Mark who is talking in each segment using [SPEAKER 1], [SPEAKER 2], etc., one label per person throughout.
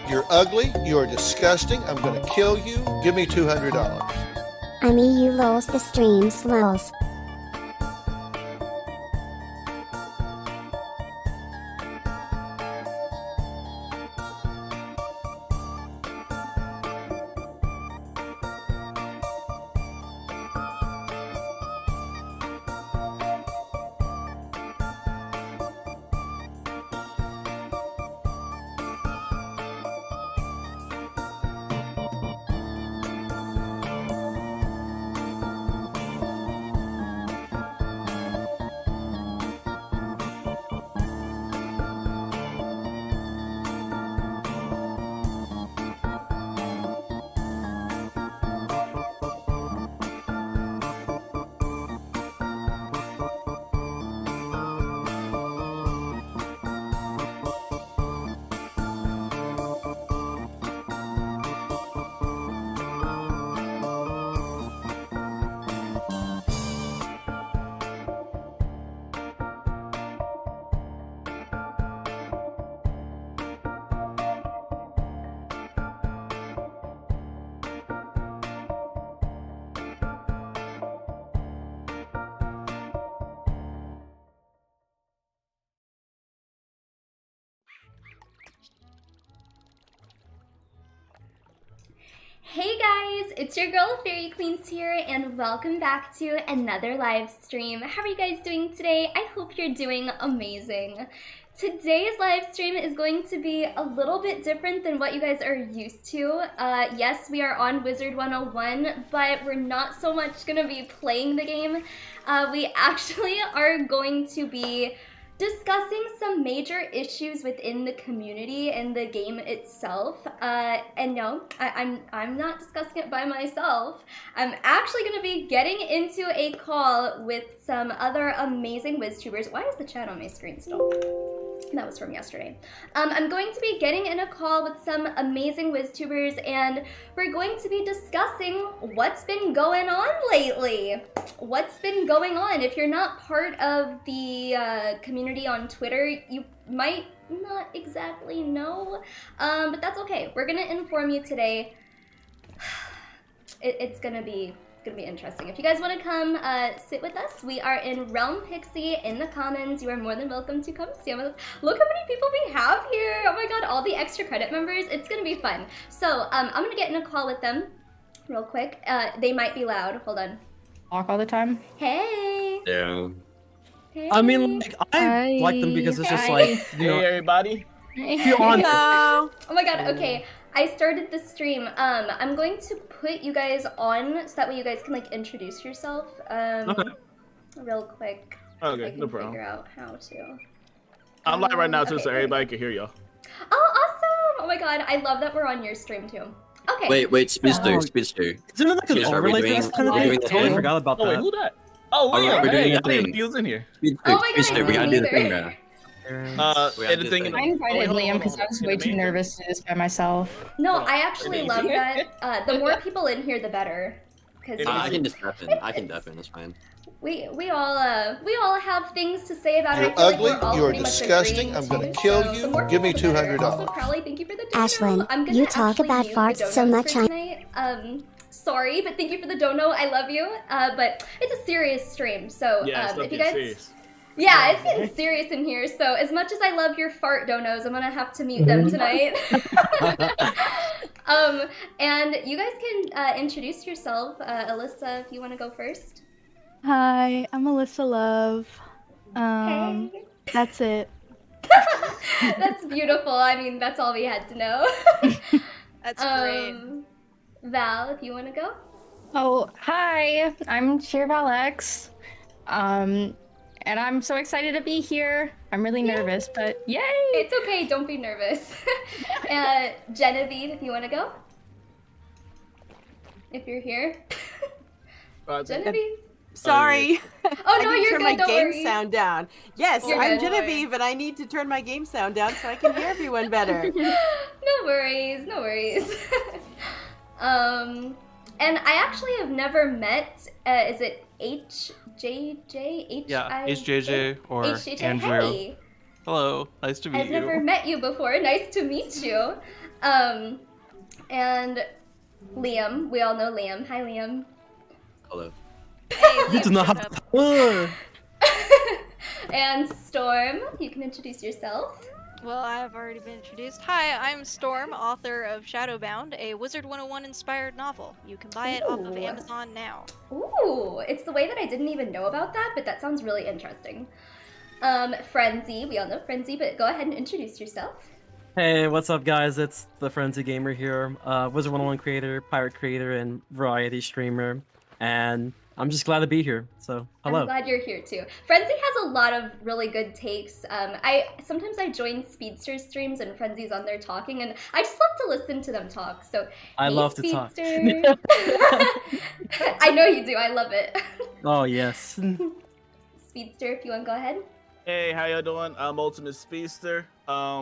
[SPEAKER 1] You're ugly. You're disgusting. I'm going to kill you. Give me $200.
[SPEAKER 2] I mean you lols the stream slows.
[SPEAKER 3] Hey guys, it's your girl Fairy Queens here and welcome back to another live stream. How are you guys doing today? I hope you're doing amazing. Today's live stream is going to be a little bit different than what you guys are used to. Yes, we are on Wizard101, but we're not so much going to be playing the game. We actually are going to be discussing some major issues within the community and the game itself. And no, I'm not discussing it by myself. I'm actually going to be getting into a call with some other amazing WizTubers. Why is the chat on my screen still? That was from yesterday. I'm going to be getting in a call with some amazing WizTubers and we're going to be discussing what's been going on lately. What's been going on? If you're not part of the community on Twitter, you might not exactly know, but that's okay. We're gonna inform you today. It's gonna be interesting. If you guys want to come sit with us, we are in Realm Pixie in the Commons. You are more than welcome to come see us. Look how many people we have here. Oh my god, all the extra credit members. It's gonna be fun. So I'm gonna get in a call with them real quick. They might be loud. Hold on.
[SPEAKER 4] Talk all the time.
[SPEAKER 3] Hey.
[SPEAKER 5] Yeah.
[SPEAKER 3] Hey.
[SPEAKER 6] I mean, like, I like them because it's just like, you know,
[SPEAKER 7] Hey everybody.
[SPEAKER 6] if you're on.
[SPEAKER 3] Oh my god, okay. I started the stream. I'm going to put you guys on so that way you guys can like introduce yourself.
[SPEAKER 6] Okay.
[SPEAKER 3] Real quick.
[SPEAKER 7] Okay,
[SPEAKER 3] I can
[SPEAKER 7] no problem.
[SPEAKER 3] Figure out how to.
[SPEAKER 7] I'm live right now too,
[SPEAKER 3] Okay,
[SPEAKER 7] so
[SPEAKER 3] great.
[SPEAKER 7] everybody can hear y'all.
[SPEAKER 3] Oh, awesome! Oh my god, I love that we're on your stream too. Okay.
[SPEAKER 5] Wait, Speedster,
[SPEAKER 6] Oh.
[SPEAKER 5] Speedster.
[SPEAKER 6] Isn't it like an
[SPEAKER 5] Excuse me, are we
[SPEAKER 6] overlay for
[SPEAKER 5] doing-
[SPEAKER 6] this kind of
[SPEAKER 5] are we
[SPEAKER 6] thing?
[SPEAKER 5] doing
[SPEAKER 6] I
[SPEAKER 5] the
[SPEAKER 6] totally
[SPEAKER 5] thing?
[SPEAKER 6] forgot about
[SPEAKER 7] Oh wait,
[SPEAKER 6] that.
[SPEAKER 7] who that? Oh,
[SPEAKER 5] Are we
[SPEAKER 7] William.
[SPEAKER 5] doing
[SPEAKER 7] Hey, I
[SPEAKER 5] the
[SPEAKER 7] didn't even
[SPEAKER 5] thing?
[SPEAKER 7] he was in here.
[SPEAKER 5] Speedster,
[SPEAKER 3] Oh my god,
[SPEAKER 5] Speedster, we
[SPEAKER 3] me
[SPEAKER 5] gotta do the thing
[SPEAKER 3] neither.
[SPEAKER 5] now. We
[SPEAKER 7] And
[SPEAKER 5] gotta
[SPEAKER 7] the
[SPEAKER 5] do
[SPEAKER 7] thing
[SPEAKER 5] the
[SPEAKER 7] in
[SPEAKER 4] I
[SPEAKER 7] the-
[SPEAKER 4] invited
[SPEAKER 7] oh, wait, hold on,
[SPEAKER 4] Liam
[SPEAKER 7] hold
[SPEAKER 4] because
[SPEAKER 7] on.
[SPEAKER 4] I was
[SPEAKER 7] In
[SPEAKER 4] way
[SPEAKER 7] the
[SPEAKER 4] too
[SPEAKER 7] main room?
[SPEAKER 4] nervous to do this by myself.
[SPEAKER 3] No,
[SPEAKER 7] Hold on.
[SPEAKER 3] I actually
[SPEAKER 7] Wait,
[SPEAKER 3] love
[SPEAKER 7] see?
[SPEAKER 3] that. The more people in here, the better. Because
[SPEAKER 5] I can just deafen. I can deafen. It's fine.
[SPEAKER 3] we all have things to say about
[SPEAKER 1] You're
[SPEAKER 3] it. I feel like
[SPEAKER 1] ugly,
[SPEAKER 3] we're all
[SPEAKER 1] you're
[SPEAKER 3] pretty much
[SPEAKER 1] disgusting,
[SPEAKER 3] agreeing
[SPEAKER 1] I'm gonna
[SPEAKER 3] too,
[SPEAKER 1] kill
[SPEAKER 3] so
[SPEAKER 1] you,
[SPEAKER 3] the more
[SPEAKER 1] give me
[SPEAKER 3] people, the better.
[SPEAKER 1] $200.
[SPEAKER 3] Also, Crowley, thank you for the dono.
[SPEAKER 2] Ashlyn,
[SPEAKER 3] I'm gonna
[SPEAKER 2] you talk
[SPEAKER 3] actually
[SPEAKER 2] about
[SPEAKER 3] mute
[SPEAKER 2] farts
[SPEAKER 3] the
[SPEAKER 2] so
[SPEAKER 3] donos
[SPEAKER 2] much
[SPEAKER 3] for
[SPEAKER 2] on-
[SPEAKER 3] tonight. Sorry, but thank you for the dono. I love you. But it's a serious stream, so
[SPEAKER 7] Yeah,
[SPEAKER 3] if you guys,
[SPEAKER 7] serious.
[SPEAKER 3] yeah, it's getting serious in here. So as much as I love your fart donos, I'm gonna have to mute them tonight. And you guys can introduce yourself. Alyssa, if you want to go first.
[SPEAKER 8] Hi, I'm Alyssa Love.
[SPEAKER 3] Hey.
[SPEAKER 8] That's it.
[SPEAKER 3] That's beautiful. I mean, that's all we had to know.
[SPEAKER 9] That's great.
[SPEAKER 3] Val, if you want to go.
[SPEAKER 4] Oh, hi. I'm Cheerval X. And I'm so excited to be here. I'm really nervous, but yay!
[SPEAKER 3] It's okay. Don't be nervous. Genevieve, if you want to go. If you're here. Genevieve.
[SPEAKER 9] Sorry.
[SPEAKER 3] Oh no,
[SPEAKER 9] I need to
[SPEAKER 3] you're
[SPEAKER 9] turn
[SPEAKER 3] good.
[SPEAKER 9] my
[SPEAKER 3] Don't
[SPEAKER 9] game
[SPEAKER 3] worry.
[SPEAKER 9] sound down. Yes,
[SPEAKER 3] You're
[SPEAKER 9] I'm
[SPEAKER 3] good.
[SPEAKER 9] Genevieve, and I need to turn my game sound down so I can hear everyone better.
[SPEAKER 3] No worries. No worries. And I actually have never met. Is it HJJ?
[SPEAKER 6] Yeah, HJJ or
[SPEAKER 3] HJJ.
[SPEAKER 6] Andrew.
[SPEAKER 3] Hey.
[SPEAKER 6] Hello. Nice to meet
[SPEAKER 3] I've
[SPEAKER 6] you.
[SPEAKER 3] never met you before. Nice to meet you. And Liam. We all know Liam. Hi, Liam.
[SPEAKER 5] Hello.
[SPEAKER 6] You do not have.
[SPEAKER 3] And Storm. You can introduce yourself.
[SPEAKER 10] Well, I have already been introduced. Hi, I'm Storm, author of Shadowbound, a Wizard101 inspired novel. You can buy it off of
[SPEAKER 3] Ooh.
[SPEAKER 10] Amazon now.
[SPEAKER 3] Ooh, it's the way that I didn't even know about that, but that sounds really interesting. Frenzy. We all know Frenzy, but go ahead and introduce yourself.
[SPEAKER 6] Hey, what's up, guys? It's the Frenzy Gamer here, Wizard101 creator, pirate creator, and variety streamer. And I'm just glad to be here. So, hello.
[SPEAKER 3] I'm glad you're here too. Frenzy has a lot of really good takes. Sometimes I join Speedster streams and Frenzy's on there talking, and I just love to listen to them talk. So
[SPEAKER 6] I
[SPEAKER 3] hey,
[SPEAKER 6] love to talk.
[SPEAKER 3] Speedster. I know you do. I love it.
[SPEAKER 6] Oh, yes.
[SPEAKER 3] Speedster, if you want to go ahead.
[SPEAKER 7] Hey, how y'all doing? I'm Ultimate Speedster,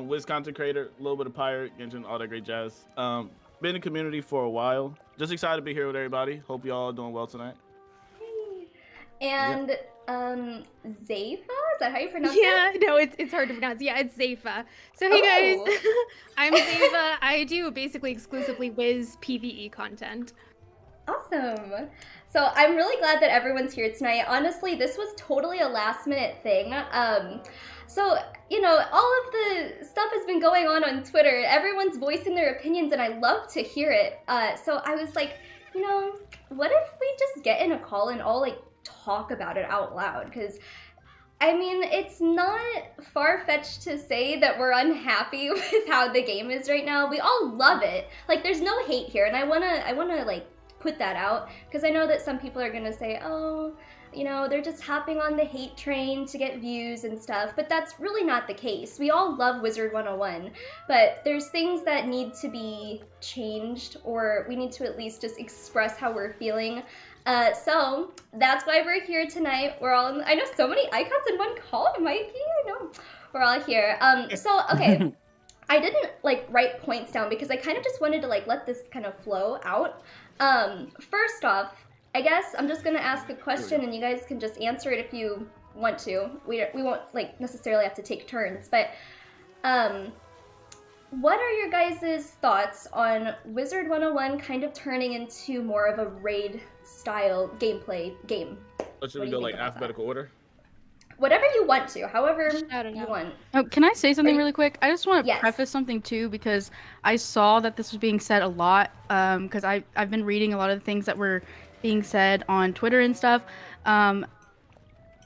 [SPEAKER 7] Wiz content creator, a little bit of pirate, Genshin, all that great jazz. Been in the community for a while. Just excited to be here with everybody. Hope y'all doing well tonight.
[SPEAKER 3] And Zayfa, is that how you pronounce it?
[SPEAKER 11] Yeah, no, it's hard to pronounce. Yeah, it's Zayfa. So hey guys, I'm Zayfa. I do basically exclusively Wiz PvE content.
[SPEAKER 3] Awesome. So I'm really glad that everyone's here tonight. Honestly, this was totally a last minute thing. So, you know, all of the stuff has been going on Twitter. Everyone's voicing their opinions and I love to hear it. So I was like, you know, what if we just get in a call and all like talk about it out loud? Because I mean, it's not far-fetched to say that we're unhappy with how the game is right now. We all love it. Like, there's no hate here, and I wanna like put that out because I know that some people are gonna say, oh, you know, they're just hopping on the hate train to get views and stuff, but that's really not the case. We all love Wizard101, but there's things that need to be changed, or we need to at least just express how we're feeling. So that's why we're here tonight. We're all I know so many icons in one call, Mikey. I know we're all here. So okay, I didn't like write points down because I kind of just wanted to like let this kind of flow out. First off, I guess I'm just gonna ask a question and you guys can just answer it if you want to. We won't like necessarily have to take turns, but what are your guys' thoughts on Wizard101 kind of turning into more of a raid style gameplay game?
[SPEAKER 7] Or should we go like alphabetical order?
[SPEAKER 3] Whatever you want to, however you want.
[SPEAKER 8] Oh, can I say something really quick? I just want to
[SPEAKER 3] Yes.
[SPEAKER 8] preface something too because I saw that this was being said a lot. Because I've been reading a lot of the things that were being said on Twitter and stuff.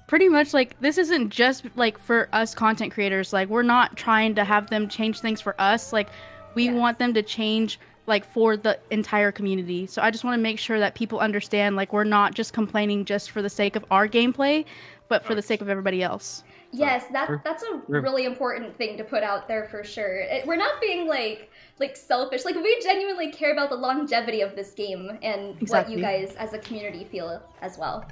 [SPEAKER 8] Pretty much like this isn't just like for us content creators. Like we're not trying to have them change things for us. Like we want them to change like for the entire community. So I just want to make sure that people understand like we're not just complaining just for the sake of our gameplay, but for the sake of everybody else.
[SPEAKER 3] Yes, that's a really important thing to put out there for sure. We're not being like selfish. Like we genuinely care about the longevity of this game and what you guys as a community feel as well.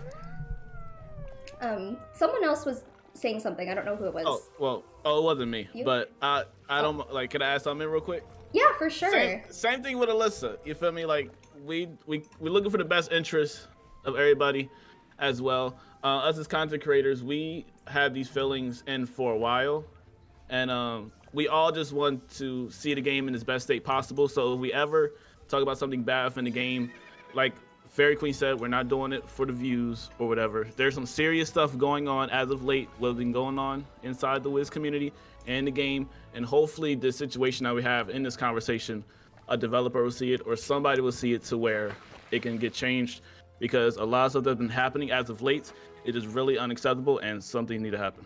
[SPEAKER 3] Someone else was saying something. I don't know who it was.
[SPEAKER 7] It wasn't me. But I don't like. Could I ask something real quick?
[SPEAKER 3] Yeah, for sure.
[SPEAKER 7] Same thing with Alyssa. You feel me? Like we're looking for the best interest of everybody, as well. Us as content creators, we have these feelings in for a while, and we all just want to see the game in its best state possible. So if we ever talk about something bad in the game, like Fairy Queen said, we're not doing it for the views or whatever. There's some serious stuff going on as of late, what's been going on inside the Wiz community and the game, and hopefully the situation that we have in this conversation, a developer will see it or somebody will see it to where it can get changed, because a lot of stuff that's been happening as of late, it is really unacceptable and something need to happen.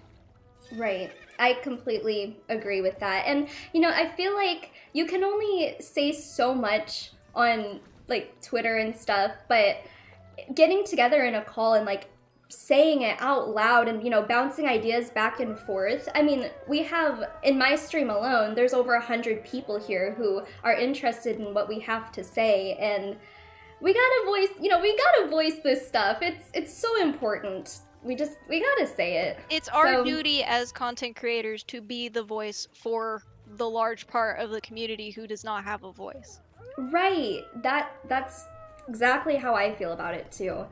[SPEAKER 3] Right. I completely agree with that. And, you know, I feel like you can only say so much on like Twitter and stuff, but getting together in a call and like saying it out loud and, you know, bouncing ideas back and forth. I mean, we have, in my stream alone, there's over 100 people here who are interested in what we have to say, and we gotta voice this stuff. It's so important. We gotta say it.
[SPEAKER 10] It's our duty as content creators to be the voice for the large part of the community who does not have a voice. Right.
[SPEAKER 3] That's exactly how I feel about it too.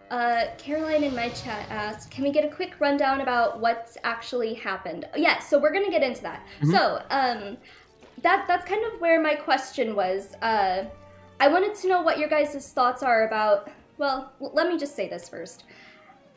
[SPEAKER 3] Caroline in my chat asked, can we get a quick rundown about what's actually happened? Yeah, so we're gonna get into that. So, that's kind of where my question was. I wanted to know what your guys' thoughts are about, well, let me just say this first.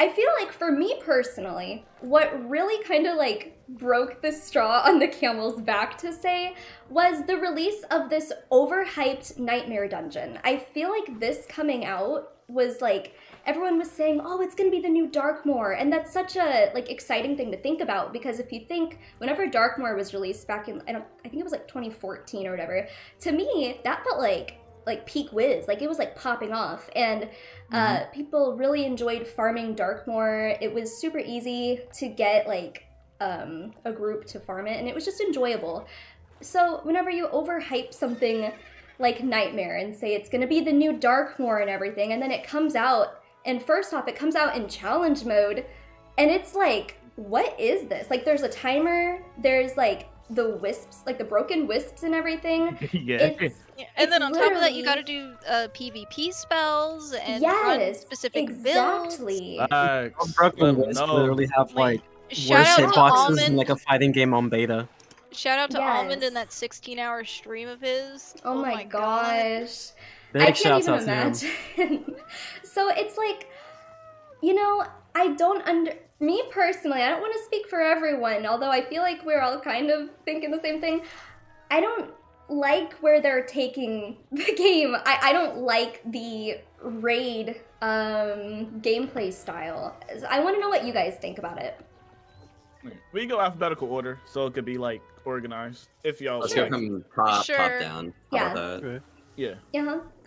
[SPEAKER 3] I feel like for me personally, what really kind of like broke the straw on the camel's back to say was the release of this overhyped Nightmare Dungeon. I feel like this coming out was like, everyone was saying, oh, it's gonna be the new Darkmoor, and that's such a like exciting thing to think about, because if you think, whenever Darkmoor was released back in, I think it was like 2014 or whatever, to me, that felt like peak Wiz, like it was like popping off, and people really enjoyed farming Darkmoor. It was super easy to get like a group to farm it, and it was just enjoyable. So whenever you overhype something like Nightmare and say it's gonna be the new Darkmoor and everything, and then it comes out, and first off, it comes out in challenge mode, and it's like, what is this? Like, there's a timer, there's like the wisps, like the broken wisps and everything.
[SPEAKER 10] And then on top of that, you gotta do PvP spells and run specific builds.
[SPEAKER 6] Broken Wisps literally have like
[SPEAKER 10] shout
[SPEAKER 6] worse
[SPEAKER 10] out to
[SPEAKER 6] hitboxes
[SPEAKER 10] Almond.
[SPEAKER 6] than like a fighting game on beta.
[SPEAKER 10] Shout out to Almond in that 16-hour stream of his.
[SPEAKER 3] Oh my gosh.
[SPEAKER 6] Big
[SPEAKER 3] I can't
[SPEAKER 6] shouts
[SPEAKER 3] even
[SPEAKER 6] out to him.
[SPEAKER 3] imagine. So it's like, you know, me personally, I don't want to speak for everyone, although I feel like we're all kind of thinking the same thing. I don't like where they're taking the game. I don't like the raid gameplay style. I want to know what you guys think about it.
[SPEAKER 7] We can go alphabetical order, so it could be like organized. If y'all
[SPEAKER 5] Let's
[SPEAKER 7] like.
[SPEAKER 5] go from top down. How about that?
[SPEAKER 7] Yeah.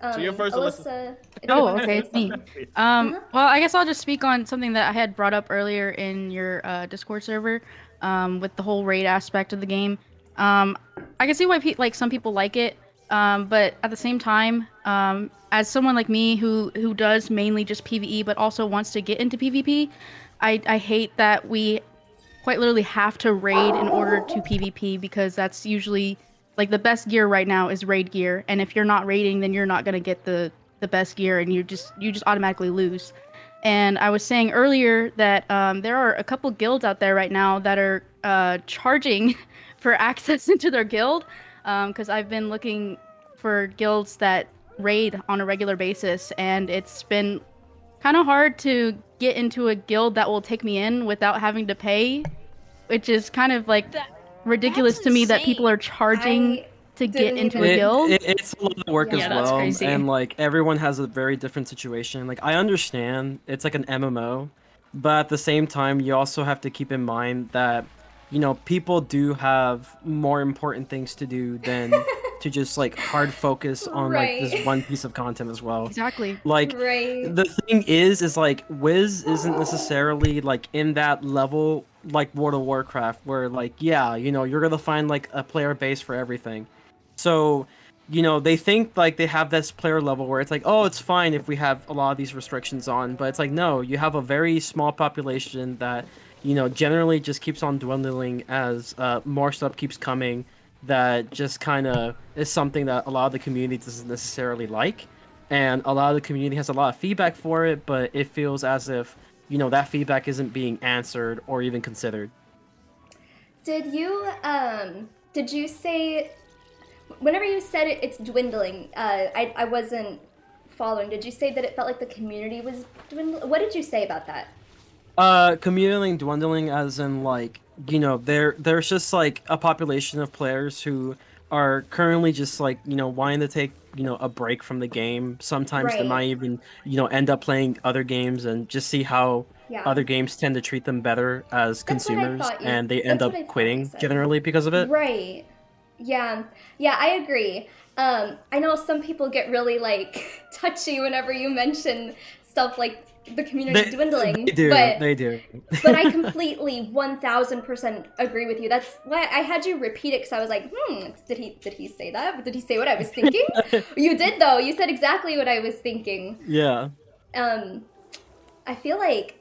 [SPEAKER 3] So
[SPEAKER 7] you're first,
[SPEAKER 3] Alyssa.
[SPEAKER 8] Oh, okay, it's me. Well, I guess I'll just speak on something that I had brought up earlier in your Discord server, with the whole raid aspect of the game. I can see why some people like it, but at the same time, as someone like me who does mainly just PvE but also wants to get into PvP, I hate that we quite literally have to raid in order to PvP, because that's usually like the best gear right now is raid gear, and if you're not raiding, then you're not gonna get the best gear, and you just automatically lose. And I was saying earlier that there are a couple guilds out there right now that are charging for access into their guild, because I've been looking for guilds that raid on a regular basis, and it's been kind of hard to get into a guild that will take me in without having to pay, which is kind of like ridiculous to me that people are charging to get into a guild.
[SPEAKER 6] It's a lot of work as
[SPEAKER 8] that's
[SPEAKER 6] well,
[SPEAKER 8] crazy.
[SPEAKER 6] and like everyone has a very different situation. Like I understand it's like an MMO, but at the same time, you also have to keep in mind that, you know, people do have more important things to do than to just like hard focus on like this one piece of content as well.
[SPEAKER 8] Exactly.
[SPEAKER 6] Like the thing is like Wiz isn't necessarily like in that level like World of Warcraft, where like, yeah, you know, you're gonna find like a player base for everything. So, you know, they think like they have this player level where it's like, oh, it's fine if we have a lot of these restrictions on, but it's like, no, you have a very small population that, you know, generally just keeps on dwindling as more stuff keeps coming. That just kind of is something that a lot of the community doesn't necessarily like, and a lot of the community has a lot of feedback for it, but it feels as if, you know, that feedback isn't being answered or even considered.
[SPEAKER 3] Did you say, whenever you said it's dwindling, I wasn't following. Did you say that it felt like the community was dwindling? What did you say about that?
[SPEAKER 6] Community dwindling as in like, you know, there's just like a population of players who are currently just like, you know, wanting to take, you know, a break from the game. Sometimes they might even, you know, end up playing other games and just see how other games tend to treat them better as consumers, and they end up quitting generally because of it.
[SPEAKER 3] Right. Yeah, I agree. I know some people get really like touchy whenever you mention stuff like the community dwindling.
[SPEAKER 6] They do.
[SPEAKER 3] But I completely 1000% agree with you. That's why I had you repeat it, because I was like, did he say that? Did he say what I was thinking? You did though. You said exactly what I was thinking.
[SPEAKER 6] Yeah.
[SPEAKER 3] I feel like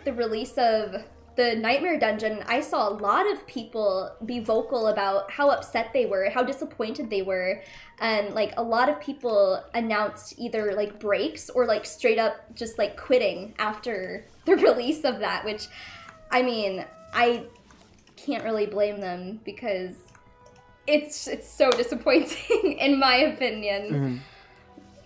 [SPEAKER 3] the release of the Nightmare Dungeon, I saw a lot of people be vocal about how upset they were, how disappointed they were, and like a lot of people announced either like breaks or like straight up just like quitting after the release of that, which, I mean, I can't really blame them because it's so disappointing in my opinion.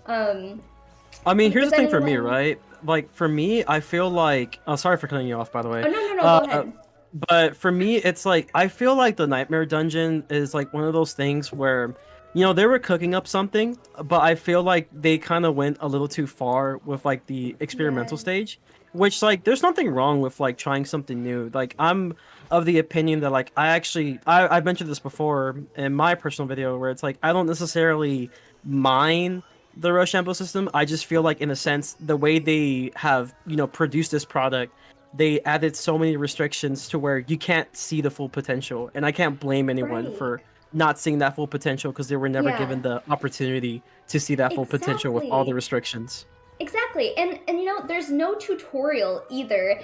[SPEAKER 6] I mean, here's the thing for me, right? Like, for me, I feel like... Oh, sorry for cutting you off, by the way.
[SPEAKER 3] Oh, no, go ahead.
[SPEAKER 6] But for me, it's like, I feel like the Nightmare Dungeon is like one of those things where, you know, they were cooking up something, but I feel like they kind of went a little too far with like the experimental stage, which like, there's nothing wrong with like trying something new. Like, I'm of the opinion that like, I've mentioned this before in my personal video where it's like, I don't necessarily mind the Rochambeau system. I just feel like, in a sense, the way they have, you know, produced this product, they added so many restrictions to where you can't see the full potential. And I can't blame anyone for not seeing that full potential because they were never given the opportunity to see that full potential with all the restrictions.
[SPEAKER 3] Exactly. And you know, there's no tutorial either.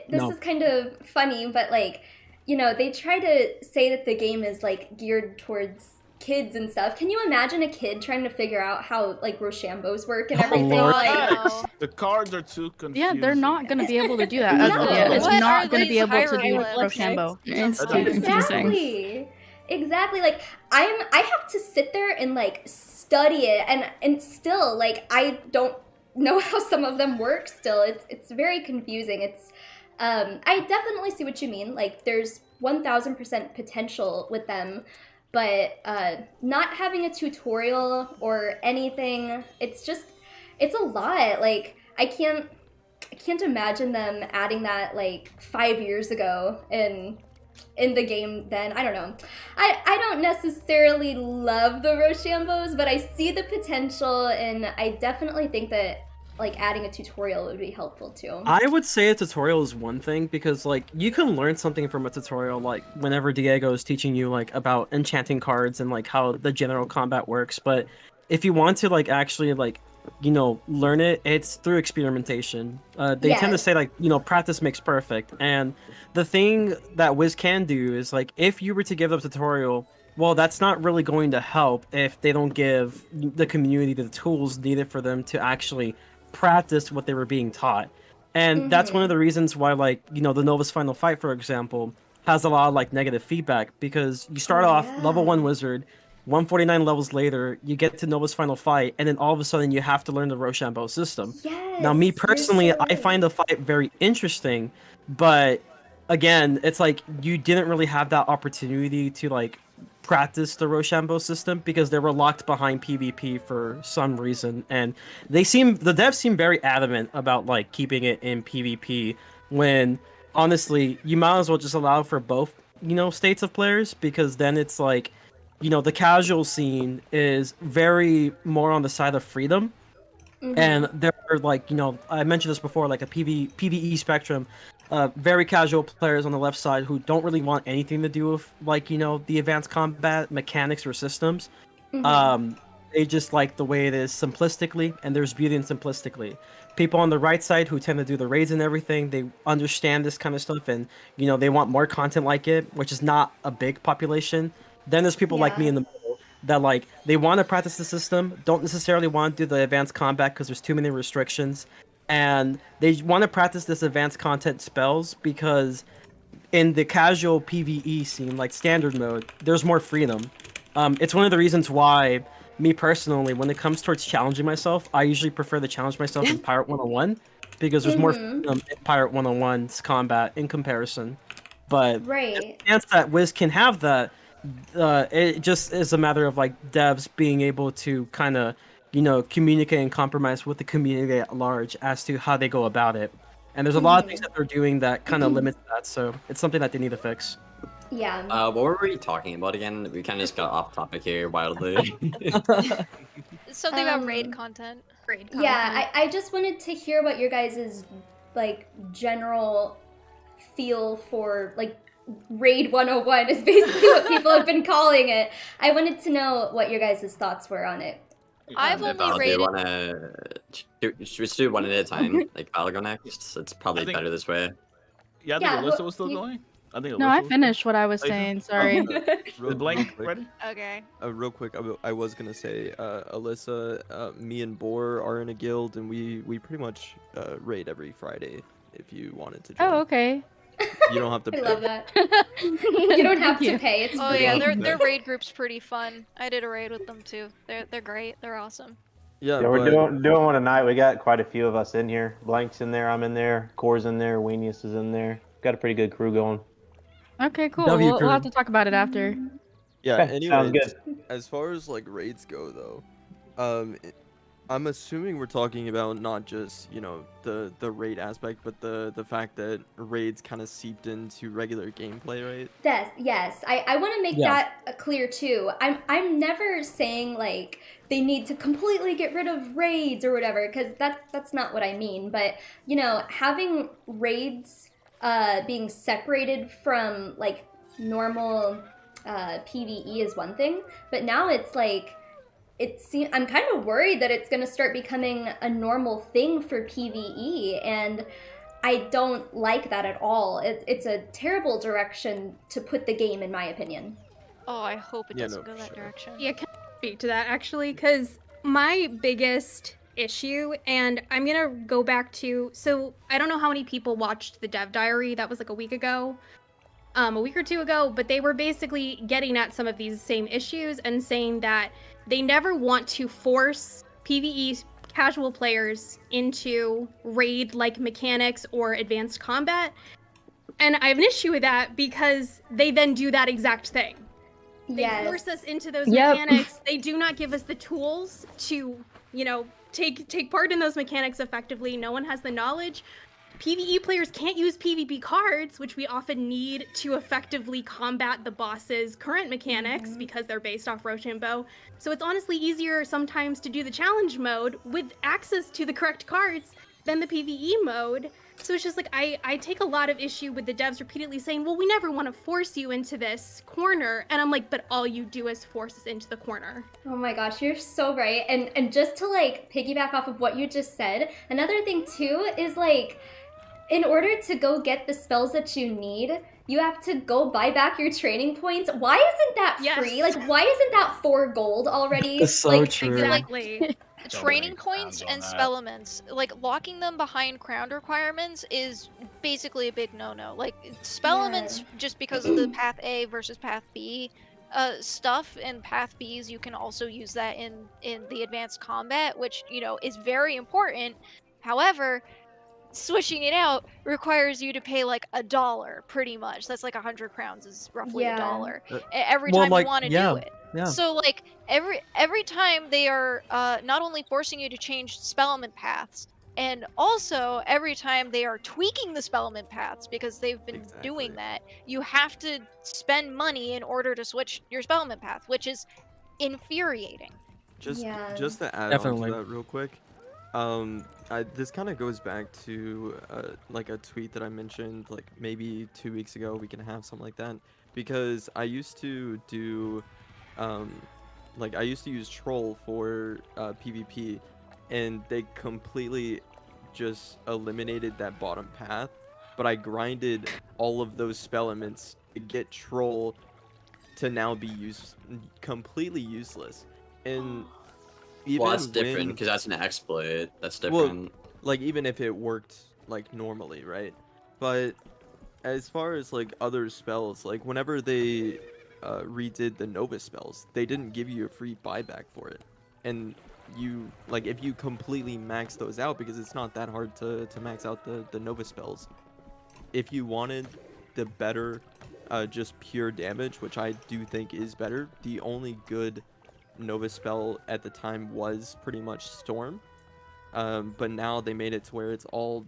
[SPEAKER 3] This is kind of funny, but like, you know, they try to say that the game is like geared towards kids and stuff. Can you imagine a kid trying to figure out how like Rochambeaus work and everything?
[SPEAKER 7] The cards are too confusing.
[SPEAKER 8] Yeah, they're not going to be able to do that. It's not going to be able to do Rochambeau.
[SPEAKER 4] It's too confusing.
[SPEAKER 3] Exactly. Like I have to sit there and like study it, and still like I don't know how some of them work. Still, it's very confusing. It's I definitely see what you mean. Like there's 1000% potential with them. But not having a tutorial or anything, it's a lot. Like I can't imagine them adding that like 5 years ago in the game then. I don't know. I don't necessarily love the Rochambeaus, but I see the potential, and I definitely think that like adding a tutorial would be helpful too.
[SPEAKER 6] I would say a tutorial is one thing because like you can learn something from a tutorial, like whenever Diego is teaching you like about enchanting cards and like how the general combat works. But if you want to like actually like, you know, learn it, it's through experimentation. They tend to say like, you know, practice makes perfect. And the thing that Wiz can do is like, if you were to give a tutorial, well, that's not really going to help if they don't give the community the tools needed for them to actually practice what they were being taught. And that's one of the reasons why, like, you know, the Nova's Final Fight, for example, has a lot of like negative feedback, because you start off level 1 wizard, 149 levels later you get to Nova's Final Fight, and then all of a sudden you have to learn the Rochambeau system. Now me personally, I find the fight very interesting, but again, it's like you didn't really have that opportunity to like practice the Rochambeau system because they were locked behind PvP for some reason, and the devs seem very adamant about like keeping it in PvP, when honestly you might as well just allow for both, you know, states of players, because then it's like, you know, the casual scene is very more on the side of freedom. And there are like, you know, I mentioned this before, like a PvE spectrum, very casual players on the left side who don't really want anything to do with like, you know, the advanced combat mechanics or systems. They just like the way it is simplistically, and there's beauty in simplistically. People on the right side who tend to do the raids and everything, they understand this kind of stuff, and you know, they want more content like it, which is not a big population. Then there's people like me in the middle that like, they want to practice the system, don't necessarily want to do the advanced combat because there's too many restrictions, and they want to practice this advanced content spells because in the casual PvE scene, like standard mode, there's more freedom. It's one of the reasons why me personally, when it comes towards challenging myself, I usually prefer to challenge myself in Pirate 101 because there's more freedom in Pirate 101's combat in comparison. But the chance that Wiz can have that, it just is a matter of like devs being able to kind of, you know, communicate and compromise with the community at large as to how they go about it. And there's a lot of things that they're doing that kind of limit that, so it's something that they need to fix.
[SPEAKER 5] What were we talking about again? We kind of just got off topic here wildly.
[SPEAKER 10] Something about raid content.
[SPEAKER 3] Yeah, I just wanted to hear what your guys' like general feel for like Raid 101 is basically what people have been calling it. I wanted to know what your guys' thoughts were on it.
[SPEAKER 10] I've only raided...
[SPEAKER 5] Should we do one at a time? Like, I'll go next? It's probably better this way.
[SPEAKER 7] Yeah, I think
[SPEAKER 3] Yeah,
[SPEAKER 7] Alyssa
[SPEAKER 3] well,
[SPEAKER 7] was still
[SPEAKER 3] you-
[SPEAKER 7] going. I think
[SPEAKER 8] No,
[SPEAKER 7] Alyssa
[SPEAKER 8] I
[SPEAKER 7] was
[SPEAKER 8] finished what I was
[SPEAKER 7] Later?
[SPEAKER 8] saying. Sorry.
[SPEAKER 7] Is Blank
[SPEAKER 12] quick,
[SPEAKER 7] ready?
[SPEAKER 10] Okay.
[SPEAKER 12] real quick, I was gonna say, Alyssa, me and Boar are in a guild, and we pretty much raid every Friday if you wanted to join.
[SPEAKER 8] Oh, okay.
[SPEAKER 12] You don't have to
[SPEAKER 3] I
[SPEAKER 12] pay.
[SPEAKER 3] love that. You don't have
[SPEAKER 8] Thank
[SPEAKER 3] to
[SPEAKER 8] you.
[SPEAKER 3] pay. It's
[SPEAKER 10] Oh
[SPEAKER 3] free.
[SPEAKER 10] yeah,
[SPEAKER 12] don't have to
[SPEAKER 10] their
[SPEAKER 12] pay.
[SPEAKER 10] raid group's pretty fun. I did a raid with them too. They're great. They're awesome.
[SPEAKER 12] Yeah,
[SPEAKER 13] Yeah, we're
[SPEAKER 12] but
[SPEAKER 13] doing one tonight. We got quite a few of us in here. Blank's in there. I'm in there. Core's in there. Weenius is in there. Got a pretty good crew going.
[SPEAKER 8] Okay, cool.
[SPEAKER 6] W
[SPEAKER 8] We'll have
[SPEAKER 6] crew.
[SPEAKER 8] to talk about it after.
[SPEAKER 12] yeah.
[SPEAKER 13] Okay, sounds
[SPEAKER 12] Anyways,
[SPEAKER 13] good.
[SPEAKER 12] as far as like raids go, though, I'm assuming we're talking about not just the raid aspect, but the fact that raids kind of seeped into regular gameplay, right?
[SPEAKER 3] Yes. I want to make
[SPEAKER 6] Yeah.
[SPEAKER 3] that clear too. I'm never saying like they need to completely get rid of raids or whatever, because that's not what I mean. But having raids being separated from like normal PvE is one thing, but now it's like I'm kind of worried that it's going to start becoming a normal thing for PvE, and I don't like that at all. It's a terrible direction to put the game, in my opinion.
[SPEAKER 10] Oh, I hope it
[SPEAKER 12] Yeah,
[SPEAKER 10] doesn't
[SPEAKER 12] no,
[SPEAKER 10] go that
[SPEAKER 12] sure.
[SPEAKER 10] direction.
[SPEAKER 11] Yeah, can I speak to that actually? Because my biggest issue, and I'm gonna go back to, so I don't know how many people watched the Dev Diary. That was like a week or two ago, but they were basically getting at some of these same issues and saying that they never want to force PvE casual players into raid-like mechanics or advanced combat. And I have an issue with that because they then do that exact thing. They force us into those mechanics. They do not give us the tools to, take part in those mechanics effectively. No one has the knowledge. PvE players can't use PvP cards, which we often need to effectively combat the boss's current mechanics because they're based off Rochambeau. So it's honestly easier sometimes to do the challenge mode with access to the correct cards than the PvE mode. So it's just like, I take a lot of issue with the devs repeatedly saying, well, we never want to force you into this corner. And I'm like, but all you do is force us into the corner.
[SPEAKER 3] Oh my gosh, you're so right. And just to like piggyback off of what you just said, another thing too is like, in order to go get the spells that you need, you have to go buy back your training points. Why isn't that free? Like, why isn't that 4 gold already?
[SPEAKER 6] It's so
[SPEAKER 3] like,
[SPEAKER 6] true.
[SPEAKER 10] Exactly.
[SPEAKER 7] So
[SPEAKER 10] Training
[SPEAKER 7] many
[SPEAKER 10] points
[SPEAKER 7] clowns on
[SPEAKER 10] and
[SPEAKER 7] that.
[SPEAKER 10] spell elements, like locking them behind crown requirements is basically a big no-no. Like spell elements, just because of the path A versus path B stuff, and path Bs, you can also use that in the advanced combat, which is very important. However, switching it out requires you to pay like $1 pretty much. That's like 100 crowns is roughly $1 every time you want to do it.
[SPEAKER 6] Yeah.
[SPEAKER 10] So like every time they are not only forcing you to change spellment paths, and also every time they are tweaking the spellment paths because they've been doing that, you have to spend money in order to switch your spellment path, which is infuriating.
[SPEAKER 12] Just
[SPEAKER 3] Yeah.
[SPEAKER 12] just to add
[SPEAKER 6] Definitely.
[SPEAKER 12] on to that real quick, this kind of goes back to like a tweet that I mentioned like maybe 2 weeks ago, week and a half, something like that, because I used to do I used to use troll for PvP, and they completely just eliminated that bottom path, but I grinded all of those spell elements to get troll to now be completely useless. And even
[SPEAKER 5] Well, that's different
[SPEAKER 12] when-
[SPEAKER 5] because that's an exploit. That's
[SPEAKER 12] Well,
[SPEAKER 5] different.
[SPEAKER 12] like even if it worked like normally, right? But as far as like other spells, like whenever they redid the Nova spells, they didn't give you a free buyback for it. And you like if you completely max those out, because it's not that hard to max out the Nova spells. If you wanted the better just pure damage, which I do think is better, the only good Nova spell at the time was pretty much Storm. But now they made it to where it's all,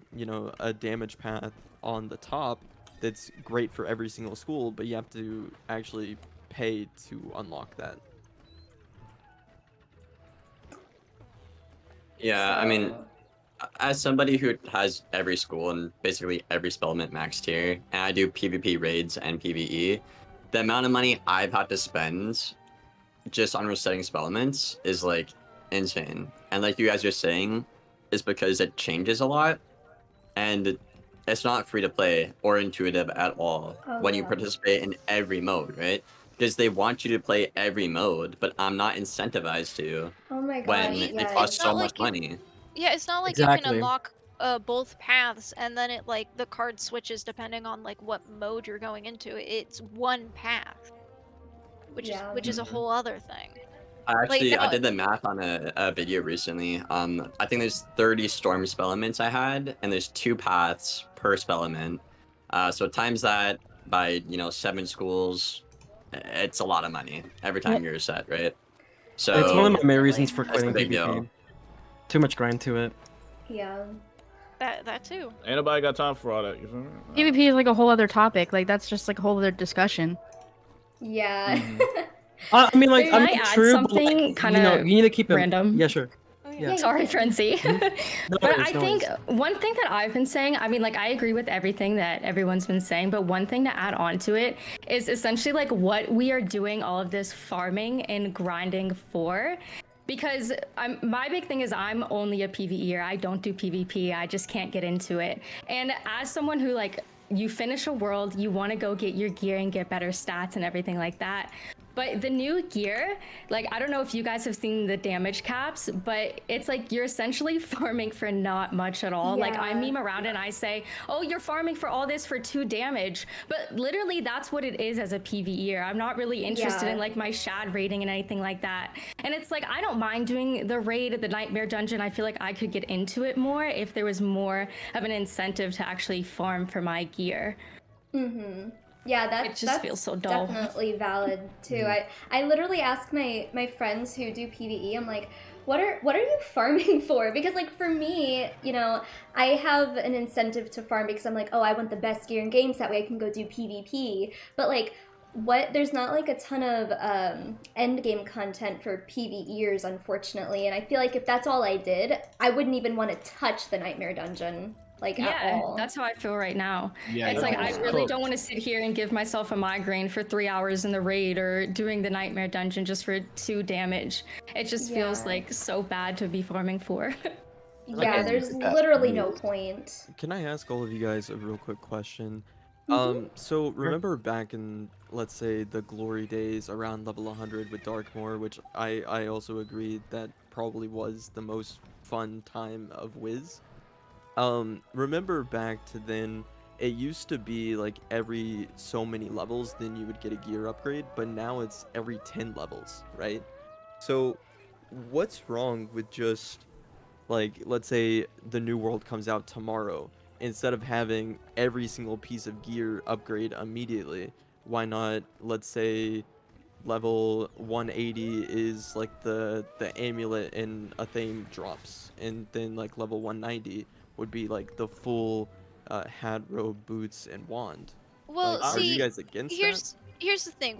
[SPEAKER 12] a damage path on the top that's great for every single school, but you have to actually pay to unlock that.
[SPEAKER 5] Yeah, I mean, as somebody who has every school and basically every spellment maxed here, and I do PvP raids and PvE, the amount of money I've had to spend just on resetting spellments is like insane. And like you guys are saying, is because it changes a lot, and it's not free to play or intuitive at all when you
[SPEAKER 3] yeah.
[SPEAKER 5] participate in every mode, right? Because they want you to play every mode, but I'm not incentivized to
[SPEAKER 3] Oh my
[SPEAKER 5] when
[SPEAKER 3] gosh,
[SPEAKER 5] it
[SPEAKER 3] yes.
[SPEAKER 5] costs
[SPEAKER 10] It's
[SPEAKER 5] so
[SPEAKER 10] not
[SPEAKER 5] much
[SPEAKER 10] like you
[SPEAKER 5] money.
[SPEAKER 10] Yeah, it's not like you can
[SPEAKER 6] Exactly.
[SPEAKER 10] unlock both paths and then it like the card switches depending on like what mode you're going into. It's one path, which
[SPEAKER 3] Yeah.
[SPEAKER 10] is a whole other thing.
[SPEAKER 5] I
[SPEAKER 10] now,
[SPEAKER 5] did the math on a video recently. I think there's 30 storm spell elements I had, and there's 2 paths per spell element. So times that by 7 schools, it's a lot of money every time you're set, right? So
[SPEAKER 6] It's one of my main
[SPEAKER 3] Definitely.
[SPEAKER 6] reasons for
[SPEAKER 5] that's a
[SPEAKER 6] quitting
[SPEAKER 5] big
[SPEAKER 6] PvP.
[SPEAKER 5] deal.
[SPEAKER 6] Too much grind to it.
[SPEAKER 3] Yeah.
[SPEAKER 10] that too.
[SPEAKER 7] Ain't nobody got time for all that. You feel me?
[SPEAKER 8] PvP is like a whole other topic. Like that's just like a whole other discussion.
[SPEAKER 3] Yeah.
[SPEAKER 6] I mean, like,
[SPEAKER 4] May
[SPEAKER 6] I
[SPEAKER 4] I
[SPEAKER 6] mean,
[SPEAKER 4] add
[SPEAKER 6] true, but
[SPEAKER 4] something
[SPEAKER 6] like, you
[SPEAKER 4] kinda
[SPEAKER 6] need to keep it
[SPEAKER 4] random?
[SPEAKER 6] Yeah, sure.
[SPEAKER 3] Yeah,
[SPEAKER 4] Sorry,
[SPEAKER 3] you can.
[SPEAKER 4] Frenzy.
[SPEAKER 6] No
[SPEAKER 4] But
[SPEAKER 6] worries,
[SPEAKER 4] I
[SPEAKER 6] no
[SPEAKER 4] think
[SPEAKER 6] worries.
[SPEAKER 4] one thing that I've been saying, I mean, like, I agree with everything that everyone's been saying, but one thing to add on to it is essentially like what we are doing all of this farming and grinding for. Because my big thing is I'm only a PvEer. I don't do PvP. I just can't get into it. And as someone who like, you finish a world, you want to go get your gear and get better stats and everything like that. But the new gear, like, I don't know if you guys have seen the damage caps, but it's like you're essentially farming for not much at all. Like, I
[SPEAKER 3] Yeah.
[SPEAKER 4] meme around and I say, oh, you're farming for all this for 2 damage. But literally, that's what it is as a PvEer. I'm not really interested
[SPEAKER 3] Yeah.
[SPEAKER 4] in like my shad rating and anything like that. And it's like, I don't mind doing the raid, the Nightmare Dungeon. I feel like I could get into it more if there was more of an incentive to actually farm for my gear.
[SPEAKER 3] Mm-hmm. Yeah,
[SPEAKER 4] It just
[SPEAKER 3] that's
[SPEAKER 4] feels so dull.
[SPEAKER 3] definitely valid too. I literally ask my friends who do PvE, I'm like, what are you farming for? Because like for me, I have an incentive to farm because I'm like, oh, I want the best gear in games, that way I can go do PvP. But like there's not like a ton of end game content for PvEers, unfortunately, and I feel like if that's all I did, I wouldn't even want to touch the Nightmare Dungeon. Like at all.
[SPEAKER 4] That's how I feel right now.
[SPEAKER 7] Yeah,
[SPEAKER 4] It's
[SPEAKER 7] you're
[SPEAKER 4] like I
[SPEAKER 7] almost
[SPEAKER 4] really
[SPEAKER 7] cooked.
[SPEAKER 4] don't want to sit here and give myself a migraine for 3 hours in the raid or doing the Nightmare Dungeon just for 2 damage. It just feels
[SPEAKER 3] Yeah.
[SPEAKER 4] like so bad to be farming for.
[SPEAKER 3] Yeah,
[SPEAKER 13] Okay.
[SPEAKER 3] there's
[SPEAKER 13] That's
[SPEAKER 3] literally no
[SPEAKER 13] weird.
[SPEAKER 3] point.
[SPEAKER 12] Can I ask all of you guys a real quick question?
[SPEAKER 3] Mm-hmm.
[SPEAKER 12] So remember back in, let's say, the glory days around level 100 with Darkmoor, which I also agreed that probably was the most fun time of Wiz. Remember back to then, it used to be like every so many levels, then you would get a gear upgrade, but now it's every 10 levels, right? So what's wrong with just, like, let's say the new world comes out tomorrow, instead of having every single piece of gear upgrade immediately, why not, let's say, level 180 is like the amulet and a theme drops, and then like level 190 would be like the full hat, robe, boots, and wand.
[SPEAKER 10] Well,
[SPEAKER 12] Like, are
[SPEAKER 10] see,
[SPEAKER 12] you guys against that?
[SPEAKER 10] here's the thing.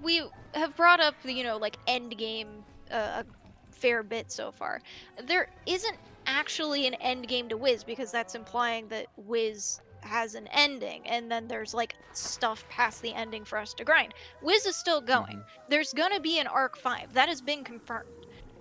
[SPEAKER 10] We have brought up the like end game a fair bit so far. There isn't actually an end game to Wiz because that's implying that Wiz has an ending, and then there's like stuff past the ending for us to grind. Wiz is still going. There's gonna be an Arc 5 that has been confirmed.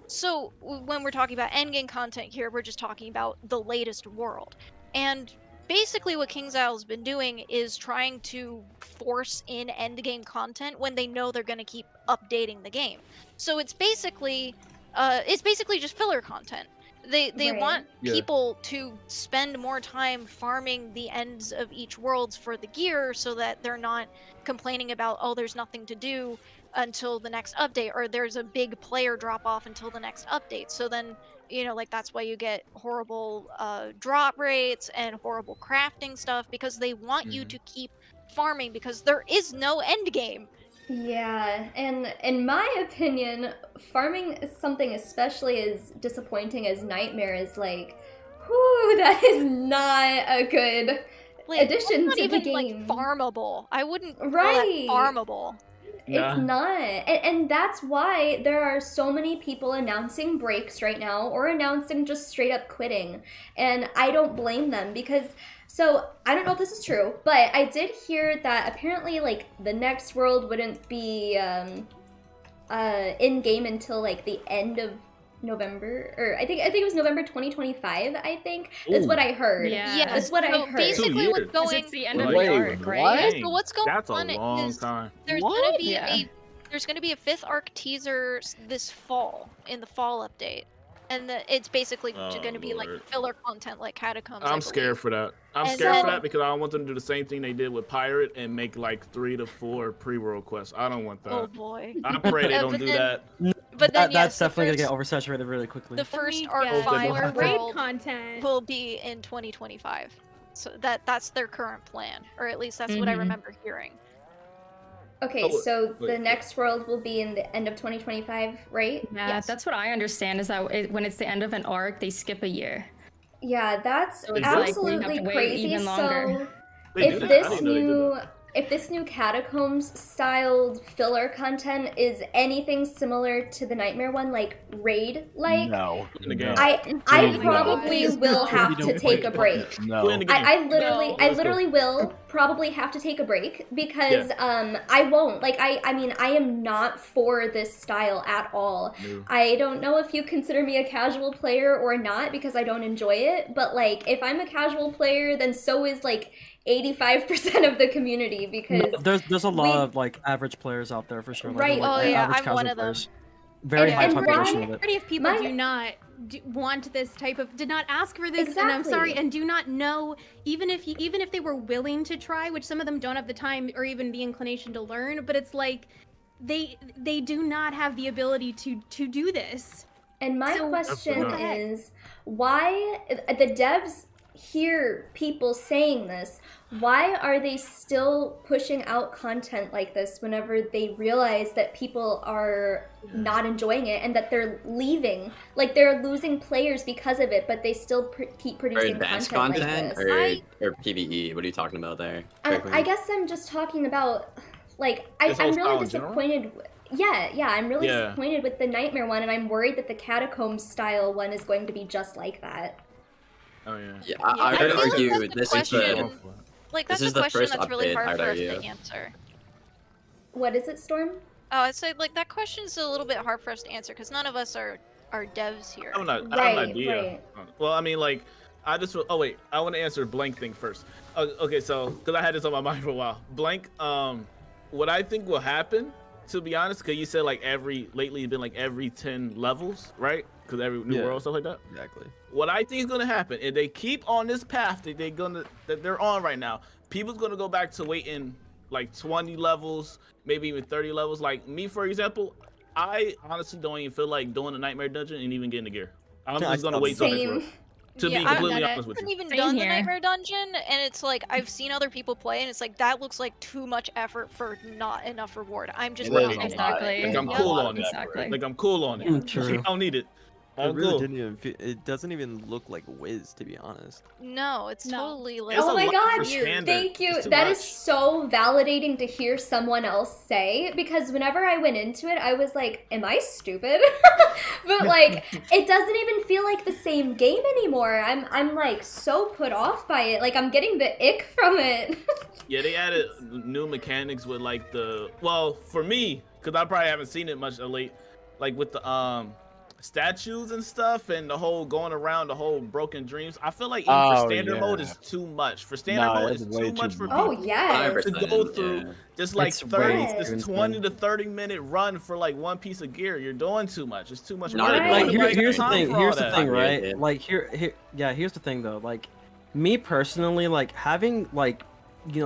[SPEAKER 10] So when we're talking about endgame content here, we're just talking about the latest world. And basically what KingsIsle's been doing is trying to force in endgame content when they know they're going to keep updating the game. So it's basically just filler content. They
[SPEAKER 3] Right.
[SPEAKER 10] want
[SPEAKER 7] Yeah.
[SPEAKER 10] people to spend more time farming the ends of each world for the gear so that they're not complaining about, oh, there's nothing to do until the next update, or there's a big player drop off until the next update. So then, like that's why you get horrible drop rates and horrible crafting stuff, because they want you to keep farming because there is no end game.
[SPEAKER 3] Yeah, and in my opinion, farming is something especially as disappointing as Nightmare is like, whew, that is not a good addition
[SPEAKER 10] It's not
[SPEAKER 3] to
[SPEAKER 10] even
[SPEAKER 3] the game.
[SPEAKER 10] like farmable. I wouldn't call that
[SPEAKER 3] Right.
[SPEAKER 10] farmable.
[SPEAKER 3] It's not. And that's why there are so many people announcing breaks right now or announcing just straight up quitting. And I don't blame them because, so I don't know if this is true, but I did hear that apparently like the next world wouldn't be in game until like the end of November, or I think it was November 2025. I think that's what
[SPEAKER 7] Ooh.
[SPEAKER 3] I heard.
[SPEAKER 4] Yeah.
[SPEAKER 3] That's what I
[SPEAKER 10] so
[SPEAKER 3] heard.
[SPEAKER 10] basically what's
[SPEAKER 7] 2 years.
[SPEAKER 10] going
[SPEAKER 4] It's the end of
[SPEAKER 1] Wait,
[SPEAKER 4] the arc, right?
[SPEAKER 1] what?
[SPEAKER 10] So what's going
[SPEAKER 7] That's a
[SPEAKER 10] on
[SPEAKER 7] long
[SPEAKER 10] is
[SPEAKER 7] time.
[SPEAKER 10] there's
[SPEAKER 1] What?
[SPEAKER 10] gonna be
[SPEAKER 4] Yeah.
[SPEAKER 10] there's gonna be a 5th arc teaser this fall in the fall update, and it's basically
[SPEAKER 7] Oh,
[SPEAKER 10] gonna be like
[SPEAKER 7] Lord.
[SPEAKER 10] filler content like Catacombs. I
[SPEAKER 7] I'm scared
[SPEAKER 10] believe.
[SPEAKER 7] for that. I'm
[SPEAKER 10] And
[SPEAKER 7] scared for
[SPEAKER 10] so-
[SPEAKER 7] that because I don't want them to do the same thing they did with Pirate and make like 3 to 4 pre-world quests. I don't want that.
[SPEAKER 10] Oh boy.
[SPEAKER 7] I pray they
[SPEAKER 10] Yeah,
[SPEAKER 7] don't
[SPEAKER 10] but
[SPEAKER 7] do
[SPEAKER 10] then-
[SPEAKER 7] that.
[SPEAKER 10] But then
[SPEAKER 6] That's
[SPEAKER 10] yes, the
[SPEAKER 6] definitely gonna
[SPEAKER 10] first-
[SPEAKER 6] get oversaturated really quickly.
[SPEAKER 10] The first
[SPEAKER 11] mean,
[SPEAKER 10] arc
[SPEAKER 11] yeah.
[SPEAKER 10] fire
[SPEAKER 11] Raid
[SPEAKER 10] world
[SPEAKER 11] content.
[SPEAKER 10] will be in 2025. So that's their current plan, or at least that's what I
[SPEAKER 4] Mhm.
[SPEAKER 10] remember hearing.
[SPEAKER 3] Okay,
[SPEAKER 7] Oh,
[SPEAKER 3] so the
[SPEAKER 7] wait.
[SPEAKER 3] next world will be in the end of 2025, right?
[SPEAKER 4] Yeah,
[SPEAKER 10] Yes.
[SPEAKER 4] that's what I understand is that when it's the end of an arc, they skip a year.
[SPEAKER 3] Yeah, that's
[SPEAKER 4] So it's like we have
[SPEAKER 3] absolutely
[SPEAKER 4] to wait
[SPEAKER 3] crazy.
[SPEAKER 4] even longer.
[SPEAKER 3] So
[SPEAKER 7] They do
[SPEAKER 3] if
[SPEAKER 7] that? I
[SPEAKER 3] this
[SPEAKER 7] didn't know they did
[SPEAKER 3] new
[SPEAKER 7] that.
[SPEAKER 3] if this new catacombs styled filler content is anything similar to the Nightmare one, like raid like,
[SPEAKER 1] No.
[SPEAKER 7] In the game.
[SPEAKER 3] I
[SPEAKER 11] Oh my
[SPEAKER 3] probably
[SPEAKER 11] God.
[SPEAKER 3] will have
[SPEAKER 6] You
[SPEAKER 3] to
[SPEAKER 6] don't
[SPEAKER 3] take
[SPEAKER 6] play
[SPEAKER 3] a break.
[SPEAKER 1] No.
[SPEAKER 7] Put in the game.
[SPEAKER 3] I literally
[SPEAKER 10] No.
[SPEAKER 3] I
[SPEAKER 7] Let's go.
[SPEAKER 3] literally will probably have to take a break because I won't, like, I mean I am not for this style at all.
[SPEAKER 7] No.
[SPEAKER 3] I don't know if you consider me a casual player or not because I don't enjoy it, but like if I'm a casual player then so is like 85% of the community because
[SPEAKER 6] There's a lot
[SPEAKER 3] we-
[SPEAKER 6] of like average players out there for sure. Like,
[SPEAKER 3] Right.
[SPEAKER 10] Oh, yeah,
[SPEAKER 6] average
[SPEAKER 10] I'm
[SPEAKER 6] casual
[SPEAKER 10] one of them.
[SPEAKER 6] players. Very
[SPEAKER 3] And-
[SPEAKER 6] high
[SPEAKER 3] and
[SPEAKER 6] population
[SPEAKER 3] why-
[SPEAKER 6] of it.
[SPEAKER 11] Majority of people
[SPEAKER 3] My-
[SPEAKER 11] do not want this type of, did not ask for this, and I'm sorry,
[SPEAKER 3] Exactly.
[SPEAKER 11] and do not know, even if they were willing to try, which some of them don't have the time or even the inclination to learn, but it's like they do not have the ability to do this.
[SPEAKER 3] And my
[SPEAKER 11] So-
[SPEAKER 3] question
[SPEAKER 7] What the
[SPEAKER 11] heck?
[SPEAKER 3] is, why the devs hear people saying this? Why are they still pushing out content like this whenever they realize that people are not enjoying it and that they're leaving? Like they're losing players because of it, but they still keep
[SPEAKER 5] Or
[SPEAKER 3] producing
[SPEAKER 5] advanced
[SPEAKER 3] content
[SPEAKER 5] content
[SPEAKER 3] like this.
[SPEAKER 5] or PvE? What are you talking about there?
[SPEAKER 3] I guess I'm just talking about, like,
[SPEAKER 7] This whole
[SPEAKER 3] I'm
[SPEAKER 7] style
[SPEAKER 3] really
[SPEAKER 7] in general?
[SPEAKER 3] disappointed. Yeah, I'm really
[SPEAKER 7] Yeah.
[SPEAKER 3] disappointed with the Nightmare one, and I'm worried that the Catacombs style one is going to be just like that.
[SPEAKER 7] Oh yeah.
[SPEAKER 5] Yeah,
[SPEAKER 10] I
[SPEAKER 5] I would
[SPEAKER 10] feel like
[SPEAKER 5] argue
[SPEAKER 10] that's the
[SPEAKER 5] this is the
[SPEAKER 10] question. Like
[SPEAKER 5] This
[SPEAKER 10] that's
[SPEAKER 5] is
[SPEAKER 10] a
[SPEAKER 5] the
[SPEAKER 10] question
[SPEAKER 5] first
[SPEAKER 10] that's really
[SPEAKER 5] update,
[SPEAKER 10] hard
[SPEAKER 5] I'd
[SPEAKER 10] for us
[SPEAKER 5] argue.
[SPEAKER 10] to answer.
[SPEAKER 3] What is it, Storm?
[SPEAKER 10] Oh, I'd say like that question's a little bit hard for us to answer because none of us are devs here.
[SPEAKER 7] I have an
[SPEAKER 3] Right,
[SPEAKER 7] idea.
[SPEAKER 3] right.
[SPEAKER 7] Well, I mean, like, I just. Oh wait, I want to answer the blank thing first. Okay, so because I had this on my mind for a while. Blank. What I think will happen, to be honest, because you said like lately it's been like every 10 levels, right? Because every new
[SPEAKER 12] Yeah.
[SPEAKER 7] world stuff like that.
[SPEAKER 12] Exactly.
[SPEAKER 7] What I think is gonna happen if they keep on this path that they're on right now, people's gonna go back to waiting like 20 levels, maybe even 30 levels. Like me, for example, I honestly don't even feel like doing a nightmare dungeon and even getting the gear. I'm
[SPEAKER 12] Yeah,
[SPEAKER 7] just gonna wait till next world.
[SPEAKER 3] Same.
[SPEAKER 7] To
[SPEAKER 10] Yeah,
[SPEAKER 7] be
[SPEAKER 10] I've
[SPEAKER 7] completely
[SPEAKER 11] done it.
[SPEAKER 7] honest with
[SPEAKER 10] I haven't
[SPEAKER 7] you.
[SPEAKER 10] even
[SPEAKER 4] Same
[SPEAKER 10] done the
[SPEAKER 4] here.
[SPEAKER 10] Nightmare Dungeon, and it's like I've seen other people play, and it's like that looks like too much effort for not enough reward. I'm just
[SPEAKER 1] It
[SPEAKER 10] not
[SPEAKER 1] is a
[SPEAKER 10] doing
[SPEAKER 1] lot.
[SPEAKER 4] Exactly.
[SPEAKER 7] Like I'm
[SPEAKER 10] Yeah.
[SPEAKER 7] cool
[SPEAKER 1] lot
[SPEAKER 7] on
[SPEAKER 1] of
[SPEAKER 7] it.
[SPEAKER 4] Exactly.
[SPEAKER 7] Like I'm cool on it.
[SPEAKER 6] True.
[SPEAKER 7] I don't need it.
[SPEAKER 12] It
[SPEAKER 7] I'm
[SPEAKER 12] really
[SPEAKER 7] cool.
[SPEAKER 12] didn't even. It doesn't even look like Wiz, to be honest.
[SPEAKER 10] No, it's
[SPEAKER 11] No.
[SPEAKER 10] totally like.
[SPEAKER 7] It's
[SPEAKER 3] Oh
[SPEAKER 7] a
[SPEAKER 3] my
[SPEAKER 7] lot
[SPEAKER 3] god,
[SPEAKER 7] for standard.
[SPEAKER 3] thank you.
[SPEAKER 7] It's too
[SPEAKER 3] That is
[SPEAKER 7] much.
[SPEAKER 3] so validating to hear someone else say, because whenever I went into it, I was like, am I stupid? But like, it doesn't even feel like the same game anymore. I'm like so put off by it. Like I'm getting the ick from it.
[SPEAKER 7] Yeah, they added new mechanics with like for me, because I probably haven't seen it much of late, like with the statues and stuff and the whole going around the whole broken dreams. I feel like even for
[SPEAKER 1] Oh,
[SPEAKER 7] standard mode
[SPEAKER 1] yeah.
[SPEAKER 7] is too much. For standard
[SPEAKER 1] No,
[SPEAKER 7] mode
[SPEAKER 1] it's
[SPEAKER 7] is
[SPEAKER 1] way
[SPEAKER 7] too much
[SPEAKER 1] too
[SPEAKER 7] for
[SPEAKER 1] much.
[SPEAKER 3] Oh
[SPEAKER 7] people
[SPEAKER 3] yeah.
[SPEAKER 5] 100%,
[SPEAKER 7] to go through
[SPEAKER 5] yeah.
[SPEAKER 7] just like
[SPEAKER 6] It's
[SPEAKER 7] 30,
[SPEAKER 3] way
[SPEAKER 7] this
[SPEAKER 6] too
[SPEAKER 7] 20
[SPEAKER 6] insane.
[SPEAKER 7] to 30-minute run for like one piece of gear. You're doing too much. It's too much
[SPEAKER 5] Not
[SPEAKER 7] work.
[SPEAKER 5] at all.
[SPEAKER 6] Like
[SPEAKER 7] Nobody got
[SPEAKER 6] here's the
[SPEAKER 7] time
[SPEAKER 6] thing.
[SPEAKER 7] for all
[SPEAKER 6] Here's the
[SPEAKER 7] that.
[SPEAKER 6] thing,
[SPEAKER 5] Yeah,
[SPEAKER 6] right?
[SPEAKER 5] yeah.
[SPEAKER 6] Like here's the thing though. Like me personally, like having like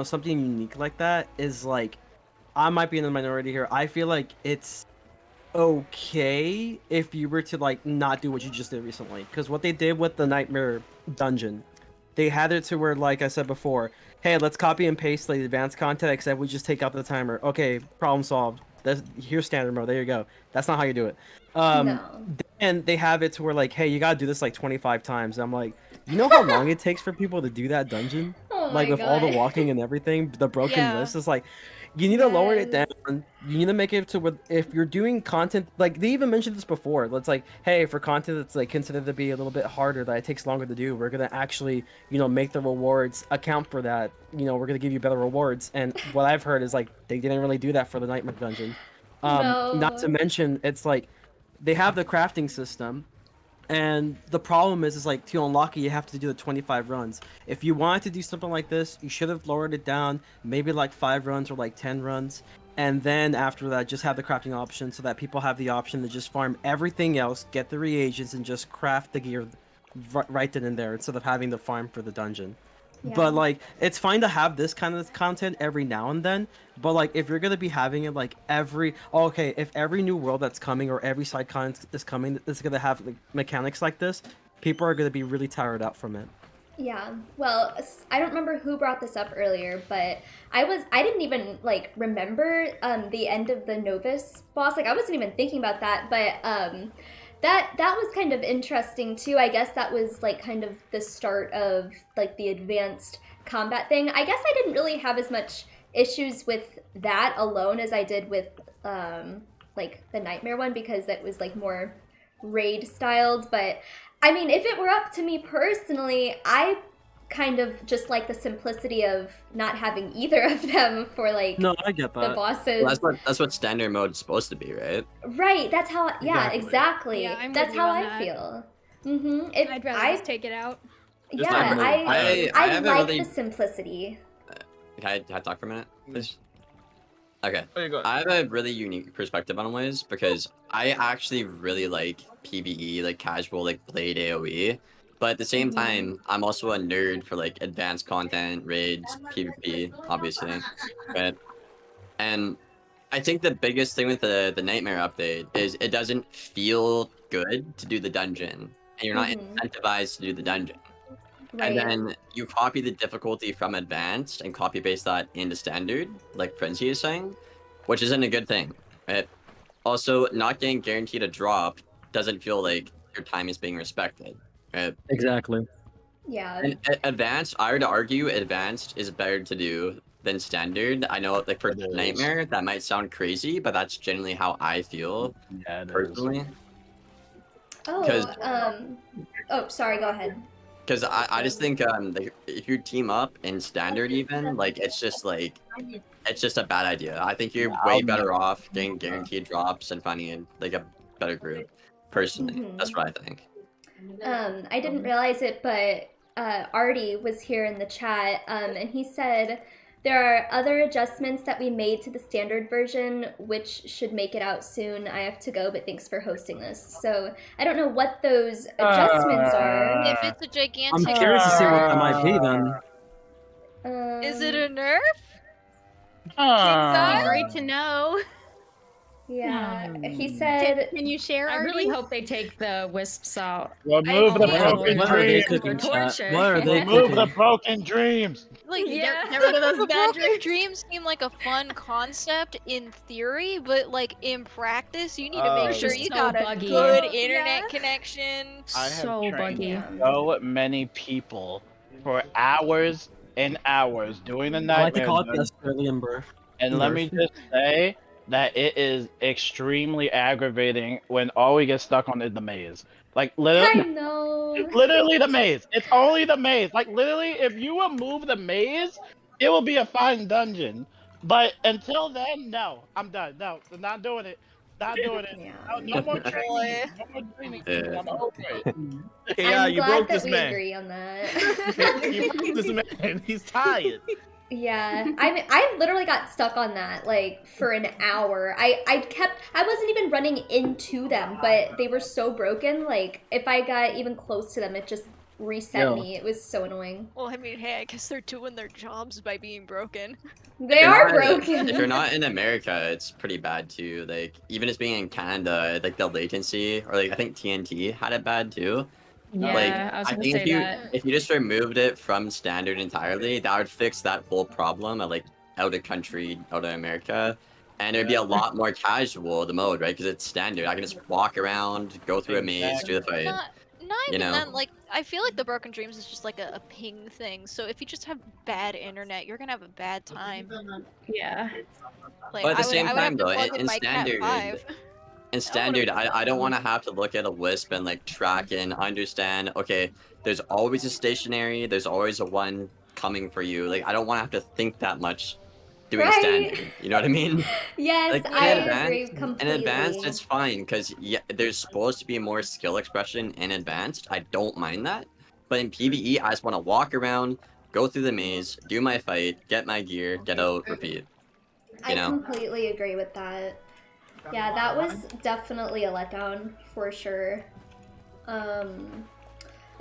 [SPEAKER 6] something unique like that is like I might be in the minority here. I feel like it's okay if you were to like not do what you just did recently, because what they did with the Nightmare Dungeon, they had it to where, like I said before, hey, let's copy and paste the advanced content, except we just take out the timer. Okay, problem solved. Here's standard mode. There you go. That's not how you do it.
[SPEAKER 3] No.
[SPEAKER 6] And they have it to where like, hey, you gotta do this like 25 times. I'm like, you know how long it takes for people to do that dungeon?
[SPEAKER 3] Oh my
[SPEAKER 6] Like with all the
[SPEAKER 3] God.
[SPEAKER 6] walking and everything, the broken
[SPEAKER 10] Yeah.
[SPEAKER 6] list is like, you need to lower it
[SPEAKER 3] Yes.
[SPEAKER 6] down. You need to make it to where if you're doing content, like they even mentioned this before. Let's like, hey, for content that's like considered to be a little bit harder, that it takes longer to do, we're gonna actually, make the rewards account for that. We're gonna give you better rewards. And what I've heard is like they didn't really do that for the Nightmare Dungeon. Not to
[SPEAKER 3] No.
[SPEAKER 6] mention, it's like they have the crafting system, and the problem is like to unlock it, you have to do the 25 runs. If you wanted to do something like this, you should have lowered it down, maybe like 5 runs or like 10 runs, and then after that, just have the crafting option so that people have the option to just farm everything else, get the reagents, and just craft the gear right then and there instead of having to farm for the dungeon.
[SPEAKER 3] Yeah.
[SPEAKER 6] But like, it's fine to have this kind of content every now and then. But like, if you're gonna be having it like if every new world that's coming or every side content is coming is gonna have like mechanics like this, people are gonna be really tired out from it.
[SPEAKER 3] Yeah, well, I don't remember who brought this up earlier, but I didn't even like remember the end of the Novus boss. Like I wasn't even thinking about that, but that was kind of interesting too. I guess that was like kind of the start of like the advanced combat thing. I guess I didn't really have as much issues with that alone as I did with like the Nightmare one, because that was like more raid styled. But I mean, if it were up to me personally, I kind of just like the simplicity of not having either of them for like
[SPEAKER 6] I get that.
[SPEAKER 3] the bosses.
[SPEAKER 5] Well, that's what standard mode is supposed to be, right?
[SPEAKER 3] Right, that's how, yeah, exactly.
[SPEAKER 11] Yeah, I'm
[SPEAKER 3] that's
[SPEAKER 11] with you
[SPEAKER 3] how
[SPEAKER 11] on
[SPEAKER 3] I
[SPEAKER 11] that.
[SPEAKER 3] feel.
[SPEAKER 11] I'd rather just take it out.
[SPEAKER 3] Yeah,
[SPEAKER 5] I
[SPEAKER 3] I
[SPEAKER 5] have a
[SPEAKER 3] like
[SPEAKER 5] really-
[SPEAKER 3] the simplicity.
[SPEAKER 5] Can I talk for a minute, please? Okay.
[SPEAKER 7] There you go.
[SPEAKER 5] I have a really unique perspective on Wiz because I actually really like PvE, like casual, like played AoE. But at the same time, I'm also a nerd for like advanced content, raids, PvP, obviously. Right? And I think the biggest thing with the Nightmare update is it doesn't feel good to do the dungeon. And you're not incentivized to do the dungeon.
[SPEAKER 3] Right.
[SPEAKER 5] And then you copy the difficulty from advanced and copy paste that into standard, like Frenzy is saying, which isn't a good thing, right? Also, not getting guaranteed a drop doesn't feel like your time is being respected, right?
[SPEAKER 6] Exactly.
[SPEAKER 3] Yeah.
[SPEAKER 5] And advanced, I would argue advanced is better to do than standard. I know, like for Nightmare, that might sound crazy, but that's generally how I feel personally.
[SPEAKER 3] Oh, sorry, go ahead.
[SPEAKER 5] Because I just think like, if you team up in standard even, like it's just a bad idea. I think you're way better off getting guaranteed drops and finding like a better group. Personally, that's what I think.
[SPEAKER 3] I didn't realize it, but Artie was here in the chat, and he said there are other adjustments that we made to the standard version, which should make it out soon. I have to go, but thanks for hosting this. So I don't know what those adjustments are.
[SPEAKER 10] If it's a gigantic,
[SPEAKER 6] I'm curious to see what that might be then.
[SPEAKER 10] is it a nerf?
[SPEAKER 11] Great to know.
[SPEAKER 3] Yeah, he said.
[SPEAKER 11] Can you share?
[SPEAKER 4] I really
[SPEAKER 11] Artie?
[SPEAKER 4] hope they take the wisps out.
[SPEAKER 14] Remove the broken dreams. Remove the broken dreams.
[SPEAKER 10] Like,
[SPEAKER 11] Yeah.
[SPEAKER 10] get rid of those bad dreams seem like a fun concept in theory, but like in practice, you need to make sure you
[SPEAKER 4] so
[SPEAKER 10] got a
[SPEAKER 4] buggy.
[SPEAKER 10] good internet connection.
[SPEAKER 14] I have
[SPEAKER 4] So
[SPEAKER 14] trained
[SPEAKER 4] buggy.
[SPEAKER 14] so many people for hours and hours doing the
[SPEAKER 6] I like to
[SPEAKER 14] nightmare.
[SPEAKER 6] call it the
[SPEAKER 14] dungeon.
[SPEAKER 6] Australian birth.
[SPEAKER 14] And let me just say that it is extremely aggravating when all we get stuck on is the maze. Like
[SPEAKER 3] I
[SPEAKER 14] literally,
[SPEAKER 3] know.
[SPEAKER 14] literally the maze. It's only the maze. Like literally, if you remove the maze, it will be a fine dungeon. But until then, no, I'm done. No, I'm not doing it. Not doing it. No more training. No more training. I'm over it.
[SPEAKER 7] Yeah,
[SPEAKER 3] I'm
[SPEAKER 7] you
[SPEAKER 3] glad
[SPEAKER 7] broke
[SPEAKER 3] that
[SPEAKER 7] this
[SPEAKER 3] we
[SPEAKER 7] man.
[SPEAKER 3] agree on that.
[SPEAKER 7] You broke this man. He's tired.
[SPEAKER 3] Yeah, I literally got stuck on that like for an hour. I wasn't even running into them, but they were so broken. Like if I got even close to them, it just reset me. It was so annoying.
[SPEAKER 10] Well, I mean, hey, I guess they're doing their jobs by being broken.
[SPEAKER 3] They are broken.
[SPEAKER 5] If you're not in America, it's pretty bad too. Like even just being in Canada, like the latency, or like I think TNT had it bad too.
[SPEAKER 4] Yeah,
[SPEAKER 5] like
[SPEAKER 4] I was gonna
[SPEAKER 5] think
[SPEAKER 4] say that.
[SPEAKER 5] if you just removed it from standard entirely, that would fix that whole problem of like out of country, out of America, and it'd be a lot more casual the mode, right? Because it's standard. I can just walk around, go through a maze, do the fight.
[SPEAKER 10] Not
[SPEAKER 5] You
[SPEAKER 10] even
[SPEAKER 5] know.
[SPEAKER 10] then. Like, I feel like the broken dreams is just like a ping thing. So if you just have bad internet, you're gonna have a bad time.
[SPEAKER 4] Yeah.
[SPEAKER 10] Like,
[SPEAKER 5] But at the
[SPEAKER 10] I
[SPEAKER 5] same
[SPEAKER 10] would have
[SPEAKER 5] time,
[SPEAKER 10] to
[SPEAKER 5] though,
[SPEAKER 10] plug
[SPEAKER 5] in
[SPEAKER 10] my Cat
[SPEAKER 5] standard,
[SPEAKER 10] 5.
[SPEAKER 5] in standard, I don't want to have to look at a wisp and like track and understand. Okay, there's always a stationary. There's always a one coming for you. Like I don't want to have to think that much doing
[SPEAKER 3] Right.
[SPEAKER 5] standard. You know what I mean?
[SPEAKER 3] Yes,
[SPEAKER 5] Like
[SPEAKER 3] I
[SPEAKER 5] in
[SPEAKER 3] agree
[SPEAKER 5] advanced,
[SPEAKER 3] completely.
[SPEAKER 5] in advanced, it's fine because there's supposed to be more skill expression in advanced. I don't mind that, but in PVE, I just want to walk around, go through the maze, do my fight, get my gear, get out, repeat.
[SPEAKER 3] I completely agree with that. Yeah, that was definitely a letdown for sure.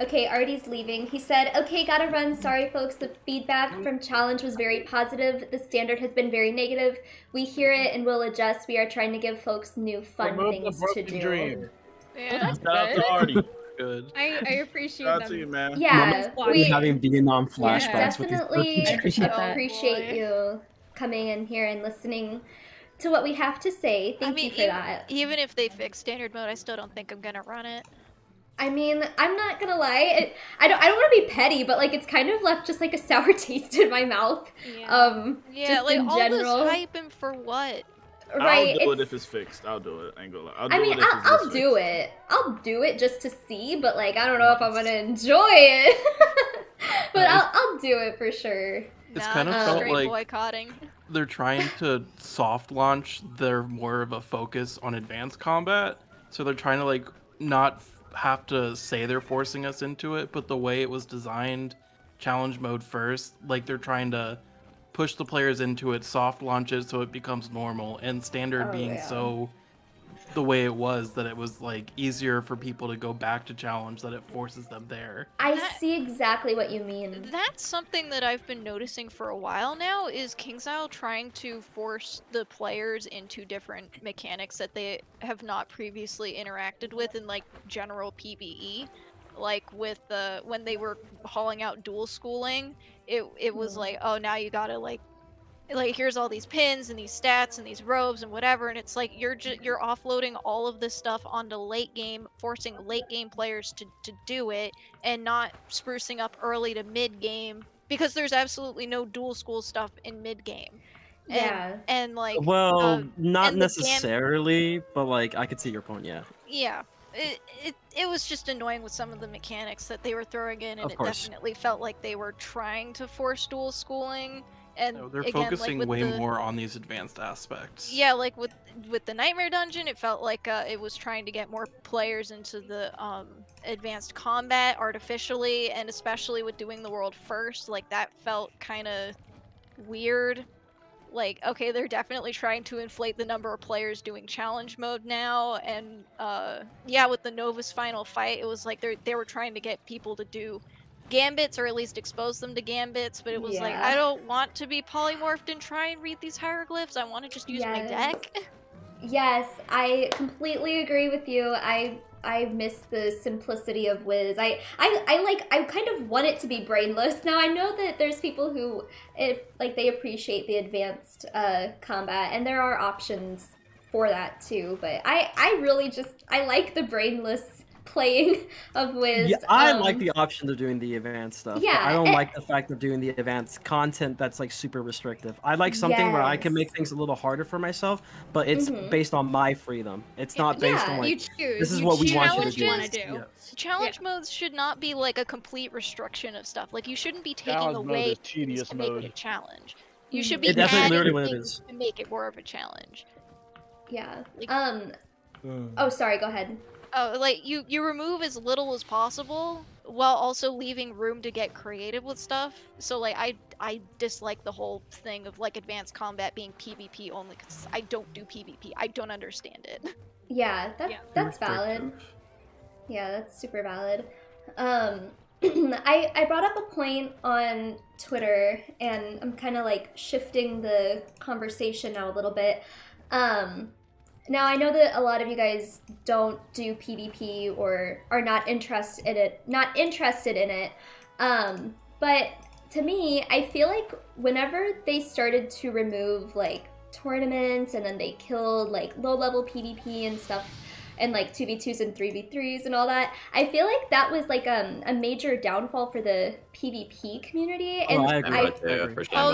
[SPEAKER 3] Okay, Artie's leaving. He said, okay, gotta run. Sorry, folks. The feedback from Challenge was very positive. The standard has been very negative. We hear it and we'll adjust. We are trying to give folks new fun
[SPEAKER 14] Remove
[SPEAKER 3] things
[SPEAKER 14] the
[SPEAKER 3] to
[SPEAKER 14] broken
[SPEAKER 3] do.
[SPEAKER 14] dream.
[SPEAKER 11] Yeah.
[SPEAKER 7] Shout out to Artie.
[SPEAKER 12] Good.
[SPEAKER 11] I appreciate
[SPEAKER 7] Shout out
[SPEAKER 11] them.
[SPEAKER 7] to you, man.
[SPEAKER 3] Yeah,
[SPEAKER 6] We having Vietnam
[SPEAKER 3] yeah,
[SPEAKER 6] flashbacks with these
[SPEAKER 3] definitely
[SPEAKER 6] broken dreams.
[SPEAKER 3] appreciate you coming in here and listening to what we have to say. Thank you for that.
[SPEAKER 10] Even if they fix standard mode, I still don't think I'm gonna run it.
[SPEAKER 3] I mean, I'm not gonna lie. I don't want to be petty, but like it's kind of left just like a sour taste in my mouth.
[SPEAKER 10] Yeah,
[SPEAKER 3] just
[SPEAKER 10] like
[SPEAKER 3] in
[SPEAKER 10] all
[SPEAKER 3] general.
[SPEAKER 10] this hype and for what?
[SPEAKER 3] Right,
[SPEAKER 7] I'll do it if it's fixed. I'll do it. I ain't gonna lie.
[SPEAKER 3] I mean, I'll do it. I'll do it just to see, but like I don't know if I'm gonna enjoy it. But I'll do it for sure.
[SPEAKER 12] It's kind of felt
[SPEAKER 10] straight
[SPEAKER 12] like
[SPEAKER 10] boycotting.
[SPEAKER 12] they're trying to soft launch their more of a focus on advanced combat. So they're trying to like not have to say they're forcing us into it, but the way it was designed, challenge mode first, like they're trying to push the players into it, soft launch it so it becomes normal, and standard being so the way it was that it was like easier for people to go back to challenge, that it forces them there.
[SPEAKER 3] I see exactly what you mean.
[SPEAKER 10] That's something that I've been noticing for a while now, is KingsIsle trying to force the players into different mechanics that they have not previously interacted with in like general PvE. Like with when they were hauling out dual schooling, it was like, oh, now you gotta like here's all these pins and these stats and these robes and whatever, and it's like you're offloading all of this stuff onto late game, forcing late game players to do it, and not sprucing up early to mid game, because there's absolutely no dual school stuff in mid game.
[SPEAKER 3] Yeah.
[SPEAKER 10] And like
[SPEAKER 6] Well, not
[SPEAKER 10] and the
[SPEAKER 6] necessarily, but like I could see your point. Yeah.
[SPEAKER 10] yeah. It was just annoying with some of the mechanics that they were throwing in, and
[SPEAKER 6] Of
[SPEAKER 10] it
[SPEAKER 6] course.
[SPEAKER 10] definitely felt like they were trying to force dual schooling. And
[SPEAKER 12] No, they're
[SPEAKER 10] again,
[SPEAKER 12] focusing
[SPEAKER 10] like with
[SPEAKER 12] way
[SPEAKER 10] the,
[SPEAKER 12] more on these advanced aspects.
[SPEAKER 10] Yeah, like with the Nightmare Dungeon, it felt like it was trying to get more players into the advanced combat artificially, and especially with doing the world first, like that felt kind of weird. Like, okay, they're definitely trying to inflate the number of players doing challenge mode now, and yeah, with the Nova's final fight, it was like they were trying to get people to do gambits, or at least expose them to gambits, but it was like, I don't want to be polymorphed and try and read these hieroglyphs. I want to just use my deck.
[SPEAKER 3] Yes, I completely agree with you. I miss the simplicity of Wiz. I kind of want it to be brainless. Now I know that there's people who they appreciate the advanced combat, and there are options for that too, but I really I like the brainless playing of Wiz.
[SPEAKER 6] Yeah, I like the option of doing the advanced stuff.
[SPEAKER 3] Yeah,
[SPEAKER 6] but I don't like the fact of doing the advanced content that's like super restrictive. I like something where I can make things a little harder for myself, but it's based on my freedom. It's not based on like, this is what we want you to do.
[SPEAKER 10] Yes. Challenge modes should not be like a complete restriction of stuff. Like, you shouldn't be taking
[SPEAKER 14] Challenge mode
[SPEAKER 10] away
[SPEAKER 14] is tedious
[SPEAKER 10] to make
[SPEAKER 14] mode.
[SPEAKER 10] it a challenge. You should be
[SPEAKER 6] That's
[SPEAKER 10] adding
[SPEAKER 6] literally what it
[SPEAKER 10] things
[SPEAKER 6] is.
[SPEAKER 10] to make it more of a challenge.
[SPEAKER 3] Yeah.
[SPEAKER 10] Like,
[SPEAKER 3] Oh, sorry. Go ahead.
[SPEAKER 10] Oh, like you remove as little as possible while also leaving room to get creative with stuff. So like I dislike the whole thing of like advanced combat being PvP only, because I don't do PvP. I don't understand it.
[SPEAKER 3] Yeah, that's valid. Yeah, that's super valid. I brought up a point on Twitter, and I'm kind of like shifting the conversation now a little bit. Now I know that a lot of you guys don't do PvP or are not interested in it. But to me, I feel like whenever they started to remove like tournaments, and then they killed like low-level PvP and stuff, and like 2v2s and 3v3s and all that, I feel like that was like a major downfall for the PvP community. And
[SPEAKER 6] I agree.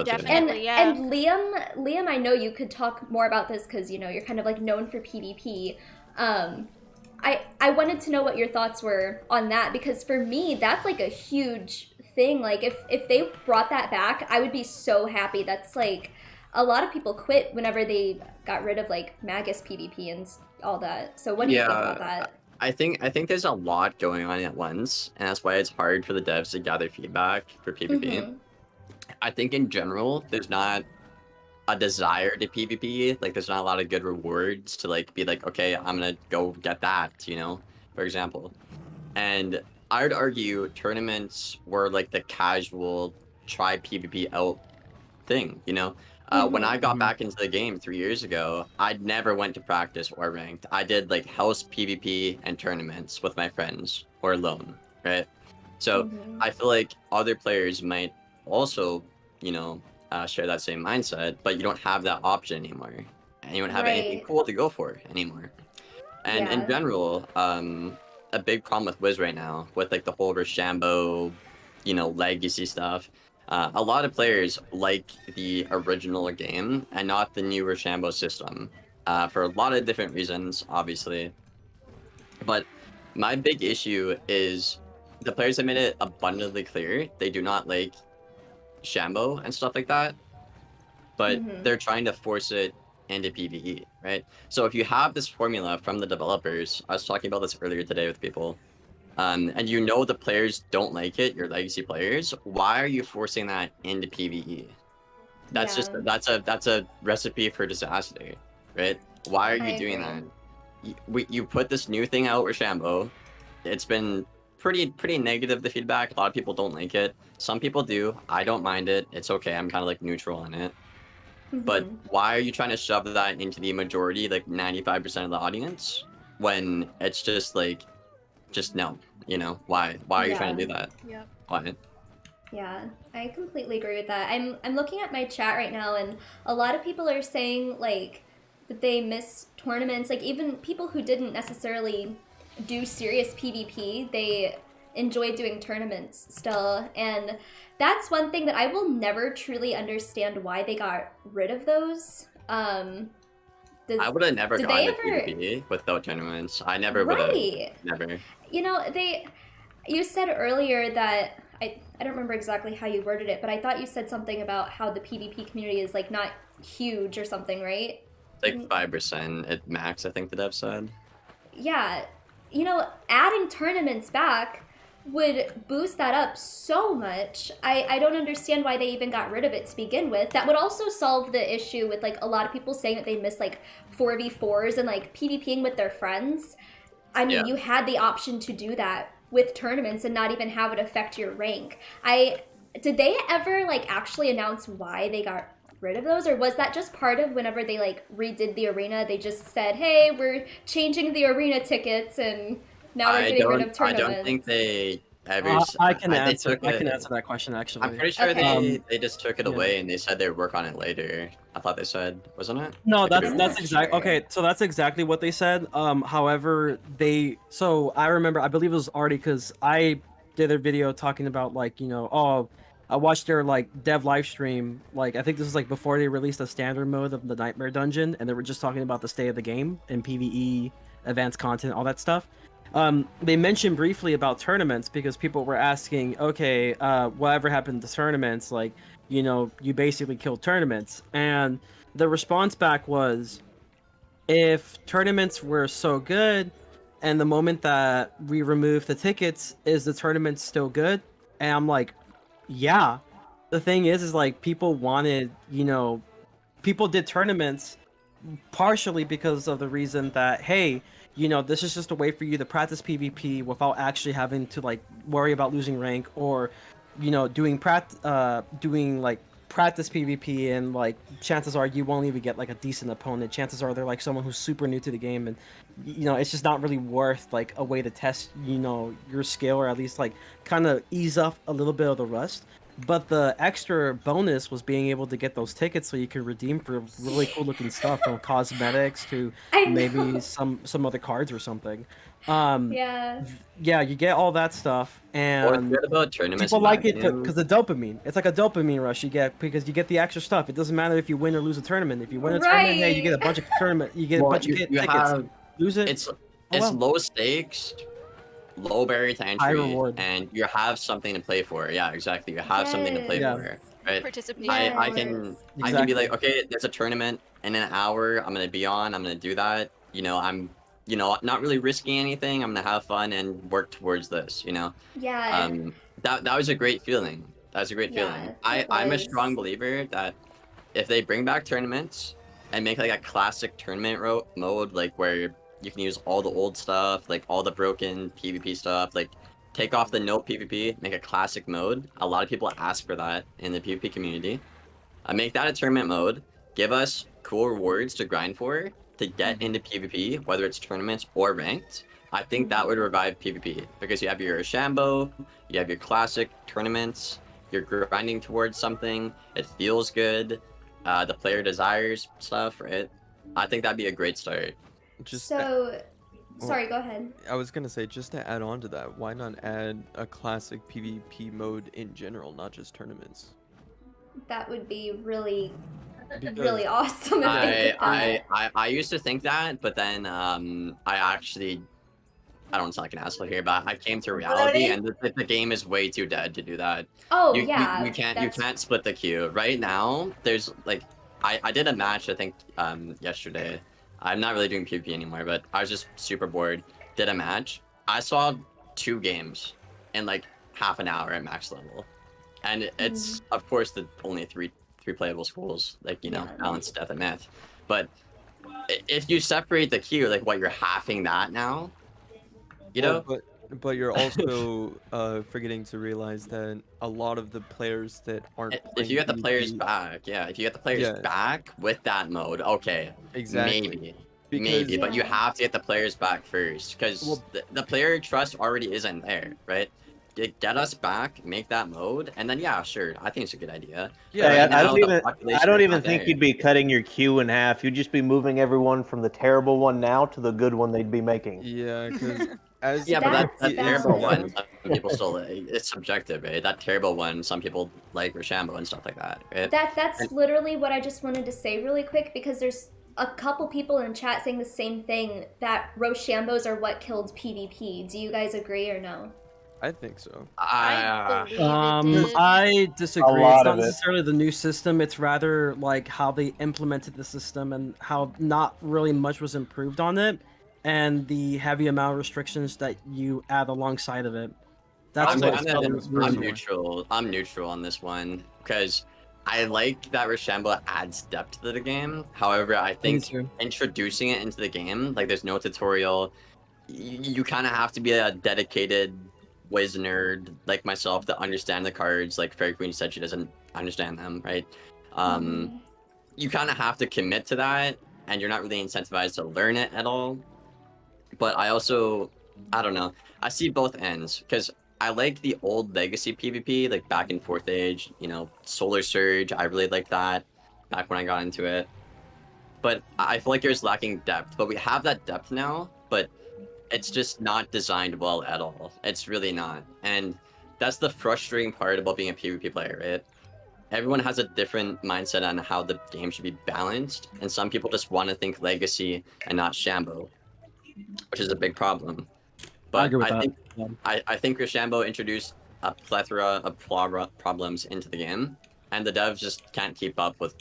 [SPEAKER 10] Definitely,
[SPEAKER 3] and Liam, I know you could talk more about this because you know you're kind of like known for PvP. I wanted to know what your thoughts were on that, because for me that's like a huge thing. Like if they brought that back, I would be so happy. That's like a lot of people quit whenever they got rid of like Magus PvP and all that. So what do you think about that?
[SPEAKER 5] I think there's a lot going on at once, and that's why it's hard for the devs to gather feedback for PvP. I think in general, there's not a desire to PvP. Like, there's not a lot of good rewards to like be like, okay, I'm gonna go get that, you know, for example. And I would argue tournaments were like the casual try PvP out thing, you know. When I got back into the game 3 years ago, I never went to practice or ranked. I did like house PvP and tournaments with my friends or alone, right? So I feel like other players might also, you know, share that same mindset, but you don't have that option anymore, and you don't have anything cool to go for anymore. And in general, a big problem with Wiz right now, with like the whole Rochambeau, you know, legacy stuff. A lot of players like the original game and not the new Rochambeau system, for a lot of different reasons, obviously. But my big issue is the players have made it abundantly clear they do not like Shambo and stuff like that, but they're trying to force it into PvE, right? So if you have this formula from the developers, I was talking about this earlier today with people, and you know the players don't like it, your legacy players, why are you forcing that into PvE? That's just that's a recipe for disaster, right? Why are you doing that? You put this new thing out, Rochambeau. It's been pretty negative, the feedback. A lot of people don't like it. Some people do. I don't mind it. It's okay. I'm kind of like neutral on it. But why are you trying to shove that into the majority, like 95% of the audience, when it's just like, just no, you know? Why are you trying to do that? Why?
[SPEAKER 3] Yeah, I completely agree with that. I'm looking at my chat right now, and a lot of people are saying like that they miss tournaments. Like even people who didn't necessarily do serious PvP, they enjoy doing tournaments still, and that's one thing that I will never truly understand why they got rid of those. I
[SPEAKER 5] would have never gone to PvP without tournaments. I never would have. Never.
[SPEAKER 3] You know, you said earlier that I don't remember exactly how you worded it, but I thought you said something about how the PvP community is like not huge or something, right?
[SPEAKER 5] Like 5% at max, I think the dev said.
[SPEAKER 3] Yeah, you know, adding tournaments back would boost that up so much. I don't understand why they even got rid of it to begin with. That would also solve the issue with like a lot of people saying that they miss like 4v4s and like PvPing with their friends. I mean, you had the option to do that with tournaments and not even have it affect your rank. Did they ever like actually announce why they got rid of those, or was that just part of whenever they like redid the arena, they just said, hey, we're changing the arena tickets and now we're getting rid of tournaments?
[SPEAKER 5] I don't think they ever...
[SPEAKER 6] I can answer that question, actually.
[SPEAKER 5] I'm pretty sure they just took it away and they said they'd work on it later. I thought they said, wasn't it?
[SPEAKER 6] No, that's exactly... Okay, so that's exactly what they said. However, so I remember, I believe it was already because I did a video talking about like, you know, oh, I watched their like dev live stream. Like I think this was like before they released the standard mode of the Nightmare Dungeon, and they were just talking about the state of the game and PvE, advanced content, all that stuff. They mentioned briefly about tournaments because people were asking, okay, whatever happened to tournaments? Like, you know, you basically killed tournaments, and the response back was, if tournaments were so good, and the moment that we remove the tickets, is the tournament still good? And I'm like, yeah. The thing is like people wanted, you know, people did tournaments partially because of the reason that, hey, you know, this is just a way for you to practice PvP without actually having to like worry about losing rank, or, you know, doing practice PvP, and like chances are you won't even get like a decent opponent. Chances are they're like someone who's super new to the game, and you know, it's just not really worth like a way to test, you know, your skill, or at least like kind of ease off a little bit of the rust. But the extra bonus was being able to get those tickets so you could redeem for really cool looking stuff, from cosmetics to maybe some other cards or something. Yeah, you get all that stuff, and
[SPEAKER 5] what about tournaments?
[SPEAKER 6] People like it because the dopamine. It's like a dopamine rush you get because you get the extra stuff. It doesn't matter if you win or lose a tournament. If you win a tournament, hey, you get a bunch of tickets. Lose it.
[SPEAKER 5] It's low stakes, low barrier to entry, and you have something to play for. Yeah, exactly. You have something to play for. right?
[SPEAKER 10] Participation.
[SPEAKER 5] I can be like, okay, there's a tournament in an hour. I'm gonna be on. I'm gonna do that. You know, I'm not really risking anything. I'm gonna have fun and work towards this. You know.
[SPEAKER 3] Yeah.
[SPEAKER 5] That was a great feeling. That was a great
[SPEAKER 3] Yeah,
[SPEAKER 5] feeling.
[SPEAKER 3] it
[SPEAKER 5] I'm a
[SPEAKER 3] was.
[SPEAKER 5] strong believer that if they bring back tournaments and make like a classic tournament mode, like where you can use all the old stuff, like all the broken PvP stuff, like take off the no PvP, make a classic mode. A lot of people ask for that in the PvP community. Make that a tournament mode. Give us cool rewards to grind for to get into PvP, whether it's tournaments or ranked. I think that would revive PvP because you have your Shambo, you have your classic tournaments, you're grinding towards something, it feels good, the player desires stuff, right? I think that'd be a great start.
[SPEAKER 3] Sorry, go ahead.
[SPEAKER 12] I was gonna say, just to add on to that, why not add a classic PvP mode in general, not just tournaments?
[SPEAKER 3] That would be really
[SPEAKER 12] Because
[SPEAKER 3] awesome if they did that.
[SPEAKER 5] I used to think that, but then I don't sound like an asshole here, but I came to reality, and the game is way too dead to do that.
[SPEAKER 3] Oh,
[SPEAKER 5] you
[SPEAKER 3] yeah.
[SPEAKER 5] You can't split the queue right now. There's like, I did a match I think yesterday. I'm not really doing PvP anymore, but I was just super bored. Did a match. I saw 2 games in like half an hour at max level, and it's of course the only three playable schools, like balance, death, and math. But if you separate the queue, like what, you're halving that now. You know,
[SPEAKER 12] but you're also forgetting to realize that a lot of the players that aren't.
[SPEAKER 5] If you get the players back, if you get the players back with that mode, okay,
[SPEAKER 12] exactly.
[SPEAKER 5] Maybe, but you have to get the players back first, because the player trust already isn't there, right? Get us back, make that mode, and then sure, I think it's a good idea.
[SPEAKER 13] Yeah,
[SPEAKER 5] Right
[SPEAKER 13] I don't even think you'd be cutting your queue in half. You'd just be moving everyone from the terrible one now to the good one they'd be making.
[SPEAKER 12] Yeah, because
[SPEAKER 5] but that terrible one, some people still, it's subjective, right? That terrible one, some people like Rochambeau and stuff like that, right?
[SPEAKER 3] That's literally what I just wanted to say really quick, because there's a couple people in chat saying the same thing, that Rochambeaus are what killed PvP. Do you guys agree or no?
[SPEAKER 12] I think so.
[SPEAKER 6] I disagree. It's not necessarily the new system. It's rather like how they implemented the system and how not really much was improved on it, and the heavy amount of restrictions that you add alongside of it. That's
[SPEAKER 5] I'm neutral. I'm neutral on this one because I like that Rochambeau adds depth to the game. However, I think introducing it into the game, like there's no tutorial, you kind of have to be a dedicated Wiz nerd like myself to understand the cards. Like Fairy Queen said, she doesn't understand them, right? You kind of have to commit to that, and you're not really incentivized to learn it at all. But I don't know. I see both ends, because I like the old legacy PvP, like back in 4th Age, Solar Surge. I really liked that back when I got into it. But I feel like it was lacking depth. But we have that depth now, but it's just not designed well at all. It's really not. And that's the frustrating part about being a PvP player, right? Everyone has a different mindset on how the game should be balanced, and some people just want to think legacy and not Shambo, which is a big problem. But I think Rochambeau introduced a plethora of problems into the game, and the devs just can't keep up with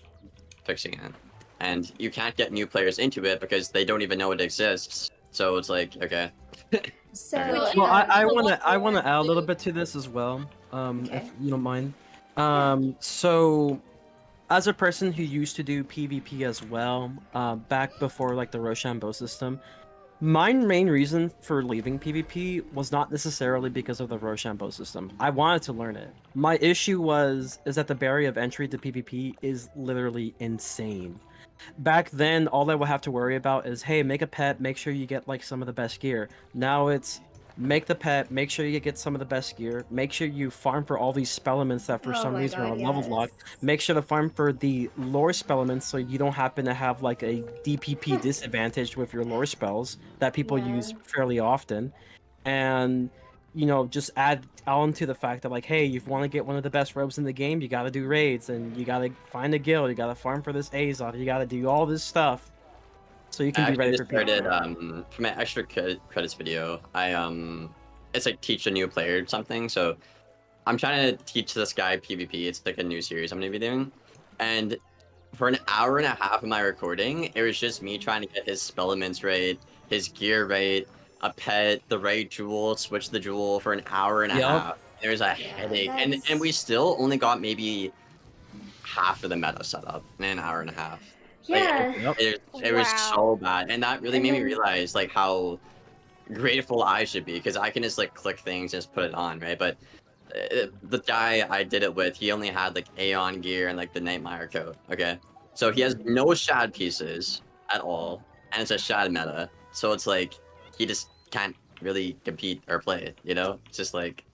[SPEAKER 5] fixing it. And you can't get new players into it because they don't even know it exists. So it's like, okay.
[SPEAKER 6] Well, I want to add a little bit to this as well, if you don't mind. So, as a person who used to do PvP as well, back before like the Rochambeau system, my main reason for leaving PvP was not necessarily because of the Rochambeau system. I wanted to learn it. My issue is that the barrier of entry to PvP is literally insane. Back then, all I would have to worry about is, hey, make a pet, make sure you get like some of the best gear. Now it's make the pet, make sure you get some of the best gear, make sure you farm for all these spell elements that for some reason are level locked, make sure to farm for the lore spell elements so you don't happen to have like a DPP disadvantage with your lore spells that people use fairly often. And just add on to the fact that like, hey, you want to get one of the best robes in the game, you got to do raids, and you got to find a guild, you got to farm for this Azov, you got to do all this stuff so you can be ready for
[SPEAKER 5] PvP. For my extra credits video, it's like teach a new player something. So I'm trying to teach this guy PvP. It's like a new series I'm gonna be doing, and for an hour and a half of my recording, it was just me trying to get his spell elements right, his gear right, a pet, the right jewel, switch the jewel for an hour and a half. There's a headache, and we still only got maybe half of the meta set up in an hour and a half.
[SPEAKER 3] Yeah.
[SPEAKER 5] It was so bad, and that really
[SPEAKER 3] And
[SPEAKER 5] made me
[SPEAKER 3] then-
[SPEAKER 5] realize like how grateful I should be, because I can just like click things, just put it on, right? But the guy I did it with, he only had like Aeon gear and like the Nightmare coat. Okay, so he has no shad pieces at all, and it's a shad meta. So it's like he just can't really compete or play. You know, it's just like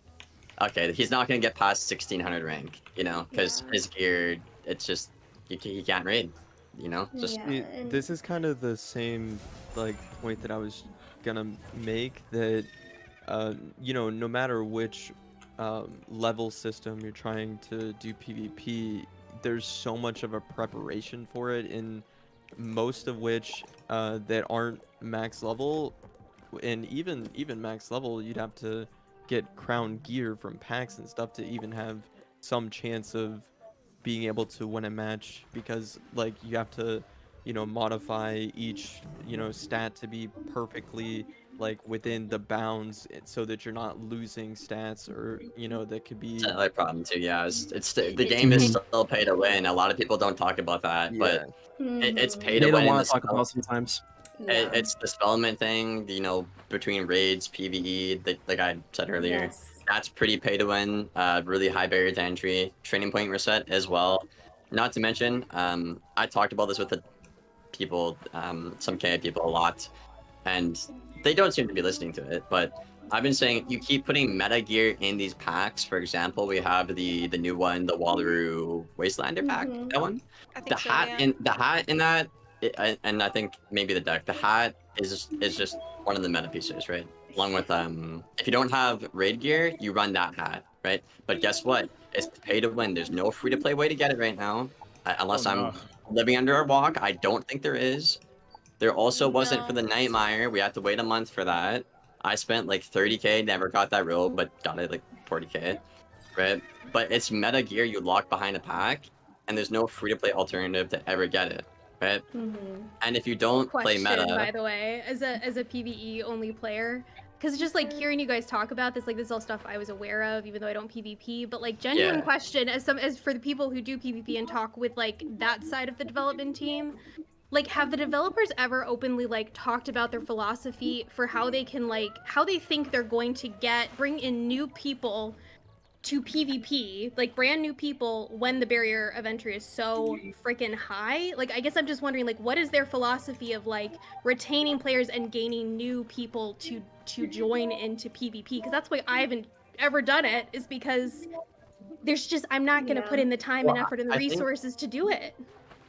[SPEAKER 5] okay, he's not gonna get past 1600 rank. You know, because his gear, it's just he can't raid. You know, just
[SPEAKER 12] This is kind of the same like point that I was gonna make, that you know, no matter which level system you're trying to do PvP, there's so much of a preparation for it, in most of which that aren't max level, and even max level, you'd have to get crown gear from packs and stuff to even have some chance of being able to win a match, because like you have to, you know, modify each, you know, stat to be perfectly like within the bounds, so that you're not losing stats, or you know, that could be
[SPEAKER 5] another problem too. Yeah, it's the game is still pay to win. A lot of people don't talk about that, but it's pay to
[SPEAKER 6] They
[SPEAKER 5] win.
[SPEAKER 6] don't
[SPEAKER 5] in
[SPEAKER 6] want
[SPEAKER 5] the
[SPEAKER 6] to talk
[SPEAKER 5] spell-
[SPEAKER 6] about sometimes.
[SPEAKER 5] It's the spellment thing, you know, between raids, PvE, like I said earlier.
[SPEAKER 3] Yes.
[SPEAKER 5] That's pretty pay to win. Really high barrier to entry. Training point reset as well. Not to mention, I talked about this with the people, some KI people a lot, and they don't seem to be listening to it. But I've been saying, you keep putting meta gear in these packs. For example, we have the new one, the Wallaroo Wastelander pack. That one. The hat in that. And I think maybe the deck. The hat is just one of the meta pieces, right? Along with if you don't have raid gear, you run that hat, right? But guess what? It's pay to win. There's no free to play way to get it right now, unless I'm living under a rock. I don't think there is. There also wasn't for the Nightmare. We had to wait a month for that. I spent like 30k, never got that robe, but got it like 40k, right? But it's meta gear you lock behind a pack, and there's no free to play alternative to ever get it. Right? And if you don't play
[SPEAKER 11] Question,
[SPEAKER 5] meta,
[SPEAKER 11] by the way, as a PvE only player, because just like hearing you guys talk about this, like this is all stuff I was aware of, even though I don't PvP. But like genuine question, as for the people who do PvP and talk with like that side of the development team, like have the developers ever openly like talked about their philosophy for how they can how they think they're going to bring in new people to PvP, like brand new people, when the barrier of entry is so freaking high? Like, I guess I'm just wondering, like, what is their philosophy of like retaining players and gaining new people to join into PvP? Because that's why I haven't ever done it, is because there's just, I'm not gonna put in the time and effort and the resources to do it.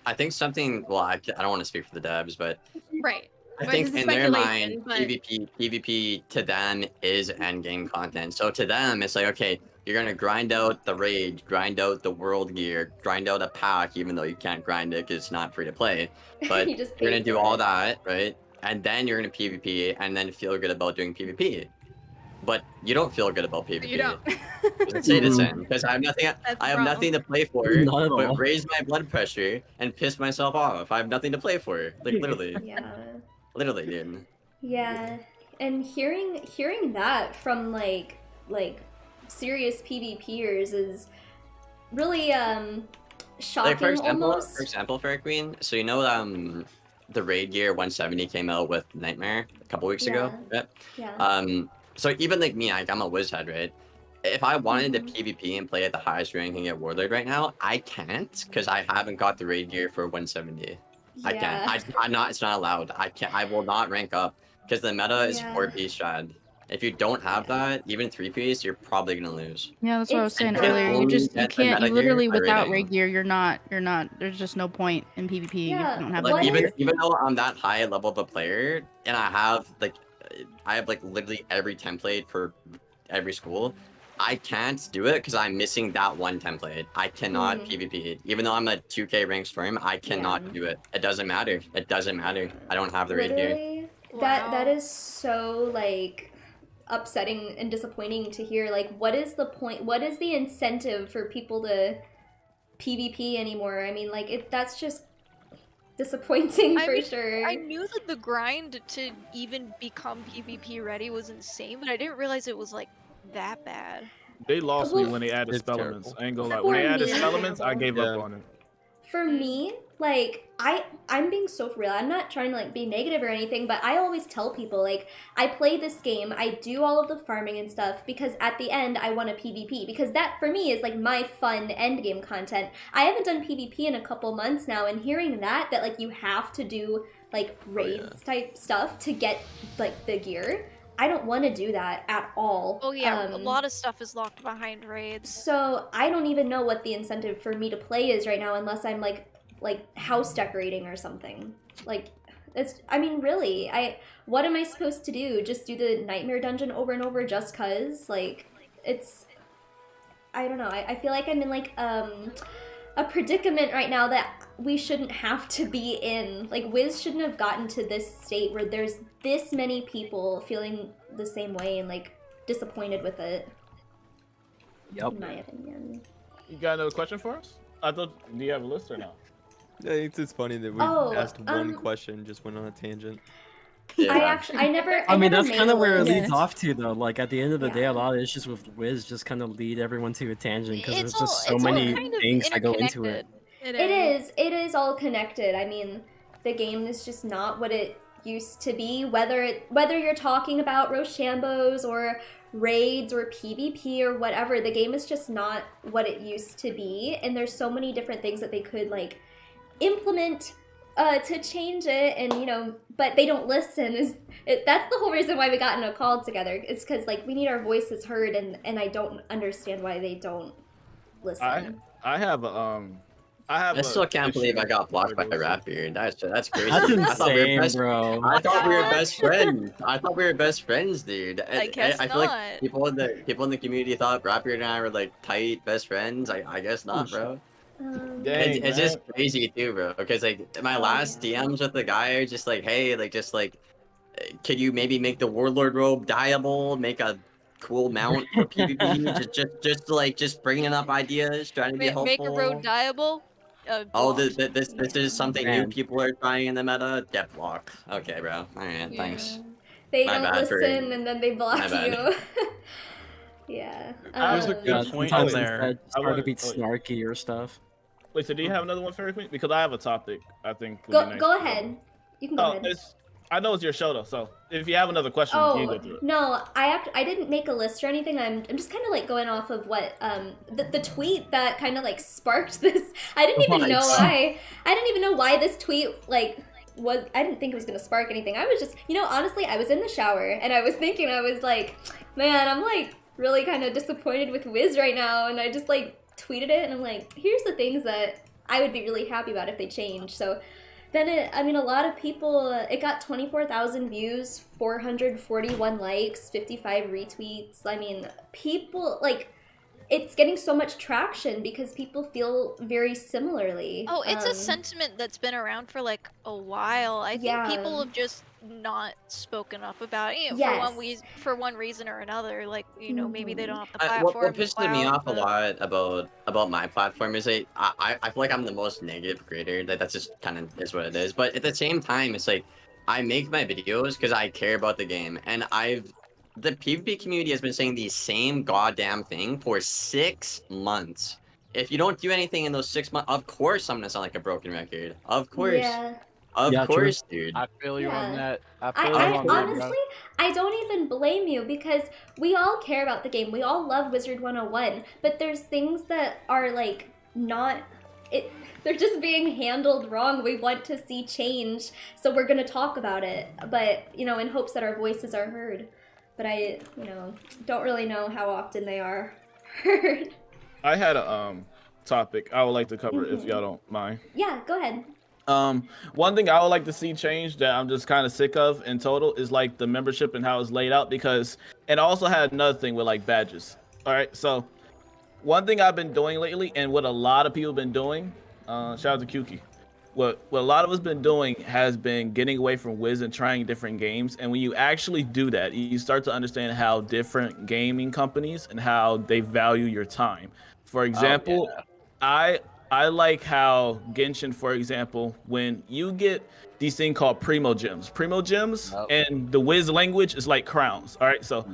[SPEAKER 5] I think something. Well, I don't want to speak for the devs, but
[SPEAKER 11] Right.
[SPEAKER 5] I
[SPEAKER 11] But
[SPEAKER 5] think
[SPEAKER 11] this is
[SPEAKER 5] in their
[SPEAKER 11] speculation,
[SPEAKER 5] mind,
[SPEAKER 11] but-
[SPEAKER 5] PvP to them is endgame content. So to them, it's like, okay, you're gonna grind out the raid, grind out the world gear, grind out a pack, even though you can't grind it because it's not free to play. But
[SPEAKER 3] You just
[SPEAKER 5] you're
[SPEAKER 3] pay
[SPEAKER 5] gonna do
[SPEAKER 3] for
[SPEAKER 5] all
[SPEAKER 3] it.
[SPEAKER 5] that, right? And then you're gonna PvP, and then feel good about doing PvP. But you don't feel good about PvP.
[SPEAKER 11] You don't.
[SPEAKER 5] It's citizen, because I have nothing. I have
[SPEAKER 11] wrong.
[SPEAKER 5] nothing to play for,
[SPEAKER 6] Not at
[SPEAKER 5] but
[SPEAKER 6] all.
[SPEAKER 5] raise my blood pressure and piss myself off. I have nothing to play for. Like literally, literally, dude.
[SPEAKER 3] Yeah, and hearing that from like serious PvPers is really shocking
[SPEAKER 5] Like for
[SPEAKER 3] almost.
[SPEAKER 5] example, Fair Queen. So you know the raid gear 170 came out with Nightmare a couple weeks ago. Yep.
[SPEAKER 3] Yeah.
[SPEAKER 5] So even like me, like I'm a wizhead, right? If I wanted
[SPEAKER 3] Mm-hmm.
[SPEAKER 5] to PvP and play at the highest rank and get Warlord right now, I can't because I haven't got the raid gear for 170. I
[SPEAKER 3] Yeah.
[SPEAKER 5] can't. I'm not. It's not allowed. I can't. I will not rank up because the meta is
[SPEAKER 3] Yeah.
[SPEAKER 5] 4-piece shad. If you don't have that, even 3-piece, you're probably gonna lose.
[SPEAKER 8] Yeah, that's what I was saying
[SPEAKER 5] And
[SPEAKER 8] earlier. You
[SPEAKER 5] only
[SPEAKER 8] just
[SPEAKER 5] get the
[SPEAKER 8] can't.
[SPEAKER 5] meta
[SPEAKER 8] You
[SPEAKER 5] gear
[SPEAKER 8] literally
[SPEAKER 5] by
[SPEAKER 8] without
[SPEAKER 5] raiding.
[SPEAKER 8] raid gear, you're not. There's just no point in PvP.
[SPEAKER 3] Yeah,
[SPEAKER 8] if you don't have
[SPEAKER 5] Like
[SPEAKER 8] that
[SPEAKER 5] even
[SPEAKER 8] gear.
[SPEAKER 5] even though I'm that high level of a player and I have like literally every template for every school, I can't do it because I'm missing that one template. I cannot PvP. Even though I'm a 2k rank storm, I cannot do it. It doesn't matter. It doesn't matter. I don't have the raid gear.
[SPEAKER 3] Literally, that is so like upsetting and disappointing to hear. Like, what is the point? What is the incentive for people to PvP anymore? I mean, like, that's just disappointing for sure.
[SPEAKER 10] I knew that the grind to even become PvP ready was insane, but I didn't realize it was like that bad.
[SPEAKER 7] They lost me when they added spell elements. I ain't gonna lie. When they added spell elements, I gave up on it.
[SPEAKER 3] For me, like, I'm being so for real. I'm not trying to like be negative or anything, but I always tell people, like, I play this game, I do all of the farming and stuff because at the end I want a PvP, because that for me is like my fun end game content. I haven't done PvP in a couple months now, and hearing that like you have to do like raids type stuff to get like the gear, I don't want to do that at all.
[SPEAKER 10] Oh yeah, a lot of stuff is locked behind raids.
[SPEAKER 3] So I don't even know what the incentive for me to play is right now, unless I'm like house decorating or something. Like, it's, I mean, really, what am I supposed to do? Just do the nightmare dungeon over and over just cause? Like, it's, I don't know. I feel like I'm in like a predicament right now that we shouldn't have to be in. Like, Wiz shouldn't have gotten to this state where there's this many people feeling the same way and like disappointed with it.
[SPEAKER 6] Yep.
[SPEAKER 3] In my opinion.
[SPEAKER 7] You got another question for us? I thought, do you have a list or no?
[SPEAKER 12] Yeah, it's just funny that we asked one question, just went on a tangent.
[SPEAKER 3] I never.
[SPEAKER 6] I mean, that's kind of where it leads off to, though. Like, at the end of the day, a lot of issues with Wiz just kind of lead everyone to a tangent because there's just so many things that go into it.
[SPEAKER 3] It is all connected. I mean, the game is just not what it used to be. Whether you're talking about Rochambeaus or raids or PvP or whatever, the game is just not what it used to be. And there's so many different things that they could like implement to change it, and you know, but they don't listen. That's the whole reason why we got in a call together. It's because like we need our voices heard, and I don't understand why they don't listen.
[SPEAKER 5] I still can't believe I got blocked by Rapbeard. That's crazy.
[SPEAKER 6] That's insane, bro.
[SPEAKER 5] I thought we were best friends. I thought we were best friends, dude.
[SPEAKER 10] I guess
[SPEAKER 5] I feel like people in the community thought Rapbeard and I were like tight best friends. I guess not, bro.
[SPEAKER 7] Dang,
[SPEAKER 5] it's just crazy too, bro. Because like my last DMs with the guy are just like, hey, like just like, could you maybe make the Warlord robe dyeable? Make a cool mount for PvP? just bringing up ideas, trying to be helpful.
[SPEAKER 10] Make a robe dyeable.
[SPEAKER 5] Oh, this is something new people are trying in the meta. Get blocked. Okay, bro. All right, thanks.
[SPEAKER 3] They
[SPEAKER 5] My
[SPEAKER 3] don't
[SPEAKER 5] bad
[SPEAKER 3] listen, and then they block
[SPEAKER 5] My
[SPEAKER 3] you. Yeah.
[SPEAKER 7] There's a good point in there.
[SPEAKER 6] It's hard to be snarky or stuff.
[SPEAKER 7] Wait, so do you have another one, Fairy Queen? Because I have a topic I think would
[SPEAKER 3] Go
[SPEAKER 7] be nice.
[SPEAKER 3] go ahead. You can go ahead.
[SPEAKER 7] I know it's your show though, so if you have another question, you can go through it.
[SPEAKER 3] No, I didn't make a list or anything. I'm just kind of like going off of what the tweet that kind of like sparked this. I didn't even know why. I didn't even know why this tweet like was. I didn't think it was gonna spark anything. I was just, you know, honestly, I was in the shower and I was thinking, I was like, man, I'm like really kind of disappointed with Wiz right now, and I just like tweeted it and I'm like, here's the things that I would be really happy about if they change. So then a lot of people, it got 24,000 views, 441 likes, 55 retweets. I mean, people, like, it's getting so much traction because people feel very similarly.
[SPEAKER 10] Oh, it's a sentiment that's been around for like a while. I think people have just not spoken up about it, you know, for one reason or another. Like, you know, maybe they don't have the platform.
[SPEAKER 5] What pisses me off a lot about my platform is I feel like I'm the most negative creator. That's just kind of is what it is. But at the same time, it's like I make my videos because I care about the game, and the PvP community has been saying the same goddamn thing for 6 months. If you don't do anything in those 6 months, of course I'm gonna sound like a broken record. Of course.
[SPEAKER 3] Yeah.
[SPEAKER 5] Of course, dude.
[SPEAKER 14] I feel you on that.
[SPEAKER 3] Honestly, I don't even blame you because we all care about the game. We all love Wizard101, but there's things that are like not it. They're just being handled wrong. We want to see change, so we're gonna talk about it. But you know, in hopes that our voices are heard. But I, you know, don't really know how often they are heard.
[SPEAKER 7] I had a topic I would like to cover if y'all don't mind.
[SPEAKER 3] Yeah, go ahead.
[SPEAKER 7] One thing I would like to see changed that I'm just kind of sick of in total is like the membership and how it's laid out, because it also had another thing with like badges. All right, so one thing I've been doing lately and what a lot of people have been doing, shout out to Kuki, what a lot of us been doing has been getting away from Wiz and trying different games. And when you actually do that, you start to understand how different gaming companies and how they value your time. For example, I like how Genshin, for example, when you get these things called Primo Gems. Primo Gems and the Wiz language is like crowns. All right, so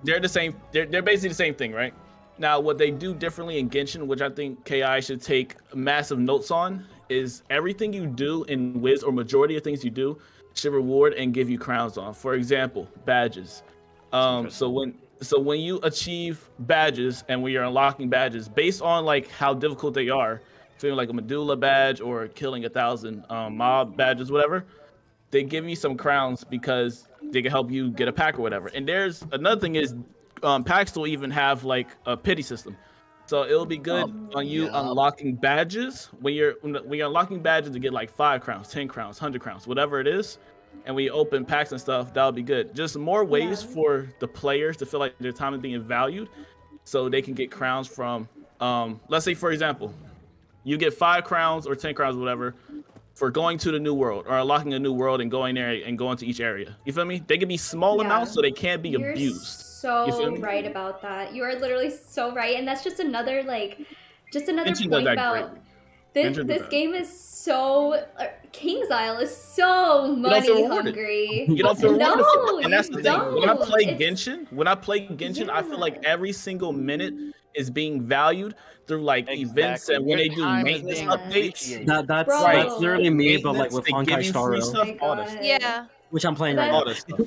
[SPEAKER 7] they're the same. They're basically the same thing, right? Now, what they do differently in Genshin, which I think KI should take massive notes on, is everything you do in Wiz, or majority of things you do, should reward and give you crowns on. For example, badges. So when you achieve badges and when you're unlocking badges, based on like how difficult they are, feeling like a Medulla badge or killing 1,000 mob badges, whatever, they give you some crowns because they can help you get a pack or whatever. And there's another thing is packs will even have like a pity system. So it'll be good on you unlocking badges when you're unlocking badges to get like 5 crowns, 10 crowns, 100 crowns, whatever it is. And when you open packs and stuff, that'll be good. Just more ways for the players to feel like their time is being valued, so they can get crowns from. Let's say, for example, you get 5 crowns or 10 crowns, whatever, for going to the new world or unlocking a new world and going there and going to each area. You feel me? They can be small amounts, so they can't be abused.
[SPEAKER 3] So right about that. You are literally so right, and that's just another point about this game is so King's Isle is so money hungry.
[SPEAKER 7] You don't feel rewarded for it. And that's
[SPEAKER 3] you
[SPEAKER 7] the thing.
[SPEAKER 3] don't.
[SPEAKER 7] When I play Genshin, I feel like every single minute is being valued through like events, and when they do maintenance updates.
[SPEAKER 6] That's literally me, but like with Honkai Star Rail.
[SPEAKER 10] Yeah.
[SPEAKER 6] Which I'm playing right now.
[SPEAKER 7] All this stuff.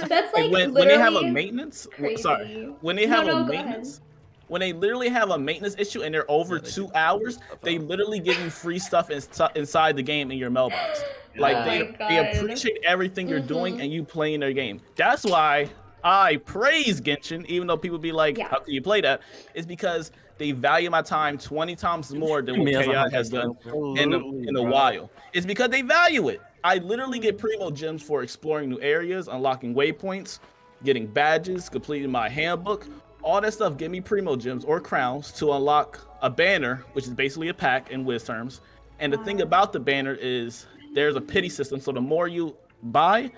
[SPEAKER 3] That's like
[SPEAKER 7] when they have a maintenance, when they have a maintenance, when they literally have a maintenance issue and they're over 2 hours, they literally give you free stuff inside the game in your mailbox. Like they appreciate everything you're doing and you playing their game. That's why I praise Genshin, even though people be like, how can you play that? It's because they value my time 20 times more than what KI has done in a while. It's because they value it. I literally get Primo Gems for exploring new areas, unlocking waypoints, getting badges, completing my handbook. All that stuff give me Primo Gems or crowns to unlock a banner, which is basically a pack in Wiz terms. And the thing about the banner is there's a pity system. So the more you buy,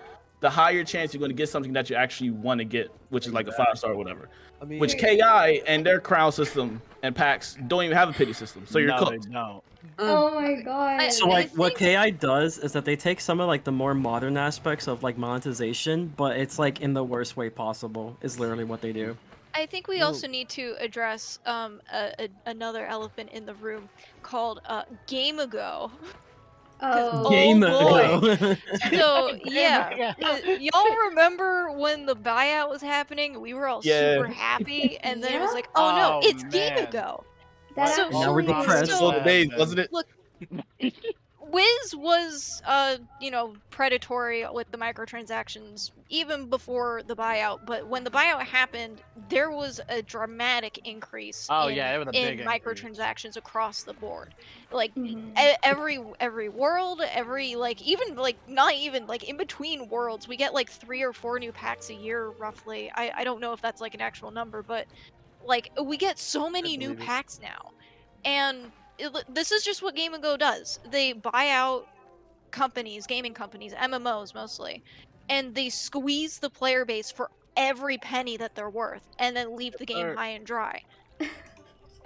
[SPEAKER 7] the higher chance you're going to get something that you actually want to get, which is like a 5-star or whatever. Which KI and their crown system and packs don't even have a pity system. So you're cooked.
[SPEAKER 3] Oh my god.
[SPEAKER 6] So like what KI does is that they take some of like the more modern aspects of like monetization, but it's like in the worst way possible is literally what they do.
[SPEAKER 10] I think we also need to address another elephant in the room called Game Ago.
[SPEAKER 6] Game Ago.
[SPEAKER 10] So yeah, y'all remember when the buyout was happening? We were all super happy, and then it was like, oh no, it's Game Ago.
[SPEAKER 6] Now we're depressed.
[SPEAKER 7] Wasn't it?
[SPEAKER 10] Look, Wiz was, predatory with the microtransactions even before the buyout. But when the buyout happened, there was a dramatic increase in microtransactions across the board. Like every world, not even in between worlds, we get like 3 or 4 new packs a year, roughly. I don't know if that's like an actual number, but like we get so many new packs now, and this is just what Game & Go does. They buy out companies, gaming companies, MMOs mostly, and they squeeze the player base for every penny that they're worth, and then leave the game high and dry.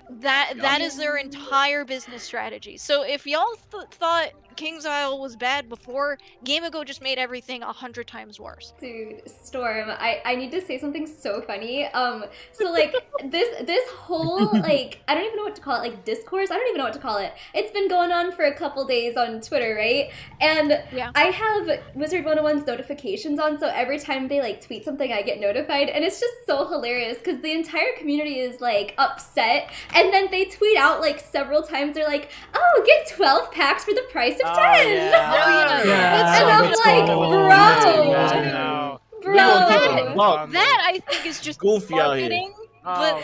[SPEAKER 10] That is their entire business strategy. So if y'all thought King's Isle was bad before, Game & Go just made everything 100 times worse.
[SPEAKER 3] Dude, Storm, I need to say something so funny. So like this whole I don't even know what to call it, like discourse. I don't even know what to call it. It's been going on for a couple days on Twitter, right? And I have Wizard101's notifications on, so every time they like tweet something, I get notified, and it's just so hilarious because the entire community is like upset. And then they tweet out like several times, they're like, oh, get 12 packs for the price of 10. And I'm like, bro.
[SPEAKER 10] That I think is just
[SPEAKER 7] goofy
[SPEAKER 10] marketing, but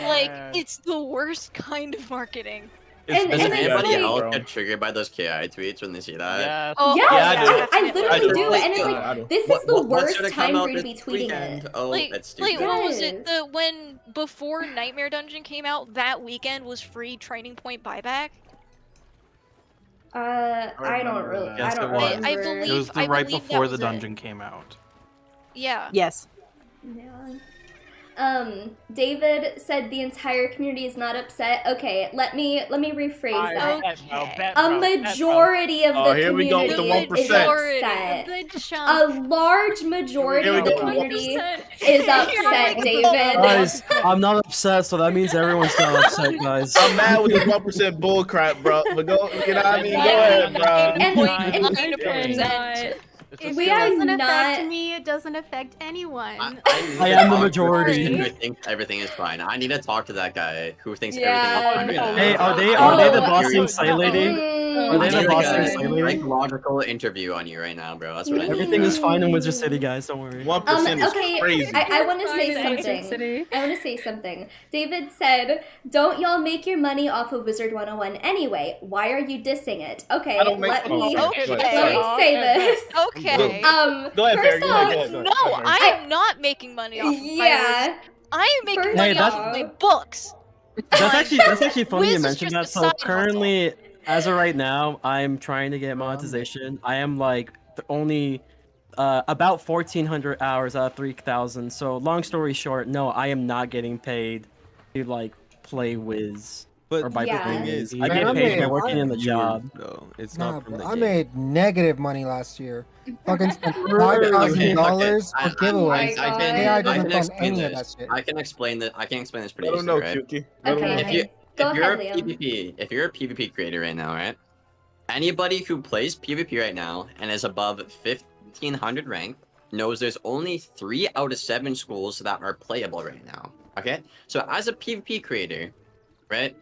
[SPEAKER 10] it's the worst kind of marketing.
[SPEAKER 5] Does anybody else get triggered by those KI tweets when they see that?
[SPEAKER 3] Yes. I literally do. And it's like, this is the worst time for you to be tweeting it.
[SPEAKER 5] Oh, that's stupid.
[SPEAKER 10] What was it? When before Nightmare Dungeon came out, that weekend was free training point buyback?
[SPEAKER 3] I don't really. I
[SPEAKER 6] Yes,
[SPEAKER 3] don't
[SPEAKER 6] it was.
[SPEAKER 3] remember.
[SPEAKER 10] I believe.
[SPEAKER 15] It was the
[SPEAKER 10] I
[SPEAKER 15] right
[SPEAKER 10] believe that
[SPEAKER 15] before
[SPEAKER 10] was
[SPEAKER 15] the
[SPEAKER 10] it.
[SPEAKER 15] dungeon came out.
[SPEAKER 10] Yeah.
[SPEAKER 9] Yes.
[SPEAKER 3] Yeah. David said the entire community is not upset. Okay, let me rephrase that. A majority of the
[SPEAKER 7] here we go with the
[SPEAKER 3] community is
[SPEAKER 7] 1%.
[SPEAKER 3] upset.
[SPEAKER 11] The
[SPEAKER 3] A
[SPEAKER 11] chunk.
[SPEAKER 3] large majority
[SPEAKER 7] Here we
[SPEAKER 3] of the
[SPEAKER 7] go.
[SPEAKER 3] community
[SPEAKER 4] 1%.
[SPEAKER 3] is upset, David.
[SPEAKER 6] Guys, I'm not upset, so that means everyone's not upset, guys.
[SPEAKER 7] I'm mad with this 1% bull crap, bro. But go, you know what I mean? Go ahead, bro.
[SPEAKER 11] If
[SPEAKER 3] We
[SPEAKER 11] it
[SPEAKER 3] are
[SPEAKER 11] doesn't
[SPEAKER 3] not-
[SPEAKER 11] affect me, it doesn't affect anyone.
[SPEAKER 6] I am the majority.
[SPEAKER 5] Who thinks everything is fine? I need to talk to that guy who thinks
[SPEAKER 3] Yeah.
[SPEAKER 5] everything is fine. Right
[SPEAKER 6] Hey,
[SPEAKER 5] now.
[SPEAKER 6] are they the
[SPEAKER 3] Oh.
[SPEAKER 6] Boston Slay lady? Are they
[SPEAKER 5] I
[SPEAKER 6] the
[SPEAKER 5] need
[SPEAKER 6] Boston
[SPEAKER 5] like
[SPEAKER 6] Slay
[SPEAKER 5] a
[SPEAKER 6] lady?
[SPEAKER 5] psychological interview on you right now, bro. That's what I need.
[SPEAKER 6] Everything is fine in Wizard City, guys. Don't worry.
[SPEAKER 7] 1% is
[SPEAKER 3] Okay,
[SPEAKER 7] crazy.
[SPEAKER 3] I want to say
[SPEAKER 4] Fine in Wizard
[SPEAKER 3] something.
[SPEAKER 4] City.
[SPEAKER 3] I want to say something. David said, "Don't y'all make your money off of Wizard101 anyway? Why are you dissing it?" Okay,
[SPEAKER 7] I don't make-
[SPEAKER 3] let me
[SPEAKER 10] Okay.
[SPEAKER 3] let me say this.
[SPEAKER 10] Okay.
[SPEAKER 7] Go ahead, Farrah.
[SPEAKER 3] First
[SPEAKER 7] Go
[SPEAKER 3] off,
[SPEAKER 7] ahead. Go ahead.
[SPEAKER 10] No, I am not making money off of
[SPEAKER 3] yeah.
[SPEAKER 10] I am making
[SPEAKER 3] First
[SPEAKER 10] money off
[SPEAKER 3] off-
[SPEAKER 10] of my books.
[SPEAKER 6] That's actually funny you
[SPEAKER 10] Wiz is
[SPEAKER 6] mentioned
[SPEAKER 10] just
[SPEAKER 6] that.
[SPEAKER 10] a
[SPEAKER 6] So
[SPEAKER 10] side
[SPEAKER 6] currently, as of right now, I'm trying to get monetization. I am like only about 1,400 hours out of 3,000. So long story short, no, I am not getting paid to like play Wiz.
[SPEAKER 12] But
[SPEAKER 6] Or by
[SPEAKER 3] Yeah.
[SPEAKER 6] playing
[SPEAKER 12] thing
[SPEAKER 6] Wiz.
[SPEAKER 12] is,
[SPEAKER 6] I
[SPEAKER 12] you
[SPEAKER 6] get
[SPEAKER 12] have
[SPEAKER 6] paid
[SPEAKER 12] to
[SPEAKER 6] by
[SPEAKER 12] pay
[SPEAKER 6] working in the
[SPEAKER 12] viewers,
[SPEAKER 6] job.
[SPEAKER 12] though. It's
[SPEAKER 16] Nah,
[SPEAKER 12] not from
[SPEAKER 16] bro,
[SPEAKER 12] the
[SPEAKER 16] I
[SPEAKER 12] game.
[SPEAKER 16] made negative money last year. Fucking spent
[SPEAKER 6] Okay,
[SPEAKER 16] $5,000
[SPEAKER 5] I-
[SPEAKER 16] for giveaways.
[SPEAKER 3] I can-
[SPEAKER 16] AI
[SPEAKER 5] I
[SPEAKER 16] doesn't
[SPEAKER 5] can
[SPEAKER 16] fund
[SPEAKER 5] explain
[SPEAKER 16] any of
[SPEAKER 5] this.
[SPEAKER 16] that shit.
[SPEAKER 5] I can explain that. I can explain this pretty
[SPEAKER 7] I don't
[SPEAKER 5] easily,
[SPEAKER 7] know,
[SPEAKER 5] right?
[SPEAKER 7] Kyuki. I don't
[SPEAKER 3] Okay.
[SPEAKER 7] know.
[SPEAKER 3] Go
[SPEAKER 5] If you're
[SPEAKER 3] ahead,
[SPEAKER 5] a
[SPEAKER 3] Liam.
[SPEAKER 5] PvP, if you're a PvP creator right now, right? Anybody who plays PvP right now and is above 1,500 rank knows there's only 3 out of 7 schools that are playable right now. Okay, so as a PvP creator, right?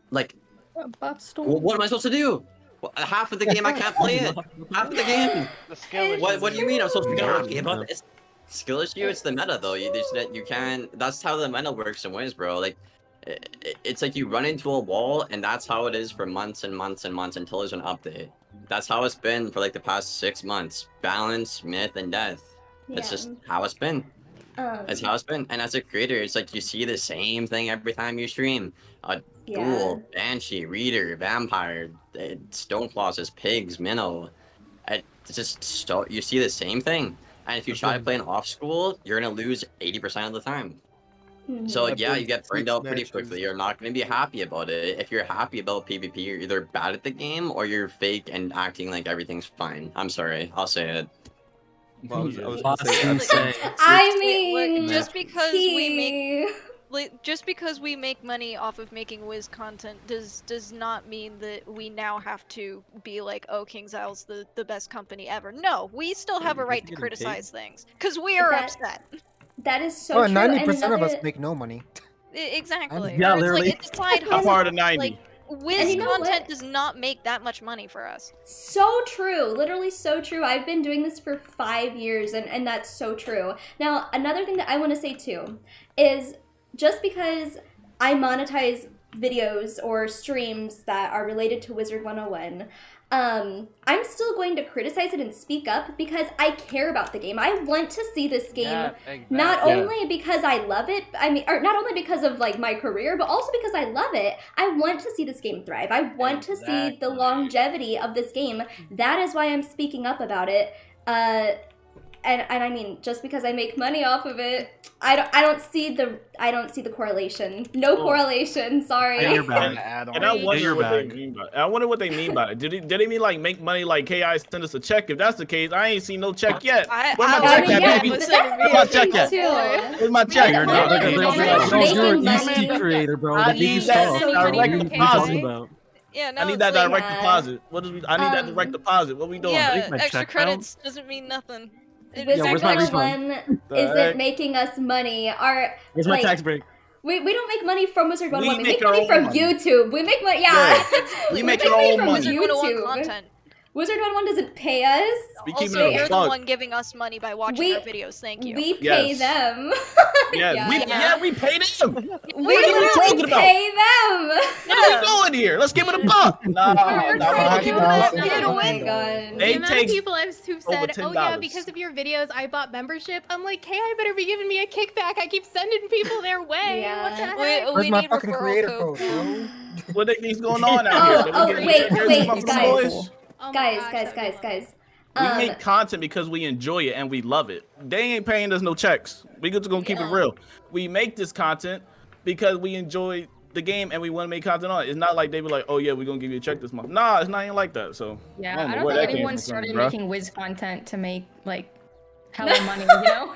[SPEAKER 5] Like, what am I supposed to do? Well, half of the game I can't play it. Half of the game.
[SPEAKER 14] The skill
[SPEAKER 5] What do you mean I'm supposed to be happy about this? Skill issue? It's the meta though. You can't. That's how the meta works in ways, bro. Like, it's like you run into a wall, and that's how it is for months and months and months until there's an update. That's how it's been for like the past 6 months. Balance, myth, and death. It's
[SPEAKER 3] Yeah.
[SPEAKER 5] just how it's been. That's how it's been. And as a creator, it's like you see the same thing every time you stream. Ghoul, Banshee, Reader, Vampire, Stoneclosses, Pigs, Minnow. It's just you see the same thing. And if you try to play an off school, you're gonna lose 80% of the time. So
[SPEAKER 12] That
[SPEAKER 5] yeah, you
[SPEAKER 12] brings
[SPEAKER 5] get burned out pretty
[SPEAKER 12] matches.
[SPEAKER 5] quickly. You're not gonna be happy about it. If you're happy about PvP, you're either bad at the game or you're fake and acting like everything's fine. I'm sorry, I'll say it.
[SPEAKER 12] Well, I was gonna
[SPEAKER 6] Boston
[SPEAKER 12] say,
[SPEAKER 6] Slay.
[SPEAKER 3] I
[SPEAKER 10] Look,
[SPEAKER 3] mean,
[SPEAKER 10] just because we make
[SPEAKER 3] T.
[SPEAKER 10] just because we make money off of making Wiz content does not mean that we now have to be like, oh, KingsIsle's the best company ever. No, we still have a
[SPEAKER 12] you
[SPEAKER 10] right
[SPEAKER 12] guys
[SPEAKER 10] to
[SPEAKER 12] getting paid?
[SPEAKER 10] criticize things because we are
[SPEAKER 3] That-
[SPEAKER 10] upset.
[SPEAKER 3] That is so
[SPEAKER 16] Oh,
[SPEAKER 3] true.
[SPEAKER 16] and 90%
[SPEAKER 3] and
[SPEAKER 16] of us
[SPEAKER 3] another-
[SPEAKER 16] make no money.
[SPEAKER 10] Exactly.
[SPEAKER 6] Yeah,
[SPEAKER 10] Or it's
[SPEAKER 6] literally.
[SPEAKER 10] like it's a side
[SPEAKER 7] I'm
[SPEAKER 10] hustle.
[SPEAKER 7] part of 90.
[SPEAKER 10] Like Wiz
[SPEAKER 3] And you know
[SPEAKER 10] content
[SPEAKER 3] what?
[SPEAKER 10] does not make that much money for us.
[SPEAKER 3] So true, literally so true. I've been doing this for 5 years, and that's so true. Now, another thing that I want to say too is just because I monetize videos or streams that are related to Wizard101, I'm still going to criticize it and speak up because I care about the game. I want to see this game not only because I love it, or not only because of like my career, but also because I love it. I want to see this game thrive. I want to see the longevity of this game. That is why I'm speaking up about it. And I mean, just because I make money off of it, I don't see the correlation. No correlation. Sorry.
[SPEAKER 6] And you're back.
[SPEAKER 7] And I wonder
[SPEAKER 15] you're
[SPEAKER 7] what they
[SPEAKER 15] back.
[SPEAKER 7] mean by it. I wonder what they mean by it. Did they mean like make money like KI send us a check? If that's the case, I ain't seen no check yet. Where's my check at, baby?
[SPEAKER 3] but that's
[SPEAKER 7] Where's my check at?
[SPEAKER 3] too.
[SPEAKER 7] Where's my check?
[SPEAKER 6] You're
[SPEAKER 3] not-
[SPEAKER 6] not.
[SPEAKER 3] They're
[SPEAKER 6] They'll be like,
[SPEAKER 3] making
[SPEAKER 6] no, you're an
[SPEAKER 3] money.
[SPEAKER 6] EC creator, bro.
[SPEAKER 7] I
[SPEAKER 6] That
[SPEAKER 7] need
[SPEAKER 6] gives you
[SPEAKER 7] that
[SPEAKER 6] stuff.
[SPEAKER 7] direct
[SPEAKER 6] What are you
[SPEAKER 7] deposit.
[SPEAKER 6] talking about?
[SPEAKER 10] Yeah, no,
[SPEAKER 7] I need
[SPEAKER 10] it's
[SPEAKER 7] that
[SPEAKER 10] like,
[SPEAKER 7] direct deposit. What is we? I need that direct deposit. What we doing?
[SPEAKER 10] yeah,
[SPEAKER 6] my
[SPEAKER 10] extra
[SPEAKER 6] check
[SPEAKER 10] credits doesn't mean nothing.
[SPEAKER 6] where's my refund?
[SPEAKER 3] Wizard101 isn't making us money.
[SPEAKER 6] Where's my tax break?
[SPEAKER 3] We don't make money from Wizard101. We
[SPEAKER 7] We
[SPEAKER 3] make
[SPEAKER 7] make our
[SPEAKER 3] money
[SPEAKER 7] own
[SPEAKER 3] from
[SPEAKER 7] money.
[SPEAKER 3] YouTube. We make money.
[SPEAKER 7] Yeah.
[SPEAKER 3] We
[SPEAKER 7] We make
[SPEAKER 3] make
[SPEAKER 7] our
[SPEAKER 3] money
[SPEAKER 7] own
[SPEAKER 3] from
[SPEAKER 7] money.
[SPEAKER 3] YouTube.
[SPEAKER 10] content.
[SPEAKER 3] Wizard101 doesn't pay us.
[SPEAKER 7] We keep
[SPEAKER 10] Also,
[SPEAKER 7] it
[SPEAKER 10] you're the
[SPEAKER 7] plug.
[SPEAKER 10] one giving us money by watching
[SPEAKER 3] We-
[SPEAKER 10] our videos. Thank you.
[SPEAKER 3] We pay
[SPEAKER 7] Yes.
[SPEAKER 3] them.
[SPEAKER 7] We pay them.
[SPEAKER 3] We
[SPEAKER 7] What are you
[SPEAKER 3] literally
[SPEAKER 7] talking about?
[SPEAKER 3] pay them.
[SPEAKER 7] What are we doing here? Let's give it a buck. Nah,
[SPEAKER 11] We're
[SPEAKER 7] nah,
[SPEAKER 11] trying to
[SPEAKER 7] give
[SPEAKER 11] do
[SPEAKER 7] it a buck.
[SPEAKER 11] that.
[SPEAKER 3] Oh my god.
[SPEAKER 11] The
[SPEAKER 7] They
[SPEAKER 11] amount
[SPEAKER 7] take
[SPEAKER 11] of people who've
[SPEAKER 7] over
[SPEAKER 11] said, "Oh yeah,
[SPEAKER 7] $10.
[SPEAKER 11] because of your videos, I bought membership." I'm like, "Hey, I better be giving me a kickback. I keep sending people their way.
[SPEAKER 3] Yeah.
[SPEAKER 11] What the heck?"
[SPEAKER 16] Where's my fucking creator code, bro?
[SPEAKER 7] What the heck's going on out here?
[SPEAKER 3] Oh,
[SPEAKER 7] That we
[SPEAKER 3] wait,
[SPEAKER 7] get
[SPEAKER 3] wait,
[SPEAKER 7] fucking
[SPEAKER 3] guys.
[SPEAKER 7] boys?
[SPEAKER 11] Oh my
[SPEAKER 3] Guys,
[SPEAKER 11] gosh,
[SPEAKER 3] guys,
[SPEAKER 11] that'd
[SPEAKER 3] guys,
[SPEAKER 11] be
[SPEAKER 3] guys.
[SPEAKER 7] We make content because we enjoy it and we love it. They ain't paying us no checks. We just gonna keep it real. We make this content because we enjoy the game and we want to make content on it. It's not like they be like, oh yeah, we're gonna give you a check this month. Nah, it's not even like that. So
[SPEAKER 4] Yeah,
[SPEAKER 7] know
[SPEAKER 4] I don't
[SPEAKER 7] where
[SPEAKER 4] think
[SPEAKER 7] that came
[SPEAKER 4] anyone
[SPEAKER 7] from,
[SPEAKER 4] started
[SPEAKER 7] bruh.
[SPEAKER 4] making Wiz content to make like hella money, you know?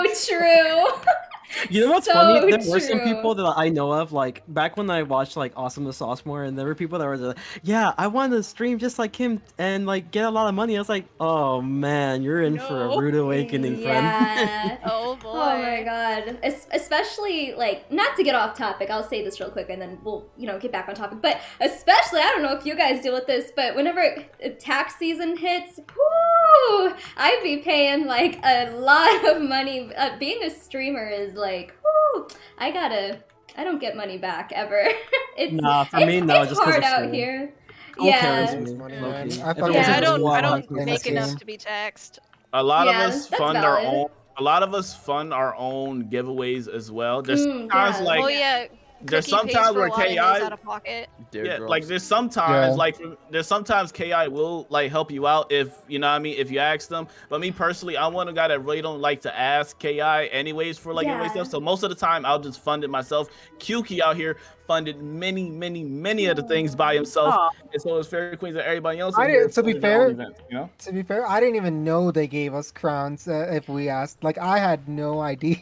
[SPEAKER 3] So true.
[SPEAKER 6] You know what's
[SPEAKER 3] So
[SPEAKER 6] funny? There were some
[SPEAKER 3] true.
[SPEAKER 6] people that I know of, like back when I watched like Awesome the Sophomore, and there were people that were like, "Yeah, I want to stream just like him and like get a lot of money." I was like, "Oh man, you're in for a rude awakening, friend."
[SPEAKER 3] Yeah.
[SPEAKER 10] Oh boy.
[SPEAKER 3] Oh my god. Especially like, not to get off topic, I'll say this real quick and then we'll, get back on topic. But especially, I don't know if you guys deal with this, but whenever tax season hits, whoo, I'd be paying like a lot of money. Being a streamer is like, whoo, I don't get money back ever.
[SPEAKER 6] Nah, for me, no,
[SPEAKER 3] it's
[SPEAKER 6] just 'cause
[SPEAKER 3] hard
[SPEAKER 6] of
[SPEAKER 3] out
[SPEAKER 6] school.
[SPEAKER 3] here.
[SPEAKER 6] School
[SPEAKER 3] Yeah.
[SPEAKER 6] carries me,
[SPEAKER 16] Money,
[SPEAKER 6] low-key.
[SPEAKER 16] man.
[SPEAKER 6] If
[SPEAKER 16] I
[SPEAKER 6] it
[SPEAKER 16] fucking
[SPEAKER 6] wasn't
[SPEAKER 10] Yeah, I
[SPEAKER 6] for
[SPEAKER 10] don't
[SPEAKER 6] school,
[SPEAKER 10] make
[SPEAKER 16] game.
[SPEAKER 10] enough to be taxed.
[SPEAKER 7] A lot
[SPEAKER 3] Yeah,
[SPEAKER 7] of us
[SPEAKER 3] that's
[SPEAKER 7] fund our
[SPEAKER 3] valid.
[SPEAKER 7] own. A lot of us fund our own giveaways as well. There's sometimes
[SPEAKER 3] yeah.
[SPEAKER 7] like
[SPEAKER 10] Oh yeah.
[SPEAKER 7] there's
[SPEAKER 10] Cookie pays
[SPEAKER 7] sometimes
[SPEAKER 10] for a
[SPEAKER 7] where
[SPEAKER 10] lot of his
[SPEAKER 7] KI
[SPEAKER 10] out of pocket.
[SPEAKER 7] yeah, like there's sometimes there's sometimes KI will like help you out if you know what I mean if you ask them. But me personally, I'm one of the guy that really don't like to ask KI anyways for like giveaway stuff. So most of the time I'll just fund it myself. QK out here funded many of the things by himself, and so it's Fairy Queens and everybody else.
[SPEAKER 16] I
[SPEAKER 7] is here
[SPEAKER 16] didn't, to be
[SPEAKER 7] funding their own
[SPEAKER 16] fair,
[SPEAKER 7] events, you know?
[SPEAKER 16] to be fair, I didn't even know they gave us crowns if we asked. Like, I had no idea.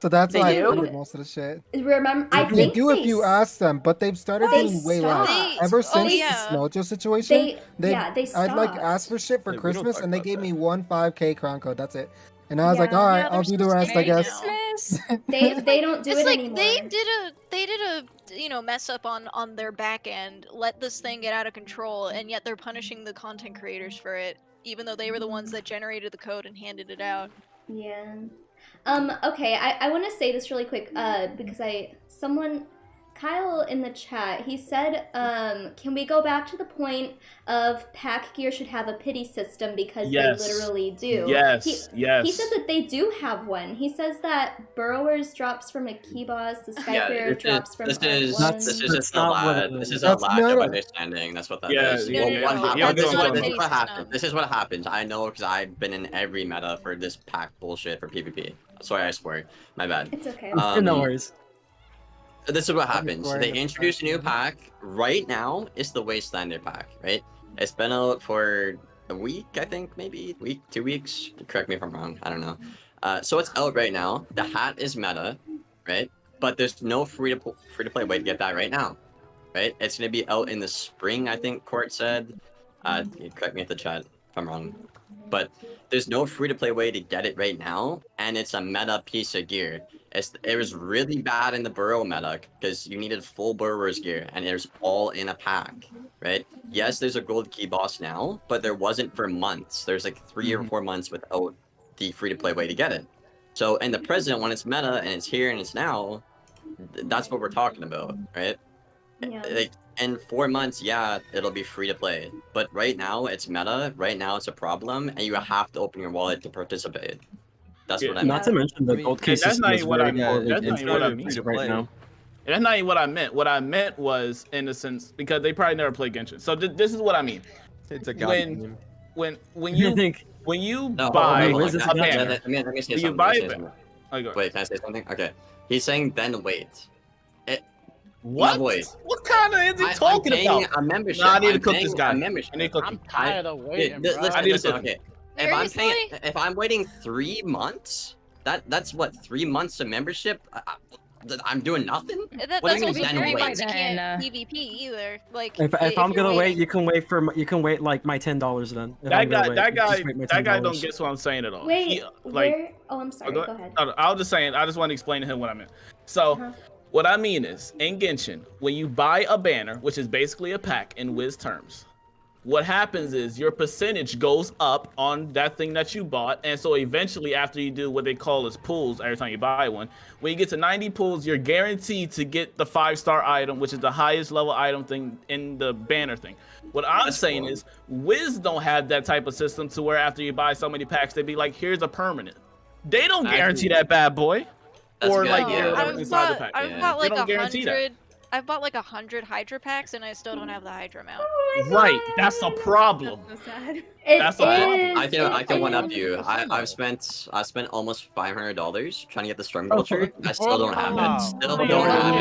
[SPEAKER 16] So that's
[SPEAKER 3] They
[SPEAKER 16] why
[SPEAKER 3] do?
[SPEAKER 16] I funded most of the shit.
[SPEAKER 3] Remember, I
[SPEAKER 16] They
[SPEAKER 3] think
[SPEAKER 16] do if you ask them, but they've started
[SPEAKER 3] They
[SPEAKER 16] doing way
[SPEAKER 3] stopped.
[SPEAKER 16] less. Ever since
[SPEAKER 3] yeah.
[SPEAKER 16] the Snojo situation,
[SPEAKER 3] They
[SPEAKER 16] I'd like
[SPEAKER 3] stopped.
[SPEAKER 16] asked for shit for
[SPEAKER 12] Like, we don't
[SPEAKER 16] Christmas,
[SPEAKER 12] talk
[SPEAKER 16] and they
[SPEAKER 12] about
[SPEAKER 16] gave
[SPEAKER 12] that.
[SPEAKER 16] me one 5K crown code. That's it. And I was like,
[SPEAKER 3] Yeah.
[SPEAKER 16] all right,
[SPEAKER 10] Yeah,
[SPEAKER 16] I'll
[SPEAKER 10] they're
[SPEAKER 16] do the
[SPEAKER 10] supposed
[SPEAKER 16] rest,
[SPEAKER 10] to
[SPEAKER 16] I
[SPEAKER 10] pay
[SPEAKER 16] guess.
[SPEAKER 10] now.
[SPEAKER 3] they don't do
[SPEAKER 10] It's
[SPEAKER 3] it
[SPEAKER 10] like
[SPEAKER 3] anymore.
[SPEAKER 10] they did a mess up on their back end, let this thing get out of control, and yet they're punishing the content creators for it, even though they were the ones that generated the code and handed it out.
[SPEAKER 3] Yeah. Okay, I want to say this really quick, because Kyle in the chat, he said, can we go back to the point of pack gear should have a pity system because
[SPEAKER 7] Yes.
[SPEAKER 3] they literally do.
[SPEAKER 7] Yes,
[SPEAKER 3] He
[SPEAKER 7] yes.
[SPEAKER 3] says that they do have one. He says that Burrowers drops from a key boss, the Skyfarer drops from
[SPEAKER 5] this
[SPEAKER 3] Arc
[SPEAKER 5] is
[SPEAKER 3] one.
[SPEAKER 5] this is just a
[SPEAKER 6] not what
[SPEAKER 5] lad.
[SPEAKER 6] it
[SPEAKER 5] This
[SPEAKER 6] is.
[SPEAKER 5] is a
[SPEAKER 16] That's
[SPEAKER 5] lack
[SPEAKER 16] not
[SPEAKER 5] of
[SPEAKER 16] a-
[SPEAKER 5] understanding. That's what that
[SPEAKER 7] Yeah,
[SPEAKER 5] is.
[SPEAKER 7] yeah,
[SPEAKER 5] Well,
[SPEAKER 7] yeah,
[SPEAKER 5] what
[SPEAKER 7] yeah,
[SPEAKER 5] happens?
[SPEAKER 7] yeah,
[SPEAKER 5] This is
[SPEAKER 7] yeah,
[SPEAKER 5] what
[SPEAKER 7] yeah.
[SPEAKER 5] this is what
[SPEAKER 10] System.
[SPEAKER 5] happens. This is what happens. I know because I've been in every meta for this pack bullshit for PvP. Sorry, I swear. My bad.
[SPEAKER 3] It's okay.
[SPEAKER 6] No worries.
[SPEAKER 5] This is what happens.
[SPEAKER 16] Square
[SPEAKER 5] They
[SPEAKER 16] the
[SPEAKER 5] introduce a new pack. Right now, it's the Wastelander pack, right? It's been out for a week, I think, maybe week, 2 weeks. Correct me if I'm wrong. I don't know. So it's out right now. The hat is meta, right? But there's no free to play way to get that right now, right? It's gonna be out in the spring, I think. Court said. Correct me if the chat if I'm wrong. But there's no free to play way to get it right now, and it's a meta piece of gear. It was really bad in the burrow meta because you needed full burrower's gear, and it was all in a pack, right? Yes, there's a gold key boss now, but there wasn't for months. There's like 3 or 4 months without the free to play way to get it. So in the present, when it's meta and it's here and it's now, that's what we're talking about, right?
[SPEAKER 3] Yeah.
[SPEAKER 5] Like in 4 months, yeah, it'll be free to play. But right now, it's meta. Right now, it's a problem, and you have to open your wallet to participate. That's what I meant.
[SPEAKER 6] Not to mention the gold key
[SPEAKER 7] that's
[SPEAKER 6] system
[SPEAKER 7] not
[SPEAKER 6] is
[SPEAKER 7] even what I
[SPEAKER 6] very
[SPEAKER 7] meant. That's not even what I mean.
[SPEAKER 6] right now.
[SPEAKER 7] And that's not even what I meant. What I meant was, in a sense, because they probably never played Genshin. So this is what I mean.
[SPEAKER 12] It's a god game.
[SPEAKER 7] When
[SPEAKER 6] You
[SPEAKER 7] you
[SPEAKER 6] think
[SPEAKER 7] when you
[SPEAKER 5] No,
[SPEAKER 7] buy
[SPEAKER 5] hold on,
[SPEAKER 6] Wiz is
[SPEAKER 7] a
[SPEAKER 6] a god
[SPEAKER 7] banner,
[SPEAKER 5] Let me say
[SPEAKER 7] when
[SPEAKER 5] something.
[SPEAKER 7] you buy
[SPEAKER 5] let me
[SPEAKER 7] a
[SPEAKER 5] say
[SPEAKER 7] banner.
[SPEAKER 5] something.
[SPEAKER 7] Oh, go.
[SPEAKER 5] Wait, can I say something? Okay. He's saying then wait.
[SPEAKER 7] What?
[SPEAKER 5] No, wait.
[SPEAKER 7] What kind of is he talking
[SPEAKER 5] I'm paying
[SPEAKER 7] about?
[SPEAKER 5] a membership.
[SPEAKER 7] Nah, I need to
[SPEAKER 5] I'm
[SPEAKER 7] cook
[SPEAKER 5] paying
[SPEAKER 7] this guy.
[SPEAKER 5] A membership.
[SPEAKER 7] I need to cook
[SPEAKER 14] I'm
[SPEAKER 7] him.
[SPEAKER 14] tired of waiting, bro.
[SPEAKER 5] Listen,
[SPEAKER 7] I need to
[SPEAKER 5] listen,
[SPEAKER 7] cook
[SPEAKER 5] okay.
[SPEAKER 10] Seriously?
[SPEAKER 5] If I'm waiting 3 months, that's what 3 months of membership. I'm doing nothing.
[SPEAKER 10] That
[SPEAKER 5] What do you
[SPEAKER 10] doesn't
[SPEAKER 5] mean
[SPEAKER 10] mean
[SPEAKER 5] then
[SPEAKER 10] you
[SPEAKER 5] wait?
[SPEAKER 10] can't PvP either. Like
[SPEAKER 6] if
[SPEAKER 10] if
[SPEAKER 6] I'm
[SPEAKER 10] you're
[SPEAKER 6] gonna wait,
[SPEAKER 10] waiting-
[SPEAKER 6] you can wait like my $10 then. If
[SPEAKER 7] That
[SPEAKER 6] I'm gonna
[SPEAKER 7] guy,
[SPEAKER 6] wait,
[SPEAKER 7] that
[SPEAKER 6] you
[SPEAKER 7] guy,
[SPEAKER 6] just wait my
[SPEAKER 7] that guy
[SPEAKER 6] $10.
[SPEAKER 7] don't get what I'm saying at all.
[SPEAKER 3] Wait,
[SPEAKER 7] He, like,
[SPEAKER 3] where? Oh, I'm sorry.
[SPEAKER 7] go
[SPEAKER 3] Go
[SPEAKER 7] ahead.
[SPEAKER 3] ahead.
[SPEAKER 7] I was just saying. I just want to explain to him what I meant. So, what I mean is, in Genshin, when you buy a banner, which is basically a pack in Wiz terms, what happens is your percentage goes up on that thing that you bought. And so eventually, after you do what they call as pulls every time you buy one, when you get to 90 pulls, you're guaranteed to get the 5-star item, which is the highest level item thing in the banner thing. What I'm saying is Wiz don't have that type of system to where after you buy so many packs, they'd be like, here's a permanent. They don't guarantee that bad boy. Or like inside the pack.
[SPEAKER 10] I've got like
[SPEAKER 7] They don't guarantee that.
[SPEAKER 10] 100. I've bought like 100 Hydra packs and I still don't have the Hydra mount.
[SPEAKER 7] Right, that's a problem.
[SPEAKER 11] That's so sad.
[SPEAKER 7] That's a problem.
[SPEAKER 5] I can one up you. I've spent almost $500 trying to get the Storm Culture. I still don't have it. Still don't have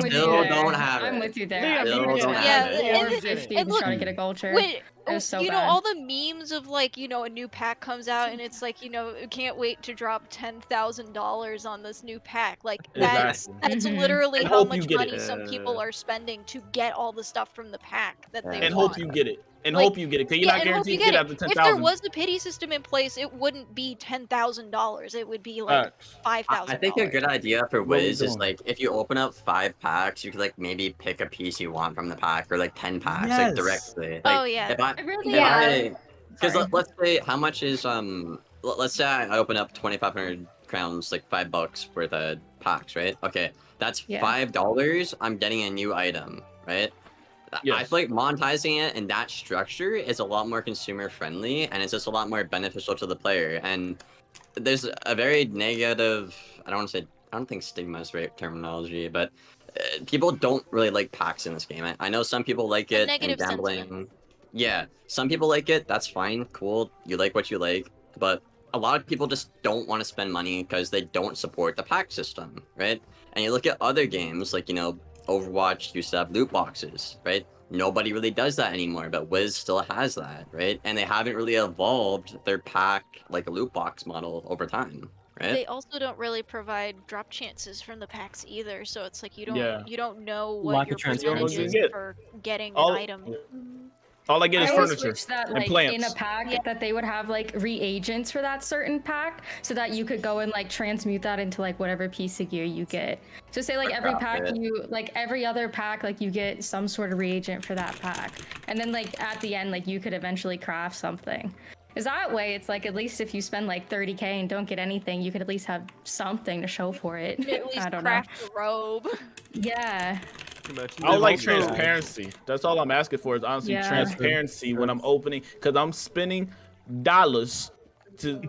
[SPEAKER 5] it. Still don't have it.
[SPEAKER 4] I'm with you there.
[SPEAKER 5] Still don't have it.
[SPEAKER 10] And look,
[SPEAKER 4] trying to get a culture.
[SPEAKER 10] When,
[SPEAKER 4] It was so
[SPEAKER 10] you know,
[SPEAKER 4] bad.
[SPEAKER 10] all the memes of like, you know, a new pack comes out and it's like, you know, can't wait to drop $10,000 on this new pack. Like that's
[SPEAKER 7] Exactly.
[SPEAKER 10] literally
[SPEAKER 7] And
[SPEAKER 10] how
[SPEAKER 7] hope you
[SPEAKER 10] much
[SPEAKER 7] get
[SPEAKER 10] money
[SPEAKER 7] it.
[SPEAKER 10] some people are spending to get all the stuff from the pack that they
[SPEAKER 7] And
[SPEAKER 10] want.
[SPEAKER 7] hope you get it. And
[SPEAKER 10] Like,
[SPEAKER 7] hope you get it. Because you're
[SPEAKER 10] yeah,
[SPEAKER 7] not
[SPEAKER 10] and hope
[SPEAKER 7] guaranteed
[SPEAKER 10] you
[SPEAKER 7] to get
[SPEAKER 10] get
[SPEAKER 7] after
[SPEAKER 10] it. If there
[SPEAKER 7] 10,000.
[SPEAKER 10] was a pity system in place, it wouldn't be $10,000. It would be like $5,000.
[SPEAKER 5] I think a good idea for
[SPEAKER 7] What are we
[SPEAKER 5] Wiz is
[SPEAKER 7] doing?
[SPEAKER 5] like if you open up 5 packs, you could like maybe pick a piece you want from the pack, or like 10 packs
[SPEAKER 6] Yes.
[SPEAKER 5] like directly.
[SPEAKER 10] Oh,
[SPEAKER 5] Like,
[SPEAKER 10] yeah.
[SPEAKER 5] If I,
[SPEAKER 4] really-
[SPEAKER 5] if
[SPEAKER 3] Yeah.
[SPEAKER 5] because let's say how much is let's say I open up 2,500 crowns, like $5 worth of packs, right? Okay, that's
[SPEAKER 4] Yeah.
[SPEAKER 5] $5. I'm getting a new item, right? I
[SPEAKER 7] Yes.
[SPEAKER 5] feel like monetizing it in that structure is a lot more consumer friendly, and it's just a lot more beneficial to the player. And there's a very negative, I don't think stigma is the right terminology, but people don't really like packs in this game. I know some people like it, and
[SPEAKER 10] negative
[SPEAKER 5] gambling.
[SPEAKER 10] sentiment.
[SPEAKER 5] Yeah, some people like it. That's fine, cool. You like what you like, but a lot of people just don't want to spend money because they don't support the pack system, right? And you look at other games like, you know, Overwatch used to have loot boxes, right? Nobody really does that anymore, but Wiz still has that, right? And they haven't really evolved their pack like a loot box model over time, right?
[SPEAKER 10] They also don't really provide drop chances from the packs either, so it's like you don't
[SPEAKER 7] Yeah.
[SPEAKER 10] know
[SPEAKER 6] Lack
[SPEAKER 10] what
[SPEAKER 6] of
[SPEAKER 10] your
[SPEAKER 7] transparency.
[SPEAKER 10] percentage is
[SPEAKER 7] You don't
[SPEAKER 10] for getting
[SPEAKER 7] All-
[SPEAKER 10] an item.
[SPEAKER 7] All I get is
[SPEAKER 4] I always
[SPEAKER 7] furniture
[SPEAKER 4] wish that
[SPEAKER 7] and
[SPEAKER 4] like
[SPEAKER 7] plants.
[SPEAKER 4] in a pack that they would have like reagents for that certain pack, so that you could go and like transmute that into like whatever piece of gear you get. So say like every pack you like every other pack like you get some sort of reagent for that pack, and then like at the end like you could eventually craft something. Because that way it's like at least if you spend like 30K and don't get anything, you could at least have something to show for it.
[SPEAKER 10] At least
[SPEAKER 4] I don't know.
[SPEAKER 10] craft a robe.
[SPEAKER 4] Yeah.
[SPEAKER 7] I would like transparency. That's all I'm asking for is honestly
[SPEAKER 4] Yeah.
[SPEAKER 7] transparency when I'm opening, because I'm spending dollars to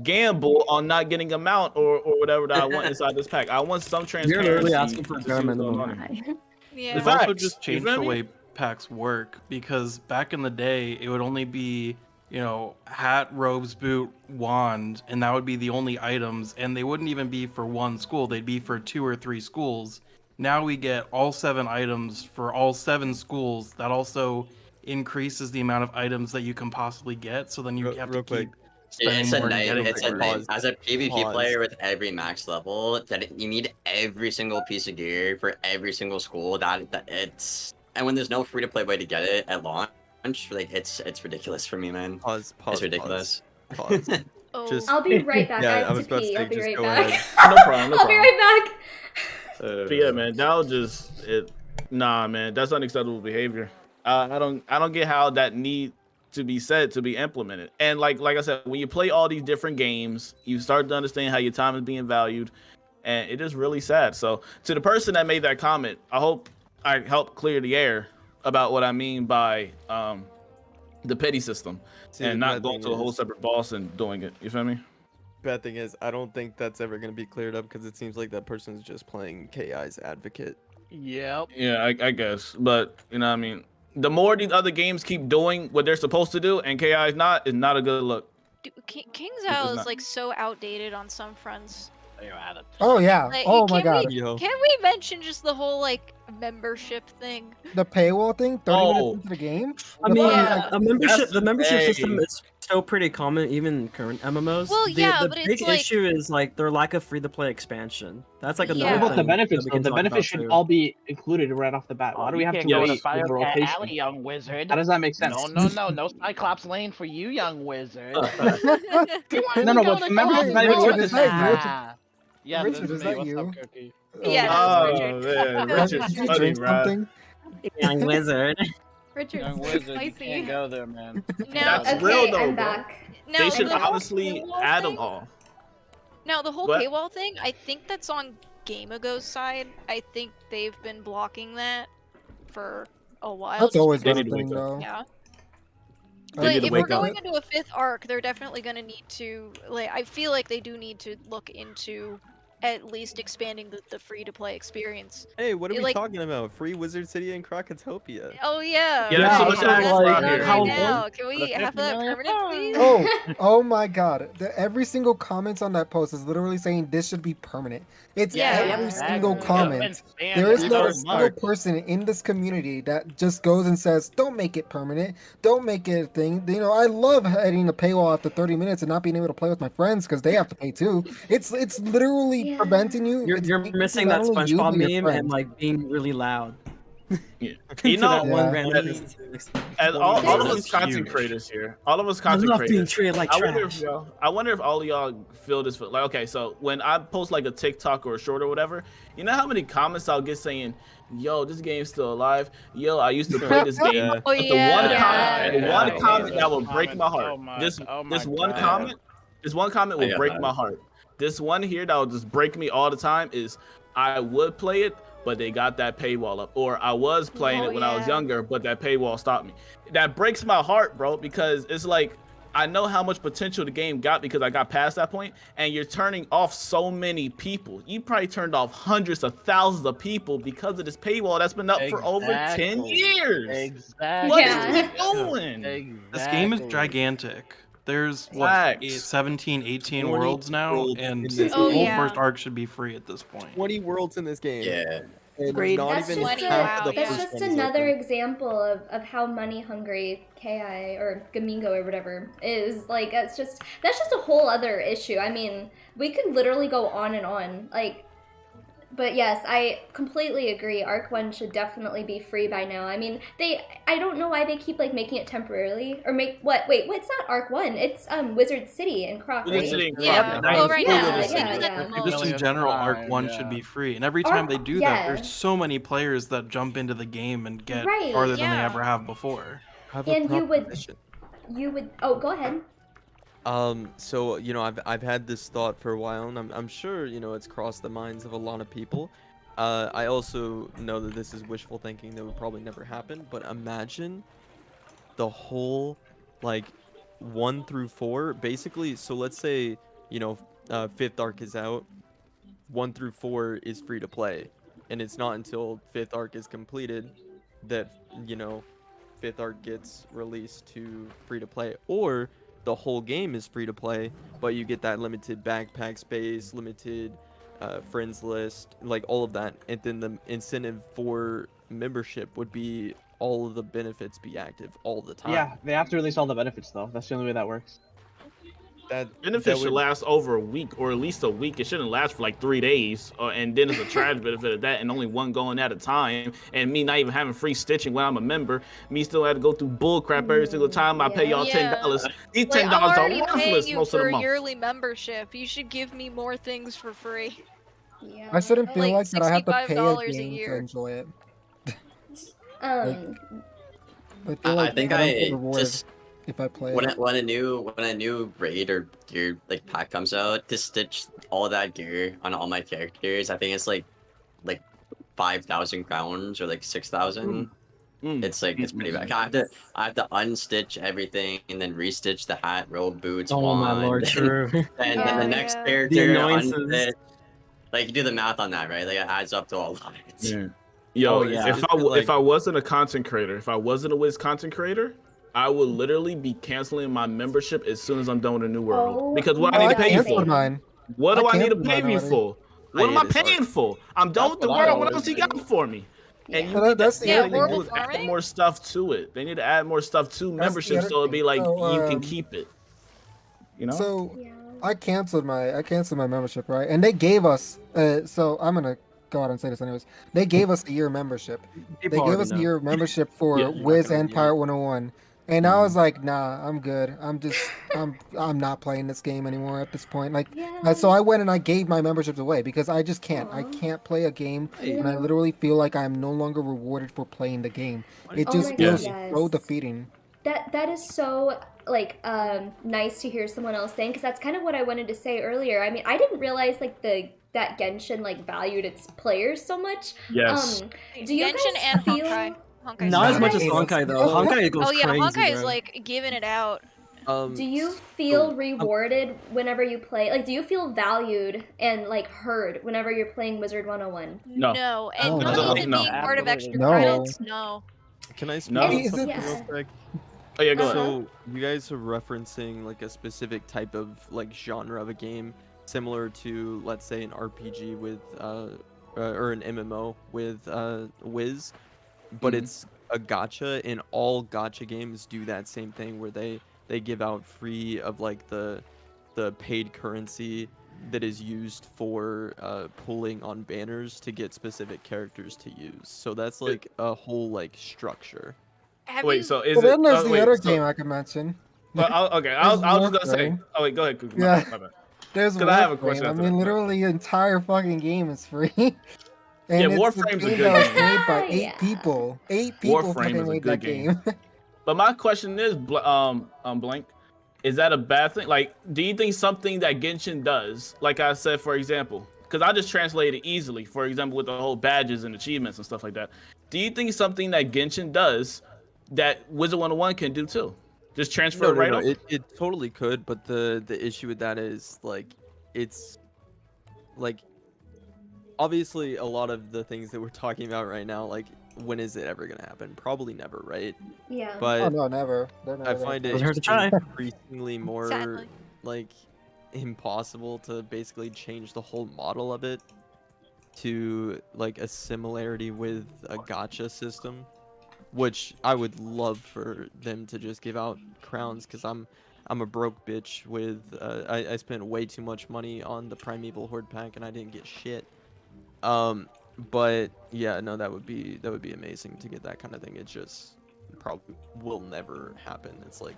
[SPEAKER 7] gamble on not getting a mount or whatever that I want inside this pack. I want some
[SPEAKER 6] You're
[SPEAKER 7] transparency.
[SPEAKER 6] literally asking for
[SPEAKER 7] to see
[SPEAKER 6] bare
[SPEAKER 7] what's going
[SPEAKER 6] minimum.
[SPEAKER 7] on.
[SPEAKER 10] Yeah.
[SPEAKER 15] They've
[SPEAKER 7] Facts.
[SPEAKER 15] also just
[SPEAKER 7] You
[SPEAKER 15] changed
[SPEAKER 7] feel
[SPEAKER 15] the
[SPEAKER 7] me?
[SPEAKER 15] way packs work, because back in the day it would only be, you know, hat, robes, boot, wand, and that would be the only items, and they wouldn't even be for one school, they'd be for 2 or 3 schools. Now we get all 7 items for all 7 schools. That also increases the amount of items that you can possibly get, so then you have to keep spending
[SPEAKER 5] It's a
[SPEAKER 15] more to
[SPEAKER 5] night.
[SPEAKER 15] get
[SPEAKER 5] It's a
[SPEAKER 15] them.
[SPEAKER 5] night. As a PvP
[SPEAKER 12] Pause.
[SPEAKER 5] player with every max level, you need every single piece of gear for every single school. That it's, and when there's no free to play way to get it at launch, like it's ridiculous for me, man.
[SPEAKER 12] Pause.
[SPEAKER 5] It's ridiculous.
[SPEAKER 12] Pause.
[SPEAKER 10] Oh.
[SPEAKER 12] Just
[SPEAKER 3] I'll be right back.
[SPEAKER 12] Yeah,
[SPEAKER 3] I
[SPEAKER 12] I
[SPEAKER 3] have
[SPEAKER 12] was
[SPEAKER 3] to
[SPEAKER 12] about to
[SPEAKER 3] pee.
[SPEAKER 12] say,
[SPEAKER 3] I'll be
[SPEAKER 12] just
[SPEAKER 3] right
[SPEAKER 12] go
[SPEAKER 3] back.
[SPEAKER 12] ahead.
[SPEAKER 7] No problem. No
[SPEAKER 3] I'll be
[SPEAKER 7] problem.
[SPEAKER 3] right back.
[SPEAKER 7] But yeah, man, that'll just nah, man, that's unacceptable behavior. I don't get how that need to be said to be implemented. And like I said, when you play all these different games, you start to understand how your time is being valued, and it is really sad. So to the person that made that comment, I hope I helped clear the air about what I mean by the petty system,
[SPEAKER 12] See,
[SPEAKER 7] and
[SPEAKER 12] the
[SPEAKER 7] not
[SPEAKER 12] bad
[SPEAKER 7] going
[SPEAKER 12] thing
[SPEAKER 7] to a whole
[SPEAKER 12] is-
[SPEAKER 7] separate boss and doing it. You feel me?
[SPEAKER 12] Bad thing is, I don't think that's ever gonna be cleared up because it seems like that person's just playing KI's advocate.
[SPEAKER 14] Yep.
[SPEAKER 7] Yeah, I guess. But, you know what I mean? The more these other games keep doing what they're supposed to do and KI is not a good look.
[SPEAKER 10] Dude, King's
[SPEAKER 7] It's
[SPEAKER 10] Isle is
[SPEAKER 7] not.
[SPEAKER 10] like so outdated on some fronts.
[SPEAKER 16] Oh yeah.
[SPEAKER 10] Like,
[SPEAKER 16] Oh my
[SPEAKER 10] can
[SPEAKER 16] god.
[SPEAKER 10] we, can we mention just the whole like membership thing?
[SPEAKER 16] The paywall thing, 30
[SPEAKER 6] Oh.
[SPEAKER 16] minutes into the game.
[SPEAKER 6] I mean,
[SPEAKER 10] Yeah.
[SPEAKER 6] a membership. The membership
[SPEAKER 7] Hey.
[SPEAKER 6] system is still pretty common, even in current MMOs.
[SPEAKER 10] Well, yeah,
[SPEAKER 6] the
[SPEAKER 10] but
[SPEAKER 6] big
[SPEAKER 10] it's like-
[SPEAKER 6] issue is like their lack of free-to-play expansion. That's like another
[SPEAKER 10] Yeah.
[SPEAKER 14] What about the
[SPEAKER 6] thing
[SPEAKER 14] benefits?
[SPEAKER 6] that we can
[SPEAKER 14] The
[SPEAKER 6] talk
[SPEAKER 14] benefits
[SPEAKER 6] about
[SPEAKER 14] should
[SPEAKER 6] too.
[SPEAKER 14] all be included right off the bat. Why do we have to
[SPEAKER 7] can't
[SPEAKER 14] wait
[SPEAKER 7] go to
[SPEAKER 14] for the
[SPEAKER 7] Fire
[SPEAKER 14] rotation? Alley, young wizard. How does that make sense?
[SPEAKER 7] No
[SPEAKER 14] Cyclops lane for you, young wizard.
[SPEAKER 16] No,
[SPEAKER 14] but remember,
[SPEAKER 16] Hey,
[SPEAKER 14] it's not even
[SPEAKER 16] Richard,
[SPEAKER 14] worth
[SPEAKER 16] is
[SPEAKER 14] it.
[SPEAKER 16] that you?
[SPEAKER 14] Ah. Yeah,
[SPEAKER 16] Richard,
[SPEAKER 14] this
[SPEAKER 16] is
[SPEAKER 14] me.
[SPEAKER 16] that
[SPEAKER 14] What's
[SPEAKER 16] you?
[SPEAKER 14] up, Cookie?
[SPEAKER 10] Yeah,
[SPEAKER 7] Oh,
[SPEAKER 10] Richard.
[SPEAKER 7] man. Richard's
[SPEAKER 16] Did you
[SPEAKER 7] funny,
[SPEAKER 16] drink
[SPEAKER 7] bro.
[SPEAKER 16] something?
[SPEAKER 6] Young wizard.
[SPEAKER 11] Richard's
[SPEAKER 14] Young
[SPEAKER 11] so
[SPEAKER 14] Wizard, you
[SPEAKER 11] spicy.
[SPEAKER 14] can't go there, man.
[SPEAKER 10] Now,
[SPEAKER 7] That's
[SPEAKER 3] Okay,
[SPEAKER 7] real though,
[SPEAKER 3] I'm
[SPEAKER 7] bro.
[SPEAKER 3] back.
[SPEAKER 10] now
[SPEAKER 7] They should
[SPEAKER 10] the whole
[SPEAKER 7] honestly
[SPEAKER 10] paywall
[SPEAKER 7] add them
[SPEAKER 10] thing-
[SPEAKER 7] all.
[SPEAKER 10] Now the whole
[SPEAKER 7] What?
[SPEAKER 10] paywall thing, I think that's on Gamago's side. I think they've been blocking that for a while.
[SPEAKER 16] That's
[SPEAKER 10] just
[SPEAKER 16] always
[SPEAKER 7] They
[SPEAKER 16] been a
[SPEAKER 7] need to
[SPEAKER 16] thing,
[SPEAKER 7] wake up.
[SPEAKER 16] though.
[SPEAKER 10] Yeah.
[SPEAKER 7] They
[SPEAKER 10] But
[SPEAKER 7] need to
[SPEAKER 10] if we're
[SPEAKER 7] wake up.
[SPEAKER 10] going into a 5th arc, they're definitely going to need to, like, I feel like they do need to look into at least expanding the free-to-play experience.
[SPEAKER 12] Hey, what are we
[SPEAKER 10] Like-
[SPEAKER 12] talking about? Free Wizard City and Krakatopia.
[SPEAKER 10] Oh yeah.
[SPEAKER 7] Yeah, that's
[SPEAKER 10] right.
[SPEAKER 7] what
[SPEAKER 10] Let's
[SPEAKER 7] I'm
[SPEAKER 10] go
[SPEAKER 7] saying.
[SPEAKER 10] right
[SPEAKER 6] How
[SPEAKER 10] now.
[SPEAKER 6] long?
[SPEAKER 10] Can we have that permanent, please?
[SPEAKER 16] Oh my God! Every single comment on that post is literally saying this should be permanent. It's
[SPEAKER 10] Yeah.
[SPEAKER 16] every single
[SPEAKER 14] Exactly.
[SPEAKER 16] comment.
[SPEAKER 14] Yeah,
[SPEAKER 16] There is
[SPEAKER 14] man,
[SPEAKER 16] not a
[SPEAKER 14] so
[SPEAKER 16] single
[SPEAKER 14] much.
[SPEAKER 16] person in this community that just goes and says, "Don't make it permanent. Don't make it a thing." You know, I love hitting a paywall after 30 minutes and not being able to play with my friends because they have to pay too. It's literally
[SPEAKER 3] Yeah.
[SPEAKER 16] preventing you.
[SPEAKER 6] You're,
[SPEAKER 16] It's
[SPEAKER 6] you're
[SPEAKER 16] making
[SPEAKER 6] missing
[SPEAKER 16] not
[SPEAKER 6] that
[SPEAKER 16] only you,
[SPEAKER 6] SpongeBob
[SPEAKER 16] but your
[SPEAKER 6] meme
[SPEAKER 16] friends.
[SPEAKER 6] and like being really loud.
[SPEAKER 7] Yeah.
[SPEAKER 6] To
[SPEAKER 7] You know,
[SPEAKER 6] that one
[SPEAKER 16] Yeah.
[SPEAKER 6] random
[SPEAKER 7] and-
[SPEAKER 6] person.
[SPEAKER 7] And all of
[SPEAKER 15] That's
[SPEAKER 7] us content
[SPEAKER 15] huge.
[SPEAKER 7] creators here, all of us
[SPEAKER 6] I
[SPEAKER 7] content
[SPEAKER 6] love being
[SPEAKER 7] creators.
[SPEAKER 6] treated like
[SPEAKER 7] I wonder if
[SPEAKER 6] trash.
[SPEAKER 7] y'all, I wonder if all of y'all feel this. Like, okay, so when I post like a TikTok or a short or whatever, you know how many comments I'll get saying, "Yo, this game's still alive." "Yo, I used to play this game."
[SPEAKER 12] Yeah.
[SPEAKER 10] Oh
[SPEAKER 7] But the
[SPEAKER 10] yeah.
[SPEAKER 7] one
[SPEAKER 3] Yeah.
[SPEAKER 7] comment, the one
[SPEAKER 14] Yeah.
[SPEAKER 7] comment that will break my heart.
[SPEAKER 14] Oh my-
[SPEAKER 7] This
[SPEAKER 14] oh my
[SPEAKER 7] this one
[SPEAKER 14] God.
[SPEAKER 7] comment, this one comment
[SPEAKER 5] I
[SPEAKER 7] will
[SPEAKER 5] got
[SPEAKER 7] break
[SPEAKER 5] that.
[SPEAKER 7] my heart. This one here that will just break me all the time is, "I would play it, but they got that paywall up," or "I was playing
[SPEAKER 10] Oh,
[SPEAKER 7] it when I was
[SPEAKER 10] yeah.
[SPEAKER 7] younger, but that paywall stopped me." That breaks my heart, bro, because it's like I know how much potential the game got because I got past that point, and you're turning off so many people. You probably turned off hundreds of thousands of people because of this paywall that's been up for over 10
[SPEAKER 14] Exactly.
[SPEAKER 7] years.
[SPEAKER 14] Exactly.
[SPEAKER 7] What
[SPEAKER 3] Yeah.
[SPEAKER 7] is we doing?
[SPEAKER 15] This game is
[SPEAKER 14] Exactly.
[SPEAKER 15] gigantic. There's what
[SPEAKER 7] Facts.
[SPEAKER 15] 17, 18
[SPEAKER 12] 20
[SPEAKER 15] worlds now,
[SPEAKER 12] worlds
[SPEAKER 15] and
[SPEAKER 12] in
[SPEAKER 15] the
[SPEAKER 12] this
[SPEAKER 10] Oh,
[SPEAKER 15] whole
[SPEAKER 10] yeah.
[SPEAKER 15] first arc should be free at this point.
[SPEAKER 12] 20 worlds in this game.
[SPEAKER 5] Yeah.
[SPEAKER 12] And
[SPEAKER 9] Agreed.
[SPEAKER 12] not
[SPEAKER 3] That's
[SPEAKER 12] even
[SPEAKER 3] just,
[SPEAKER 10] Wow,
[SPEAKER 12] half
[SPEAKER 10] yeah.
[SPEAKER 12] the
[SPEAKER 3] that's
[SPEAKER 12] first
[SPEAKER 3] just
[SPEAKER 12] one is
[SPEAKER 3] another
[SPEAKER 12] open.
[SPEAKER 3] example of how money hungry KI or Gamingo or whatever is. Like that's just a whole other issue. I mean, we could literally go on and on. Like, but yes, I completely agree. Arc 1 should definitely be free by now. I mean, I don't know why they keep like making it temporarily or make what? Wait, what's not Arc 1? It's Wizard City and Croc,
[SPEAKER 7] Wizard
[SPEAKER 3] right?
[SPEAKER 7] City and
[SPEAKER 10] Yeah.
[SPEAKER 7] Croc.
[SPEAKER 10] Well, right now,
[SPEAKER 3] Yeah,
[SPEAKER 10] it's
[SPEAKER 3] yeah,
[SPEAKER 10] in
[SPEAKER 3] yeah.
[SPEAKER 10] the
[SPEAKER 15] Just in
[SPEAKER 14] Million
[SPEAKER 15] general, Arc
[SPEAKER 14] time,
[SPEAKER 15] 1
[SPEAKER 14] yeah.
[SPEAKER 15] should be free. And every time they do that,
[SPEAKER 3] yeah.
[SPEAKER 15] there's so many players that jump into the game and get
[SPEAKER 3] Right,
[SPEAKER 15] farther than they
[SPEAKER 10] yeah.
[SPEAKER 15] ever have before.
[SPEAKER 12] I have a
[SPEAKER 3] And you
[SPEAKER 12] proposition.
[SPEAKER 3] would. Oh, go ahead.
[SPEAKER 12] So you know, I've had this thought for a while, and I'm sure you know it's crossed the minds of a lot of people. I also know that this is wishful thinking that would probably never happen, but imagine the whole like 1 through 4 basically. So let's say you know 5th arc is out, 1 through 4 is free to play, and it's not until 5th arc is completed that you know 5th arc gets released to free to play, or the whole game is free to play, but you get that limited backpack space, limited friends list, like all of that, and then the incentive for membership would be all of the benefits be active all the time.
[SPEAKER 17] Yeah, they have to release all the benefits though. That's the only way that works.
[SPEAKER 7] Benefits should last over a week, or at least a week. It shouldn't last for like 3 days, and then it's a trash benefit of that, and only one going at a time. And me not even having free stitching when I'm a member, me still had to go through bull crap every single time I pay y'all $10. These
[SPEAKER 10] Like,
[SPEAKER 7] $10
[SPEAKER 10] I'm
[SPEAKER 7] are
[SPEAKER 10] already paying
[SPEAKER 7] worthless
[SPEAKER 10] you
[SPEAKER 7] most of
[SPEAKER 10] for
[SPEAKER 7] the
[SPEAKER 10] a
[SPEAKER 7] month.
[SPEAKER 10] yearly membership. You should give me more things for free.
[SPEAKER 3] Yeah.
[SPEAKER 16] I shouldn't feel
[SPEAKER 10] Like
[SPEAKER 16] like that I have to pay a
[SPEAKER 10] $65 a
[SPEAKER 16] game to
[SPEAKER 10] year.
[SPEAKER 16] enjoy it.
[SPEAKER 3] Um.
[SPEAKER 16] I feel like
[SPEAKER 5] I think
[SPEAKER 16] don't
[SPEAKER 5] I
[SPEAKER 16] get rewarded
[SPEAKER 5] just
[SPEAKER 16] if I play
[SPEAKER 5] when
[SPEAKER 16] it.
[SPEAKER 5] when a new raid or gear like pack comes out, to stitch all that gear on all my characters, I think it's like 5,000 crowns or like 6,000. It's like it's pretty bad. I have to unstitch everything and then restitch the hat, robe, boots,
[SPEAKER 6] Oh my
[SPEAKER 5] wand,
[SPEAKER 6] lord, true.
[SPEAKER 5] and then the next
[SPEAKER 6] The
[SPEAKER 5] character
[SPEAKER 6] annoyances.
[SPEAKER 5] unstitch. Like you do the math on that, right? Like it adds up to a lot.
[SPEAKER 7] Yeah. Yo,
[SPEAKER 5] Oh, yeah.
[SPEAKER 7] if I wasn't a content creator, if I wasn't a Wiz content creator, I would literally be canceling my membership as soon as I'm done with a new world.
[SPEAKER 3] Oh
[SPEAKER 7] Because what
[SPEAKER 16] Oh,
[SPEAKER 7] I
[SPEAKER 16] I
[SPEAKER 7] need to pay you
[SPEAKER 16] canceled
[SPEAKER 7] for?
[SPEAKER 16] mine.
[SPEAKER 7] What do
[SPEAKER 16] I
[SPEAKER 7] I need to
[SPEAKER 16] canceled
[SPEAKER 7] pay
[SPEAKER 16] mine
[SPEAKER 7] you
[SPEAKER 16] already.
[SPEAKER 7] for? What am I
[SPEAKER 12] it is
[SPEAKER 7] paying for? I'm done with the
[SPEAKER 14] what I
[SPEAKER 7] world. What
[SPEAKER 14] always
[SPEAKER 7] else you got
[SPEAKER 14] do.
[SPEAKER 7] for me? And
[SPEAKER 16] So that's the
[SPEAKER 7] they
[SPEAKER 16] other
[SPEAKER 7] need to
[SPEAKER 16] thing.
[SPEAKER 7] do is add more stuff to it. They need to add more stuff to
[SPEAKER 16] the
[SPEAKER 7] membership
[SPEAKER 16] other
[SPEAKER 7] so it'd be
[SPEAKER 16] thing.
[SPEAKER 7] like
[SPEAKER 16] So,
[SPEAKER 7] you can keep it. You know?
[SPEAKER 16] So I canceled my membership, right? And they gave us so I'm gonna go out and say this anyways. They gave us a year membership.
[SPEAKER 6] People
[SPEAKER 16] They gave
[SPEAKER 6] already
[SPEAKER 16] us a
[SPEAKER 6] know.
[SPEAKER 16] year membership for
[SPEAKER 7] Yeah,
[SPEAKER 16] Wiz
[SPEAKER 12] gonna
[SPEAKER 16] and
[SPEAKER 12] do
[SPEAKER 16] Pirate 101. And I was like, nah, I'm good. I'm not playing this game anymore at this point. Like, so I went and I gave my memberships away because I just can't. I can't play a game when I literally feel like I'm no longer rewarded for playing the game. It
[SPEAKER 3] Oh
[SPEAKER 16] just
[SPEAKER 3] my God,
[SPEAKER 16] feels
[SPEAKER 3] yes.
[SPEAKER 16] so defeating.
[SPEAKER 3] That is so like nice to hear someone else saying, because that's kind of what I wanted to say earlier. I mean, I didn't realize like that Genshin like valued its players so much.
[SPEAKER 7] Yes.
[SPEAKER 3] Do you
[SPEAKER 10] Genshin
[SPEAKER 3] guys
[SPEAKER 10] and
[SPEAKER 3] feel?
[SPEAKER 10] Honkai. Honkai's
[SPEAKER 6] Not as much as
[SPEAKER 10] crazy.
[SPEAKER 6] Honkai though. Honkai goes
[SPEAKER 10] Oh yeah,
[SPEAKER 6] crazy,
[SPEAKER 10] Honkai is
[SPEAKER 6] bro.
[SPEAKER 10] like giving it out.
[SPEAKER 3] Do you feel rewarded whenever you play? Like, do you feel valued and like heard whenever you're playing Wizard101?
[SPEAKER 10] No, and
[SPEAKER 16] Oh,
[SPEAKER 10] not
[SPEAKER 16] no.
[SPEAKER 10] even being part of extra
[SPEAKER 16] No.
[SPEAKER 10] credits. No.
[SPEAKER 12] Can I speak
[SPEAKER 7] No.
[SPEAKER 12] on
[SPEAKER 3] Is
[SPEAKER 12] something
[SPEAKER 3] it-
[SPEAKER 12] real quick?
[SPEAKER 7] Oh yeah, go ahead.
[SPEAKER 12] So you guys are referencing like a specific type of like genre of a game, similar to let's say an RPG with or an MMO with Wiz, but it's a gacha, and all gacha games do that same thing where they give out free of like the paid currency that is used for pulling on banners to get specific characters to use. So that's like a whole like structure.
[SPEAKER 7] Wait, so is
[SPEAKER 16] Well, then
[SPEAKER 7] it?
[SPEAKER 16] there's the
[SPEAKER 7] wait,
[SPEAKER 16] other
[SPEAKER 7] so-
[SPEAKER 16] game I could mention.
[SPEAKER 7] Well, I was
[SPEAKER 16] There's
[SPEAKER 7] just gonna say.
[SPEAKER 16] Warframe.
[SPEAKER 7] Oh wait, go ahead, Kuku.
[SPEAKER 16] Yeah.
[SPEAKER 7] My bad.
[SPEAKER 16] There's
[SPEAKER 7] 'Cause I have a
[SPEAKER 16] Warframe.
[SPEAKER 7] question
[SPEAKER 16] I
[SPEAKER 7] after
[SPEAKER 16] mean,
[SPEAKER 7] that.
[SPEAKER 16] literally, the entire fucking game is free.
[SPEAKER 7] Yeah,
[SPEAKER 16] And it's
[SPEAKER 7] Warframe's a
[SPEAKER 16] game
[SPEAKER 7] good
[SPEAKER 16] that was
[SPEAKER 7] game.
[SPEAKER 16] made by 8
[SPEAKER 3] Yeah.
[SPEAKER 16] people. 8 people
[SPEAKER 7] Warframe
[SPEAKER 16] fucking
[SPEAKER 7] is a
[SPEAKER 16] made
[SPEAKER 7] good
[SPEAKER 16] that
[SPEAKER 7] game.
[SPEAKER 16] game.
[SPEAKER 7] But my question is, Blank, is that a bad thing? Like, do you think something that Genshin does, like I said, for example, because I just translated easily, for example, with the whole badges and achievements and stuff like that. Do you think something that Genshin does that Wizard101 can do too? Just transfer it right over?
[SPEAKER 12] It totally could, but the issue with that is like it's like obviously a lot of the things that we're talking about right now, like when is it ever gonna happen? Probably never, right?
[SPEAKER 3] Yeah.
[SPEAKER 12] But
[SPEAKER 16] Oh, no, never. They're
[SPEAKER 12] I
[SPEAKER 16] never
[SPEAKER 12] find
[SPEAKER 16] gonna-
[SPEAKER 12] it
[SPEAKER 6] Doesn't hurt to try.
[SPEAKER 12] increasingly more
[SPEAKER 10] Sadly.
[SPEAKER 12] like impossible to basically change the whole model of it to like a similarity with a gacha system, which I would love for them to just give out crowns, because I'm a broke bitch with I spent way too much money on the Primeval Horde pack and I didn't get shit. But yeah, no, that would be amazing to get that kind of thing. It just probably will never happen. It's like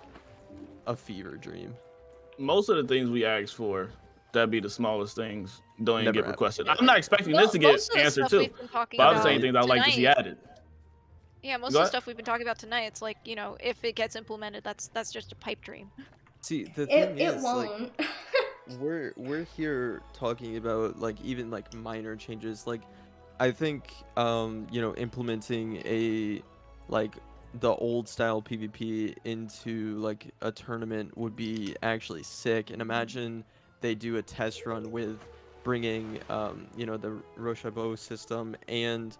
[SPEAKER 12] a fever dream.
[SPEAKER 7] Most of the things we ask for, that'd be the smallest things, don't even
[SPEAKER 12] Never
[SPEAKER 7] get
[SPEAKER 12] happen.
[SPEAKER 7] requested. I'm not expecting this to get
[SPEAKER 10] Most of the
[SPEAKER 7] answered
[SPEAKER 10] stuff
[SPEAKER 7] too.
[SPEAKER 10] we've been talking
[SPEAKER 7] But I'm
[SPEAKER 10] about
[SPEAKER 7] saying things I'd like to see
[SPEAKER 10] tonight-
[SPEAKER 7] added.
[SPEAKER 10] Yeah, most
[SPEAKER 7] Go
[SPEAKER 10] of the
[SPEAKER 7] ahead.
[SPEAKER 10] stuff we've been talking about tonight, it's like, you know, if it gets implemented, that's just a pipe dream.
[SPEAKER 12] See, the
[SPEAKER 3] It,
[SPEAKER 12] thing
[SPEAKER 3] it
[SPEAKER 12] is,
[SPEAKER 3] won't.
[SPEAKER 12] like, we're here talking about like even like minor changes. Like, I think you know, implementing a like the old style PvP into like a tournament would be actually sick. And imagine they do a test run with bringing you know, the Rochambeau system and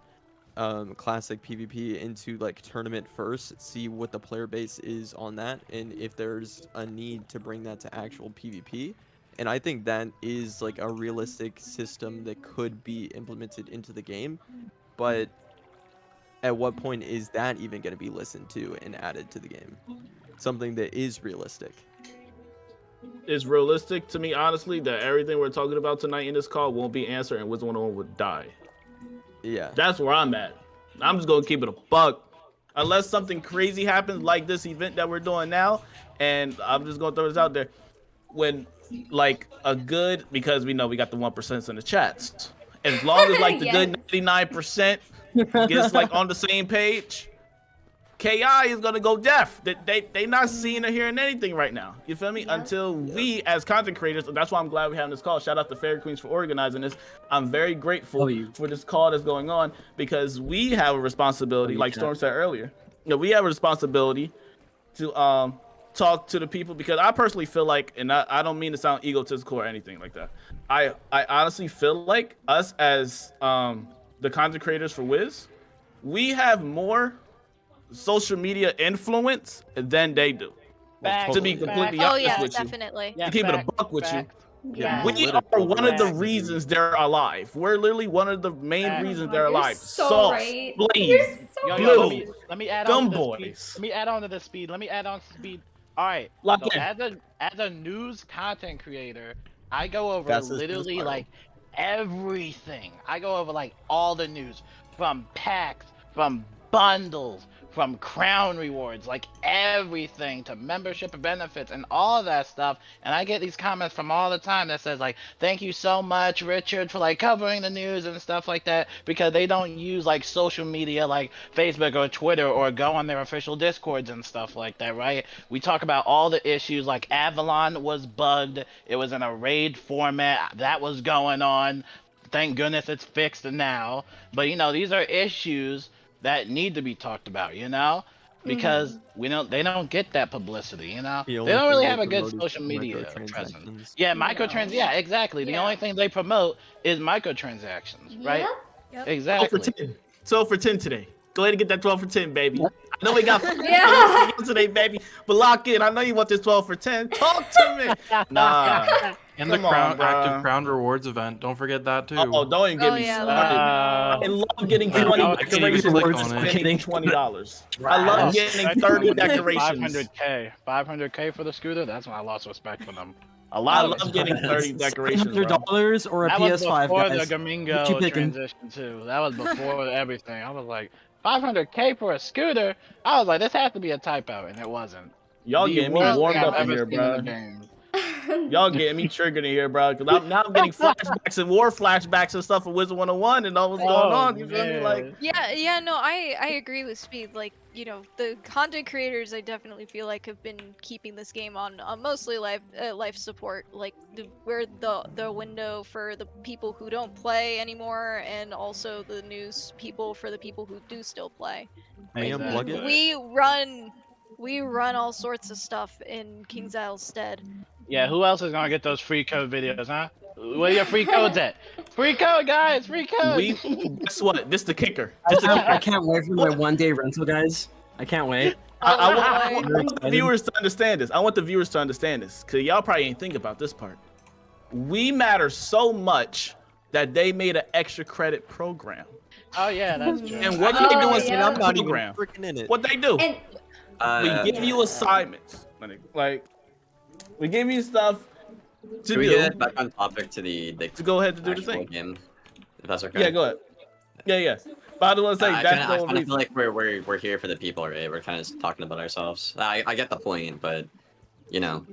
[SPEAKER 12] classic PvP into like tournament first, see what the player base is on that, and if there's a need to bring that to actual PvP. And I think that is like a realistic system that could be implemented into the game. But at what point is that even going to be listened to and added to the game? Something that is realistic.
[SPEAKER 7] It's realistic to me, honestly, that everything we're talking about tonight in this call won't be answered and Wizard101 would die.
[SPEAKER 12] Yeah.
[SPEAKER 7] That's where I'm at. I'm just gonna keep it a buck. Unless something crazy happens like this event that we're doing now, and I'm just gonna throw this out there. When like a good, because we know we got the 1% in the chats. As long as like the good 99% gets like on the same page, KI is gonna go deaf. They not seeing or hearing anything right now. You feel me? Until we as content creators, and that's why I'm glad we're having this call. Shout out to Fairy Queens for organizing this. I'm very grateful for this call that's going on, because we have a responsibility, like Storm said earlier. You know, we have a responsibility to talk to the people, because I personally feel like, and I don't mean to sound egotistical or anything like that. I honestly feel like us as the content creators for Wiz, we have more social media influence than they do. To be completely
[SPEAKER 10] Oh
[SPEAKER 7] honest
[SPEAKER 10] yeah,
[SPEAKER 7] with you,
[SPEAKER 10] definitely.
[SPEAKER 7] to keep it a buck with you,
[SPEAKER 3] Yeah.
[SPEAKER 7] we are one of the reasons they're alive. We're literally one of the main reasons they're alive.
[SPEAKER 3] so
[SPEAKER 7] Sauce,
[SPEAKER 3] right.
[SPEAKER 7] Blaze,
[SPEAKER 3] You're so
[SPEAKER 7] Blue,
[SPEAKER 14] Let me add on
[SPEAKER 7] Dumb
[SPEAKER 14] to
[SPEAKER 7] Boys.
[SPEAKER 14] this speed. Let me add on to this speed. Let me add on to speed. All right.
[SPEAKER 7] Lock
[SPEAKER 14] So
[SPEAKER 7] in.
[SPEAKER 14] as a news content creator, I go over
[SPEAKER 12] Fastest news
[SPEAKER 14] literally
[SPEAKER 12] viral.
[SPEAKER 14] like everything. I go over like all the news, from packs, from bundles, from crown rewards, like everything to membership and benefits and all that stuff. And I get these comments from all the time that says like, thank you so much, Richard, for like covering the news and stuff like that, because they don't use like social media like Facebook or Twitter or go on their official Discords and stuff like that, right? We talk about all the issues, like Avalon was bugged, it was in a raid format, that was going on. Thank goodness it's fixed now. But you know, these are issues that need to be talked about, you know, because they don't get that publicity, you know. They don't really have a good social media presence. Yeah, microtransactions. Yeah, exactly. The only thing they promote is microtransactions, right?
[SPEAKER 11] Yep.
[SPEAKER 14] Exactly.
[SPEAKER 7] 12 for 10 today. Go ahead and get that 12 for 10, baby. I know we got today, baby, but lock in. I know you want this 12 for 10. Talk to me. Nah.
[SPEAKER 15] And the active crown rewards event. Don't forget that too.
[SPEAKER 7] Oh, don't even get me started. I love getting 20 decorations and spending $20. I love getting 30 decorations.
[SPEAKER 14] 500K for the scooter. That's when I lost respect for them. I
[SPEAKER 7] love getting 30 decorations.
[SPEAKER 6] $100 or a PS5,
[SPEAKER 14] was before
[SPEAKER 6] guys.
[SPEAKER 14] the Gamingo transition too. That was before everything. I was like, 500K for a scooter. I was like, this has to be a typo, and it wasn't.
[SPEAKER 7] Y'all getting me warmed up in here, bro. Y'all getting me triggered in here, bro. Cause I'm getting flashbacks and war flashbacks and stuff for Wizard101 and all what's going on. You feel me? Like,
[SPEAKER 10] yeah, no, I agree with Speed. Like, you know, the content creators, I definitely feel like have been keeping this game on mostly life support. Like, we're the window for the people who don't play anymore, and also the news people for the people who do still play.
[SPEAKER 12] Hey, unplug it.
[SPEAKER 10] We run all sorts of stuff in King's Isle's stead.
[SPEAKER 14] Yeah, who else is gonna get those free code videos, huh? Where your free codes at? Free code, guys! Free code!
[SPEAKER 7] Guess what? This the kicker.
[SPEAKER 6] I can't wait for my one-day rental, guys. I can't wait.
[SPEAKER 7] I want the viewers to understand this. I want the viewers to understand this, because y'all probably ain't think about this part. We matter so much that they made an extra credit program.
[SPEAKER 14] Oh, yeah, that's true.
[SPEAKER 7] And what they do is
[SPEAKER 12] I'm not even
[SPEAKER 7] program.
[SPEAKER 12] freaking in it.
[SPEAKER 7] What they do? We give you assignments. Like, we give you stuff to
[SPEAKER 5] Can we
[SPEAKER 7] do.
[SPEAKER 5] get back on topic to the
[SPEAKER 7] to go ahead to do the thing.
[SPEAKER 5] Game, if that's okay.
[SPEAKER 7] Yeah, go ahead. Yeah. But I don't want to say that's the
[SPEAKER 5] I
[SPEAKER 7] only
[SPEAKER 5] kind of
[SPEAKER 7] reason.
[SPEAKER 5] feel like we're here for the people, right? We're kind of just talking about ourselves. I get the point, but you know.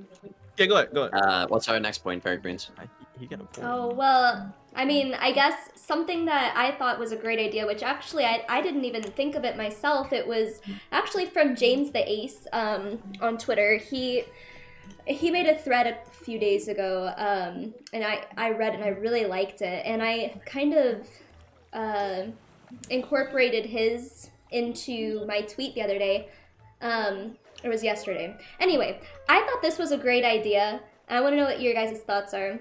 [SPEAKER 7] Yeah, go ahead.
[SPEAKER 5] What's our next point, Fairy Queens?
[SPEAKER 12] He got a point.
[SPEAKER 3] Oh, well, I mean, I guess something that I thought was a great idea, which actually I didn't even think of it myself. It was actually from James the Ace on Twitter. He made a thread a few days ago, and I read it and I really liked it. And I kind of incorporated his into my tweet the other day. It was yesterday. Anyway, I thought this was a great idea. I want to know what your guys' thoughts are.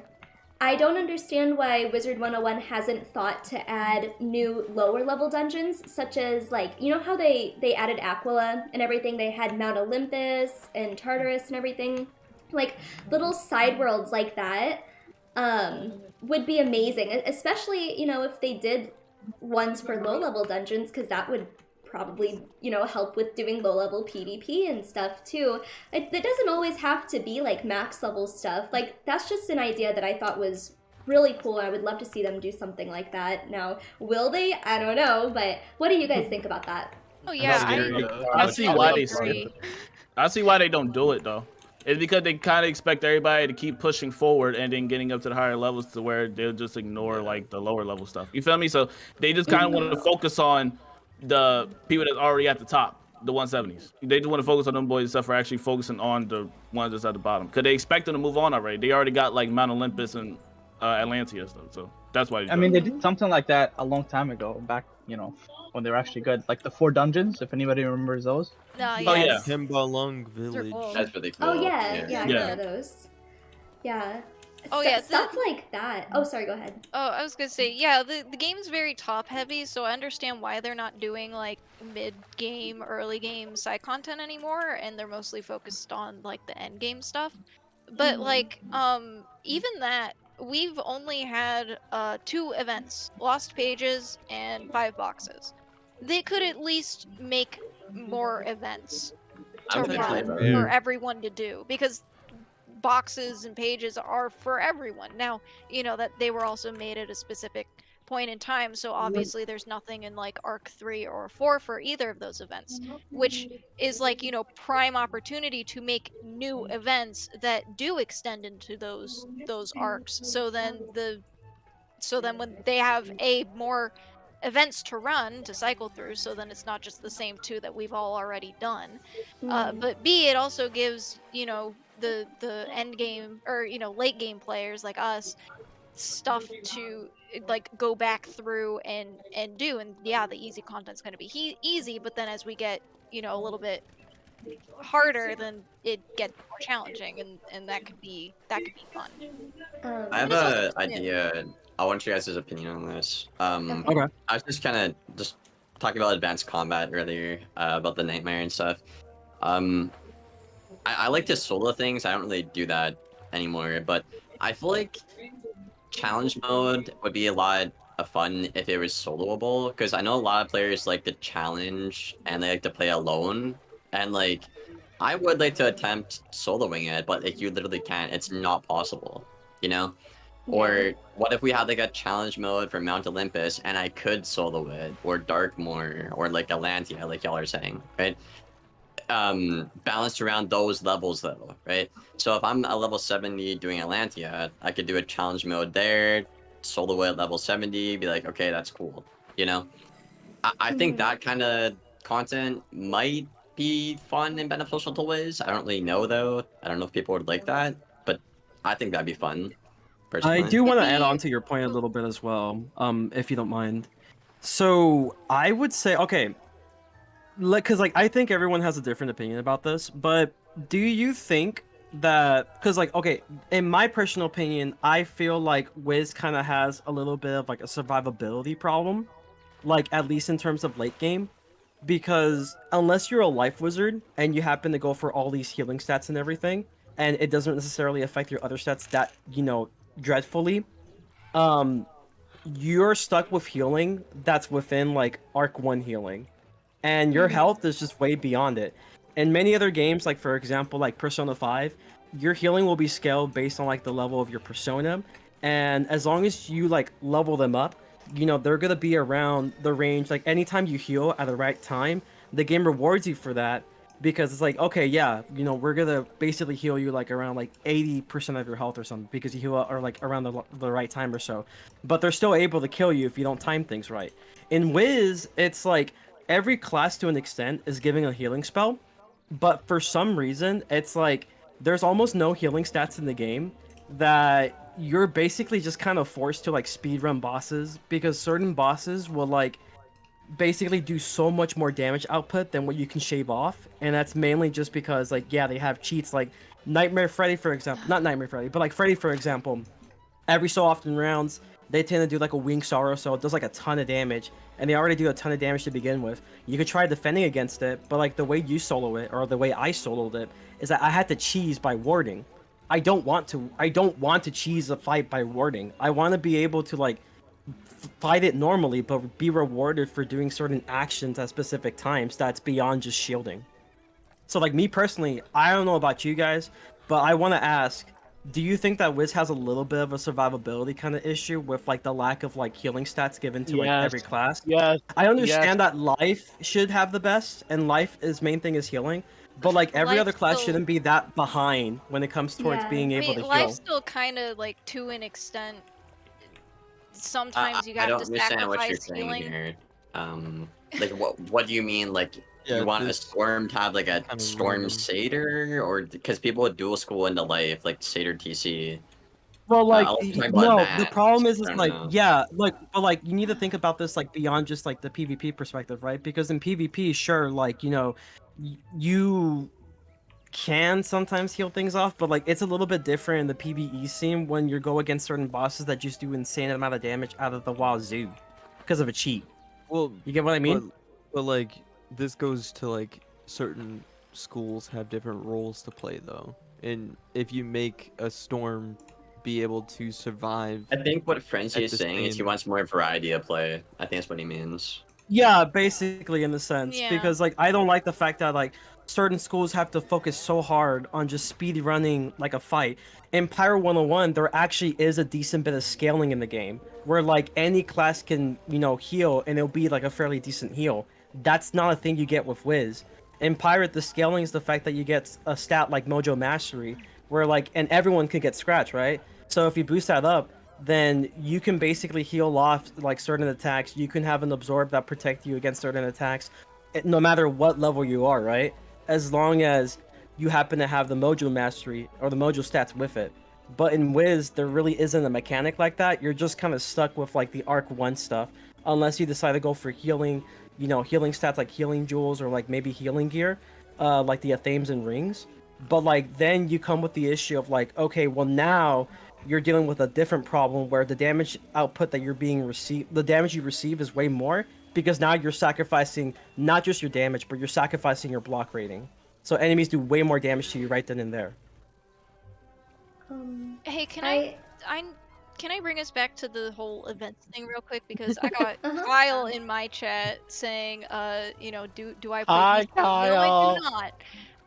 [SPEAKER 3] I don't understand why Wizard101 hasn't thought to add new lower level dungeons, such as, like, you know how they added Aquila and everything? They had Mount Olympus and Tartarus and everything. Like, little side worlds like that would be amazing, especially, you know, if they did ones for low level dungeons, because that would probably, you know, help with doing low-level PvP and stuff, too. It doesn't always have to be, like, max-level stuff. Like, that's just an idea that I thought was really cool. I would love to see them do something like that. Now, will they? I don't know, but what do you guys think about that?
[SPEAKER 10] Oh, yeah,
[SPEAKER 7] I see why they skip it. I see why they don't do it, though. It's because they kind of expect everybody to keep pushing forward and then getting up to the higher levels to where they'll just ignore, like, the lower level stuff. You feel me? So they just kind of want to focus on the people that's already at the top, the 170s. They just want to focus on them boys and stuff for actually focusing on the ones that's at the bottom. Because they expect them to move on already. They already got, like, Mount Olympus and Atlantia stuff. So that's why.
[SPEAKER 17] I mean, they did something like that a long time ago, back, you know, when they were actually good. Like the 4 dungeons, if anybody remembers those.
[SPEAKER 10] No,
[SPEAKER 7] Oh, yeah.
[SPEAKER 12] Timbalong Village.
[SPEAKER 5] That's really cool.
[SPEAKER 3] Oh, yeah, I know those. Yeah.
[SPEAKER 10] Oh, yeah,
[SPEAKER 3] Stuff like that. Oh, sorry, go ahead.
[SPEAKER 10] Oh, I was gonna say, yeah, the game's very top heavy, so I understand why they're not doing like mid-game, early-game side content anymore, and they're mostly focused on like the end-game stuff. But like, even that, we've only had 2 events, Lost Pages and 5 boxes. They could at least make more events to run for everyone to do, because boxes and pages are for everyone. Now, you know that they were also made at a specific point in time, so obviously there's nothing in like Arc 3 or 4 for either of those events, which is like, you know, prime opportunity to make new events that do extend into those arcs. So then when they have more events to run to cycle through, so then it's not just the same two that we've all already done. But B, it also gives, you know, the end game, or, you know, late game players like us stuff to like go back through and do. And yeah, the easy content's going to be easy, but then as we get, you know, a little bit harder, then it gets more challenging, and that could be fun.
[SPEAKER 5] I have
[SPEAKER 10] And it's also
[SPEAKER 5] an
[SPEAKER 10] just new.
[SPEAKER 5] idea. I want you guys' opinion on this.
[SPEAKER 10] Okay.
[SPEAKER 5] I was just kind of just talking about advanced combat earlier, about the nightmare and stuff. I like to solo things. I don't really do that anymore, but I feel like challenge mode would be a lot of fun if it was soloable, because I know a lot of players like to challenge and they like to play alone, and like I would like to attempt soloing it, but like you literally can't. It's not possible, you know? Or what if we had like a challenge mode for Mount Olympus and I could solo it, or Darkmoor, or like Atlantia, like y'all are saying, right? Balanced around those levels though, right? So if I'm a level 70 doing Atlantia, I could do a challenge mode there, solo it at level 70, be like, okay, that's cool, you know? I think that kind of content might be fun and beneficial to Wiz. I don't really know though. I don't know if people would like that, but I think that'd be fun. Personally.
[SPEAKER 6] I do want to add on to your point a little bit as well, if you don't mind. So I would say, okay, because like I think everyone has a different opinion about this, but do you think that, because like, okay, in my personal opinion, I feel like Wiz kind of has a little bit of like a survivability problem, like at least in terms of late game, because unless you're a life wizard and you happen to go for all these healing stats and everything, and it doesn't necessarily affect your other stats that, you know, dreadfully, you're stuck with healing that's within like Arc 1 healing, and your health is just way beyond it. In many other games, like for example like Persona 5, your healing will be scaled based on like the level of your persona, and as long as you like level them up, you know, they're gonna be around the range. Like anytime you heal at the right time, the game rewards you for that, because it's like, okay, yeah, you know, we're gonna basically heal you like around like 80% of your health or something, because you heal or like around the right time or so. But they're still able to kill you if you don't time things right. In Wiz, it's like every class to an extent is giving a healing spell, but for some reason, it's like there's almost no healing stats in the game, that you're basically just kind of forced to like speedrun bosses, because certain bosses will like basically do so much more damage output than what you can shave off, and that's mainly just because like, yeah, they have cheats like Nightmare Freddy, for example, not Nightmare Freddy, but like Freddy, for example, every so often rounds they tend to do like a Wing Sorrow, so it does like a ton of damage, and they already do a ton of damage to begin with. You could try defending against it, but like the way you solo it, or the way I soloed it, is that I had to cheese by warding. I don't want to cheese a fight by warding. I want to be able to like fight it normally, but be rewarded for doing certain actions at specific times that's beyond just shielding. So like me personally, I don't know about you guys, but I want to ask, do you think that Wiz has a little bit of a survivability kind of issue with like the lack of like healing stats given to like every class?
[SPEAKER 14] Yes.
[SPEAKER 6] I understand that life should have the best, and life's main thing is healing, but like every
[SPEAKER 10] Life
[SPEAKER 6] other class
[SPEAKER 10] still-
[SPEAKER 6] shouldn't be that behind when it comes towards being able to heal.
[SPEAKER 10] Life's still kind of like, to an extent, sometimes you
[SPEAKER 5] I
[SPEAKER 10] have
[SPEAKER 5] don't
[SPEAKER 10] to
[SPEAKER 5] understand what you're
[SPEAKER 10] sacrifice
[SPEAKER 5] saying
[SPEAKER 10] healing.
[SPEAKER 5] here. Like what do you mean? Like
[SPEAKER 12] Yeah,
[SPEAKER 5] you want a
[SPEAKER 12] this
[SPEAKER 5] storm to have like a
[SPEAKER 12] kinda
[SPEAKER 5] storm
[SPEAKER 12] random.
[SPEAKER 5] satyr, or because people would dual school into life like satyr TC?
[SPEAKER 6] Well, like,
[SPEAKER 5] I'll talk about
[SPEAKER 6] no, the
[SPEAKER 5] advanced,
[SPEAKER 6] problem is
[SPEAKER 5] I don't
[SPEAKER 6] like,
[SPEAKER 5] know.
[SPEAKER 6] yeah, like, but like, you need to think about this like beyond just like the PvP perspective, right? Because in PvP, sure, like, you know, you can sometimes heal things off, but like, it's a little bit different in the PvE scene when you go against certain bosses that just do insane amount of damage out of the wazoo because of a cheat.
[SPEAKER 12] Well,
[SPEAKER 6] You get what I mean?
[SPEAKER 12] But like this goes to like certain schools have different roles to play though, and if you make a storm be able to survive,
[SPEAKER 5] I think what Frenzy
[SPEAKER 12] at
[SPEAKER 5] is
[SPEAKER 12] the
[SPEAKER 5] saying is he
[SPEAKER 12] same-
[SPEAKER 5] wants more variety of play. I think that's what he means.
[SPEAKER 6] Yeah, basically in the sense,
[SPEAKER 10] Yeah.
[SPEAKER 6] because like I don't like the fact that like, certain schools have to focus so hard on just speed running like a fight. In Pyro 101, there actually is a decent bit of scaling in the game, where like any class can, you know, heal, and it'll be like a fairly decent heal. That's not a thing you get with Wiz. In Pirate, the scaling is the fact that you get a stat like Mojo Mastery, where like, and everyone can get Scratch, right? So if you boost that up, then you can basically heal off like certain attacks. You can have an absorb that protect you against certain attacks, no matter what level you are, right? As long as you happen to have the Mojo Mastery or the Mojo stats with it. But in Wiz, there really isn't a mechanic like that. You're just kind of stuck with like the Arc 1 stuff, unless you decide to go for healing, you know, healing stats like healing jewels or like maybe healing gear, like the Athames and rings. But like then you come with the issue of like, okay, well now you're dealing with a different problem where the damage output that you're being received, the damage you receive is way more, because now you're sacrificing not just your damage, but you're sacrificing your block rating. So enemies do way more damage to you right then and there.
[SPEAKER 10] Hey, can I bring us back to the whole events thing real quick, because I got Kyle in my chat saying, you know, do I play?
[SPEAKER 14] Hi,
[SPEAKER 10] Beast Mode? No, I
[SPEAKER 14] Kyle.
[SPEAKER 10] do not.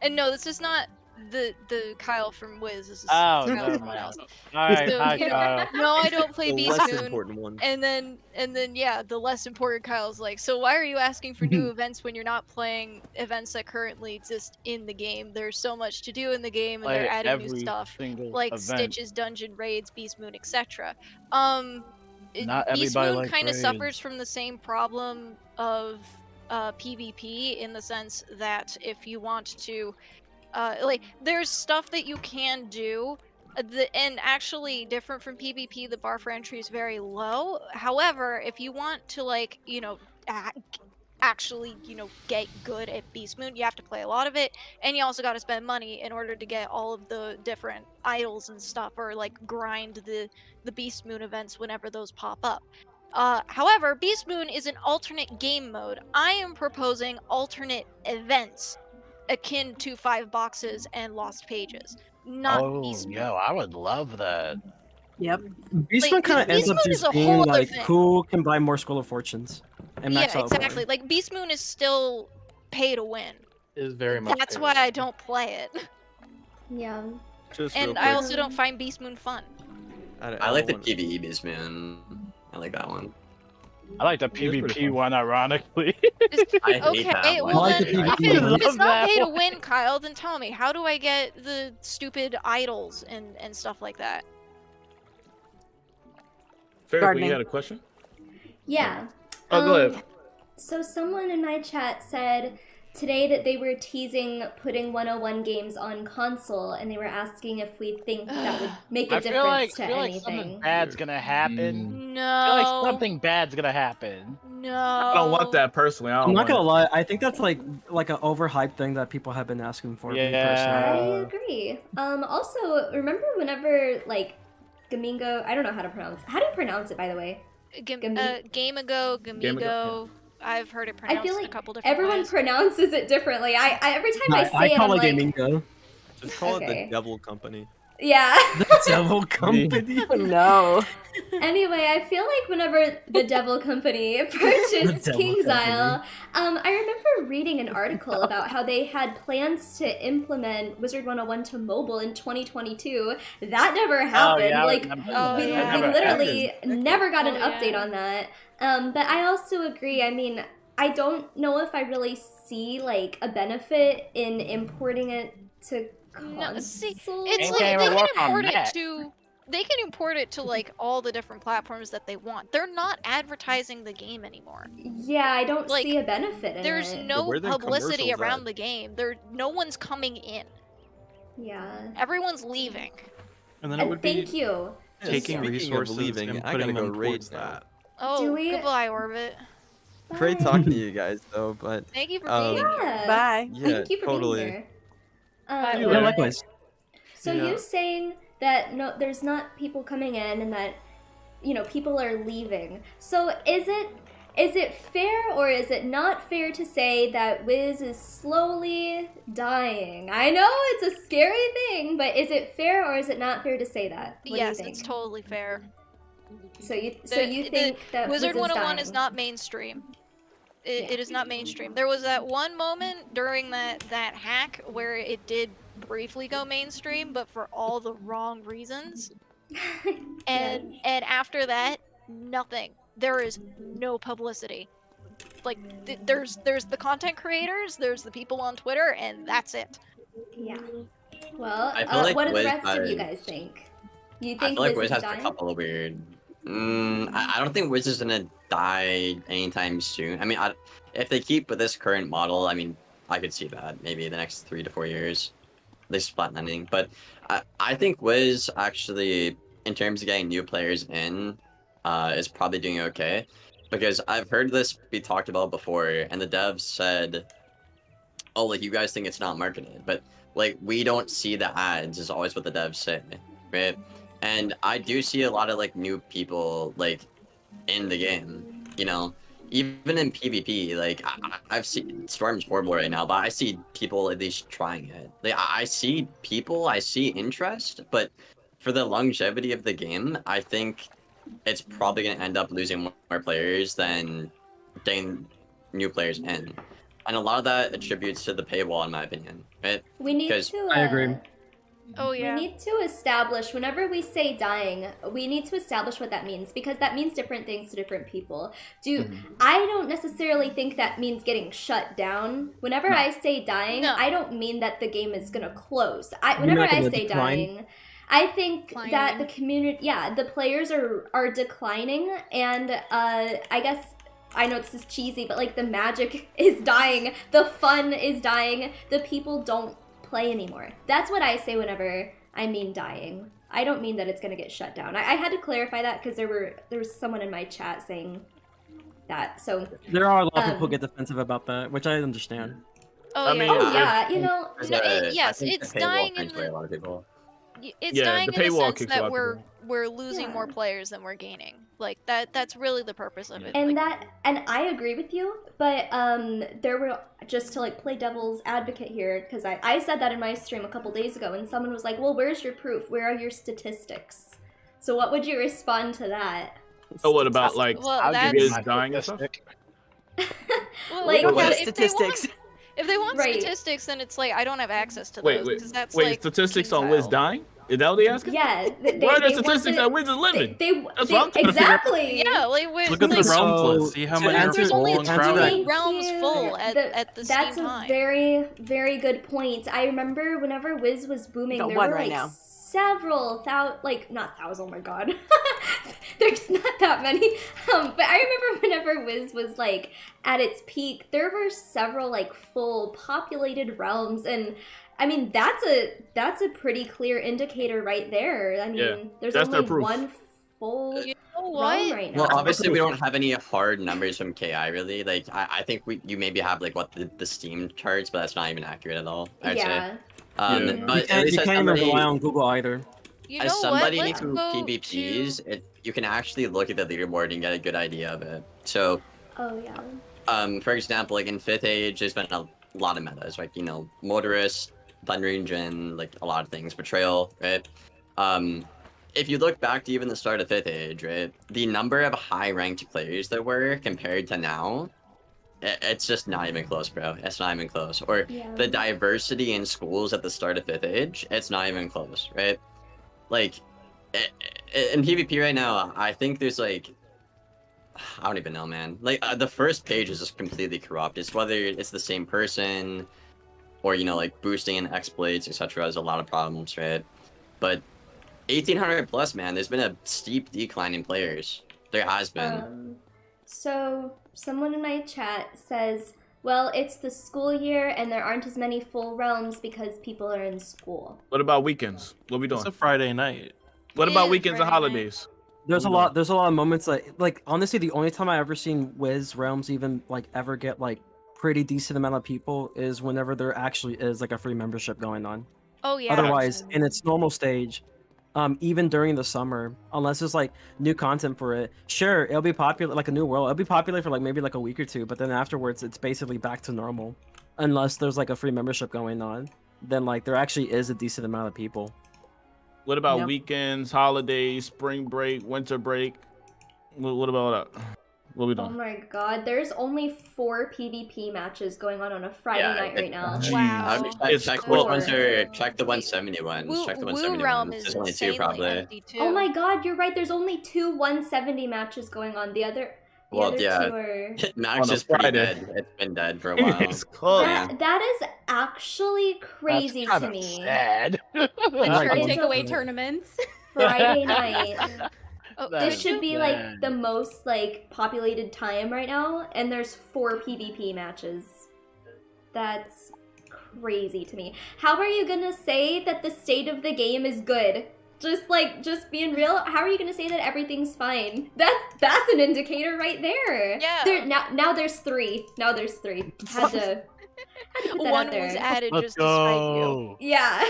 [SPEAKER 10] And no, this is not the Kyle from Wiz. This is
[SPEAKER 14] Oh,
[SPEAKER 10] Kyle
[SPEAKER 14] never
[SPEAKER 10] someone
[SPEAKER 14] mind.
[SPEAKER 10] else.
[SPEAKER 14] Alright,
[SPEAKER 10] So,
[SPEAKER 14] hi,
[SPEAKER 10] you know,
[SPEAKER 14] Kyle.
[SPEAKER 10] no, I don't play
[SPEAKER 12] The
[SPEAKER 10] Beast
[SPEAKER 12] less
[SPEAKER 10] Moon.
[SPEAKER 12] important one.
[SPEAKER 10] And then yeah, the less important Kyle's like, so why are you asking for new events when you're not playing events that currently exist in the game? There's so much to do in the game, and
[SPEAKER 14] Play
[SPEAKER 10] they're adding new
[SPEAKER 14] every
[SPEAKER 10] stuff
[SPEAKER 14] single
[SPEAKER 10] like
[SPEAKER 14] event.
[SPEAKER 10] Stitches, dungeon raids, Beast Moon, etc.
[SPEAKER 14] Not
[SPEAKER 10] Beast
[SPEAKER 14] everybody
[SPEAKER 10] Moon
[SPEAKER 14] likes
[SPEAKER 10] kind of
[SPEAKER 14] raids.
[SPEAKER 10] suffers from the same problem of PvP, in the sense that if you want to, like, there's stuff that you can do, and actually different from PvP, the bar for entry is very low. However, if you want to, like, you know, actually, you know, get good at Beast Moon, you have to play a lot of it, and you also got to spend money in order to get all of the different idols and stuff, or like grind the Beast Moon events whenever those pop up. However, Beast Moon is an alternate game mode. I am proposing alternate events akin to 5 boxes and lost pages, not Beast Moon.
[SPEAKER 14] Yo, I would love that.
[SPEAKER 9] Yep.
[SPEAKER 6] Beast Moon kind of ends
[SPEAKER 10] Beast
[SPEAKER 6] up
[SPEAKER 10] Moon is
[SPEAKER 6] just
[SPEAKER 10] a
[SPEAKER 6] being
[SPEAKER 10] whole other
[SPEAKER 6] like,
[SPEAKER 10] thing.
[SPEAKER 6] who can buy more Scroll of Fortunes and max
[SPEAKER 10] Yeah,
[SPEAKER 6] out. for
[SPEAKER 10] exactly.
[SPEAKER 6] it.
[SPEAKER 10] Like, Beast Moon is still pay to win.
[SPEAKER 15] It is very much.
[SPEAKER 10] That's why I don't play it.
[SPEAKER 3] Yeah.
[SPEAKER 12] Just
[SPEAKER 10] And
[SPEAKER 12] real
[SPEAKER 10] I
[SPEAKER 12] quick,
[SPEAKER 10] also don't find Beast Moon fun.
[SPEAKER 5] I like the
[SPEAKER 12] don't wanna-
[SPEAKER 5] PvE Beast Moon. I like that one.
[SPEAKER 14] I like the
[SPEAKER 12] It is pretty
[SPEAKER 14] PvP
[SPEAKER 12] fun.
[SPEAKER 14] one, ironically.
[SPEAKER 5] I hate
[SPEAKER 10] Okay,
[SPEAKER 5] that one.
[SPEAKER 10] well
[SPEAKER 6] I like
[SPEAKER 10] then,
[SPEAKER 6] the
[SPEAKER 10] if,
[SPEAKER 6] PvP one.
[SPEAKER 10] if it's
[SPEAKER 14] Love
[SPEAKER 10] not
[SPEAKER 14] that
[SPEAKER 10] pay to
[SPEAKER 14] one.
[SPEAKER 10] win, Kyle, then tell me, how do I get the stupid idols and stuff like that?
[SPEAKER 7] Fair,
[SPEAKER 9] Gardening.
[SPEAKER 7] you had a question?
[SPEAKER 3] Yeah.
[SPEAKER 7] Oh, go ahead.
[SPEAKER 3] So someone in my chat said today that they were teasing putting 101 games on console, and they were asking if we think that would make a
[SPEAKER 14] I
[SPEAKER 3] difference to
[SPEAKER 14] feel like
[SPEAKER 3] anything.
[SPEAKER 14] something bad's gonna happen.
[SPEAKER 10] No.
[SPEAKER 14] I feel like something bad's gonna happen.
[SPEAKER 10] No.
[SPEAKER 7] I don't want that personally. I don't
[SPEAKER 6] I'm not
[SPEAKER 7] want
[SPEAKER 6] gonna
[SPEAKER 7] it.
[SPEAKER 6] lie, I think that's like an overhyped thing that people have been asking for. Me personally.
[SPEAKER 3] I agree. Also, remember whenever like Gamingo, I don't know how to pronounce. How do you pronounce it, by the way?
[SPEAKER 10] Gamigo, Gamigo. I've heard it
[SPEAKER 3] I
[SPEAKER 10] pronounced
[SPEAKER 3] feel
[SPEAKER 10] a
[SPEAKER 3] like
[SPEAKER 10] couple different
[SPEAKER 3] everyone
[SPEAKER 10] ways.
[SPEAKER 3] pronounces it differently. I every time I say
[SPEAKER 6] I
[SPEAKER 3] it,
[SPEAKER 6] call
[SPEAKER 3] I'm
[SPEAKER 6] it
[SPEAKER 3] like,
[SPEAKER 6] gaming go.
[SPEAKER 12] Just call it
[SPEAKER 3] Okay.
[SPEAKER 12] the Devil Company.
[SPEAKER 3] yeah.
[SPEAKER 6] The Devil Company.
[SPEAKER 9] No.
[SPEAKER 3] Anyway, I feel like whenever the Devil Company purchased
[SPEAKER 6] Devil
[SPEAKER 3] King's
[SPEAKER 6] Company.
[SPEAKER 3] Isle, I remember reading an article about how they had plans to implement Wizard101 to mobile in 2022. That never happened.
[SPEAKER 14] yeah, I
[SPEAKER 3] like,
[SPEAKER 14] remember
[SPEAKER 10] Oh,
[SPEAKER 3] we,
[SPEAKER 14] that.
[SPEAKER 10] yeah.
[SPEAKER 3] we
[SPEAKER 14] Never
[SPEAKER 3] literally
[SPEAKER 14] happened.
[SPEAKER 3] never got an
[SPEAKER 10] Oh,
[SPEAKER 3] update
[SPEAKER 10] yeah.
[SPEAKER 3] on that. But I also agree. I mean, I don't know if I really see like a benefit in importing it to console.
[SPEAKER 10] No, see, it's
[SPEAKER 14] Ain't
[SPEAKER 10] like
[SPEAKER 14] they
[SPEAKER 10] they
[SPEAKER 14] ever
[SPEAKER 10] can
[SPEAKER 14] work on
[SPEAKER 10] import it
[SPEAKER 14] that?
[SPEAKER 10] to. They can import it to like all the different platforms that they want. They're not advertising the game anymore.
[SPEAKER 3] Yeah, I don't
[SPEAKER 10] Like,
[SPEAKER 3] see a benefit in
[SPEAKER 10] There's
[SPEAKER 3] it.
[SPEAKER 10] no
[SPEAKER 12] where are the
[SPEAKER 10] publicity
[SPEAKER 12] commercials
[SPEAKER 10] around
[SPEAKER 12] at?
[SPEAKER 10] the game. No one's coming in.
[SPEAKER 3] Yeah.
[SPEAKER 10] Everyone's leaving.
[SPEAKER 15] And then it would be
[SPEAKER 3] Thank you.
[SPEAKER 15] taking
[SPEAKER 12] Speaking of
[SPEAKER 15] resources
[SPEAKER 12] leaving,
[SPEAKER 15] and
[SPEAKER 12] I
[SPEAKER 15] putting
[SPEAKER 12] gotta go
[SPEAKER 15] them
[SPEAKER 12] raid
[SPEAKER 15] towards
[SPEAKER 12] now.
[SPEAKER 15] that.
[SPEAKER 10] Oh,
[SPEAKER 3] Do we-
[SPEAKER 10] goodbye, Orbit.
[SPEAKER 12] Great
[SPEAKER 3] Bye.
[SPEAKER 12] talking to you guys, though. But
[SPEAKER 10] Thank you for
[SPEAKER 12] Um,
[SPEAKER 10] being here.
[SPEAKER 3] Yeah.
[SPEAKER 9] Bye.
[SPEAKER 12] yeah,
[SPEAKER 3] Thank you for
[SPEAKER 12] totally.
[SPEAKER 3] being here.
[SPEAKER 6] Yeah, likewise.
[SPEAKER 3] So
[SPEAKER 12] Yeah.
[SPEAKER 3] you saying that no, there's not people coming in, and that people are leaving. So is it fair or is it not fair to say that Wiz is slowly dying? I know it's a scary thing, but is it fair or is it not fair to say that? What
[SPEAKER 10] Yes,
[SPEAKER 3] do you think?
[SPEAKER 10] it's totally fair.
[SPEAKER 3] So you
[SPEAKER 10] The-
[SPEAKER 3] think that Wiz
[SPEAKER 10] Wizard101
[SPEAKER 3] dying?
[SPEAKER 10] is not mainstream. It is not mainstream. There was that one moment during that hack where it did briefly go mainstream, but for all the wrong reasons. And after that, nothing. There is no publicity. Like there's the content creators, there's the people on Twitter, and that's it.
[SPEAKER 3] Yeah. Well,
[SPEAKER 5] I feel like
[SPEAKER 3] what do the
[SPEAKER 5] Wiz
[SPEAKER 3] rest of you
[SPEAKER 5] has-
[SPEAKER 3] guys think? You
[SPEAKER 5] I
[SPEAKER 3] think
[SPEAKER 5] feel like
[SPEAKER 3] Wiz
[SPEAKER 5] Wiz
[SPEAKER 3] is
[SPEAKER 5] has a
[SPEAKER 3] dying?
[SPEAKER 5] couple of weird. I don't think Wiz is gonna die anytime soon. I mean, if they keep with this current model, I mean, I could see that maybe the next 3 to 4 years, at least flatlining. But I think Wiz actually, in terms of getting new players in, is probably doing okay, because I've heard this be talked about before, and the devs said, "Oh, like you guys think it's not marketed, but like we don't see the ads," is always what the devs say, right? And I do see a lot of like new people like in the game, you know, even in PvP. Like I've seen Storm's horrible right now, but I see people at least trying it. Like I see people, I see interest, but for the longevity of the game, I think it's probably gonna end up losing more players than getting new players in. And a lot of that attributes to the paywall, in my opinion, right?
[SPEAKER 3] We need
[SPEAKER 5] Because
[SPEAKER 3] to.
[SPEAKER 10] Oh yeah.
[SPEAKER 3] We need to establish, whenever we say dying, we need to establish what that means, because that means different things to different people. I don't necessarily think that means getting shut down. Whenever I say dying, I don't mean that the game is gonna close. Whenever I say dying, I think that the community, the players are declining, and I guess, I know this is cheesy, but like the magic is dying, the fun is dying, the people don't play anymore. That's what I say whenever I mean dying. I don't mean that it's gonna get shut down. I had to clarify that because there was someone in my chat saying that. So
[SPEAKER 6] There are a lot of people who get defensive about that, which I understand.
[SPEAKER 10] Oh
[SPEAKER 5] mean,
[SPEAKER 3] yeah, you know.
[SPEAKER 10] Yes, it's dying in
[SPEAKER 5] a lot of people.
[SPEAKER 10] It's
[SPEAKER 7] Yeah,
[SPEAKER 10] dying
[SPEAKER 7] the
[SPEAKER 10] in the
[SPEAKER 7] paywall
[SPEAKER 10] sense
[SPEAKER 7] kicks a lot
[SPEAKER 10] that
[SPEAKER 7] of
[SPEAKER 10] we're losing more players than we're gaining. Like that's really the purpose of it.
[SPEAKER 3] And
[SPEAKER 10] Like,
[SPEAKER 3] and I agree with you, but there were, just to like play devil's advocate here, because I said that in my stream a couple days ago, and someone was like, well, where's your proof? Where are your statistics? So what would you respond to that?
[SPEAKER 7] So what about like
[SPEAKER 10] Well,
[SPEAKER 7] Wiz
[SPEAKER 10] that's-
[SPEAKER 7] dying and stuff?
[SPEAKER 10] well,
[SPEAKER 3] Like,
[SPEAKER 10] yeah,
[SPEAKER 3] what-
[SPEAKER 10] if they want
[SPEAKER 3] Right.
[SPEAKER 10] statistics, then it's like I don't have access to
[SPEAKER 7] Wait,
[SPEAKER 10] those
[SPEAKER 7] wait,
[SPEAKER 10] because that's
[SPEAKER 7] wait.
[SPEAKER 10] like
[SPEAKER 7] Statistics on Wiz dying? Is that what they asking?
[SPEAKER 3] Yeah.
[SPEAKER 7] What are the statistics that Wiz is living? That's what I'm trying to figure out.
[SPEAKER 3] Exactly.
[SPEAKER 10] Yeah, like
[SPEAKER 15] Look at the realms list. See how many are
[SPEAKER 10] there's
[SPEAKER 15] full
[SPEAKER 10] only
[SPEAKER 15] and
[SPEAKER 10] 20
[SPEAKER 15] crowded.
[SPEAKER 10] realms full at the
[SPEAKER 3] That's
[SPEAKER 10] same
[SPEAKER 3] a
[SPEAKER 10] time.
[SPEAKER 3] very, very good point. I remember whenever Wiz was booming,
[SPEAKER 9] got
[SPEAKER 3] there
[SPEAKER 9] one
[SPEAKER 3] were
[SPEAKER 9] right
[SPEAKER 3] like
[SPEAKER 9] now.
[SPEAKER 3] several not thousand, oh my god. There's not that many. But I remember whenever Wiz was like at its peak, there were several like full populated realms, and I mean that's a pretty clear indicator right there. I mean, there's
[SPEAKER 7] that's their
[SPEAKER 3] only
[SPEAKER 7] proof.
[SPEAKER 3] one full
[SPEAKER 10] You know
[SPEAKER 3] realm
[SPEAKER 10] what?
[SPEAKER 3] right now.
[SPEAKER 5] Well, obviously we don't have any hard numbers from KI really. Like I think you maybe have like what the Steam charts, but that's not even accurate at all, I'd
[SPEAKER 3] Yeah.
[SPEAKER 5] say.
[SPEAKER 6] You
[SPEAKER 5] But
[SPEAKER 6] can't,
[SPEAKER 5] at least
[SPEAKER 6] you
[SPEAKER 5] as
[SPEAKER 6] can't even
[SPEAKER 5] somebody,
[SPEAKER 6] rely on Google either.
[SPEAKER 10] You
[SPEAKER 5] as
[SPEAKER 10] know what?
[SPEAKER 5] somebody
[SPEAKER 10] Let's
[SPEAKER 5] who
[SPEAKER 10] go
[SPEAKER 5] PvPs, you can actually look at the leaderboard and get a good idea of it. So,
[SPEAKER 3] Oh yeah.
[SPEAKER 5] for example, like in 5th Age, there's been a lot of metas, like, you know, Motorist, Thundering Djinn, like a lot of things, Betrayal, right? If you look back to even the start of 5th Age, right, the number of high-ranked players there were compared to now, it's just not even close, bro. It's not even close. Or the diversity in schools at the start of 5th Age, it's not even close, right? Like, in PvP right now, I think there's like, I don't even know, man. Like, the first page is just completely corrupt. It's whether it's the same person, or, you know, like, boosting and exploits, etc. There's a lot of problems, right? But 1800 plus, man, there's been a steep decline in players. There has been.
[SPEAKER 3] So someone in my chat says, well, it's the school year and there aren't as many full realms because people are in school.
[SPEAKER 7] What about weekends? What we doing?
[SPEAKER 15] It's a Friday night.
[SPEAKER 7] What
[SPEAKER 10] It
[SPEAKER 7] about
[SPEAKER 10] is
[SPEAKER 7] weekends and
[SPEAKER 10] Friday night.
[SPEAKER 7] holidays?
[SPEAKER 6] There's a lot of moments like honestly the only time I ever seen Wiz realms even like ever get like pretty decent amount of people is whenever there actually is like a free membership going on.
[SPEAKER 10] Oh yeah.
[SPEAKER 6] Otherwise, in its normal stage, even during the summer, unless there's like new content for it, sure, it'll be popular, like a new world. It'll be popular for like maybe like a week or two, but then afterwards, it's basically back to normal. Unless there's like a free membership going on, then like there actually is a decent amount of people.
[SPEAKER 7] What about
[SPEAKER 9] Yep.
[SPEAKER 7] weekends, holidays, spring break, winter break? What about that? What we
[SPEAKER 3] Oh
[SPEAKER 7] doing?
[SPEAKER 3] my god, there's only 4 PvP matches going on a Friday night right now.
[SPEAKER 5] Check which ones are. Check the 170 ones. Check the 170
[SPEAKER 10] Realm
[SPEAKER 5] ones.
[SPEAKER 10] is
[SPEAKER 5] There's only 2
[SPEAKER 10] insanely
[SPEAKER 5] probably.
[SPEAKER 10] empty too.
[SPEAKER 3] Oh my god, you're right. There's only 2 170 matches going on. The other
[SPEAKER 5] Well,
[SPEAKER 3] 2
[SPEAKER 5] yeah.
[SPEAKER 3] are.
[SPEAKER 5] Max
[SPEAKER 7] On a
[SPEAKER 5] is pretty
[SPEAKER 7] Friday.
[SPEAKER 5] dead. It's been dead for a while.
[SPEAKER 7] It's close.
[SPEAKER 3] That is actually crazy
[SPEAKER 14] That's
[SPEAKER 3] to
[SPEAKER 14] kinda
[SPEAKER 3] me.
[SPEAKER 14] sad.
[SPEAKER 11] The
[SPEAKER 3] It's
[SPEAKER 11] take
[SPEAKER 3] a
[SPEAKER 11] away tournaments.
[SPEAKER 3] Friday night.
[SPEAKER 10] Oh,
[SPEAKER 14] That
[SPEAKER 3] This
[SPEAKER 14] is
[SPEAKER 3] should be
[SPEAKER 14] sad.
[SPEAKER 3] like the most like populated time right now, and there's 4 PvP matches. That's crazy to me. How are you gonna say that the state of the game is good? Just being real, how are you gonna say that everything's fine? That's an indicator right there.
[SPEAKER 10] Yeah.
[SPEAKER 3] Now there's 3. Now there's 3. Had to put that
[SPEAKER 10] One
[SPEAKER 3] out there.
[SPEAKER 10] was added
[SPEAKER 14] Let's
[SPEAKER 10] just to spite you.
[SPEAKER 14] go.
[SPEAKER 3] Yeah.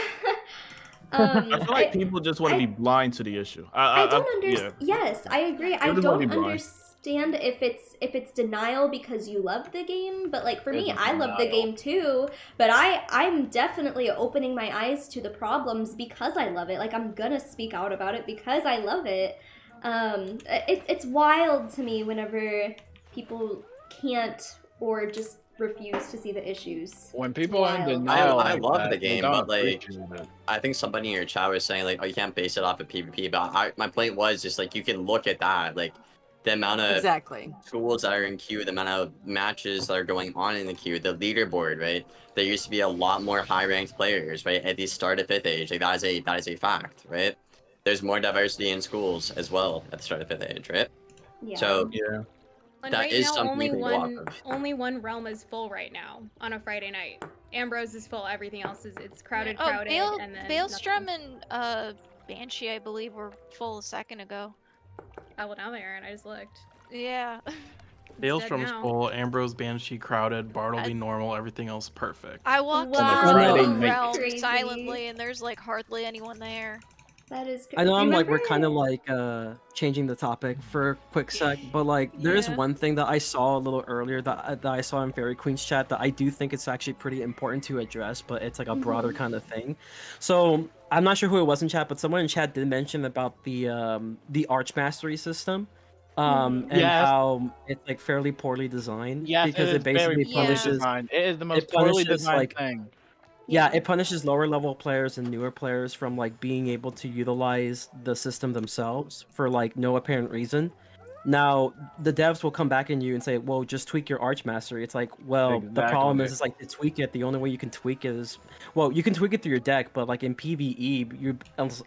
[SPEAKER 7] I feel like people just want to be blind to the issue.
[SPEAKER 3] I don't understand. Yes, I agree. I
[SPEAKER 7] just wanna
[SPEAKER 3] don't
[SPEAKER 7] be blind.
[SPEAKER 3] understand if it's denial because you love the game, but like for me,
[SPEAKER 14] It's
[SPEAKER 3] I love the
[SPEAKER 14] denial.
[SPEAKER 3] game too. But I'm definitely opening my eyes to the problems because I love it. Like I'm gonna speak out about it because I love it. It's wild to me whenever people can't or just refuse to see the issues.
[SPEAKER 14] When people are in
[SPEAKER 3] Wild.
[SPEAKER 14] denial,
[SPEAKER 5] I
[SPEAKER 14] like
[SPEAKER 5] love
[SPEAKER 14] that,
[SPEAKER 5] the
[SPEAKER 14] they
[SPEAKER 5] game,
[SPEAKER 14] don't
[SPEAKER 5] but like,
[SPEAKER 14] appreciate it.
[SPEAKER 5] I think somebody in your chat was saying like, oh, you can't base it off of PvP. But my point was just like, you can look at that, like, the amount of
[SPEAKER 9] Exactly.
[SPEAKER 5] schools that are in queue, the amount of matches that are going on in the queue, the leaderboard, right? There used to be a lot more high-ranked players, right? At the start of 5th age, like that is a fact, right? There's more diversity in schools as well at the start of 5th age, right?
[SPEAKER 3] Yeah.
[SPEAKER 5] So
[SPEAKER 7] Yeah.
[SPEAKER 11] And
[SPEAKER 5] that
[SPEAKER 11] right
[SPEAKER 5] is
[SPEAKER 11] now,
[SPEAKER 5] something
[SPEAKER 11] only
[SPEAKER 5] you can go off
[SPEAKER 11] one
[SPEAKER 5] of.
[SPEAKER 11] only one realm is full right now on a Friday night. Ambrose is full. Everything else is it's crowded,
[SPEAKER 10] Oh,
[SPEAKER 11] crowded,
[SPEAKER 10] Bale,
[SPEAKER 11] and then
[SPEAKER 10] Baelstrom
[SPEAKER 11] nothing.
[SPEAKER 10] and Banshee, I believe, were full a second ago.
[SPEAKER 11] Oh, well, now they are, and I just looked.
[SPEAKER 10] Yeah.
[SPEAKER 15] Maelstrom's
[SPEAKER 11] now.
[SPEAKER 15] full, Ambrose, Banshee, crowded, Bartleby, normal, everything else perfect.
[SPEAKER 10] I walked
[SPEAKER 3] Wow.
[SPEAKER 10] through
[SPEAKER 7] Friday
[SPEAKER 10] the
[SPEAKER 7] night.
[SPEAKER 10] realm
[SPEAKER 3] Crazy.
[SPEAKER 10] silently, and there's like hardly anyone there.
[SPEAKER 3] That is
[SPEAKER 6] I know
[SPEAKER 3] Do you
[SPEAKER 6] I'm like we're
[SPEAKER 3] remember-
[SPEAKER 6] kind of like changing the topic for a quick sec, but like there is
[SPEAKER 11] Yeah.
[SPEAKER 6] one thing that I saw a little earlier that I saw in Fairy Queen's chat that I do think it's actually pretty important to address, but it's like a broader kind of thing. So I'm not sure who it was in chat, but someone in chat did mention about the Arch Mastery system, and
[SPEAKER 14] Yes.
[SPEAKER 6] how it's like fairly poorly designed
[SPEAKER 14] Yes,
[SPEAKER 6] because
[SPEAKER 14] it
[SPEAKER 6] it
[SPEAKER 14] is very
[SPEAKER 6] basically
[SPEAKER 14] poorly
[SPEAKER 6] punishes.
[SPEAKER 14] designed. It is the most
[SPEAKER 6] It
[SPEAKER 14] poorly
[SPEAKER 6] punishes
[SPEAKER 14] designed
[SPEAKER 6] like
[SPEAKER 14] thing.
[SPEAKER 6] yeah, it punishes lower level players and newer players from like being able to utilize the system themselves for like no apparent reason. Now, the devs will come back in you and say, "Well, just tweak your Arch Mastery." It's like, well, the problem
[SPEAKER 7] Exactly.
[SPEAKER 6] is like to tweak it. The only way you can tweak it is, well, you can tweak it through your deck, but like in PvE, you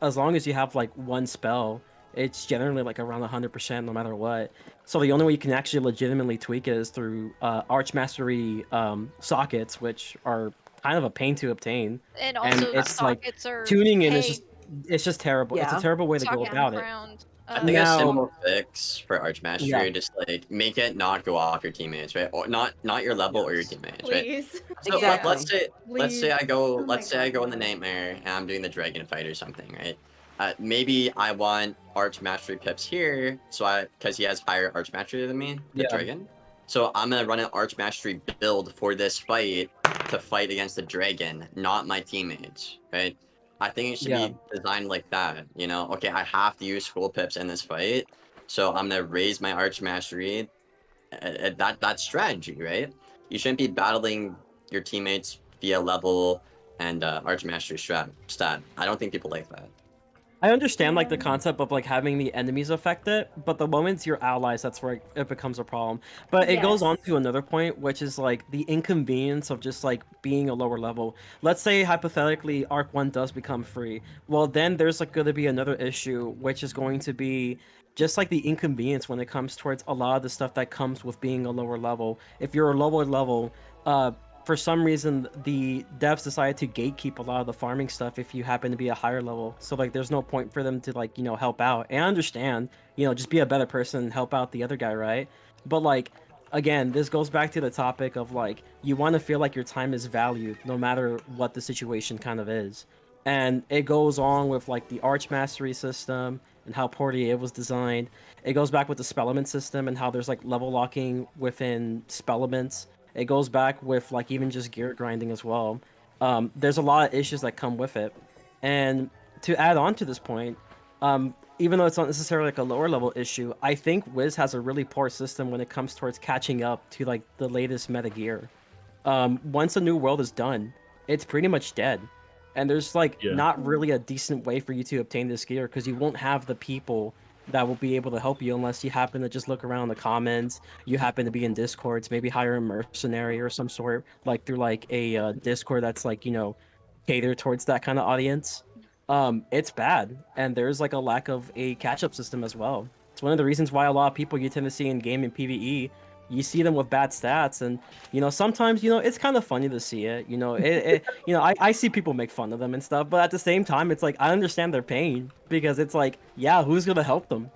[SPEAKER 6] as long as you have like one spell, it's generally like around 100% no matter what. So the only way you can actually legitimately tweak it is through Arch Mastery sockets, which are kind of a pain to obtain.
[SPEAKER 10] And also,
[SPEAKER 6] it's like
[SPEAKER 10] sockets are
[SPEAKER 6] tuning in is
[SPEAKER 10] paid.
[SPEAKER 6] it's just terrible. It's a
[SPEAKER 9] Yeah.
[SPEAKER 6] terrible way to go
[SPEAKER 10] Socket
[SPEAKER 6] about it.
[SPEAKER 10] ground.
[SPEAKER 5] I think
[SPEAKER 6] Now-
[SPEAKER 5] a simple fix for Arch Mastery,
[SPEAKER 6] Yeah.
[SPEAKER 5] just like make it not go off your teammates, right? Or not your level or your teammates, right?
[SPEAKER 11] Please.
[SPEAKER 5] So
[SPEAKER 9] Exactly.
[SPEAKER 5] let's say I go
[SPEAKER 3] Oh my
[SPEAKER 5] let's say I go in
[SPEAKER 3] God.
[SPEAKER 5] the Nightmare and I'm doing the Dragon fight or something, right? Maybe I want Arch Mastery pips here, so because he has higher Arch Mastery than me, the
[SPEAKER 6] Yeah.
[SPEAKER 5] Dragon. So I'm gonna run an Arch Mastery build for this fight to fight against the Dragon, not my teammates, right? I think it should
[SPEAKER 6] Yeah.
[SPEAKER 5] be designed like that, you know? Okay, I have to use School Pips in this fight, so I'm gonna raise my Arch Mastery. That's strategy, right? You shouldn't be battling your teammates via level and Arch Mastery stat. I don't think people like that.
[SPEAKER 6] I understand like the concept of like having the enemies affect it, but the moment it's your allies, that's where it becomes a problem. But it goes on
[SPEAKER 3] Yes.
[SPEAKER 6] to another point, which is like the inconvenience of just like being a lower level. Let's say hypothetically Arc 1 does become free. Well, then there's like going to be another issue, which is going to be just like the inconvenience when it comes towards a lot of the stuff that comes with being a lower level. If you're a lower level, for some reason the devs decided to gatekeep a lot of the farming stuff if you happen to be a higher level, so like there's no point for them to like, you know, help out. And I understand, you know, just be a better person, help out the other guy, right? But like again, this goes back to the topic of like you want to feel like your time is valued no matter what the situation kind of is. And it goes on with like the Arch Mastery system and how poorly it was designed. It goes back with the spell element system and how there's like level locking within spell elements. It goes back with like even just gear grinding as well. There's a lot of issues that come with it. And to add on to this point, even though it's not necessarily like a lower level issue, I think Wiz has a really poor system when it comes towards catching up to like the latest meta gear. Once a new world is done, it's pretty much dead. And there's like not really a decent way for you to obtain this gear because you won't have the people that will be able to help you unless you happen to just look around the comments, you happen to be in Discords, maybe hire a mercenary or some sort, like through like a Discord that's like, you know, catered towards that kind of audience. It's bad, and there's like a lack of a catch-up system as well. It's one of the reasons why a lot of people you tend to see in game and PvE, you see them with bad stats, and you know sometimes you know it's kind of funny to see it. You know, you know I see people make fun of them and stuff, but at the same time, it's like I understand their pain because it's like, yeah, who's gonna help them?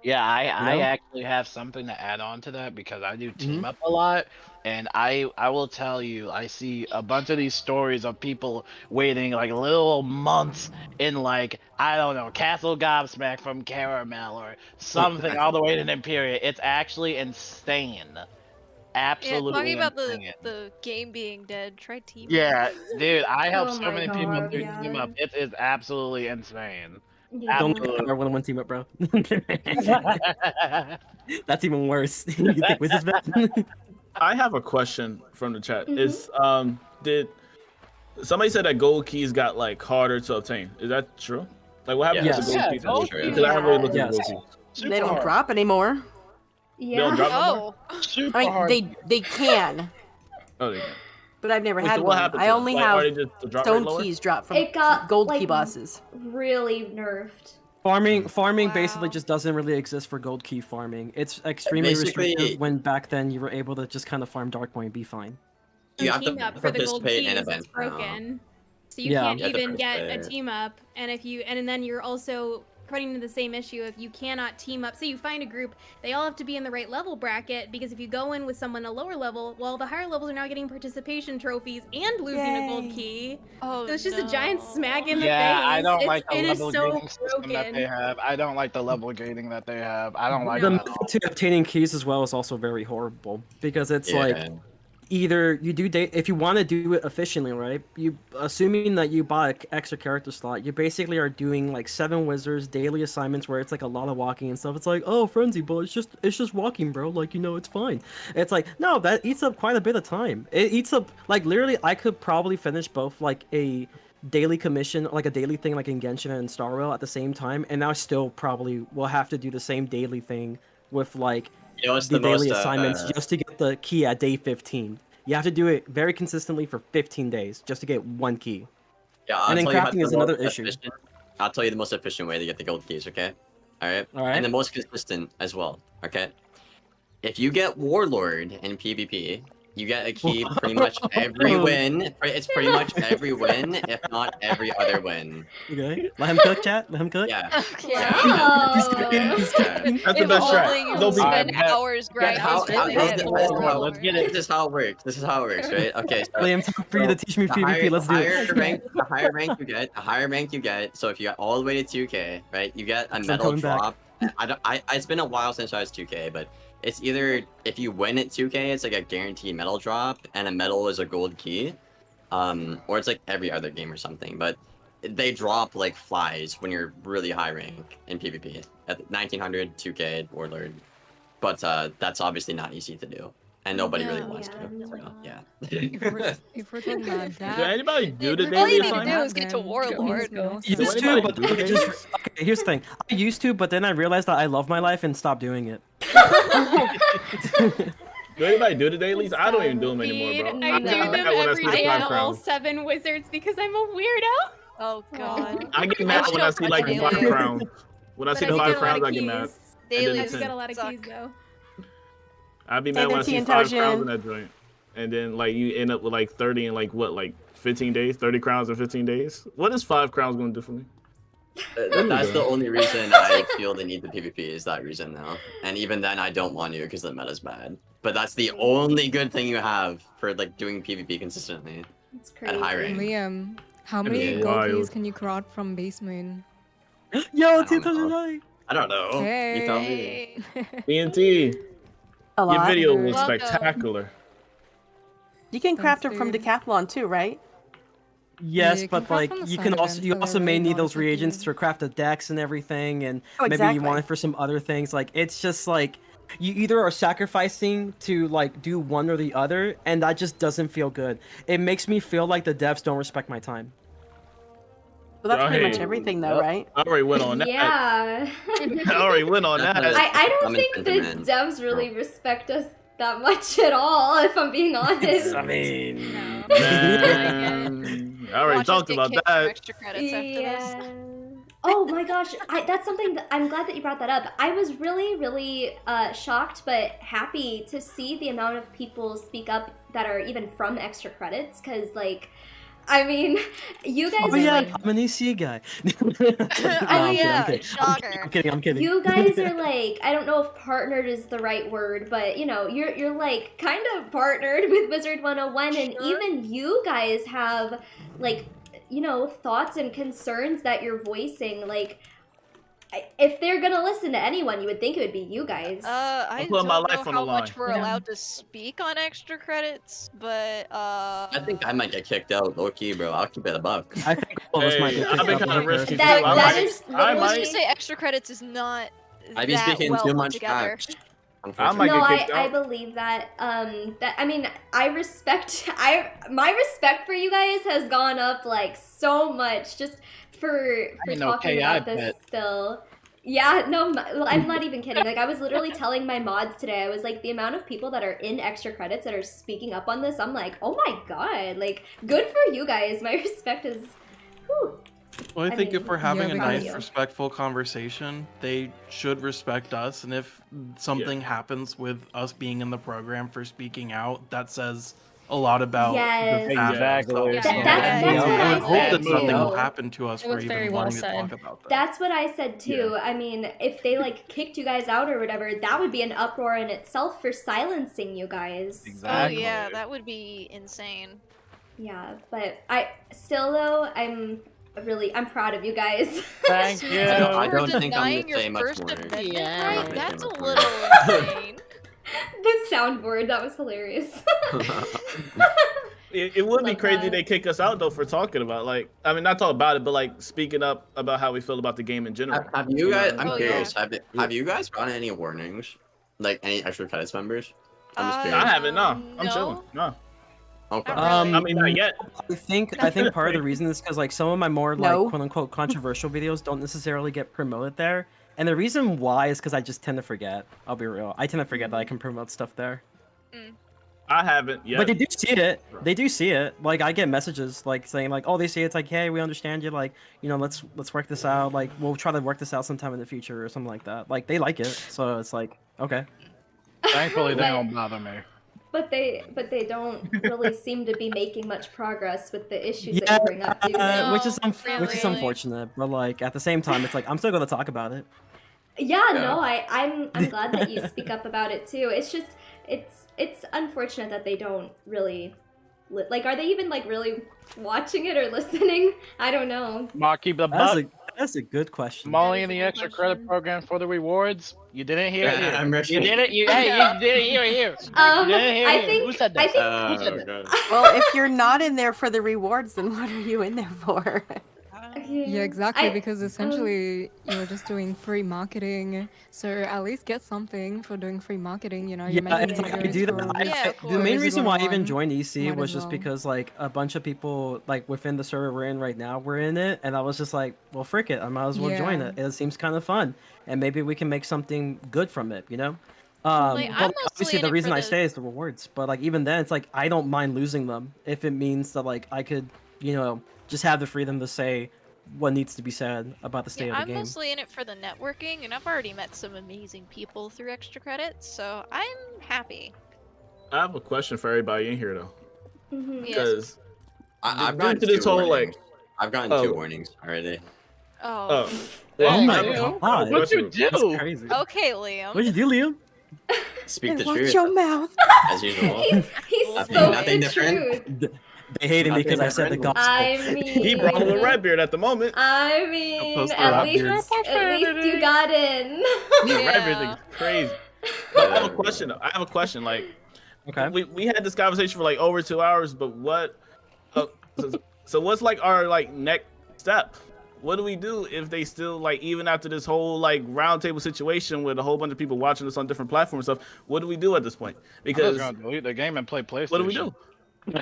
[SPEAKER 14] Yeah, I
[SPEAKER 6] know?
[SPEAKER 14] actually have something to add on to that because I do team up a lot, and I will tell you, I see a bunch of these stories of people waiting like little months in like, I don't know, Castle Gobsmack from Caramel or something all the way to Imperial. It's actually insane.
[SPEAKER 10] Yeah,
[SPEAKER 14] Absolutely
[SPEAKER 10] talking about
[SPEAKER 14] insane.
[SPEAKER 10] the game being dead, try team.
[SPEAKER 14] Yeah, dude, I help
[SPEAKER 3] Oh
[SPEAKER 14] so
[SPEAKER 3] my
[SPEAKER 14] many people
[SPEAKER 3] God,
[SPEAKER 14] do
[SPEAKER 3] yeah.
[SPEAKER 14] team up. It is absolutely insane.
[SPEAKER 3] Yeah.
[SPEAKER 6] Don't look at our 1-1 team up, bro. That's even worse. You think Wiz is bad?
[SPEAKER 7] I have a question from the chat. Did somebody said that gold keys got like harder to obtain? Is that true? Like what happened
[SPEAKER 6] Yes.
[SPEAKER 7] with the gold
[SPEAKER 14] Yeah,
[SPEAKER 7] keys?
[SPEAKER 14] gold
[SPEAKER 7] Because I haven't really looked at the
[SPEAKER 6] Yes.
[SPEAKER 7] gold keys.
[SPEAKER 9] They don't
[SPEAKER 14] hard.
[SPEAKER 9] drop anymore.
[SPEAKER 7] They don't
[SPEAKER 3] Yeah.
[SPEAKER 7] drop no more?
[SPEAKER 10] Oh,
[SPEAKER 14] Super
[SPEAKER 9] I mean,
[SPEAKER 14] hard.
[SPEAKER 9] they can,
[SPEAKER 7] Oh, they can.
[SPEAKER 9] but I've never
[SPEAKER 7] Wait,
[SPEAKER 9] had
[SPEAKER 7] so
[SPEAKER 9] one.
[SPEAKER 7] what happened
[SPEAKER 9] I
[SPEAKER 7] to
[SPEAKER 9] only
[SPEAKER 7] them? Like,
[SPEAKER 9] have
[SPEAKER 7] are they just the drop rate
[SPEAKER 9] stone
[SPEAKER 7] lower?
[SPEAKER 9] keys drop from
[SPEAKER 3] It got
[SPEAKER 9] gold
[SPEAKER 3] like
[SPEAKER 9] key bosses.
[SPEAKER 3] really nerfed.
[SPEAKER 6] Farming basically
[SPEAKER 10] Wow.
[SPEAKER 6] just doesn't really exist for gold key farming. It's extremely
[SPEAKER 5] Basically-
[SPEAKER 6] restrictive when back then you were able to just kind of farm dark point and be fine.
[SPEAKER 5] You have to
[SPEAKER 11] team up for the gold
[SPEAKER 5] participate in
[SPEAKER 11] keys,
[SPEAKER 5] events
[SPEAKER 11] it's
[SPEAKER 5] now.
[SPEAKER 11] broken. So you
[SPEAKER 6] Yeah.
[SPEAKER 11] can't
[SPEAKER 5] You have to
[SPEAKER 11] even get a
[SPEAKER 5] participate.
[SPEAKER 11] team up, and if you and then you're also running into the same issue if you cannot team up. So you find a group, they all have to be in the right level bracket because if you go in with someone a lower level, well, the higher levels are now getting participation trophies and losing a gold
[SPEAKER 9] Yay.
[SPEAKER 11] key.
[SPEAKER 10] oh
[SPEAKER 11] So it's just a
[SPEAKER 10] no.
[SPEAKER 11] giant smack in the
[SPEAKER 14] Yeah,
[SPEAKER 11] face.
[SPEAKER 14] I don't like the
[SPEAKER 11] It is
[SPEAKER 14] level
[SPEAKER 11] so
[SPEAKER 14] gating system that they
[SPEAKER 11] broken.
[SPEAKER 14] have. I don't like the level gating that they have. I don't like
[SPEAKER 6] The
[SPEAKER 14] it
[SPEAKER 11] No.
[SPEAKER 14] at all.
[SPEAKER 6] method to obtaining keys as well is also very horrible because it's like
[SPEAKER 5] Yeah.
[SPEAKER 6] either you do if you want to do it efficiently, right? You assuming that you buy an extra character slot, you basically are doing like 7 wizards daily assignments where it's like a lot of walking and stuff. It's like, oh, frenzy, but it's just walking, bro. Like, you know, it's fine. It's like, no, that eats up quite a bit of time. It eats up like literally I could probably finish both like a daily commission, like a daily thing like in Genshin and Star Rail at the same time, and now I still probably will have to do the same daily thing with like
[SPEAKER 5] You know what's
[SPEAKER 6] the
[SPEAKER 5] the
[SPEAKER 6] daily
[SPEAKER 5] most
[SPEAKER 6] assignments just to get the key at day 15. You have to do it very consistently for 15 days just to get 1 key.
[SPEAKER 5] Yeah, I'll
[SPEAKER 6] And then
[SPEAKER 5] tell you how
[SPEAKER 6] crafting
[SPEAKER 5] the
[SPEAKER 6] is another
[SPEAKER 5] most
[SPEAKER 6] issue.
[SPEAKER 5] efficient- I'll tell you the most efficient way to get the gold keys, okay? Alright?
[SPEAKER 6] Alright.
[SPEAKER 5] And the most consistent as well, okay? If you get Warlord in PvP, you get a key pretty much every win. It's pretty much every win, if not every other win.
[SPEAKER 6] Okay. Let him cook, chat. Let him cook.
[SPEAKER 5] Yeah.
[SPEAKER 3] Wow.
[SPEAKER 7] That's the
[SPEAKER 10] If
[SPEAKER 7] best
[SPEAKER 10] only
[SPEAKER 7] strat.
[SPEAKER 10] you
[SPEAKER 7] Don't be
[SPEAKER 10] spend
[SPEAKER 14] bad.
[SPEAKER 10] hours grinding.
[SPEAKER 14] Let's get it.
[SPEAKER 5] This is how it works. This is how it works, right? Okay. So,
[SPEAKER 6] Liam, time for you to teach me
[SPEAKER 5] the
[SPEAKER 6] PvP. Let's do it.
[SPEAKER 5] The higher rank you get. So if you get all the way to 2K, right? You get a
[SPEAKER 6] I'm
[SPEAKER 5] medal
[SPEAKER 6] coming back.
[SPEAKER 5] drop. It's been a while since I was 2K, but it's either if you win at 2K, it's like a guaranteed medal drop, and a medal is a gold key, or it's like every other game or something. But they drop like flies when you're really high rank in PvP at 1900, 2K, Warlord. But that's obviously not easy to do, and nobody really wants to. So, yeah.
[SPEAKER 18] If we're talking about that,
[SPEAKER 7] Did anybody do the
[SPEAKER 10] All
[SPEAKER 7] daily
[SPEAKER 10] you need to do
[SPEAKER 7] assignment?
[SPEAKER 10] is get to Warlord.
[SPEAKER 6] Used to, but then I just okay, here's the thing. I used to, but then I realized that I love my life and stopped doing it.
[SPEAKER 7] Do anybody do the dailies? I don't even do them anymore, bro.
[SPEAKER 11] I do them
[SPEAKER 7] mad when I
[SPEAKER 11] every
[SPEAKER 7] see the
[SPEAKER 11] day
[SPEAKER 7] 5
[SPEAKER 11] on all
[SPEAKER 7] crowns.
[SPEAKER 11] 7 wizards because I'm a weirdo.
[SPEAKER 10] Oh god.
[SPEAKER 7] I get mad when I see like the 5 crowns. When I see the 5 crowns, I get mad. And then
[SPEAKER 10] Daily
[SPEAKER 7] the
[SPEAKER 11] I've got a
[SPEAKER 7] 10.
[SPEAKER 11] lot of keys though.
[SPEAKER 7] I'd be
[SPEAKER 9] Say
[SPEAKER 7] mad when I
[SPEAKER 9] that to
[SPEAKER 7] see
[SPEAKER 9] you,
[SPEAKER 7] 5 crowns
[SPEAKER 9] Intelligent.
[SPEAKER 7] in that joint. And then like you end up with like 30 in like what, like 15 days? 30 crowns in 15 days? What is 5 crowns gonna do for me?
[SPEAKER 5] That's the only reason I feel the need to PvP is that reason now. And even then, I don't want to because the meta's bad. But that's the only good thing you have for like doing PvP consistently at high rank.
[SPEAKER 18] Liam, how
[SPEAKER 5] I
[SPEAKER 18] many
[SPEAKER 5] mean,
[SPEAKER 18] gold
[SPEAKER 5] wild.
[SPEAKER 18] keys can you craft from basement?
[SPEAKER 6] Yo,
[SPEAKER 5] I don't know. I don't know. You tell me.
[SPEAKER 7] BNT,
[SPEAKER 9] A
[SPEAKER 7] your
[SPEAKER 9] lot.
[SPEAKER 7] video was
[SPEAKER 10] Welcome.
[SPEAKER 7] spectacular.
[SPEAKER 9] You can craft it from
[SPEAKER 18] dude.
[SPEAKER 9] Decathlon too, right?
[SPEAKER 6] Yes,
[SPEAKER 18] you can
[SPEAKER 6] but
[SPEAKER 18] craft
[SPEAKER 6] like
[SPEAKER 18] on the
[SPEAKER 6] you
[SPEAKER 18] side
[SPEAKER 6] can
[SPEAKER 18] of
[SPEAKER 6] also
[SPEAKER 18] it,
[SPEAKER 6] you
[SPEAKER 18] so
[SPEAKER 6] also
[SPEAKER 18] they're
[SPEAKER 6] may
[SPEAKER 18] really
[SPEAKER 6] need
[SPEAKER 18] not
[SPEAKER 6] those reagents
[SPEAKER 18] affected.
[SPEAKER 6] to craft the decks and everything, and
[SPEAKER 9] Oh,
[SPEAKER 6] maybe you want
[SPEAKER 9] exactly.
[SPEAKER 6] it for some other things. Like it's just like you either are sacrificing to like do one or the other, and that just doesn't feel good. It makes me feel like the devs don't respect my time.
[SPEAKER 9] Well, that's pretty much
[SPEAKER 7] Hey,
[SPEAKER 9] everything, though,
[SPEAKER 7] yep,
[SPEAKER 9] right?
[SPEAKER 7] I already went on that.
[SPEAKER 3] Yeah.
[SPEAKER 7] I already went on that.
[SPEAKER 3] I don't
[SPEAKER 5] common
[SPEAKER 3] think the
[SPEAKER 5] sentiment.
[SPEAKER 3] devs really respect us that much at all, if I'm being honest.
[SPEAKER 6] I mean,
[SPEAKER 7] Man, I already
[SPEAKER 10] Watch us
[SPEAKER 7] talked
[SPEAKER 10] get
[SPEAKER 7] about
[SPEAKER 10] kicked for
[SPEAKER 7] that.
[SPEAKER 10] extra credits after this.
[SPEAKER 3] Yeah. Oh my gosh, that's something that I'm glad that you brought that up. I was really shocked but happy to see the amount of people speak up that are even from extra credits, because like, I mean, you guys
[SPEAKER 6] Oh
[SPEAKER 3] are
[SPEAKER 6] yeah,
[SPEAKER 3] like,
[SPEAKER 6] I'm an EC guy. No,
[SPEAKER 3] oh
[SPEAKER 6] I'm kidding.
[SPEAKER 10] shocker.
[SPEAKER 6] I'm kidding.
[SPEAKER 3] you guys are like, I don't know if partnered is the right word, but you know, you're like kind of partnered with Wizard101, and even you guys have like, you know, thoughts and concerns that you're voicing. Like, if they're gonna listen to anyone, you would think it would be you guys.
[SPEAKER 10] I
[SPEAKER 7] putting
[SPEAKER 10] don't
[SPEAKER 7] my
[SPEAKER 10] know
[SPEAKER 7] life on
[SPEAKER 10] how
[SPEAKER 7] the
[SPEAKER 10] much
[SPEAKER 7] line.
[SPEAKER 10] we're
[SPEAKER 18] Yeah.
[SPEAKER 10] allowed to speak on extra credits, but
[SPEAKER 5] I think I might get kicked out, low key, bro. I'll keep it a buck.
[SPEAKER 6] I think all of us might
[SPEAKER 7] Hey,
[SPEAKER 6] get
[SPEAKER 7] I've been
[SPEAKER 6] kicked out
[SPEAKER 7] kind of
[SPEAKER 6] because
[SPEAKER 7] risky too.
[SPEAKER 3] That-
[SPEAKER 7] I
[SPEAKER 3] that
[SPEAKER 7] might,
[SPEAKER 3] is
[SPEAKER 7] I
[SPEAKER 3] literally-
[SPEAKER 10] let's
[SPEAKER 7] might,
[SPEAKER 10] just say extra credits is not
[SPEAKER 5] I be
[SPEAKER 10] that
[SPEAKER 5] speaking
[SPEAKER 10] well
[SPEAKER 5] too
[SPEAKER 10] put
[SPEAKER 5] much
[SPEAKER 10] together.
[SPEAKER 5] facts.
[SPEAKER 7] I might
[SPEAKER 3] No,
[SPEAKER 7] get kicked
[SPEAKER 3] I
[SPEAKER 7] out.
[SPEAKER 3] believe that. That I mean, I respect. My respect for you guys has gone up like so much just for
[SPEAKER 14] ain't no
[SPEAKER 3] talking
[SPEAKER 14] KI
[SPEAKER 3] about this
[SPEAKER 14] bet.
[SPEAKER 3] still. Yeah, no, I'm not even kidding. Like, I was literally telling my mods today, I was like, the amount of people that are in extra credits that are speaking up on this, I'm like, oh my god, like, good for you guys. My respect is, whew.
[SPEAKER 15] Well, I think
[SPEAKER 3] mean,
[SPEAKER 15] if we're having a
[SPEAKER 3] proud of
[SPEAKER 15] nice,
[SPEAKER 3] you.
[SPEAKER 15] respectful conversation, they should respect us. And if something happens with us being in the program for speaking out, that says a lot about
[SPEAKER 3] Yes.
[SPEAKER 15] the staff.
[SPEAKER 14] Exactly.
[SPEAKER 15] So,
[SPEAKER 3] That's
[SPEAKER 15] you know,
[SPEAKER 3] what
[SPEAKER 15] I
[SPEAKER 3] I
[SPEAKER 15] would hope
[SPEAKER 3] said
[SPEAKER 15] that nothing will
[SPEAKER 3] too.
[SPEAKER 15] happen to us
[SPEAKER 4] It
[SPEAKER 15] for
[SPEAKER 4] was
[SPEAKER 15] even
[SPEAKER 4] very well
[SPEAKER 15] wanting to
[SPEAKER 4] said.
[SPEAKER 15] talk about that.
[SPEAKER 3] That's what I said too. I mean, if they like kicked you guys out or whatever, that would be an uproar in itself for silencing you guys.
[SPEAKER 10] Oh yeah, that would be insane.
[SPEAKER 3] Yeah, but I still though, I'm proud of you guys.
[SPEAKER 14] Thank you.
[SPEAKER 5] I don't
[SPEAKER 10] For
[SPEAKER 5] think I'm
[SPEAKER 10] denying
[SPEAKER 5] gonna
[SPEAKER 10] your
[SPEAKER 5] say much
[SPEAKER 10] First
[SPEAKER 5] more.
[SPEAKER 10] Amendment
[SPEAKER 9] Yeah.
[SPEAKER 10] right?
[SPEAKER 5] I'm not
[SPEAKER 10] That's a
[SPEAKER 5] gonna say
[SPEAKER 10] little insane.
[SPEAKER 3] The soundboard, that was hilarious.
[SPEAKER 7] It would be
[SPEAKER 3] Love
[SPEAKER 7] crazy
[SPEAKER 3] that.
[SPEAKER 7] they kick us out though for talking about like I mean not talk about it but like speaking up about how we feel about the game in general.
[SPEAKER 5] Have you guys? I'm
[SPEAKER 10] Oh,
[SPEAKER 5] curious.
[SPEAKER 10] yeah.
[SPEAKER 5] Have you guys gotten any warnings? Like any extra credits members? I'm just
[SPEAKER 7] I
[SPEAKER 5] curious.
[SPEAKER 7] haven't. No, I'm
[SPEAKER 10] no.
[SPEAKER 7] chilling. No,
[SPEAKER 5] Okay.
[SPEAKER 10] Not really.
[SPEAKER 7] I mean not yet.
[SPEAKER 6] I think part of the reason is because like some of my more like
[SPEAKER 9] No.
[SPEAKER 6] quote unquote controversial videos don't necessarily get promoted there, and the reason why is because I just tend to forget. I'll be real. I tend to forget that I can promote stuff there.
[SPEAKER 7] I haven't yet.
[SPEAKER 6] But they do see it. They do see it. Like I get messages like saying like, oh, they see it. It's like, hey, we understand you. Like, you know, let's work this out. Like, we'll try to work this out sometime in the future or something like that. Like they like it, so it's like, okay.
[SPEAKER 14] Thankfully, they
[SPEAKER 3] But-
[SPEAKER 14] don't bother me.
[SPEAKER 3] But they don't really seem to be making much progress with the issues that you bring up, do they?
[SPEAKER 6] which is
[SPEAKER 10] No,
[SPEAKER 6] which is
[SPEAKER 10] really.
[SPEAKER 6] unfortunate. But like at the same time, it's like I'm still gonna talk about it.
[SPEAKER 3] Yeah, no, I'm glad that you speak up about it too. It's just it's unfortunate that they don't really like. Are they even like really watching it or listening? I don't know.
[SPEAKER 14] Marky the buck.
[SPEAKER 6] That's a good question.
[SPEAKER 14] Molly
[SPEAKER 10] That
[SPEAKER 14] in
[SPEAKER 10] is a
[SPEAKER 14] the
[SPEAKER 10] good
[SPEAKER 14] extra
[SPEAKER 10] question.
[SPEAKER 14] credit program for the rewards. You didn't hear it
[SPEAKER 5] Yeah,
[SPEAKER 14] here.
[SPEAKER 5] I'm
[SPEAKER 14] You
[SPEAKER 5] rushing.
[SPEAKER 14] did it. You did it here.
[SPEAKER 3] I
[SPEAKER 14] Who
[SPEAKER 3] think
[SPEAKER 14] said that?
[SPEAKER 3] I think
[SPEAKER 5] Oh,
[SPEAKER 14] Who said that?
[SPEAKER 5] God.
[SPEAKER 9] Well, if you're not in there for the rewards, then what are you in there for?
[SPEAKER 18] Yeah, exactly,
[SPEAKER 3] I-
[SPEAKER 18] because essentially you're just doing free marketing. So at least get something for doing free marketing, you know? You're
[SPEAKER 6] Yeah,
[SPEAKER 18] making
[SPEAKER 6] it's like I
[SPEAKER 18] videos
[SPEAKER 6] do
[SPEAKER 18] for
[SPEAKER 6] that.
[SPEAKER 10] Yeah, of
[SPEAKER 6] The main
[SPEAKER 10] course.
[SPEAKER 6] reason why I even
[SPEAKER 18] Wizard101,
[SPEAKER 6] joined EC
[SPEAKER 18] might
[SPEAKER 6] was
[SPEAKER 18] as
[SPEAKER 6] just
[SPEAKER 18] well.
[SPEAKER 6] because like a bunch of people like within the server we're in right now were in it, and I was just like, well, frick it, I might as well join
[SPEAKER 18] Yeah.
[SPEAKER 6] it. It seems kind of fun, and maybe we can make something good from it, you know?
[SPEAKER 10] Like,
[SPEAKER 6] But
[SPEAKER 10] I'm
[SPEAKER 6] like, obviously
[SPEAKER 10] mostly in
[SPEAKER 6] the
[SPEAKER 10] it
[SPEAKER 6] reason
[SPEAKER 10] for
[SPEAKER 6] I
[SPEAKER 10] the-
[SPEAKER 6] stay is the rewards. But like even then, it's like I don't mind losing them if it means that like I could, you know, just have the freedom to say what needs to be said about the state
[SPEAKER 10] Yeah,
[SPEAKER 6] of the
[SPEAKER 10] I'm
[SPEAKER 6] game.
[SPEAKER 10] mostly in it for the networking, and I've already met some amazing people through extra credits, so I'm happy.
[SPEAKER 7] I have a question for everybody in here though,
[SPEAKER 3] Mhm.
[SPEAKER 10] Yes.
[SPEAKER 7] because
[SPEAKER 5] I've
[SPEAKER 7] due
[SPEAKER 5] gotten
[SPEAKER 7] to this
[SPEAKER 5] two
[SPEAKER 7] whole
[SPEAKER 5] warnings.
[SPEAKER 7] like
[SPEAKER 5] I've gotten
[SPEAKER 7] Oh.
[SPEAKER 5] 2 warnings already.
[SPEAKER 10] Oh.
[SPEAKER 6] Oh my
[SPEAKER 7] I-
[SPEAKER 6] god!
[SPEAKER 14] What'd you do?
[SPEAKER 6] That's crazy.
[SPEAKER 10] Okay, Liam.
[SPEAKER 6] What'd you do, Liam?
[SPEAKER 5] Speak the
[SPEAKER 9] Watch
[SPEAKER 5] truth,
[SPEAKER 9] your mouth.
[SPEAKER 5] as usual.
[SPEAKER 3] He
[SPEAKER 5] Nothing-
[SPEAKER 3] spoke
[SPEAKER 5] nothing
[SPEAKER 3] the
[SPEAKER 5] different.
[SPEAKER 3] truth.
[SPEAKER 6] They hated me because I said the
[SPEAKER 5] Nothing
[SPEAKER 6] gospel.
[SPEAKER 3] I mean,
[SPEAKER 7] he brought on the red beard at the moment.
[SPEAKER 3] I mean,
[SPEAKER 15] Post the
[SPEAKER 3] at
[SPEAKER 15] rap
[SPEAKER 3] least
[SPEAKER 15] beards.
[SPEAKER 3] you got in.
[SPEAKER 7] The red beard
[SPEAKER 10] Yeah.
[SPEAKER 7] is crazy. But I have a question. I have a question. Like,
[SPEAKER 6] Okay.
[SPEAKER 7] we had this conversation for like over 2 hours, but what? So what's like our like next step? What do we do if they still like, even after this whole like roundtable situation with a whole bunch of people watching us on different platforms and stuff? What do we do at this point? Because
[SPEAKER 14] I'm just gonna delete the game and play PlayStation.
[SPEAKER 7] what do we do?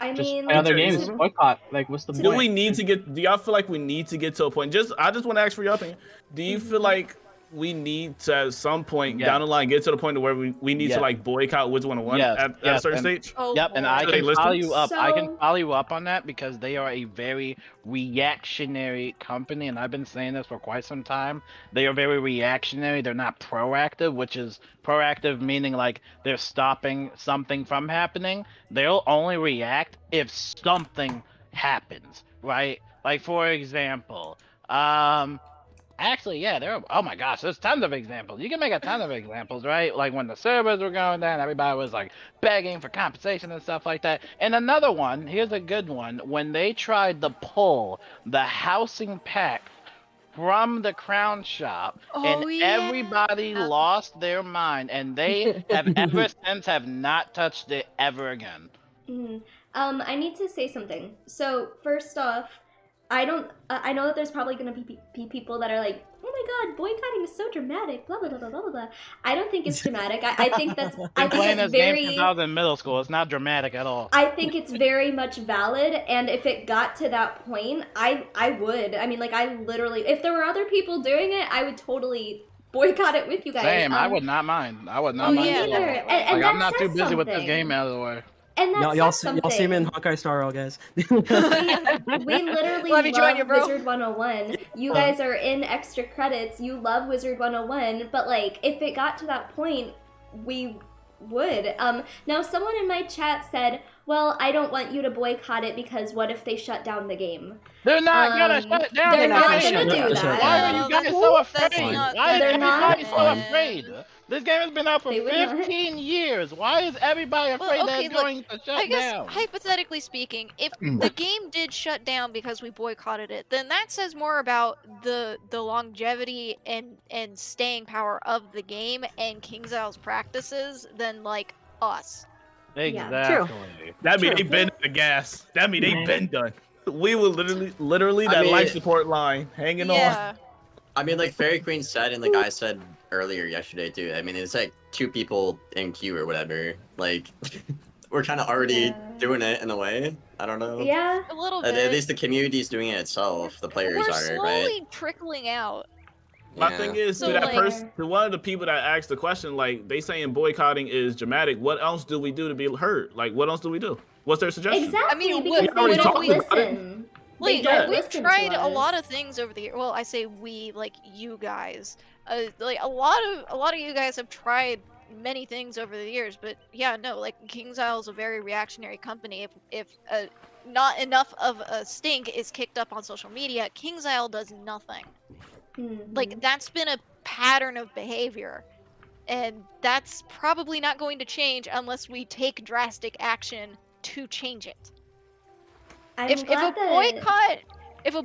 [SPEAKER 3] I
[SPEAKER 17] Just
[SPEAKER 3] mean,
[SPEAKER 17] play other games.
[SPEAKER 3] to-
[SPEAKER 17] Boycott. Like, what's the
[SPEAKER 7] Do
[SPEAKER 17] point?
[SPEAKER 7] we need to get? Do y'all feel like we need to get to a point? I just want to ask for your opinion. Do you feel like we need to at some point down the line get to the point where we need to like boycott Wizard101 at a certain stage?
[SPEAKER 14] Yep, and I
[SPEAKER 7] So they
[SPEAKER 14] can
[SPEAKER 7] listen?
[SPEAKER 14] follow you up. I can
[SPEAKER 3] So-
[SPEAKER 14] follow you up on that because they are a very reactionary company, and I've been saying this for quite some time. They are very reactionary. They're not proactive, which is proactive meaning like they're stopping something from happening. They'll only react if something happens, right? Like for example, actually, yeah, oh my gosh, there's tons of examples. You can make a ton of examples, right? Like when the servers were going down, everybody was like begging for compensation and stuff like that. And another one, here's a good one, when they tried to pull the housing pack from the crown shop, and everybody lost their mind, and they have ever since have not touched it ever again.
[SPEAKER 3] I need to say something. So first off, I know that there's probably gonna be people that are like, oh my god, boycotting is so dramatic, blah blah blah blah blah blah. I don't think it's dramatic. I think that's
[SPEAKER 14] Been playing this game since I was in middle school. It's not dramatic at all.
[SPEAKER 3] I think it's very much valid, and if it got to that point, I would. I mean, like, I literally, if there were other people doing it, I would totally boycott it with you guys.
[SPEAKER 14] Same, I would not mind. I would not mind.
[SPEAKER 3] Me
[SPEAKER 14] at all.
[SPEAKER 3] neither. And
[SPEAKER 14] Like, I'm
[SPEAKER 3] that
[SPEAKER 14] not too
[SPEAKER 3] says
[SPEAKER 14] busy with this
[SPEAKER 3] something.
[SPEAKER 14] game out of the way.
[SPEAKER 3] And that
[SPEAKER 6] y'all
[SPEAKER 3] says
[SPEAKER 6] see me in
[SPEAKER 3] something.
[SPEAKER 6] Hawkeye Star Rail, guys.
[SPEAKER 3] We literally
[SPEAKER 10] Let me
[SPEAKER 3] love
[SPEAKER 10] join you, bro.
[SPEAKER 3] Wizard101. You guys are in extra credits. You love Wizard101, but like, if it got to that point, we would. Now someone in my chat said, well, I don't want you to boycott it because what if they shut down the game?
[SPEAKER 14] They're not gonna shut it down.
[SPEAKER 3] They're not gonna
[SPEAKER 14] shut
[SPEAKER 3] do
[SPEAKER 14] it down.
[SPEAKER 3] that.
[SPEAKER 14] Why are you guys so afraid?
[SPEAKER 3] That's
[SPEAKER 14] Why is
[SPEAKER 3] they're not-
[SPEAKER 14] everybody so afraid? This game has been out for
[SPEAKER 3] They would not.
[SPEAKER 14] 15 years. Why is everybody afraid
[SPEAKER 10] Well,
[SPEAKER 14] that
[SPEAKER 10] okay,
[SPEAKER 14] it's
[SPEAKER 10] look,
[SPEAKER 14] going to shut
[SPEAKER 10] I guess
[SPEAKER 14] down?
[SPEAKER 10] hypothetically speaking, if the game did shut down because we boycotted it, then that says more about the longevity and staying power of the game and KingsIsle's practices than like us.
[SPEAKER 14] Exactly.
[SPEAKER 7] That mean they been the gas. That mean they been done. We were literally
[SPEAKER 5] I
[SPEAKER 7] that
[SPEAKER 5] mean-
[SPEAKER 7] life support line hanging on.
[SPEAKER 5] I mean, like Fairy Queen said, and like I said earlier yesterday too. I mean, it's like 2 people in queue or whatever. Like, we're kind of already doing it in a way. I don't know.
[SPEAKER 3] Yeah,
[SPEAKER 10] a little
[SPEAKER 5] At
[SPEAKER 10] bit.
[SPEAKER 5] least the community's doing it itself. The players
[SPEAKER 10] We're
[SPEAKER 5] are,
[SPEAKER 10] slowly
[SPEAKER 5] right?
[SPEAKER 10] trickling out.
[SPEAKER 7] My
[SPEAKER 5] Yeah.
[SPEAKER 7] thing is,
[SPEAKER 10] So,
[SPEAKER 7] to that
[SPEAKER 10] like-
[SPEAKER 7] person, to one of the people that asked the question, like they saying boycotting is dramatic. What else do we do to be heard? Like, what else do we do? What's their suggestion?
[SPEAKER 3] Exactly,
[SPEAKER 10] I mean,
[SPEAKER 3] because
[SPEAKER 7] we
[SPEAKER 3] they
[SPEAKER 7] already
[SPEAKER 3] don't
[SPEAKER 7] talked about it.
[SPEAKER 3] listen. They
[SPEAKER 10] Like,
[SPEAKER 3] don't
[SPEAKER 10] we've
[SPEAKER 3] listen
[SPEAKER 10] tried
[SPEAKER 3] to
[SPEAKER 10] a lot
[SPEAKER 3] us.
[SPEAKER 10] of things over the year. Well, I say we, like you guys. Like a lot of you guys have tried many things over the years, but yeah, no, like KingsIsle is a very reactionary company. If not enough of a stink is kicked up on social media, KingsIsle does nothing. Like that's been a pattern of behavior, and that's probably not going to change unless we take drastic action to change it.
[SPEAKER 3] I'm
[SPEAKER 10] If a
[SPEAKER 3] glad that-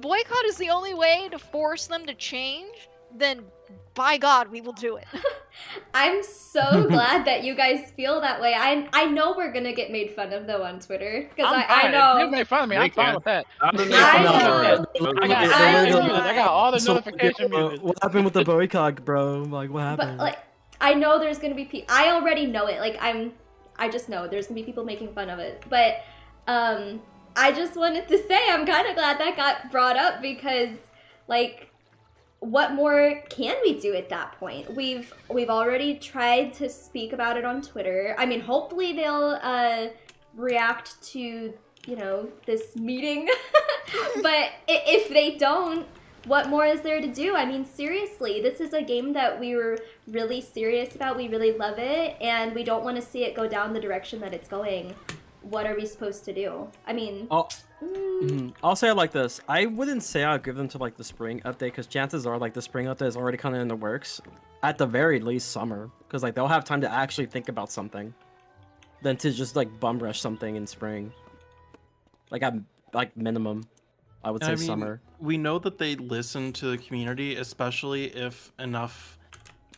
[SPEAKER 10] boycott is the only way to force them to change, then by God, we will do it.
[SPEAKER 3] I'm so glad that you guys feel that way. I know we're gonna get made fun of though on Twitter because I
[SPEAKER 14] fine.
[SPEAKER 3] know.
[SPEAKER 14] You make fun of me. I'm fine with that.
[SPEAKER 3] I know.
[SPEAKER 14] I got all the notification music.
[SPEAKER 6] What happened with the boycott, bro? Like, what
[SPEAKER 3] But
[SPEAKER 6] happened?
[SPEAKER 3] like, I know there's gonna be I already know it. Like I just know there's gonna be people making fun of it. But I just wanted to say I'm kind of glad that got brought up because like, what more can we do at that point? We've already tried to speak about it on Twitter. I mean, hopefully they'll react to this meeting. But if they don't, what more is there to do? I mean, seriously, this is a game that we were really serious about. We really love it, and we don't want to see it go down the direction that it's going. What are we supposed to do? I mean,
[SPEAKER 6] I'll say it like this. I wouldn't say I'll give them to like the spring update because chances are like the spring update is already kind of in the works. At the very least, summer, because like they'll have time to actually think about something, than to just like bum rush something in spring. Like at like minimum, I would say
[SPEAKER 15] I mean,
[SPEAKER 6] summer.
[SPEAKER 15] We know that they listen to the community, especially if enough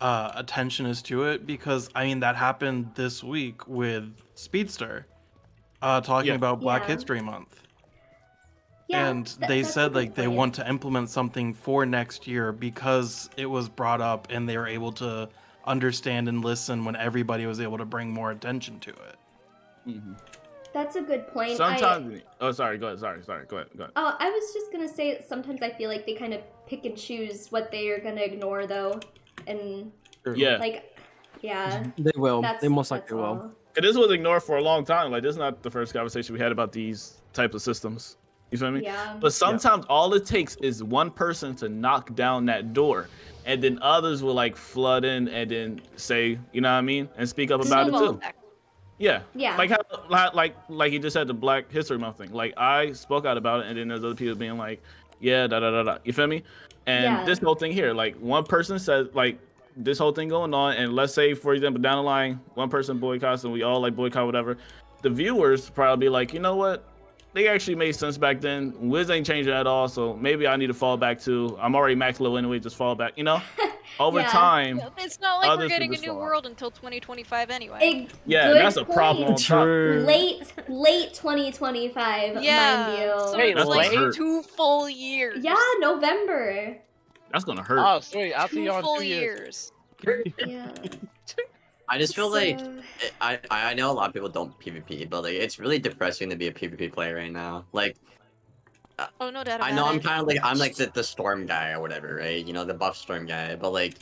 [SPEAKER 15] attention is to it, because I mean that happened this week with Speedster talking about Black History Month.
[SPEAKER 3] Yeah,
[SPEAKER 15] and
[SPEAKER 3] th-
[SPEAKER 15] they
[SPEAKER 3] that's a
[SPEAKER 15] said
[SPEAKER 3] good
[SPEAKER 15] like they
[SPEAKER 3] point.
[SPEAKER 15] want to implement something for next year because it was brought up and they were able to understand and listen when everybody was able to bring more attention to it.
[SPEAKER 3] That's a good point.
[SPEAKER 7] Sometimes. Oh, sorry. Go ahead. Sorry. Go ahead.
[SPEAKER 3] Oh, I was just gonna say that sometimes I feel like they kind of pick and choose what they are gonna ignore, though, and
[SPEAKER 7] Yeah.
[SPEAKER 3] like, yeah,
[SPEAKER 6] They will.
[SPEAKER 3] That's-
[SPEAKER 6] They most
[SPEAKER 3] that's
[SPEAKER 6] likely will.
[SPEAKER 3] all.
[SPEAKER 7] And this was ignored for a long time. Like, this is not the first conversation we had about these types of systems. You feel me?
[SPEAKER 3] Yeah.
[SPEAKER 7] But sometimes all it takes is one person to knock down that door, and then others will like flood in and then say, you know what I mean, and speak up about it
[SPEAKER 10] Snowball
[SPEAKER 7] too.
[SPEAKER 10] effect.
[SPEAKER 7] Yeah.
[SPEAKER 3] Yeah.
[SPEAKER 7] Like how, like you just had the Black History Month thing. Like I spoke out about it, and then there's other people being like, yeah, da da da da. You feel me? And
[SPEAKER 3] Yeah.
[SPEAKER 7] this whole thing here, like one person says, like this whole thing going on, and let's say, for example, down the line, one person boycotts, and we all like boycott whatever. The viewers probably be like, you know what? They actually made sense back then. Wiz ain't changing at all, so maybe I need to fall back to. I'm already max low anyway. Just fall back. You know, over
[SPEAKER 3] Yeah.
[SPEAKER 7] time.
[SPEAKER 10] It's not like we're
[SPEAKER 7] others will
[SPEAKER 10] getting a
[SPEAKER 7] just
[SPEAKER 10] new
[SPEAKER 7] fall out.
[SPEAKER 10] world until 2025 anyway.
[SPEAKER 7] Yeah,
[SPEAKER 3] Good
[SPEAKER 7] that's a problem on
[SPEAKER 3] point.
[SPEAKER 7] top.
[SPEAKER 3] Late 2025, mind
[SPEAKER 10] Yeah,
[SPEAKER 3] you.
[SPEAKER 10] so
[SPEAKER 14] Hey,
[SPEAKER 10] it's like
[SPEAKER 14] late?
[SPEAKER 10] 2 full years.
[SPEAKER 3] Yeah, November.
[SPEAKER 7] That's gonna hurt.
[SPEAKER 14] Oh, sweet. I'll see
[SPEAKER 10] 2
[SPEAKER 14] you on
[SPEAKER 10] full
[SPEAKER 14] 2 years.
[SPEAKER 3] Yeah.
[SPEAKER 5] I just feel like
[SPEAKER 3] So-
[SPEAKER 5] I know a lot of people don't PvP, but like it's really depressing to be a PvP player right now. Like
[SPEAKER 10] Oh, no doubt
[SPEAKER 5] I
[SPEAKER 10] about
[SPEAKER 5] know
[SPEAKER 10] it.
[SPEAKER 5] I'm kind of like I'm like the storm guy or whatever, right? You know, the buff storm guy, but like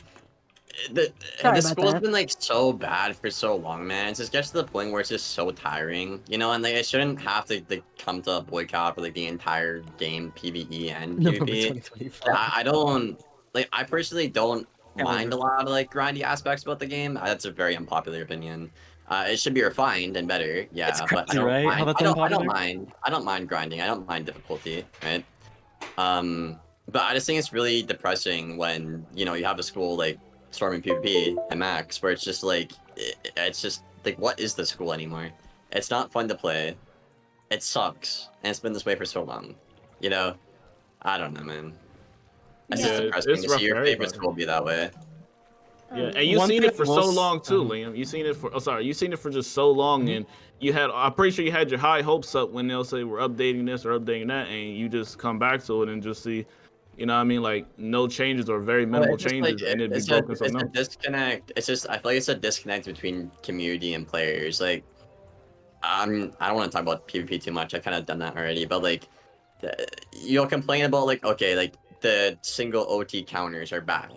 [SPEAKER 5] the
[SPEAKER 6] Sorry
[SPEAKER 5] the
[SPEAKER 6] about
[SPEAKER 5] school's
[SPEAKER 6] that.
[SPEAKER 5] been like so bad for so long, man. It just gets to the point where it's just so tiring, you know. And like it shouldn't have to like come to a boycott for like the entire game, PvE and
[SPEAKER 6] November
[SPEAKER 5] PvP.
[SPEAKER 6] 2025.
[SPEAKER 5] I don't like. I personally don't
[SPEAKER 6] Can't
[SPEAKER 5] mind a
[SPEAKER 6] remember.
[SPEAKER 5] lot of like grindy aspects about the game. That's a very unpopular opinion. It should be refined and better, yeah.
[SPEAKER 6] It's
[SPEAKER 5] But I
[SPEAKER 6] crazy,
[SPEAKER 5] don't
[SPEAKER 6] right?
[SPEAKER 5] mind.
[SPEAKER 6] How that's
[SPEAKER 5] I don't
[SPEAKER 6] unpopular?
[SPEAKER 5] mind. I don't mind grinding. I don't mind difficulty, right? But I just think it's really depressing when you know you have a school like storming PvP and Max, where it's just like it's just like what is the school anymore? It's not fun to play. It sucks, and it's been this way for so long. You know, I don't know, man. It's
[SPEAKER 7] Yeah,
[SPEAKER 5] just depressing
[SPEAKER 7] it's
[SPEAKER 5] to
[SPEAKER 7] rough
[SPEAKER 5] see your
[SPEAKER 7] for
[SPEAKER 5] favorite
[SPEAKER 7] everybody.
[SPEAKER 5] school be that way.
[SPEAKER 7] Yeah, and you've
[SPEAKER 6] One
[SPEAKER 7] seen
[SPEAKER 6] thing
[SPEAKER 7] it for
[SPEAKER 6] I
[SPEAKER 7] so
[SPEAKER 6] will
[SPEAKER 7] long too,
[SPEAKER 6] s-
[SPEAKER 7] Liam. You've seen it for you've seen it for just so long, and you had I'm pretty sure you had your high hopes up when they'll say we're updating this or updating that, and you just come back to it and just see, you know what I mean, like no changes or very
[SPEAKER 5] Well,
[SPEAKER 7] minimal
[SPEAKER 5] it's just
[SPEAKER 7] changes, and it'd be
[SPEAKER 5] it's
[SPEAKER 7] broken. So
[SPEAKER 5] it's
[SPEAKER 7] no.
[SPEAKER 5] a disconnect. It's just I feel like it's a disconnect between community and players. Like, I don't want to talk about PvP too much. I kind of done that already. But like, you'll complain about like okay, like the single OT counters are bad.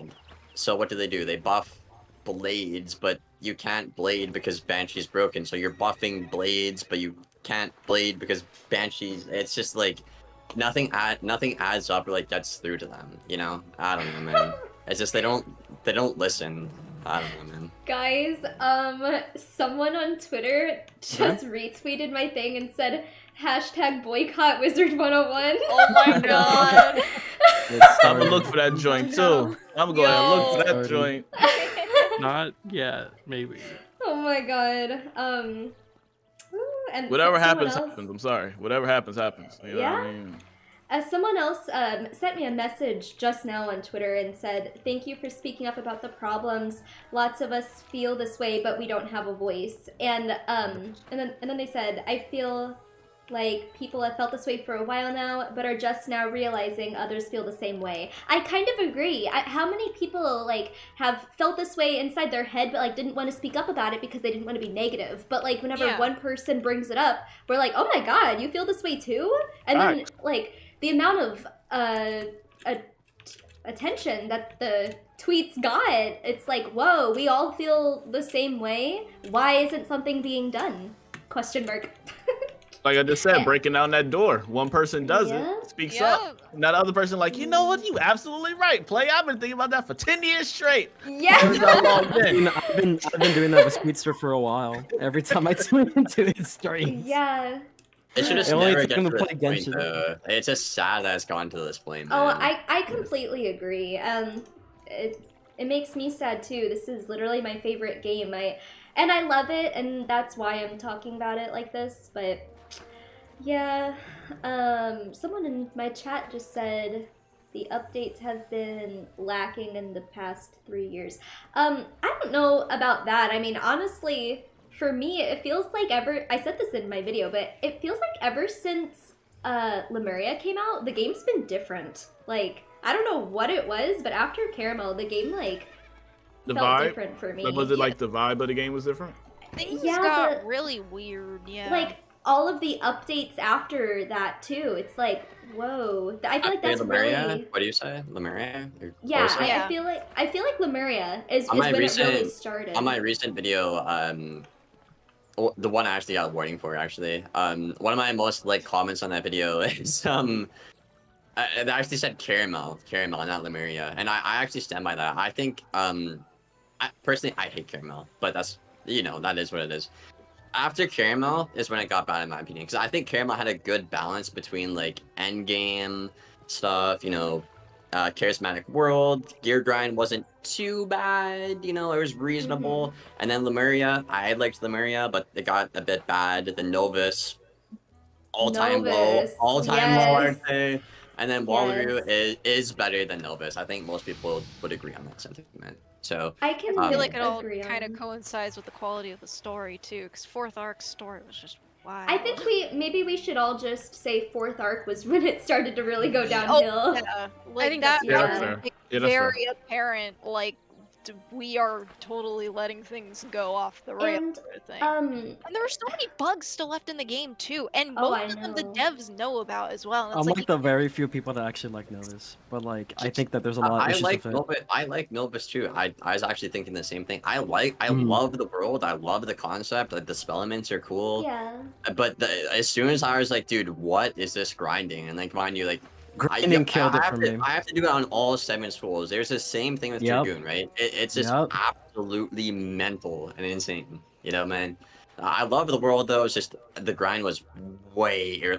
[SPEAKER 5] So what do? They buff blades, but you can't blade because Banshee's broken. So you're buffing blades, but you can't blade because Banshee's. It's just like nothing adds up or like gets through to them. You know, I don't know, man. It's just they don't listen. I don't know, man.
[SPEAKER 3] Guys, someone on Twitter just retweeted my thing and said hashtag boycott Wizard101.
[SPEAKER 10] Oh my god.
[SPEAKER 7] I'm gonna look for that joint too. I'm gonna go ahead and look for that
[SPEAKER 6] Yo.
[SPEAKER 7] joint.
[SPEAKER 15] Not yet, maybe.
[SPEAKER 3] Oh my god. And
[SPEAKER 7] Whatever
[SPEAKER 3] someone
[SPEAKER 7] happens,
[SPEAKER 3] else-
[SPEAKER 7] happens. I'm sorry. Whatever happens, happens. You know what I
[SPEAKER 3] Yeah?
[SPEAKER 7] mean?
[SPEAKER 3] Someone else sent me a message just now on Twitter and said, "Thank you for speaking up about the problems. Lots of us feel this way, but we don't have a voice." And then they said, "I feel like people have felt this way for a while now, but are just now realizing others feel the same way." I kind of agree. How many people like have felt this way inside their head, but like didn't want to speak up about it because they didn't want to be negative? But like whenever
[SPEAKER 10] Yeah.
[SPEAKER 3] one person brings it up, we're like, "Oh my god, you feel this way too?" And then
[SPEAKER 7] Facts.
[SPEAKER 3] like the amount of attention that the tweets got, it's like, whoa, we all feel the same way. Why isn't something being done? Question mark.
[SPEAKER 7] Like I just said, breaking down that door. One person does
[SPEAKER 3] Yeah.
[SPEAKER 7] it, speaks
[SPEAKER 10] Yeah.
[SPEAKER 7] up. Now the other person like, you know what? You absolutely right. Play. I've been thinking about that for 10 years straight.
[SPEAKER 3] Yeah.
[SPEAKER 7] How long been?
[SPEAKER 6] I've been doing that with Speedster for a while. Every time I tune into his stream.
[SPEAKER 3] Yeah.
[SPEAKER 5] It should just
[SPEAKER 6] It only
[SPEAKER 5] never
[SPEAKER 6] took
[SPEAKER 5] get
[SPEAKER 6] him
[SPEAKER 5] to
[SPEAKER 6] to
[SPEAKER 5] this
[SPEAKER 6] play
[SPEAKER 5] point,
[SPEAKER 6] Genshin.
[SPEAKER 5] though. It's just sad that it's gone to this point, man.
[SPEAKER 3] Oh, I completely agree. It makes me sad too. This is literally my favorite game. I love it, and that's why I'm talking about it like this. But yeah, someone in my chat just said the updates have been lacking in the past 3 years. I don't know about that. I mean, honestly, for me, it feels like I said this in my video, but it feels like ever since Lemuria came out, the game's been different. Like, I don't know what it was, but after Caramel, the game like
[SPEAKER 7] The
[SPEAKER 3] felt
[SPEAKER 7] vibe?
[SPEAKER 3] different for me.
[SPEAKER 7] Like, was it like the vibe of the game was different?
[SPEAKER 10] Things
[SPEAKER 3] Yeah,
[SPEAKER 10] got
[SPEAKER 3] but-
[SPEAKER 10] really weird. Yeah.
[SPEAKER 3] Like all of the updates after that too. It's like, whoa. I feel like that's
[SPEAKER 5] Lemuria?
[SPEAKER 3] really
[SPEAKER 5] What do you say? Lemuria? Or
[SPEAKER 3] yeah.
[SPEAKER 5] Corsa?
[SPEAKER 3] I feel like Lemuria is
[SPEAKER 5] On
[SPEAKER 3] when
[SPEAKER 5] my
[SPEAKER 3] it really
[SPEAKER 5] recent
[SPEAKER 3] started.
[SPEAKER 5] on my recent video, the one I actually got a warning for actually. One of my most like comments on that video is it actually said caramel, not Lemuria, and I actually stand by that. I think personally I hate caramel, but that's that is what it is. After caramel is when it got bad in my opinion, because I think caramel had a good balance between like end game stuff, charismatic world, gear grind wasn't too bad, it was reasonable. And then Lemuria, I liked Lemuria, but it got a bit bad. The Novus, all-time low,
[SPEAKER 3] Novus,
[SPEAKER 5] I'd
[SPEAKER 3] yes.
[SPEAKER 5] say. And then Wallaroo is better than Novus. I think most people would agree on that sentiment. So
[SPEAKER 3] I can
[SPEAKER 10] I feel like it all
[SPEAKER 3] agree
[SPEAKER 10] kind of
[SPEAKER 3] on-
[SPEAKER 10] coincides with the quality of the story too, because fourth arc's story was just wild.
[SPEAKER 3] I think maybe we should all just say fourth arc was when it started to really go
[SPEAKER 10] Oh,
[SPEAKER 3] downhill.
[SPEAKER 10] yeah. Like
[SPEAKER 3] think
[SPEAKER 10] that
[SPEAKER 3] that's fair.
[SPEAKER 10] was
[SPEAKER 3] Yeah,
[SPEAKER 10] like,
[SPEAKER 7] that's fair.
[SPEAKER 10] very apparent. Like we are totally letting things go off the rails.
[SPEAKER 3] And,
[SPEAKER 10] sort of thing.
[SPEAKER 3] and
[SPEAKER 10] there were so many bugs still left in the game too, and
[SPEAKER 3] Oh,
[SPEAKER 10] most
[SPEAKER 3] I
[SPEAKER 10] of them the
[SPEAKER 3] know.
[SPEAKER 10] devs know about as well. And it's
[SPEAKER 6] I'm
[SPEAKER 10] like,
[SPEAKER 6] like the very few people that actually like Novus, but like I think that there's a lot of
[SPEAKER 5] I
[SPEAKER 6] issues
[SPEAKER 5] like
[SPEAKER 6] with it.
[SPEAKER 5] Novus. I like Novus too. I was actually thinking the same thing. I
[SPEAKER 6] Mm.
[SPEAKER 5] love the world. I love the concept. Like the spell elements are cool.
[SPEAKER 3] Yeah.
[SPEAKER 5] But as soon as I was like, dude, what is this grinding? And like, mind you, like.
[SPEAKER 6] Grinding killed it for me.
[SPEAKER 5] I have to do it on all 7 schools. There's the same thing with
[SPEAKER 6] Yep.
[SPEAKER 5] Dragoon, right? It's just
[SPEAKER 6] Yep.
[SPEAKER 5] absolutely mental and insane. Man. I love the world though. It's just the grind was way too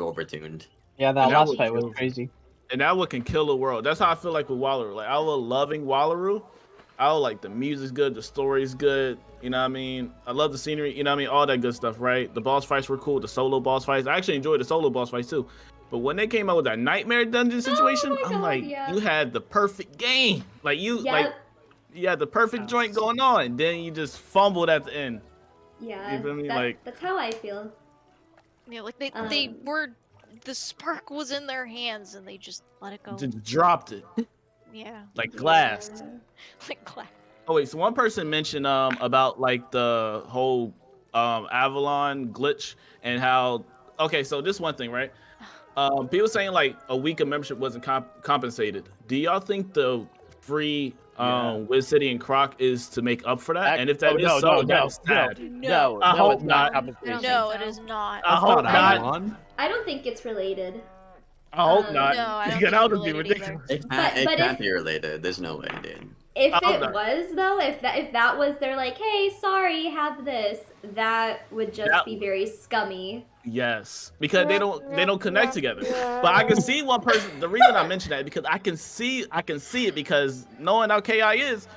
[SPEAKER 5] overtuned.
[SPEAKER 17] Yeah, that
[SPEAKER 7] And that
[SPEAKER 17] last
[SPEAKER 7] would
[SPEAKER 17] fight was
[SPEAKER 7] kill-
[SPEAKER 17] crazy.
[SPEAKER 7] And that one can kill the world. That's how I feel like with Wallaroo. Like I was loving Wallaroo. I was like the music's good, the story's good. You know what I mean? I love the scenery. You know what I mean? All that good stuff, right? The boss fights were cool. The solo boss fights. I actually enjoyed the solo boss fights too. But when they came out with that nightmare dungeon situation, I'm like, you had the perfect game. Like you had the perfect joint going on. Then you just fumbled at the end.
[SPEAKER 3] Yeah.
[SPEAKER 7] You feel me?
[SPEAKER 3] That's how I feel.
[SPEAKER 10] yeah, like they were, the spark was in their hands and they just let it go.
[SPEAKER 7] Just dropped it
[SPEAKER 10] Yeah.
[SPEAKER 7] like glass.
[SPEAKER 10] Like glass.
[SPEAKER 7] Oh wait, so one person mentioned about like the whole Avalon glitch and how so this one thing, right? People saying like a week of membership wasn't compensated. Do y'all think the free Wiz City and Croc is to make up for that? And if that is so, that's sad.
[SPEAKER 14] No,
[SPEAKER 7] I
[SPEAKER 14] no,
[SPEAKER 7] hope
[SPEAKER 14] it's not.
[SPEAKER 7] not.
[SPEAKER 10] No, it is not.
[SPEAKER 7] I hope not.
[SPEAKER 3] I don't think it's related.
[SPEAKER 7] I hope not.
[SPEAKER 10] No, I don't
[SPEAKER 7] Because
[SPEAKER 10] think
[SPEAKER 7] that would
[SPEAKER 10] it's
[SPEAKER 7] be
[SPEAKER 10] related
[SPEAKER 7] ridiculous.
[SPEAKER 5] It
[SPEAKER 3] But
[SPEAKER 5] can't
[SPEAKER 3] if-
[SPEAKER 5] be related. There's no way, dude.
[SPEAKER 3] If
[SPEAKER 7] I hope
[SPEAKER 3] it
[SPEAKER 7] not.
[SPEAKER 3] was though, if that was they're like, hey, sorry, have this, that would just
[SPEAKER 7] That-
[SPEAKER 3] be very scummy.
[SPEAKER 7] Yes, because they don't connect together. But I can see one person. The reason I mention that is because I can see it because knowing how KI is,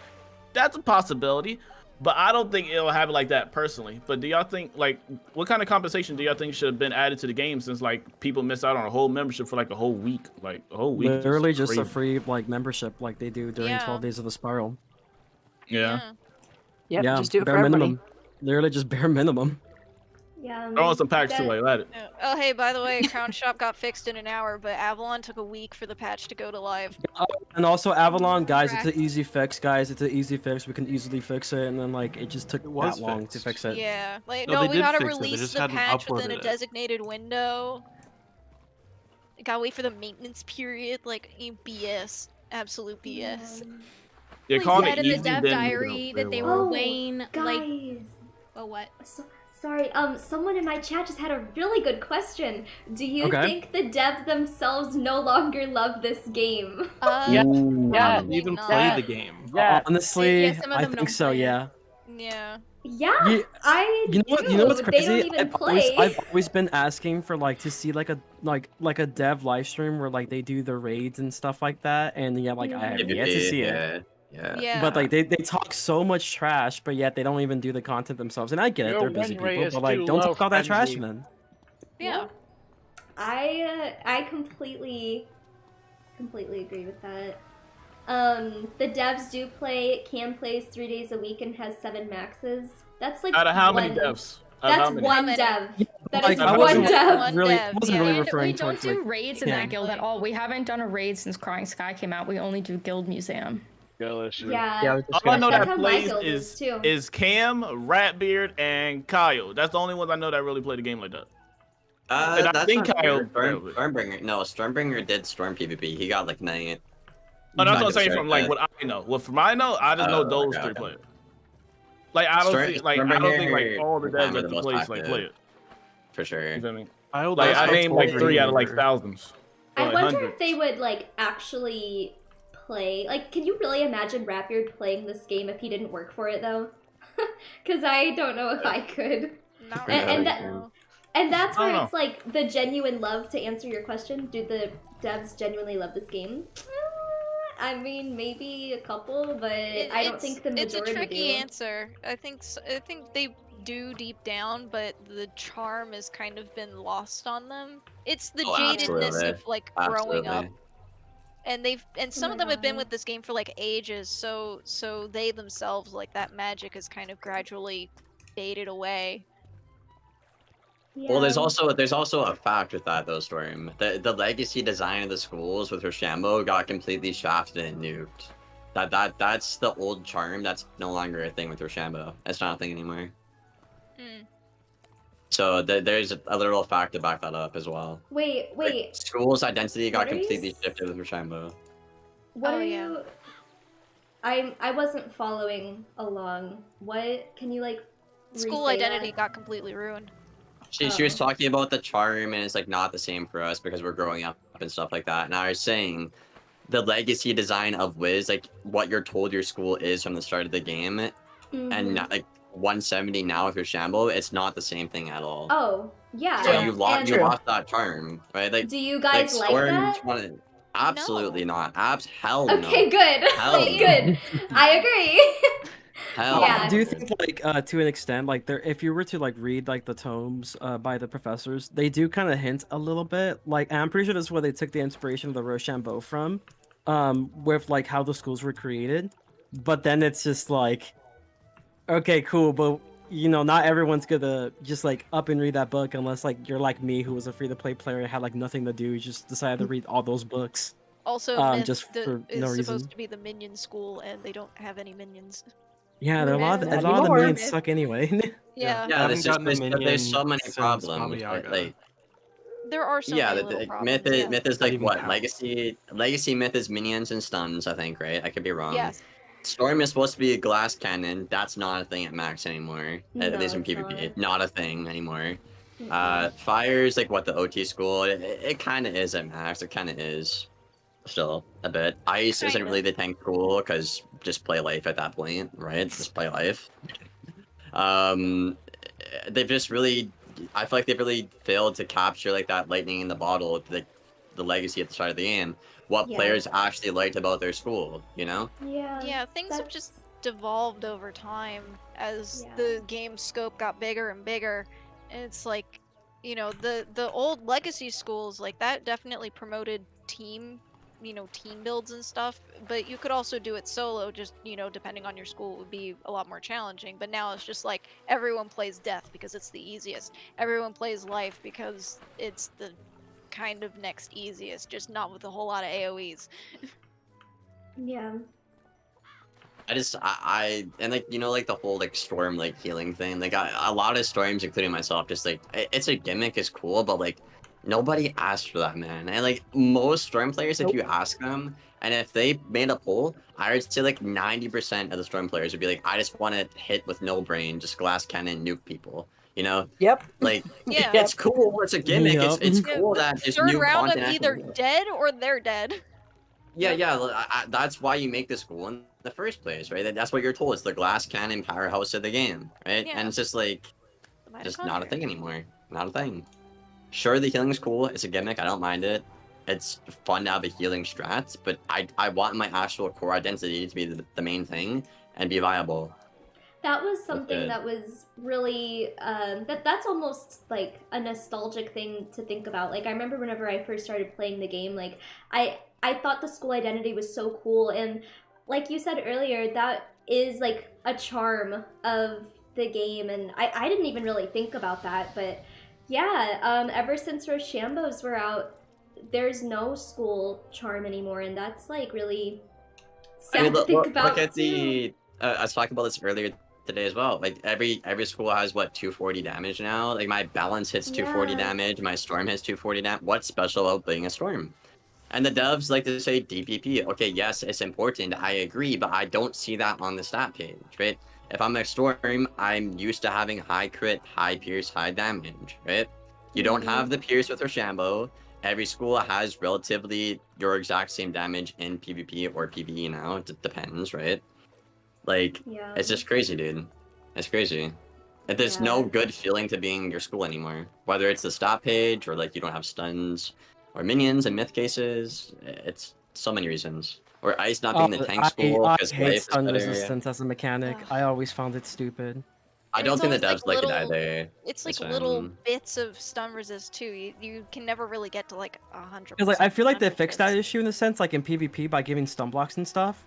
[SPEAKER 7] that's a possibility. But I don't think it'll have it like that personally. But do y'all think like what kind of compensation do y'all think should have been added to the game since like people miss out on a whole membership for like a whole week, like a whole week? is
[SPEAKER 6] Literally just a
[SPEAKER 7] crazy.
[SPEAKER 6] free like membership like they do during
[SPEAKER 10] Yeah.
[SPEAKER 6] 12 days of the spiral.
[SPEAKER 7] Yeah.
[SPEAKER 9] Yep,
[SPEAKER 6] yeah,
[SPEAKER 9] just do it
[SPEAKER 6] bare
[SPEAKER 9] for everybody.
[SPEAKER 6] minimum. Literally just bare minimum.
[SPEAKER 3] Yeah.
[SPEAKER 7] I want some packs too late. Let it.
[SPEAKER 10] Oh, hey, by the way, Crown Shop got fixed in an hour, but Avalon took a week for the patch to go to live.
[SPEAKER 6] And also Avalon, guys, it's an easy fix, guys. It's an easy fix. We can easily fix it, and then like it just took
[SPEAKER 15] was
[SPEAKER 6] that long to
[SPEAKER 15] fixed.
[SPEAKER 6] fix it.
[SPEAKER 10] Yeah, like
[SPEAKER 15] No,
[SPEAKER 10] no,
[SPEAKER 15] they
[SPEAKER 10] we
[SPEAKER 15] did
[SPEAKER 10] gotta
[SPEAKER 15] fix it, they
[SPEAKER 10] release
[SPEAKER 15] just
[SPEAKER 10] the
[SPEAKER 15] hadn't
[SPEAKER 10] patch within a
[SPEAKER 15] uploaded it.
[SPEAKER 10] designated window. Gotta wait for the maintenance period, like BS, absolute BS.
[SPEAKER 7] They're
[SPEAKER 11] They
[SPEAKER 7] calling
[SPEAKER 11] said
[SPEAKER 7] it
[SPEAKER 11] in
[SPEAKER 7] easy.
[SPEAKER 11] the dev
[SPEAKER 7] then
[SPEAKER 11] diary that they were weighing like.
[SPEAKER 3] guys.
[SPEAKER 11] Oh, what?
[SPEAKER 3] Sorry, someone in my chat just had a really good question. Do you
[SPEAKER 6] Okay.
[SPEAKER 3] think the devs themselves no longer love this game?
[SPEAKER 15] Yeah,
[SPEAKER 10] probably
[SPEAKER 15] even
[SPEAKER 10] not.
[SPEAKER 15] play the game.
[SPEAKER 6] Honestly,
[SPEAKER 11] Yeah, some of
[SPEAKER 6] I
[SPEAKER 11] them
[SPEAKER 6] think
[SPEAKER 11] don't
[SPEAKER 6] so.
[SPEAKER 11] play it.
[SPEAKER 6] Yeah.
[SPEAKER 10] Yeah.
[SPEAKER 3] Yeah,
[SPEAKER 6] Yeah,
[SPEAKER 3] I
[SPEAKER 6] You know what?
[SPEAKER 3] do.
[SPEAKER 6] You know what's
[SPEAKER 3] They
[SPEAKER 6] crazy?
[SPEAKER 3] don't even play.
[SPEAKER 6] I've always been asking for like to see like a dev live stream where like they do the raids and stuff like that, and yeah, like I have yet to see it.
[SPEAKER 10] Yeah.
[SPEAKER 6] But like they talk so much trash, but yet they don't even do the content themselves. And I get it,
[SPEAKER 14] Your
[SPEAKER 6] they're busy
[SPEAKER 14] win rate
[SPEAKER 6] people,
[SPEAKER 14] is
[SPEAKER 6] but like
[SPEAKER 14] too
[SPEAKER 6] don't
[SPEAKER 14] low,
[SPEAKER 6] talk all that trash,
[SPEAKER 14] Frenzy.
[SPEAKER 6] man.
[SPEAKER 10] Yeah.
[SPEAKER 3] I completely agree with that. The devs do play, Cam plays 3 days a week and has 7 maxes. That's like
[SPEAKER 7] Out of how many
[SPEAKER 3] one-
[SPEAKER 7] devs? Out of how
[SPEAKER 3] That's
[SPEAKER 7] many?
[SPEAKER 3] one dev. That
[SPEAKER 6] Like,
[SPEAKER 3] is
[SPEAKER 6] I
[SPEAKER 3] one
[SPEAKER 6] wasn't
[SPEAKER 3] dev.
[SPEAKER 6] wasn't really
[SPEAKER 4] And we
[SPEAKER 6] referring
[SPEAKER 4] don't
[SPEAKER 6] towards
[SPEAKER 4] do
[SPEAKER 6] like,
[SPEAKER 4] raids in
[SPEAKER 6] yeah.
[SPEAKER 4] that guild at all. We haven't done a raid since Crying Sky came out. We only do guild museum.
[SPEAKER 3] Yeah.
[SPEAKER 7] All I know
[SPEAKER 3] That's
[SPEAKER 7] that
[SPEAKER 3] how my
[SPEAKER 7] plays
[SPEAKER 3] guild is too.
[SPEAKER 7] is Cam, Ratbeard, and Kyle. That's the only ones I know that really play the game like that. And I
[SPEAKER 5] That's
[SPEAKER 7] think
[SPEAKER 5] not
[SPEAKER 7] Kyle.
[SPEAKER 5] true. Stormbringer. No, Stormbringer did Storm PvP. He got like 9.
[SPEAKER 7] Oh, that's what I'm saying from like what I know. What from I know, I just know those three players. Like I don't think like all the devs at the place like play it.
[SPEAKER 5] For sure.
[SPEAKER 7] You feel me?
[SPEAKER 15] I
[SPEAKER 7] named like 3 out of like thousands.
[SPEAKER 3] I
[SPEAKER 7] Or, like,
[SPEAKER 3] wonder
[SPEAKER 7] hundreds.
[SPEAKER 3] if they would like actually play. Like, can you really imagine Rapbeard playing this game if he didn't work for it though? Because I don't know if I could.
[SPEAKER 10] Not
[SPEAKER 3] And that's
[SPEAKER 7] I
[SPEAKER 3] where
[SPEAKER 7] don't
[SPEAKER 3] it's like the genuine love. To answer your question, do the devs genuinely love this game? I mean, maybe a couple, but I don't think the
[SPEAKER 10] It's
[SPEAKER 3] majority
[SPEAKER 10] a tricky
[SPEAKER 3] do.
[SPEAKER 10] answer. I think they do deep down, but the charm has kind of been lost on them. It's the jadedness
[SPEAKER 5] absolutely.
[SPEAKER 10] of like growing up.
[SPEAKER 5] Absolutely.
[SPEAKER 10] And some of them have been with this game for like ages, so they themselves, like, that magic has kind of gradually faded away.
[SPEAKER 5] Well, there's also a fact with that though, Storm. The legacy design of the schools with Rochambeau got completely shafted and nuked. That's the old charm. That's no longer a thing with Rochambeau. It's not a thing anymore. So there's a literal fact to back that up as well.
[SPEAKER 3] Wait.
[SPEAKER 5] Like, school's identity got
[SPEAKER 3] What are you
[SPEAKER 5] completely shifted with Rochambeau.
[SPEAKER 3] What are you? I wasn't following along. What can you like?
[SPEAKER 10] School
[SPEAKER 3] re-say
[SPEAKER 10] identity
[SPEAKER 3] that?
[SPEAKER 10] got completely ruined.
[SPEAKER 5] She was talking about the charm, and it's like not the same for us because we're growing up and stuff like that. And I was saying, the legacy design of Wiz, like what you're told your school is from the start of the game, and not, like 170 now with Rochambeau, it's not the same thing at all.
[SPEAKER 3] Oh, yeah.
[SPEAKER 5] So you lost
[SPEAKER 3] And-
[SPEAKER 5] you lost that charm, right? Like,
[SPEAKER 3] Do you guys like
[SPEAKER 5] Storm
[SPEAKER 3] that?
[SPEAKER 5] just wanted- absolutely not. Hell no.
[SPEAKER 3] Okay, good.
[SPEAKER 5] Hell no.
[SPEAKER 3] Good. I agree.
[SPEAKER 5] Hell
[SPEAKER 3] Yeah.
[SPEAKER 6] Do you think like to an extent like there if you were to like read like the tomes by the professors, they do kind of hint a little bit like, and I'm pretty sure that's where they took the inspiration of the Rochambeau from, with like how the schools were created. But then it's just like, okay, cool, but you know, not everyone's gonna just like up and read that book unless like you're like me, who was a free-to-play player and had like nothing to do, just decided to read all those books.
[SPEAKER 10] Also,
[SPEAKER 6] just for
[SPEAKER 10] is
[SPEAKER 6] no
[SPEAKER 10] supposed
[SPEAKER 6] reason.
[SPEAKER 10] to be the minion school, and they don't have any minions.
[SPEAKER 6] Yeah, there are a lot of the minions suck anyway.
[SPEAKER 10] Yeah.
[SPEAKER 5] Yeah,
[SPEAKER 15] haven't gotten a
[SPEAKER 5] there's
[SPEAKER 15] minion
[SPEAKER 5] so many
[SPEAKER 15] since
[SPEAKER 5] problems.
[SPEAKER 15] Baba
[SPEAKER 5] But,
[SPEAKER 15] Yaga.
[SPEAKER 5] like,
[SPEAKER 10] There are so
[SPEAKER 5] yeah,
[SPEAKER 10] many
[SPEAKER 5] the
[SPEAKER 10] little
[SPEAKER 5] like,
[SPEAKER 10] problems.
[SPEAKER 5] myth is like
[SPEAKER 15] even
[SPEAKER 5] what
[SPEAKER 15] count.
[SPEAKER 5] legacy myth is minions and stuns. I think, right? I could be wrong.
[SPEAKER 10] Yes.
[SPEAKER 5] Storm is supposed to be a glass cannon. That's not a thing at max anymore. At
[SPEAKER 3] No,
[SPEAKER 5] least in
[SPEAKER 3] it's
[SPEAKER 5] PvP, not a thing anymore. Fire is like what the OT school. It kind of is at max. It kind of is still a bit. Ice isn't really the tank school because just play life at that point, right? Just play life. They've just really, I feel like they've really failed to capture like that lightning in the bottle, the legacy at the start of the game. What
[SPEAKER 3] Yeah.
[SPEAKER 5] players actually liked about their school, you know?
[SPEAKER 3] Yeah.
[SPEAKER 10] Yeah, things have just devolved over time as
[SPEAKER 3] Yeah.
[SPEAKER 10] the game scope got bigger and bigger. And it's like, you know, the old legacy schools, like, that definitely promoted team builds and stuff, but you could also do it solo, just, you know, depending on your school, it would be a lot more challenging. But now it's just like everyone plays death because it's the easiest. Everyone plays life because it's the kind of next easiest, just not with a whole lot of AoEs.
[SPEAKER 3] Yeah.
[SPEAKER 5] I and like, you know, like the whole like storm like healing thing, like a lot of storms, including myself, just like it's a gimmick, is cool, but like nobody asked for that, man. And like most storm players, if you ask them, and if they made a poll, I would say like 90% of the storm players would be like, I just want to hit with no brain, just glass cannon, nuke people. You know?
[SPEAKER 9] Yep.
[SPEAKER 5] Like,
[SPEAKER 10] Yeah.
[SPEAKER 5] it's cool. It's a gimmick.
[SPEAKER 6] Yep.
[SPEAKER 5] It's cool that just
[SPEAKER 10] Third
[SPEAKER 5] new
[SPEAKER 10] round,
[SPEAKER 5] content
[SPEAKER 10] I'm
[SPEAKER 5] actually
[SPEAKER 10] either dead or they're dead.
[SPEAKER 5] Yeah, that's why you make the school in the first place, right? That's what you're told. It's the glass cannon powerhouse of the game, right?
[SPEAKER 10] Yeah.
[SPEAKER 5] And it's just like,
[SPEAKER 10] The
[SPEAKER 5] just not a
[SPEAKER 10] mitochondria.
[SPEAKER 5] thing anymore. Not a thing. Sure, the healing's cool. It's a gimmick. I don't mind it. It's fun to have a healing strat, but I want my actual core identity to be the main thing and be viable.
[SPEAKER 3] That was something
[SPEAKER 5] it.
[SPEAKER 3] that was really that's almost like a nostalgic thing to think about. Like, I remember whenever I first started playing the game, like I thought the school identity was so cool, and like you said earlier, that is like a charm of the game, and I didn't even really think about that, but Yeah, ever since Rochambeaus were out, there's no school charm anymore, and that's like really sad to think about.
[SPEAKER 5] Look at
[SPEAKER 3] too.
[SPEAKER 5] the. I was talking about this earlier today as well. Like every school has what 240 damage now. Like my balance hits 240
[SPEAKER 3] Yeah.
[SPEAKER 5] damage. My storm hits 240 damage. What's special about being a storm? And the devs like to say DPP. Okay, yes, it's important. I agree, but I don't see that on the stat page, right? If I'm a storm, I'm used to having high crit, high pierce, high damage, right? You don't have the pierce with Rochambeau. Every school has relatively your exact same damage in PvP or PvE now. It depends, right? Like,
[SPEAKER 3] Yeah.
[SPEAKER 5] it's just crazy, dude. It's crazy. And there's no good feeling to being your school anymore. Whether it's the stat page or like you don't have stuns or minions in myth cases. It's so many reasons. Or Ice not being the tank school
[SPEAKER 6] I
[SPEAKER 5] because
[SPEAKER 6] hate
[SPEAKER 5] life is
[SPEAKER 6] stun
[SPEAKER 5] better.
[SPEAKER 6] resistance as a mechanic. I always found it stupid.
[SPEAKER 5] I don't think the
[SPEAKER 10] always,
[SPEAKER 5] devs
[SPEAKER 10] like,
[SPEAKER 5] like it
[SPEAKER 10] little-
[SPEAKER 5] either.
[SPEAKER 10] It's like
[SPEAKER 5] It's,
[SPEAKER 10] little bits of stun resist too. You can never really get to like 100%.
[SPEAKER 6] Because like I feel like they fixed that issue in a sense, like in PvP by giving stun blocks and stuff.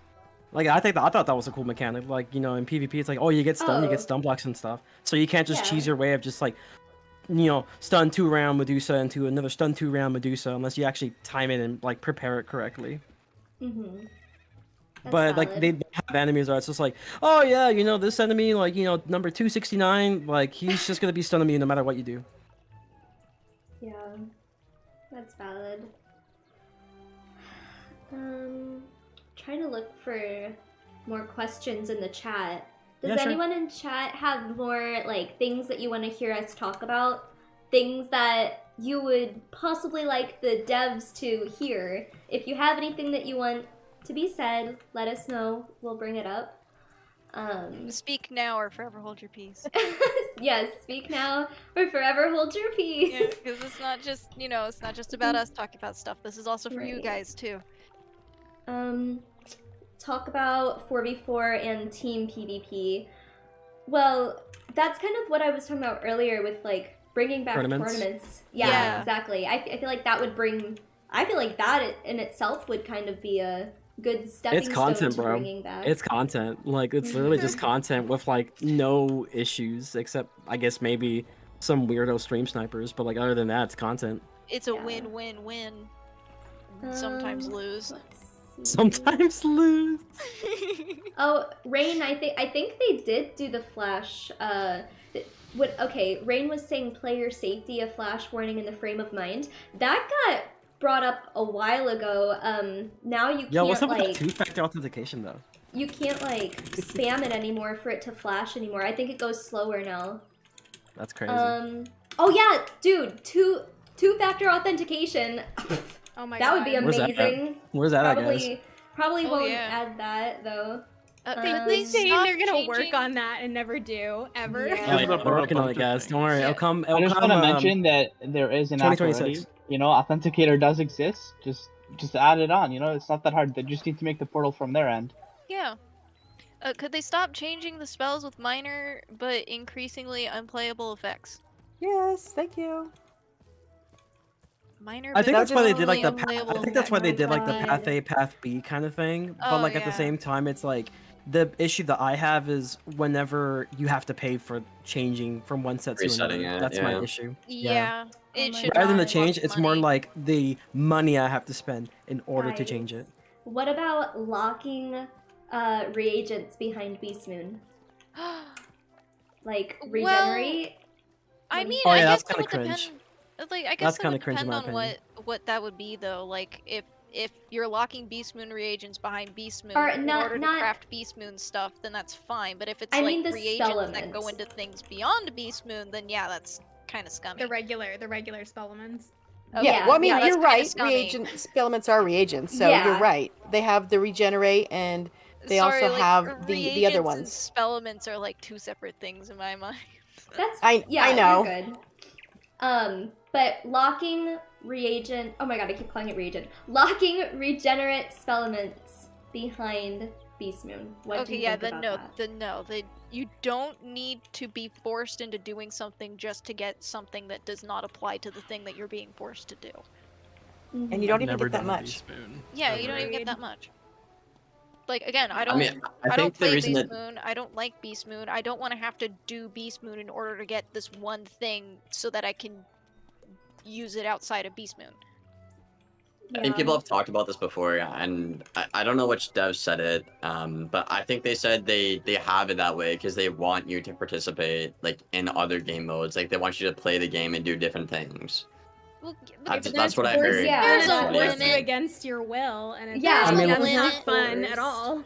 [SPEAKER 6] Like I thought that was a cool mechanic. Like in PvP, it's like you get stun, you get stun blocks and stuff. So you can't just cheese your way of just like stun 2-round Medusa into another stun 2-round Medusa unless you actually time it and like prepare it correctly.
[SPEAKER 3] Mm-hmm.
[SPEAKER 6] But like they have enemies where it's just like, oh yeah, this enemy like number 269, like he's just gonna be stunning me no matter what you do.
[SPEAKER 3] Yeah, that's valid. Trying to look for more questions in the chat. Does
[SPEAKER 6] Yeah, sure.
[SPEAKER 3] anyone in chat have more like things that you want to hear us talk about? Things that you would possibly like the devs to hear? If you have anything that you want to be said, let us know. We'll bring it up.
[SPEAKER 10] Speak now or forever hold your peace.
[SPEAKER 3] Yes, speak now or forever hold your peace.
[SPEAKER 10] Yeah, because it's not just it's not just about us talking about stuff. This is also for you
[SPEAKER 3] Right.
[SPEAKER 10] guys too.
[SPEAKER 3] Talk about 4v4 and team PvP. Well, that's kind of what I was talking about earlier with like bringing back tournaments. Yeah, exactly. I feel like that would bring. I feel like that in itself would kind of be a good stepping
[SPEAKER 6] It's content,
[SPEAKER 3] stone to
[SPEAKER 6] bro.
[SPEAKER 3] bringing back.
[SPEAKER 6] It's content. Like it's literally just content with like no issues except I guess maybe some weirdo stream snipers, but like other than that, it's content.
[SPEAKER 10] It's a win-win-win. Sometimes lose.
[SPEAKER 6] Sometimes lose.
[SPEAKER 3] Oh, Rain, I think they did do the flash. Rain was saying player safety, a flash warning in the frame of mind. That got brought up a while ago. Now you can't
[SPEAKER 6] What's up with
[SPEAKER 3] like
[SPEAKER 6] that two-factor authentication though?
[SPEAKER 3] you can't like spam it anymore for it to flash anymore. I think it goes slower now.
[SPEAKER 6] That's crazy.
[SPEAKER 3] Oh yeah, dude, two-factor authentication.
[SPEAKER 11] Oh my
[SPEAKER 3] that
[SPEAKER 11] god.
[SPEAKER 3] would be amazing.
[SPEAKER 6] Where's that at, guys?
[SPEAKER 3] Probably
[SPEAKER 10] Oh,
[SPEAKER 3] won't
[SPEAKER 10] yeah.
[SPEAKER 3] add that though.
[SPEAKER 11] They say
[SPEAKER 10] stop
[SPEAKER 11] they're gonna work
[SPEAKER 10] changing-
[SPEAKER 11] on that and never do ever.
[SPEAKER 3] Yeah.
[SPEAKER 6] We're working on it, guys. Don't worry. It'll come.
[SPEAKER 17] I just want to mention that there is an app
[SPEAKER 6] 2026.
[SPEAKER 17] already. Authenticator does exist. Just add it on. It's not that hard. They just need to make the portal from their end.
[SPEAKER 10] Yeah. Could they stop changing the spells with minor but increasingly unplayable effects?
[SPEAKER 9] Yes, thank you.
[SPEAKER 10] Minor.
[SPEAKER 6] I think
[SPEAKER 10] but
[SPEAKER 6] that's why they did like the.
[SPEAKER 10] increasingly
[SPEAKER 6] I
[SPEAKER 10] unplayable
[SPEAKER 6] think that's why they did like the
[SPEAKER 10] effects.
[SPEAKER 6] path A, path B kind of thing. But
[SPEAKER 10] Oh,
[SPEAKER 6] like at the
[SPEAKER 10] yeah.
[SPEAKER 6] same time, it's like the issue that I have is whenever you have to pay for changing from one set to another.
[SPEAKER 5] Resetting it,
[SPEAKER 6] That's my
[SPEAKER 5] yeah.
[SPEAKER 6] issue.
[SPEAKER 10] Yeah. It should
[SPEAKER 6] Rather than the
[SPEAKER 10] not
[SPEAKER 6] change,
[SPEAKER 10] cost
[SPEAKER 6] it's more
[SPEAKER 10] money.
[SPEAKER 6] like the money I have to spend in order to
[SPEAKER 3] Guys,
[SPEAKER 6] change it.
[SPEAKER 3] What about locking reagents behind Beast Moon? Like regenerate?
[SPEAKER 10] I mean,
[SPEAKER 6] Oh, yeah,
[SPEAKER 10] I
[SPEAKER 6] that's
[SPEAKER 10] guess
[SPEAKER 6] kinda
[SPEAKER 10] it'll
[SPEAKER 6] cringe.
[SPEAKER 10] depend. Like, I
[SPEAKER 6] That's
[SPEAKER 10] guess it
[SPEAKER 6] kinda
[SPEAKER 10] would
[SPEAKER 6] cringe in
[SPEAKER 10] depend
[SPEAKER 6] my
[SPEAKER 10] on
[SPEAKER 6] opinion.
[SPEAKER 10] what that would be though. Like if you're locking Beast Moon reagents behind Beast Moon
[SPEAKER 3] Or
[SPEAKER 10] in
[SPEAKER 3] not-
[SPEAKER 10] order
[SPEAKER 3] not-
[SPEAKER 10] to craft Beast Moon stuff, then that's fine. But if it's
[SPEAKER 3] I
[SPEAKER 10] like
[SPEAKER 3] mean the
[SPEAKER 10] reagents
[SPEAKER 3] spell
[SPEAKER 10] that go
[SPEAKER 3] elements.
[SPEAKER 10] into things beyond Beast Moon, then yeah, that's kind of scummy.
[SPEAKER 11] The regular spellements.
[SPEAKER 10] Okay,
[SPEAKER 9] Yeah, well, I mean,
[SPEAKER 10] yeah, that's
[SPEAKER 9] you're
[SPEAKER 10] kinda
[SPEAKER 9] right.
[SPEAKER 10] scummy.
[SPEAKER 9] Reagent elements are reagents, so
[SPEAKER 3] Yeah.
[SPEAKER 9] you're right. They have the regenerate, and they
[SPEAKER 10] Sorry,
[SPEAKER 9] also
[SPEAKER 10] like,
[SPEAKER 9] have the other
[SPEAKER 10] reagents
[SPEAKER 9] ones.
[SPEAKER 10] and spellements are like two separate things in my mind.
[SPEAKER 3] That's
[SPEAKER 9] I
[SPEAKER 3] yeah,
[SPEAKER 9] know.
[SPEAKER 3] You're good. But locking reagent. Oh my god, I keep calling it reagent. Locking regenerate spellements behind Beast Moon. What do
[SPEAKER 10] Okay,
[SPEAKER 3] you
[SPEAKER 10] yeah,
[SPEAKER 3] think
[SPEAKER 10] then
[SPEAKER 3] about
[SPEAKER 10] no,
[SPEAKER 3] that?
[SPEAKER 10] then no. You don't need to be forced into doing something just to get something that does not apply to the thing that you're being forced to do.
[SPEAKER 9] And you don't even
[SPEAKER 15] Never
[SPEAKER 9] get that
[SPEAKER 15] done a
[SPEAKER 9] much.
[SPEAKER 15] Beast Moon,
[SPEAKER 10] Yeah, you
[SPEAKER 15] ever.
[SPEAKER 10] don't even get that much. Like again, I
[SPEAKER 5] I
[SPEAKER 10] don't
[SPEAKER 5] mean, I
[SPEAKER 10] I don't
[SPEAKER 5] think the
[SPEAKER 10] play
[SPEAKER 5] reason
[SPEAKER 10] Beast
[SPEAKER 5] that
[SPEAKER 10] Moon. I don't like Beast Moon. I don't want to have to do Beast Moon in order to get this one thing so that I can use it outside of Beast Moon.
[SPEAKER 5] I think people have talked about this before, and I don't know which dev said it, but I think they said they have it that way because they want you to participate like in other game modes. Like they want you to play the game and do different things.
[SPEAKER 10] Well,
[SPEAKER 5] That's what I heard.
[SPEAKER 10] There's a
[SPEAKER 5] Somebody
[SPEAKER 11] force you
[SPEAKER 10] limit.
[SPEAKER 11] against your will, and it's
[SPEAKER 10] Yeah,
[SPEAKER 6] I mean,
[SPEAKER 11] that's
[SPEAKER 6] like-
[SPEAKER 11] not fun at all.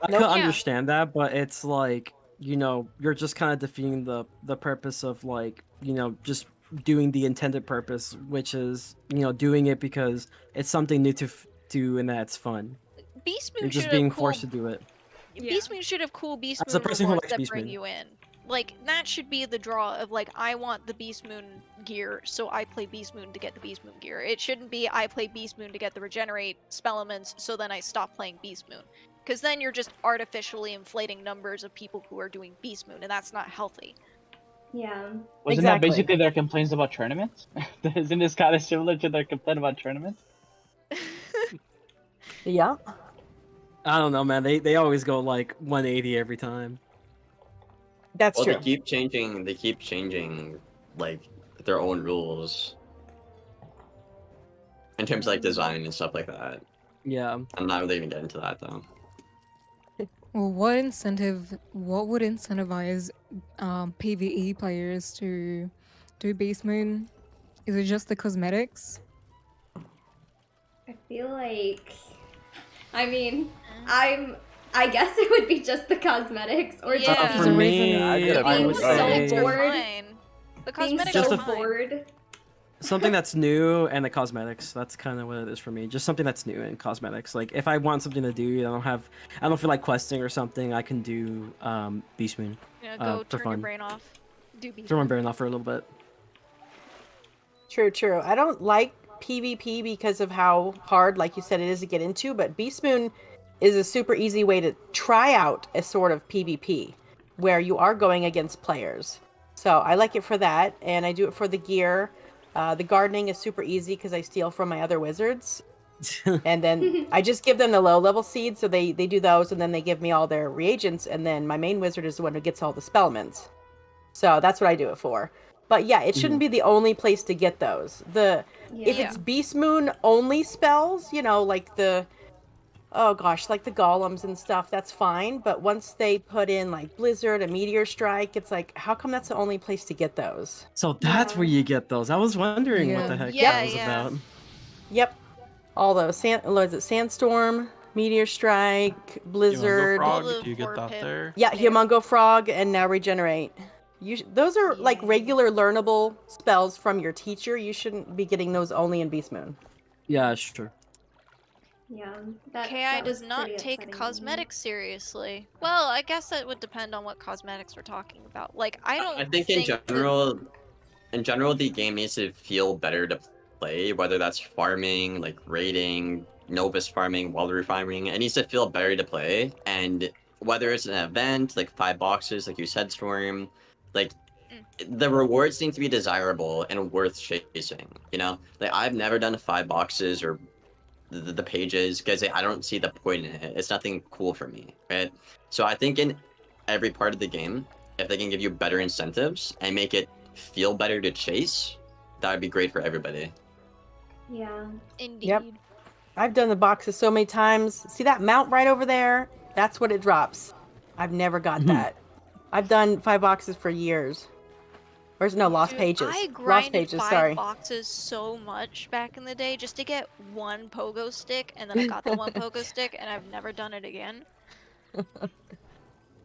[SPEAKER 6] I could understand that, but it's like, you know, you're just kind of defeating the purpose of, like, you know, just doing the intended purpose, which is, you know, doing it because it's something new to do and that's fun.
[SPEAKER 10] Beast Moon
[SPEAKER 6] You're just
[SPEAKER 10] should
[SPEAKER 6] being
[SPEAKER 10] have
[SPEAKER 6] forced
[SPEAKER 10] cool,
[SPEAKER 6] to do it.
[SPEAKER 10] Beast Moon should have cool Beast
[SPEAKER 6] As a
[SPEAKER 10] Moon
[SPEAKER 6] person who
[SPEAKER 10] rewards
[SPEAKER 6] likes
[SPEAKER 10] that
[SPEAKER 6] Beast
[SPEAKER 10] bring
[SPEAKER 6] Moon.
[SPEAKER 10] you in. Like that should be the draw of like I want the Beast Moon gear, so I play Beast Moon to get the Beast Moon gear. It shouldn't be I play Beast Moon to get the regenerate spell elements, so then I stop playing Beast Moon. Because then you're just artificially inflating numbers of people who are doing Beast Moon, and that's not healthy.
[SPEAKER 3] Yeah.
[SPEAKER 17] Wasn't that basically their complaints about tournaments? Isn't this kind of similar to their complaint about tournaments?
[SPEAKER 9] Yeah.
[SPEAKER 6] I don't know, man. They always go like 180 every time.
[SPEAKER 9] That's
[SPEAKER 5] Well,
[SPEAKER 9] true.
[SPEAKER 5] they keep changing like their own rules in terms of like design and stuff like that.
[SPEAKER 6] Yeah.
[SPEAKER 5] I'm not really even getting into that though.
[SPEAKER 18] Well, what would incentivize PvE players to do Beast Moon? Is it just the cosmetics?
[SPEAKER 3] I feel like, I mean, I guess it would be just the cosmetics or just
[SPEAKER 10] Yeah.
[SPEAKER 6] For me, I
[SPEAKER 3] being
[SPEAKER 6] would
[SPEAKER 3] so
[SPEAKER 6] say
[SPEAKER 3] bored.
[SPEAKER 10] The
[SPEAKER 3] Being
[SPEAKER 10] cosmetics
[SPEAKER 6] Just
[SPEAKER 3] so
[SPEAKER 6] a-
[SPEAKER 3] bored.
[SPEAKER 6] something that's new and the cosmetics. That's kind of what it is for me. Just something that's new and cosmetics. Like if I want something to do, I don't feel like questing or something, I can do Beast Moon
[SPEAKER 10] You know, go
[SPEAKER 6] for
[SPEAKER 10] turn your
[SPEAKER 6] fun.
[SPEAKER 10] brain off. Do Beast
[SPEAKER 6] Throw my
[SPEAKER 10] Moon.
[SPEAKER 6] brain off for a little bit.
[SPEAKER 9] True, true. I don't like PvP because of how hard, like you said, it is to get into, but Beast Moon is a super easy way to try out a sort of PvP where you are going against players. So I like it for that, and I do it for the gear. The gardening is super easy because I steal from my other wizards. And then I just give them the low level seeds, so they do those, and then they give me all their reagents, and then my main wizard is the one who gets all the spellments. So that's what I do it for. But yeah, it shouldn't be the only place to get those. If it's Beast Moon only spells, you know, like like the golems and stuff, that's fine. But once they put in like Blizzard and Meteor Strike, it's like, how come that's the only place to get those?
[SPEAKER 6] So that's where you get those. I was wondering what the heck that was about.
[SPEAKER 9] Yep. All those what is it? Sandstorm, Meteor Strike, Blizzard.
[SPEAKER 15] Frog, do you get that there?
[SPEAKER 9] Yeah, Humongo Frog, and now Regenerate. Those are like regular learnable spells from your teacher. You shouldn't be getting those only in Beast Moon.
[SPEAKER 6] Yeah, sure.
[SPEAKER 3] Yeah.
[SPEAKER 10] KI does not take cosmetics seriously. Well, I guess that would depend on what cosmetics we're talking about. Like, I
[SPEAKER 5] think in general, the game needs to feel better to play, whether that's farming, like raiding, Novus farming, Walrus farming. It needs to feel better to play, and whether it's an event, like 5 boxes, like you said, Storm, like, the rewards need to be desirable and worth chasing, you know? Like, I've never done 5 boxes or the pages because I don't see the point in it. It's nothing cool for me, right? So I think in every part of the game, if they can give you better incentives and make it feel better to chase, that would be great for everybody.
[SPEAKER 3] Yeah.
[SPEAKER 10] Indeed.
[SPEAKER 9] Yep. I've done the boxes so many times. See that mount right over there? That's what it drops. I've never got that. I've done 5 boxes for years. Or no, Lost
[SPEAKER 10] Dude,
[SPEAKER 9] Pages.
[SPEAKER 10] I
[SPEAKER 9] Lost
[SPEAKER 10] grinded
[SPEAKER 9] Pages,
[SPEAKER 10] 5
[SPEAKER 9] sorry.
[SPEAKER 10] boxes so much back in the day just to get one pogo stick, and then I got the one pogo stick, and I've never done it again.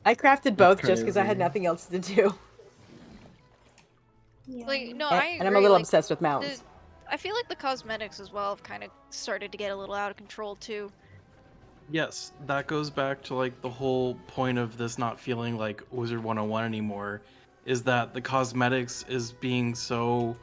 [SPEAKER 9] I crafted both just because I had
[SPEAKER 6] crazy.
[SPEAKER 9] nothing else to do.
[SPEAKER 10] Like, no,
[SPEAKER 9] And-
[SPEAKER 10] I
[SPEAKER 9] and I'm a
[SPEAKER 10] agree,
[SPEAKER 9] little
[SPEAKER 10] like,
[SPEAKER 9] obsessed with mounts.
[SPEAKER 10] I feel like the cosmetics as well have kind of started to get a little out of control too.
[SPEAKER 15] Yes, that goes back to like the whole point of this not feeling like Wizard101 anymore, is that the cosmetics is being so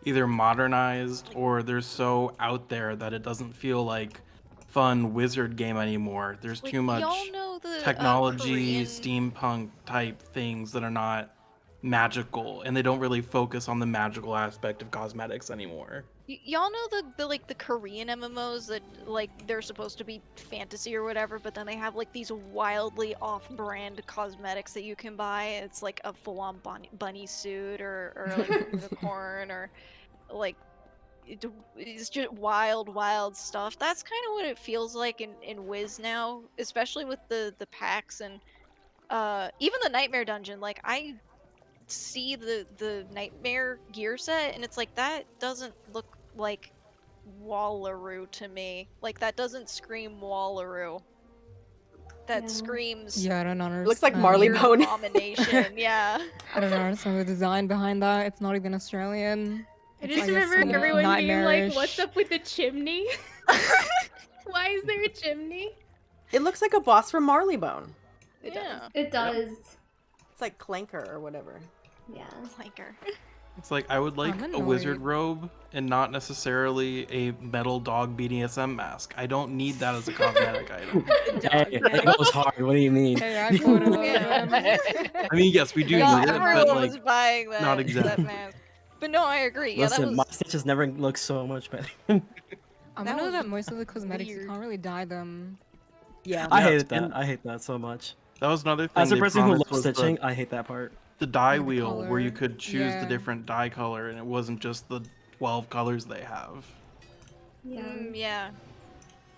[SPEAKER 15] either modernized or they're so out there that it doesn't feel like fun wizard game anymore. There's
[SPEAKER 10] Like,
[SPEAKER 15] too much
[SPEAKER 10] y'all know the,
[SPEAKER 15] technology,
[SPEAKER 10] Korean-
[SPEAKER 15] steampunk type things that are not magical, and they don't really focus on the magical aspect of cosmetics anymore.
[SPEAKER 10] Y'all know the Korean MMOs that like they're supposed to be fantasy or whatever, but then they have like these wildly off-brand cosmetics that you can buy. It's like a full-on bunny suit or like unicorn or like it's just wild stuff. That's kind of what it feels like in Wiz now, especially with the packs and even the Nightmare Dungeon. Like I see the Nightmare gear set and it's like that doesn't look like Wallaroo to me. Like that doesn't scream Wallaroo. That screams
[SPEAKER 18] Yeah, I don't understand.
[SPEAKER 9] Looks like Marleybone.
[SPEAKER 10] Abomination. Yeah.
[SPEAKER 18] I don't understand the design behind that. It's not even Australian.
[SPEAKER 11] I
[SPEAKER 18] It's,
[SPEAKER 11] just
[SPEAKER 18] guess,
[SPEAKER 11] remember
[SPEAKER 18] something
[SPEAKER 11] everyone being like,
[SPEAKER 18] nightmarish.
[SPEAKER 11] "What's up with the chimney? Why is there a chimney?"
[SPEAKER 9] It looks like a boss from Marleybone.
[SPEAKER 3] It does.
[SPEAKER 9] It's like Clanker or whatever.
[SPEAKER 3] Yeah.
[SPEAKER 10] Clanker.
[SPEAKER 15] It's like I would like
[SPEAKER 18] I'm
[SPEAKER 15] a wizard
[SPEAKER 18] annoyed.
[SPEAKER 15] robe and not necessarily a metal dog BDSM mask. I don't need that as a cosmetic item.
[SPEAKER 6] Hey, it goes hard. What do you mean?
[SPEAKER 18] Hey, I put it on
[SPEAKER 15] I mean, yes, we do
[SPEAKER 10] Yeah,
[SPEAKER 15] need it, but
[SPEAKER 10] everyone
[SPEAKER 15] like
[SPEAKER 10] was buying that,
[SPEAKER 15] not
[SPEAKER 10] that
[SPEAKER 15] exactly.
[SPEAKER 10] mask. But no, I agree. Yeah,
[SPEAKER 6] Listen,
[SPEAKER 10] that
[SPEAKER 6] my
[SPEAKER 10] was
[SPEAKER 6] stitches never look so much better.
[SPEAKER 18] I
[SPEAKER 10] That
[SPEAKER 18] know
[SPEAKER 10] was
[SPEAKER 18] that most of the cosmetics you
[SPEAKER 10] weird.
[SPEAKER 18] can't really dye them.
[SPEAKER 9] Yeah.
[SPEAKER 6] I
[SPEAKER 15] Yeah,
[SPEAKER 6] hated that.
[SPEAKER 15] and-
[SPEAKER 6] I hate that so much.
[SPEAKER 15] That was another thing.
[SPEAKER 6] As a
[SPEAKER 15] they
[SPEAKER 6] person who
[SPEAKER 15] promised
[SPEAKER 6] loves
[SPEAKER 15] was
[SPEAKER 6] stitching, I hate that part.
[SPEAKER 15] the dye
[SPEAKER 18] the
[SPEAKER 15] wheel where you
[SPEAKER 18] color.
[SPEAKER 15] could choose
[SPEAKER 18] Yeah.
[SPEAKER 15] the different dye color, and it wasn't just the 12 colors they have.
[SPEAKER 3] Yeah.
[SPEAKER 10] yeah.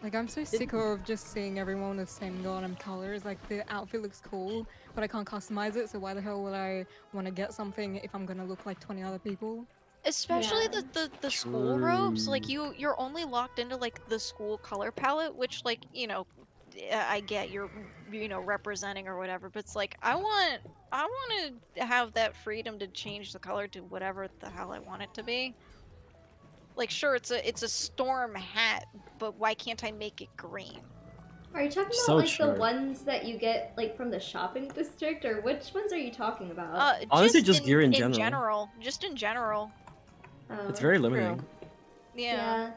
[SPEAKER 18] Like, I'm so sick of just seeing everyone with the same goddamn colors. Like, the outfit looks cool, but I can't customize it, so why the hell would I want to get something if I'm gonna look like 20 other people?
[SPEAKER 10] Especially
[SPEAKER 3] Yeah.
[SPEAKER 10] the school robes, like
[SPEAKER 6] True.
[SPEAKER 10] you're only locked into like the school color palette, which like, you know, I get you're representing or whatever, but it's like I want to have that freedom to change the color to whatever the hell I want it to be. Like sure it's a storm hat, but why can't I make it green?
[SPEAKER 3] Are you talking about
[SPEAKER 6] So
[SPEAKER 3] like
[SPEAKER 6] true.
[SPEAKER 3] the ones that you get like from the shopping district, or which ones are you talking about?
[SPEAKER 6] Honestly, just gear in general.
[SPEAKER 10] Just in general.
[SPEAKER 3] Oh,
[SPEAKER 6] It's very limiting.
[SPEAKER 10] Yeah.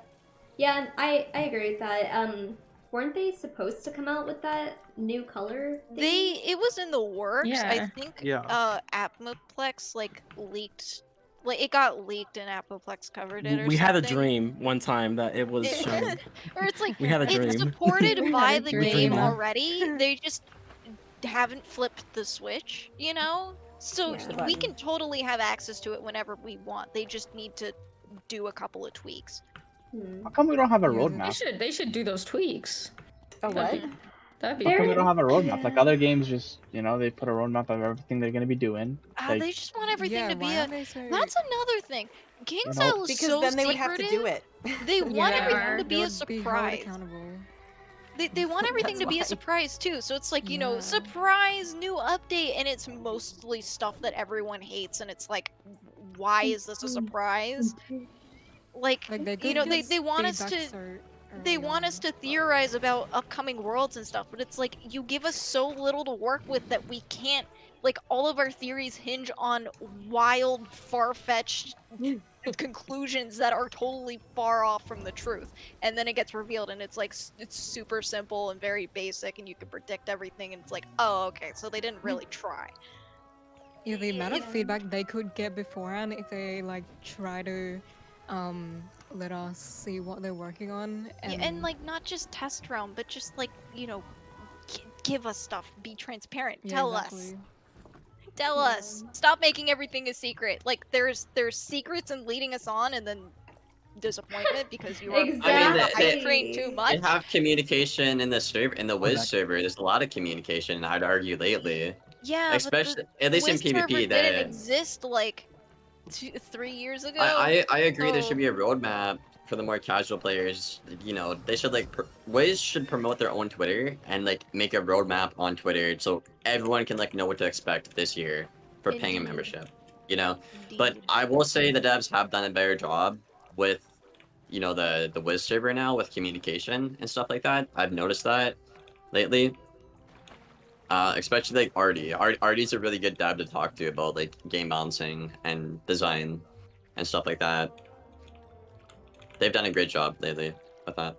[SPEAKER 3] Yeah, and I agree with that. Weren't they supposed to come out with that new color thing?
[SPEAKER 10] It was in the works. I
[SPEAKER 18] Yeah.
[SPEAKER 10] think
[SPEAKER 15] Yeah.
[SPEAKER 10] Apoplex like leaked, like it got leaked and Apoplex covered it or
[SPEAKER 6] We had a
[SPEAKER 10] something.
[SPEAKER 6] dream one time that it was shown.
[SPEAKER 10] Or it's like
[SPEAKER 6] We had a
[SPEAKER 10] it's
[SPEAKER 6] dream.
[SPEAKER 10] supported
[SPEAKER 18] We
[SPEAKER 10] by
[SPEAKER 18] had a
[SPEAKER 10] the
[SPEAKER 18] dream.
[SPEAKER 10] game already. They just haven't flipped the switch, you know? So
[SPEAKER 3] Yeah.
[SPEAKER 10] we can totally have access to it whenever we want. They just need to do a couple of tweaks.
[SPEAKER 17] How come we don't have a
[SPEAKER 18] Yeah,
[SPEAKER 17] roadmap?
[SPEAKER 4] They should do those tweaks.
[SPEAKER 9] Oh, what?
[SPEAKER 4] That'd be
[SPEAKER 17] How come we
[SPEAKER 4] cool.
[SPEAKER 17] don't have a roadmap? Like
[SPEAKER 3] Yeah.
[SPEAKER 17] other games, just they put a roadmap of everything they're gonna be doing. Like,
[SPEAKER 10] They just want everything
[SPEAKER 18] Yeah,
[SPEAKER 10] to be
[SPEAKER 18] why
[SPEAKER 10] a.
[SPEAKER 18] are they so...
[SPEAKER 10] That's another thing. KingsIsle is
[SPEAKER 9] Because
[SPEAKER 10] so
[SPEAKER 9] then they would have to
[SPEAKER 10] secretive.
[SPEAKER 9] do it.
[SPEAKER 10] They want
[SPEAKER 18] Yeah,
[SPEAKER 10] everything to
[SPEAKER 18] they
[SPEAKER 10] be a
[SPEAKER 18] would be held
[SPEAKER 10] surprise.
[SPEAKER 18] accountable.
[SPEAKER 10] They want everything
[SPEAKER 9] That's
[SPEAKER 10] to be a
[SPEAKER 9] why.
[SPEAKER 10] surprise too. So it's like,
[SPEAKER 18] Yeah.
[SPEAKER 10] surprise new update, and it's mostly stuff that everyone hates, and it's like, why is this a surprise? Like,
[SPEAKER 18] Like, they
[SPEAKER 10] they
[SPEAKER 18] could
[SPEAKER 10] they want us
[SPEAKER 18] feedback
[SPEAKER 10] to
[SPEAKER 18] so
[SPEAKER 10] they
[SPEAKER 18] early
[SPEAKER 10] want
[SPEAKER 18] on.
[SPEAKER 10] us to theorize about upcoming worlds and stuff, but it's like you give us so little to work with that we can't, like, all of our theories hinge on wild, far-fetched conclusions that are totally far off from the truth, and then it gets revealed and it's like it's super simple and very basic and you can predict everything, and it's like, oh, okay, so they didn't really try.
[SPEAKER 18] Yeah, the amount of feedback they could get beforehand if they like try to let us see what they're working on.
[SPEAKER 10] And like not just test realm, but just like, give us stuff, be transparent,
[SPEAKER 18] Yeah,
[SPEAKER 10] tell us.
[SPEAKER 18] exactly.
[SPEAKER 10] Tell us. Stop making everything a secret. Like there's secrets and leading us on, and then disappointment because you are hype trained too much.
[SPEAKER 5] They have communication in the server, in the Wiz server. There's a lot of communication, I'd argue, lately.
[SPEAKER 10] Yeah,
[SPEAKER 5] especially
[SPEAKER 10] but
[SPEAKER 5] at least in
[SPEAKER 10] Wiz server
[SPEAKER 5] PvP.
[SPEAKER 10] didn't
[SPEAKER 5] That
[SPEAKER 10] exist like 3 years ago.
[SPEAKER 5] I agree. There
[SPEAKER 10] so-
[SPEAKER 5] should be a roadmap for the more casual players. They should Wiz should promote their own Twitter and like make a roadmap on Twitter so everyone can like know what to expect this year for paying a
[SPEAKER 10] Indeed.
[SPEAKER 5] membership. But I will say the devs have done a better job with the Wiz server now with communication and stuff like that. I've noticed that lately. Especially like Artie. Artie's a really good dev to talk to about like game balancing and design and stuff like that. They've done a great job lately with that.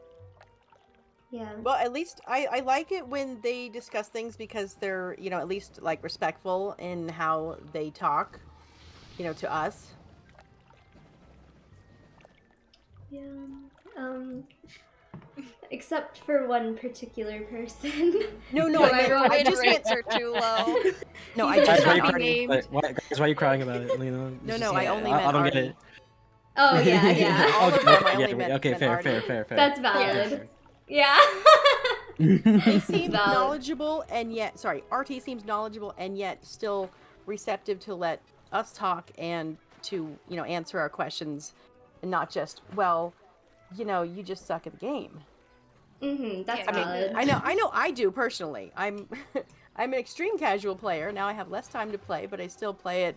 [SPEAKER 3] Yeah.
[SPEAKER 9] Well, at least I like it when they discuss things because they're, at least like respectful in how they talk, to us.
[SPEAKER 3] Yeah. Except for one particular person.
[SPEAKER 9] No,
[SPEAKER 3] Who
[SPEAKER 9] I
[SPEAKER 3] wrote
[SPEAKER 9] just meant
[SPEAKER 10] are too low.
[SPEAKER 9] No, I
[SPEAKER 6] Guys,
[SPEAKER 9] just
[SPEAKER 6] why are you
[SPEAKER 9] meant
[SPEAKER 6] crying? Guys, why are you crying about it, Lena?
[SPEAKER 9] No, I only meant
[SPEAKER 6] I don't get
[SPEAKER 9] Artie.
[SPEAKER 6] it.
[SPEAKER 3] Oh yeah.
[SPEAKER 9] All of them, I only
[SPEAKER 6] Yeah,
[SPEAKER 9] meant
[SPEAKER 6] okay, fair.
[SPEAKER 3] That's valid. Yeah.
[SPEAKER 9] They seem
[SPEAKER 3] valid.
[SPEAKER 9] knowledgeable and yet, RT seems knowledgeable and yet still receptive to let us talk and to, answer our questions and not just, well, you just suck at the game.
[SPEAKER 3] That's
[SPEAKER 9] I
[SPEAKER 3] valid.
[SPEAKER 9] mean, I know I do personally. I'm I'm an extreme casual player. Now I have less time to play, but I still play it,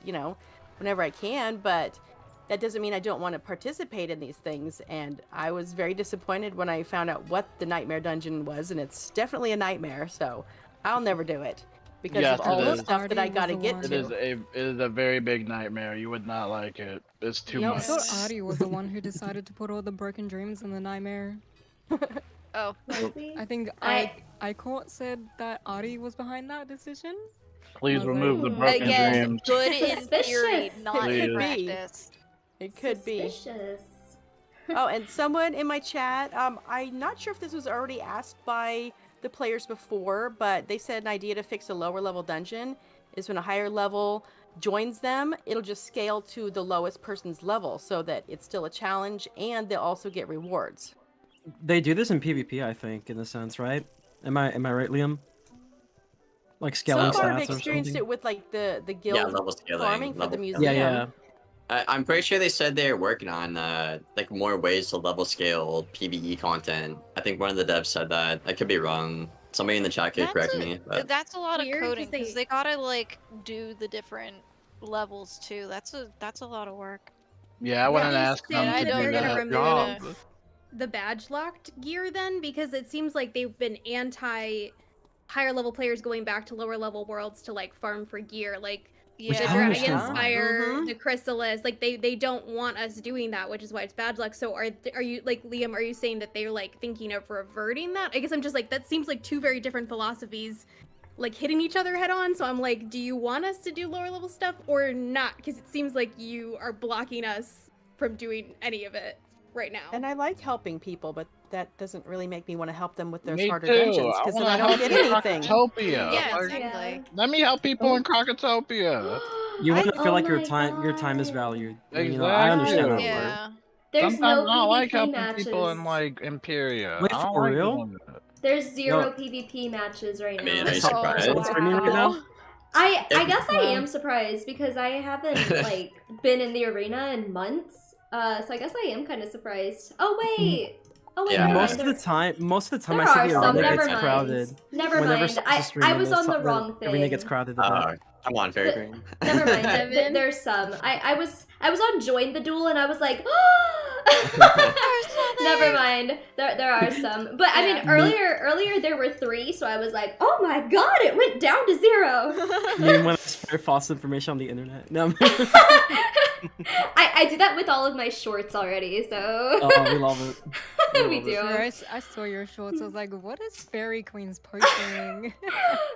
[SPEAKER 9] whenever I can, but that doesn't mean I don't want to participate in these things. And I was very disappointed when I found out what the Nightmare Dungeon was, and it's definitely a nightmare, so I'll never do it because
[SPEAKER 14] Yes,
[SPEAKER 9] of all
[SPEAKER 14] it
[SPEAKER 9] the
[SPEAKER 14] is.
[SPEAKER 9] stuff that I gotta get
[SPEAKER 14] It
[SPEAKER 9] to.
[SPEAKER 14] is a very big nightmare. You would not like it. It's too much.
[SPEAKER 18] I thought Adi was the one who decided to put all the broken dreams in the nightmare.
[SPEAKER 10] Oh.
[SPEAKER 18] I think I Court said that Adi was behind that decision.
[SPEAKER 14] Please
[SPEAKER 18] I was
[SPEAKER 14] remove the
[SPEAKER 18] like,
[SPEAKER 14] broken
[SPEAKER 10] Again,
[SPEAKER 14] dreams.
[SPEAKER 10] good in theory,
[SPEAKER 3] Suspicious.
[SPEAKER 10] not in
[SPEAKER 14] Please.
[SPEAKER 10] practice.
[SPEAKER 9] It could be.
[SPEAKER 3] Suspicious.
[SPEAKER 9] Oh, and someone in my chat, I'm not sure if this was already asked by the players before, but they said an idea to fix a lower level dungeon is when a higher level joins them, it'll just scale to the lowest person's level so that it's still a challenge and they'll also get rewards.
[SPEAKER 6] They do this in PvP, I think, in a sense, right? Am I right, Liam? Like scaling
[SPEAKER 9] So far,
[SPEAKER 6] stats
[SPEAKER 9] I've
[SPEAKER 6] or
[SPEAKER 9] experienced
[SPEAKER 6] something?
[SPEAKER 9] it with like the guild
[SPEAKER 5] level scaling,
[SPEAKER 9] farming for the
[SPEAKER 5] level
[SPEAKER 9] museum.
[SPEAKER 6] Yeah.
[SPEAKER 5] I'm pretty sure they said they're working on like more ways to level scale PvE content. I think one of the devs said that. I could be wrong. Somebody in the chat could correct me. But...
[SPEAKER 10] That's a lot of
[SPEAKER 11] Weird, 'cause
[SPEAKER 10] coding because they gotta like do the different levels too. That's a lot of work.
[SPEAKER 14] Yeah, I wouldn't
[SPEAKER 11] Are they
[SPEAKER 14] ask them
[SPEAKER 11] saying
[SPEAKER 14] to
[SPEAKER 11] that
[SPEAKER 14] do
[SPEAKER 11] they're gonna
[SPEAKER 14] that
[SPEAKER 11] remove
[SPEAKER 14] job.
[SPEAKER 11] the badge locked gear then? Because it seems like they've been anti higher level players going back to lower level worlds to like farm for gear, like
[SPEAKER 10] Yeah.
[SPEAKER 11] the
[SPEAKER 6] I don't understand.
[SPEAKER 11] Dragonspire, the Chrysalis. Like they don't want us doing that, which is why it's badge locked. So are you like Liam? Are you saying that they're like thinking of reverting that? I guess I'm just like that seems like two very different philosophies, like hitting each other head on. So I'm like, do you want us to do lower level stuff or not? Because it seems like you are blocking us from doing any of it right now.
[SPEAKER 9] And I like helping people, but that doesn't really make me want to help them with their
[SPEAKER 14] Me
[SPEAKER 9] harder
[SPEAKER 14] too.
[SPEAKER 9] dungeons
[SPEAKER 14] I
[SPEAKER 9] because then
[SPEAKER 14] wanna
[SPEAKER 9] I don't
[SPEAKER 14] help
[SPEAKER 9] get
[SPEAKER 14] in
[SPEAKER 9] anything.
[SPEAKER 14] Crocotopia.
[SPEAKER 10] Yeah,
[SPEAKER 14] Like,
[SPEAKER 10] exactly.
[SPEAKER 14] let me help people in Crocotopia.
[SPEAKER 6] You want to
[SPEAKER 3] Oh
[SPEAKER 6] feel like your
[SPEAKER 3] my
[SPEAKER 6] time is valued.
[SPEAKER 14] Exactly.
[SPEAKER 6] You know, I understand that.
[SPEAKER 10] Yeah.
[SPEAKER 3] There's
[SPEAKER 14] Sometimes
[SPEAKER 3] no
[SPEAKER 14] I don't like
[SPEAKER 3] PvP
[SPEAKER 14] helping
[SPEAKER 3] matches.
[SPEAKER 14] people in like Imperia.
[SPEAKER 6] Wait,
[SPEAKER 14] I don't
[SPEAKER 6] for
[SPEAKER 14] like
[SPEAKER 6] real?
[SPEAKER 14] doing that.
[SPEAKER 3] There's zero
[SPEAKER 6] No.
[SPEAKER 3] PvP matches right
[SPEAKER 5] I mean,
[SPEAKER 3] now.
[SPEAKER 5] are you surprised?
[SPEAKER 6] Someone's screaming right now?
[SPEAKER 3] I guess I am surprised because I haven't like been in the arena in months. So I guess I am kind of surprised. Oh wait. Oh wait.
[SPEAKER 5] Yeah.
[SPEAKER 3] never
[SPEAKER 6] Most
[SPEAKER 3] mind.
[SPEAKER 6] of the time
[SPEAKER 3] There
[SPEAKER 6] I see
[SPEAKER 3] are
[SPEAKER 6] the
[SPEAKER 3] some,
[SPEAKER 6] arena
[SPEAKER 3] never
[SPEAKER 6] gets
[SPEAKER 3] mind.
[SPEAKER 6] crowded.
[SPEAKER 3] Never
[SPEAKER 6] Whenever
[SPEAKER 3] mind.
[SPEAKER 6] someone's
[SPEAKER 3] I
[SPEAKER 6] streaming,
[SPEAKER 3] was on the
[SPEAKER 6] the
[SPEAKER 3] wrong thing.
[SPEAKER 6] arena gets crowded. a bit.
[SPEAKER 5] Come on, Fairy Queen.
[SPEAKER 3] Never mind. There's some. I was on Join the Duel and I was like, never mind. There are some. But I mean earlier there were 3, so I was like, oh my god, it went down to 0.
[SPEAKER 6] You didn't want to spread false information on the internet. No.
[SPEAKER 3] I do that with all of my shorts already, so
[SPEAKER 6] Oh, we love it.
[SPEAKER 3] we do.
[SPEAKER 18] Sure, I saw your shorts. I was like, what is Fairy Queen's posting?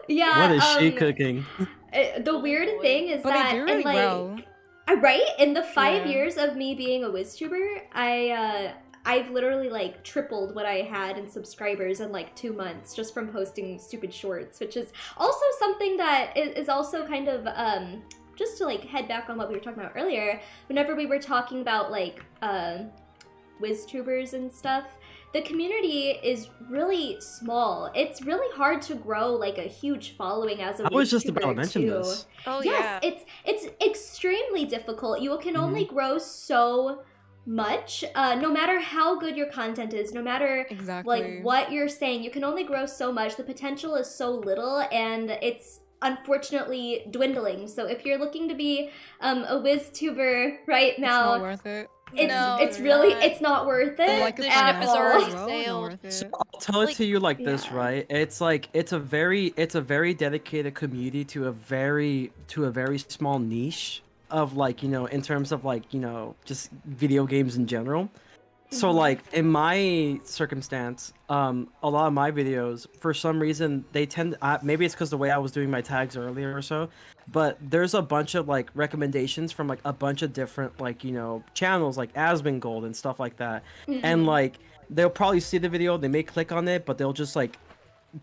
[SPEAKER 3] Yeah.
[SPEAKER 6] What is she cooking?
[SPEAKER 3] The weird thing is
[SPEAKER 18] But they
[SPEAKER 3] that
[SPEAKER 18] do really
[SPEAKER 3] in like
[SPEAKER 18] well.
[SPEAKER 3] right in the 5
[SPEAKER 18] Yeah.
[SPEAKER 3] years of me being a WizTuber, I've literally like tripled what I had in subscribers in like 2 months just from posting stupid shorts, which is also something that is also kind of just to like head back on what we were talking about earlier. Whenever we were talking about like WizTubers and stuff, the community is really small. It's really hard to grow like a huge following as a
[SPEAKER 6] I was just
[SPEAKER 3] WizTuber,
[SPEAKER 6] about to mention
[SPEAKER 3] too.
[SPEAKER 6] this.
[SPEAKER 10] Oh
[SPEAKER 3] Yes,
[SPEAKER 10] yeah.
[SPEAKER 3] it's extremely difficult. You can only grow so much, no matter how good your content is, no matter
[SPEAKER 18] Exactly.
[SPEAKER 3] like what you're saying, you can only grow so much. The potential is so little, and it's unfortunately dwindling. So if you're looking to be a WizTuber right now,
[SPEAKER 18] It's not worth it.
[SPEAKER 3] it's really it's not worth it
[SPEAKER 18] Like
[SPEAKER 10] The
[SPEAKER 3] at
[SPEAKER 10] ship is
[SPEAKER 3] all.
[SPEAKER 10] already
[SPEAKER 18] Well, not
[SPEAKER 10] sailed.
[SPEAKER 18] worth it.
[SPEAKER 6] So I'll tell it to you like this,
[SPEAKER 3] yeah.
[SPEAKER 6] right? It's like it's a very dedicated community to a very small niche of like, you know, in terms of like, you know, just video games in general. So like in my circumstance, a lot of my videos, for some reason, they tend. Maybe it's because the way I was doing my tags earlier or so, but there's a bunch of like recommendations from like a bunch of different like channels like Asmongold and stuff like that, and like they'll probably see the video, they may click on it, but they'll just like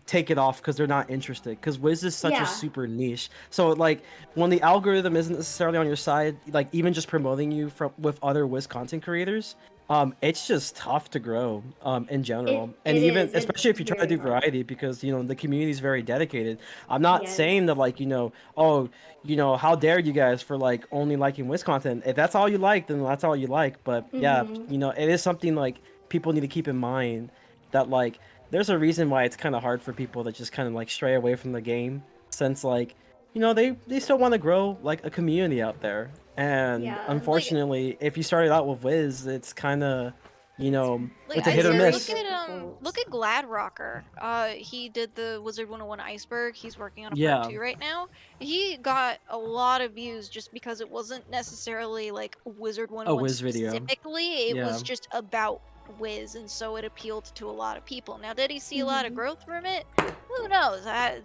[SPEAKER 6] take it off because they're not interested, because Wiz is such
[SPEAKER 3] Yeah.
[SPEAKER 6] a super niche. So like when the algorithm isn't necessarily on your side, like even just promoting you with other Wiz content creators, it's just tough to grow in general. And
[SPEAKER 3] it
[SPEAKER 6] even
[SPEAKER 3] is.
[SPEAKER 6] especially if you try to
[SPEAKER 3] very
[SPEAKER 6] do
[SPEAKER 3] hard.
[SPEAKER 6] variety, because the community is very dedicated. I'm not
[SPEAKER 3] Yes.
[SPEAKER 6] saying that like oh how dare you guys for like only liking Wiz content. If that's all you like, then that's all you like. But yeah, it is something like people need to keep in mind, that like there's a reason why it's kind of hard for people to just kind of like stray away from the game, since like they still want to grow like a community out there. And
[SPEAKER 3] Yeah.
[SPEAKER 6] unfortunately, if you started out with Wiz, it's kind of
[SPEAKER 10] Like,
[SPEAKER 6] it's a
[SPEAKER 10] I
[SPEAKER 6] hit or
[SPEAKER 10] say,
[SPEAKER 6] miss.
[SPEAKER 10] look at Gladrocker. He did the Wizard101 Iceberg. He's working on a
[SPEAKER 6] Yeah.
[SPEAKER 10] part 2 right now. He got a lot of views just because it wasn't necessarily like Wizard101
[SPEAKER 6] A Wiz video.
[SPEAKER 10] specifically. It was
[SPEAKER 6] Yeah.
[SPEAKER 10] just about Wiz, and so it appealed to a lot of people. Now, did he see a lot of growth from it? Who knows? I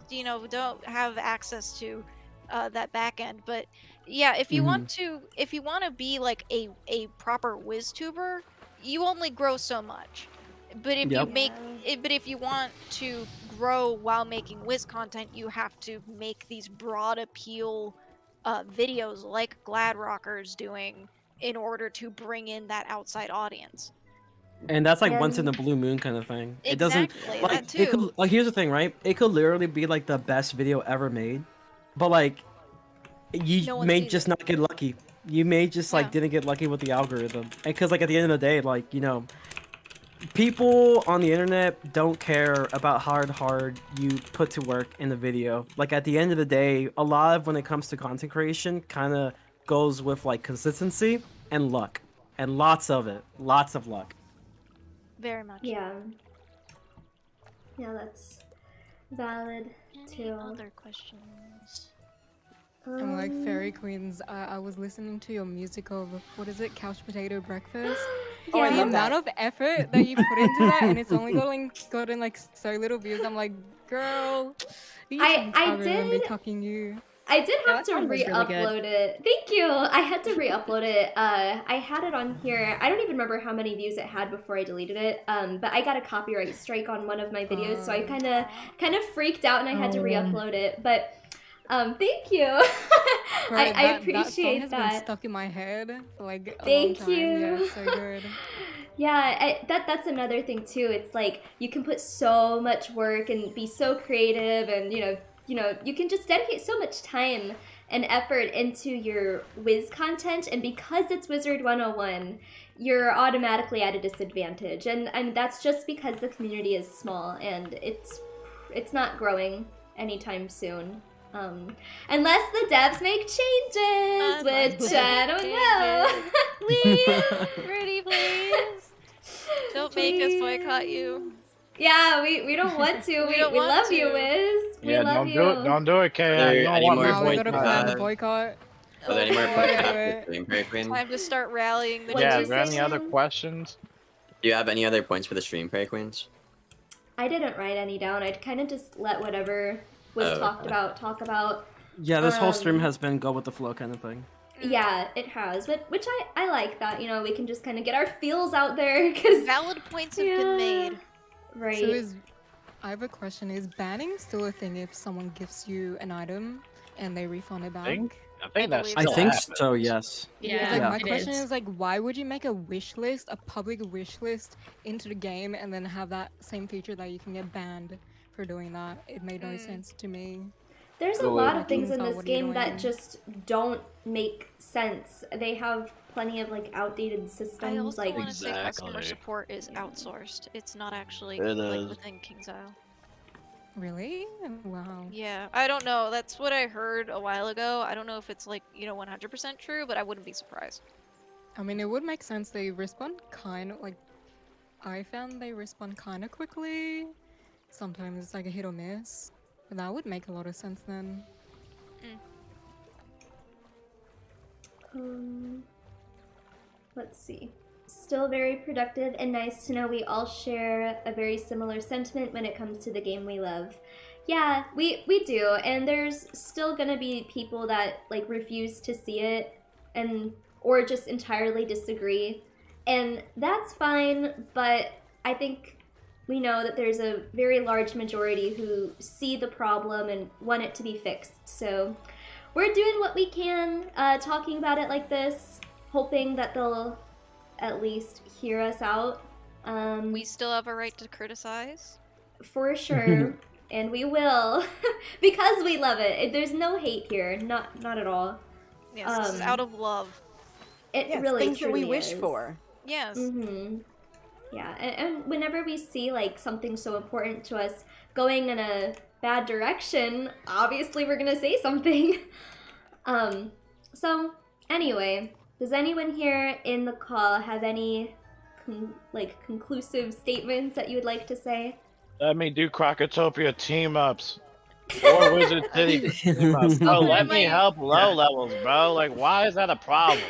[SPEAKER 10] don't have access to that back end, but yeah, if you want to be like a proper WizTuber, you only grow so much. But if
[SPEAKER 6] Yep.
[SPEAKER 10] but if you want to grow while making Wiz content, you have to make these broad appeal videos like Gladrocker's doing in order to bring in that outside audience.
[SPEAKER 6] And that's like once in
[SPEAKER 10] And-
[SPEAKER 6] a blue moon kind of thing. It doesn't
[SPEAKER 10] Exactly,
[SPEAKER 6] like
[SPEAKER 10] that
[SPEAKER 6] it could
[SPEAKER 10] too.
[SPEAKER 6] like here's the thing, right? It could literally be like the best video ever made, but like you
[SPEAKER 10] No one
[SPEAKER 6] may
[SPEAKER 10] sees
[SPEAKER 6] just
[SPEAKER 10] it.
[SPEAKER 6] not get lucky. You may just like
[SPEAKER 10] Yeah.
[SPEAKER 6] didn't get lucky with the algorithm. And because like at the end of the day, like people on the internet don't care about how hard you put to work in the video. Like at the end of the day, a lot of when it comes to content creation kind of goes with like consistency and luck, and lots of it, lots of luck.
[SPEAKER 10] Very much.
[SPEAKER 3] Yeah. Yeah, that's valid too.
[SPEAKER 10] Other questions?
[SPEAKER 18] I'm like Fairy Queens. I was listening to your music of what is it, Couch Potato Breakfast.
[SPEAKER 3] Oh, I
[SPEAKER 18] the
[SPEAKER 3] love
[SPEAKER 18] amount
[SPEAKER 3] that.
[SPEAKER 18] of effort that you put into that, and it's only gotten like so little views. I'm like, girl,
[SPEAKER 3] I
[SPEAKER 18] remember
[SPEAKER 3] did-
[SPEAKER 18] cocking you.
[SPEAKER 3] I did have
[SPEAKER 4] that
[SPEAKER 3] to
[SPEAKER 4] song was really good.
[SPEAKER 3] re-upload it. Thank you. I had to re-upload it. I had it on here. I don't even remember how many views it had before I deleted it. But I got a copyright strike on one of my videos, so I kind of freaked out and I had to re-upload it. But thank you.
[SPEAKER 18] Right,
[SPEAKER 3] I
[SPEAKER 18] that
[SPEAKER 3] appreciate
[SPEAKER 18] song has
[SPEAKER 3] that.
[SPEAKER 18] been stuck in my head for like a
[SPEAKER 3] Thank
[SPEAKER 18] long time.
[SPEAKER 3] you.
[SPEAKER 18] Yeah, it's so good.
[SPEAKER 3] Yeah, that's another thing too. It's like you can put so much work and be so creative, and you can just dedicate so much time and effort into your Wiz content, and because it's Wizard101, you're automatically at a disadvantage, and that's just because the community is small and it's not growing anytime soon. Unless the devs make changes, which I don't know.
[SPEAKER 10] Please, Rudy, please. Don't make us boycott you.
[SPEAKER 3] Yeah, we don't want to.
[SPEAKER 10] We don't
[SPEAKER 3] we
[SPEAKER 10] want
[SPEAKER 3] love you,
[SPEAKER 10] to.
[SPEAKER 3] Wiz. We
[SPEAKER 14] Yeah,
[SPEAKER 3] love
[SPEAKER 14] don't
[SPEAKER 3] you.
[SPEAKER 14] do it. Don't do it, Kay.
[SPEAKER 5] Are there
[SPEAKER 14] You don't
[SPEAKER 5] any
[SPEAKER 14] want
[SPEAKER 5] more
[SPEAKER 14] me
[SPEAKER 18] Wow, we
[SPEAKER 14] to
[SPEAKER 18] gotta
[SPEAKER 5] points
[SPEAKER 18] plan the
[SPEAKER 5] for
[SPEAKER 18] boycott.
[SPEAKER 5] Are there any more
[SPEAKER 10] Oh,
[SPEAKER 5] points
[SPEAKER 10] boy.
[SPEAKER 5] for the stream, Fairy Queen?
[SPEAKER 10] Time to start rallying the
[SPEAKER 3] What'd
[SPEAKER 14] Yeah,
[SPEAKER 3] you
[SPEAKER 14] is there
[SPEAKER 3] say,
[SPEAKER 14] any other
[SPEAKER 3] Sam?
[SPEAKER 14] questions?
[SPEAKER 5] Do you have any other points for the stream, Fairy Queens?
[SPEAKER 3] I didn't write any down. I'd kind of just let whatever was
[SPEAKER 5] Oh,
[SPEAKER 3] talked
[SPEAKER 5] okay.
[SPEAKER 3] about talk about.
[SPEAKER 6] Yeah, this whole stream
[SPEAKER 3] Um,
[SPEAKER 6] has been go with the flow kind of thing.
[SPEAKER 3] Yeah, it has, but which I like that. We can just kind of get our feels out there because
[SPEAKER 10] Valid points have been made.
[SPEAKER 3] Right.
[SPEAKER 18] So I have a question. Is banning still a thing if someone gives you an item and they refund it back?
[SPEAKER 14] I think that's
[SPEAKER 6] I
[SPEAKER 14] still
[SPEAKER 6] think
[SPEAKER 14] happens.
[SPEAKER 6] so. Yes.
[SPEAKER 18] Because, like,
[SPEAKER 6] Yeah.
[SPEAKER 18] my question is like, why would you make a wish list, a public wish list, into the game and then have that same feature that you can get banned for doing that? It made no sense to me.
[SPEAKER 3] There's a
[SPEAKER 14] So,
[SPEAKER 3] lot
[SPEAKER 14] like-
[SPEAKER 3] of things in
[SPEAKER 18] What
[SPEAKER 3] this
[SPEAKER 18] are you
[SPEAKER 3] game that
[SPEAKER 18] doing?
[SPEAKER 3] just don't make sense. They have plenty of like outdated systems.
[SPEAKER 10] I also
[SPEAKER 3] like
[SPEAKER 10] want to say customer
[SPEAKER 14] Exactly.
[SPEAKER 10] support is outsourced. It's not actually
[SPEAKER 14] It
[SPEAKER 10] like
[SPEAKER 14] is.
[SPEAKER 10] within King's Isle.
[SPEAKER 18] Really? Wow.
[SPEAKER 10] Yeah, I don't know. That's what I heard a while ago. I don't know if it's like 100% true, but I wouldn't be surprised.
[SPEAKER 18] I mean, it would make sense. They respond kind of like, I found they respond kind of quickly. Sometimes it's like a hit or miss. But that would make a lot of sense then.
[SPEAKER 3] let's see. still very productive and nice to know we all share a very similar sentiment when it comes to the game we love. Yeah, we do, and there's still gonna be people that like refuse to see it or just entirely disagree, and that's fine, but I think we know that there's a very large majority who see the problem and want it to be fixed. So we're doing what we can, talking about it like this, hoping that they'll at least hear us out.
[SPEAKER 10] We still have a right to criticize.
[SPEAKER 3] For sure, and we will, because we love it. There's no hate here, not at all.
[SPEAKER 10] Yes, this is out of love.
[SPEAKER 3] It
[SPEAKER 9] Yes,
[SPEAKER 3] really
[SPEAKER 9] things that we
[SPEAKER 3] truly
[SPEAKER 9] wish
[SPEAKER 3] is.
[SPEAKER 9] for.
[SPEAKER 10] Yes.
[SPEAKER 3] Yeah, and whenever we see like something so important to us going in a bad direction, obviously we're gonna say something. So anyway, does anyone here in the call have any conclusive statements that you would like to say?
[SPEAKER 14] Let me do Crocotopia team-ups. Or Wizard City team-ups. Bro, let me help low levels, bro. Like, why is that a problem?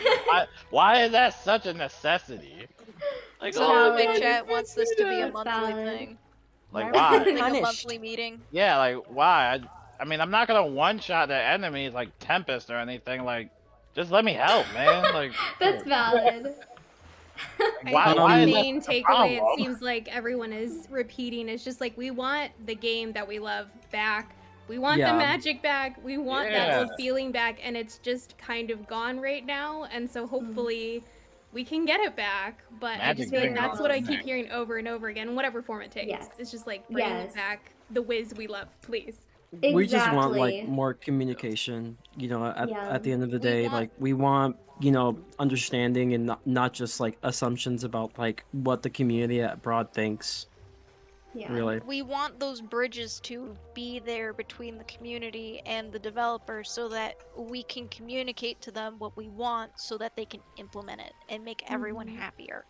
[SPEAKER 14] Why is that such a necessity? Like,
[SPEAKER 10] So Big Chat wants this to be a monthly thing.
[SPEAKER 14] Like, why?
[SPEAKER 10] Like a monthly meeting.
[SPEAKER 14] Yeah, like, why? I mean, I'm not gonna one-shot their enemies like Tempest or anything. Like, just let me help, man. Like,
[SPEAKER 3] That's valid.
[SPEAKER 14] Why-
[SPEAKER 11] I think
[SPEAKER 14] why
[SPEAKER 11] the
[SPEAKER 14] is that
[SPEAKER 11] main
[SPEAKER 14] a
[SPEAKER 11] takeaway it
[SPEAKER 14] problem?
[SPEAKER 11] seems like everyone is repeating is just like we want the game that we love back. We want
[SPEAKER 6] Yeah.
[SPEAKER 11] the magic back. We want that
[SPEAKER 14] Yeah.
[SPEAKER 11] old feeling back, and it's just kind of gone right now. And so hopefully we can get it back. But I just
[SPEAKER 14] Magic
[SPEAKER 11] feel like
[SPEAKER 14] bring
[SPEAKER 11] that's
[SPEAKER 14] it
[SPEAKER 11] what I
[SPEAKER 14] on.
[SPEAKER 11] keep hearing over and over again, whatever form it takes.
[SPEAKER 3] Yes.
[SPEAKER 11] It's just like bring
[SPEAKER 3] Yes.
[SPEAKER 11] back the Wiz we love, please.
[SPEAKER 6] We just want
[SPEAKER 3] Exactly.
[SPEAKER 6] like more communication, you know,
[SPEAKER 3] Yeah.
[SPEAKER 6] at the end of the
[SPEAKER 10] We
[SPEAKER 6] day,
[SPEAKER 10] want-
[SPEAKER 6] like we want, you know, understanding and not just like assumptions about like what the community at Broad thinks.
[SPEAKER 3] Yeah.
[SPEAKER 6] Really.
[SPEAKER 10] We want those bridges to be there between the community and the developers so that we can communicate to them what we want so that they can implement it and make everyone happier.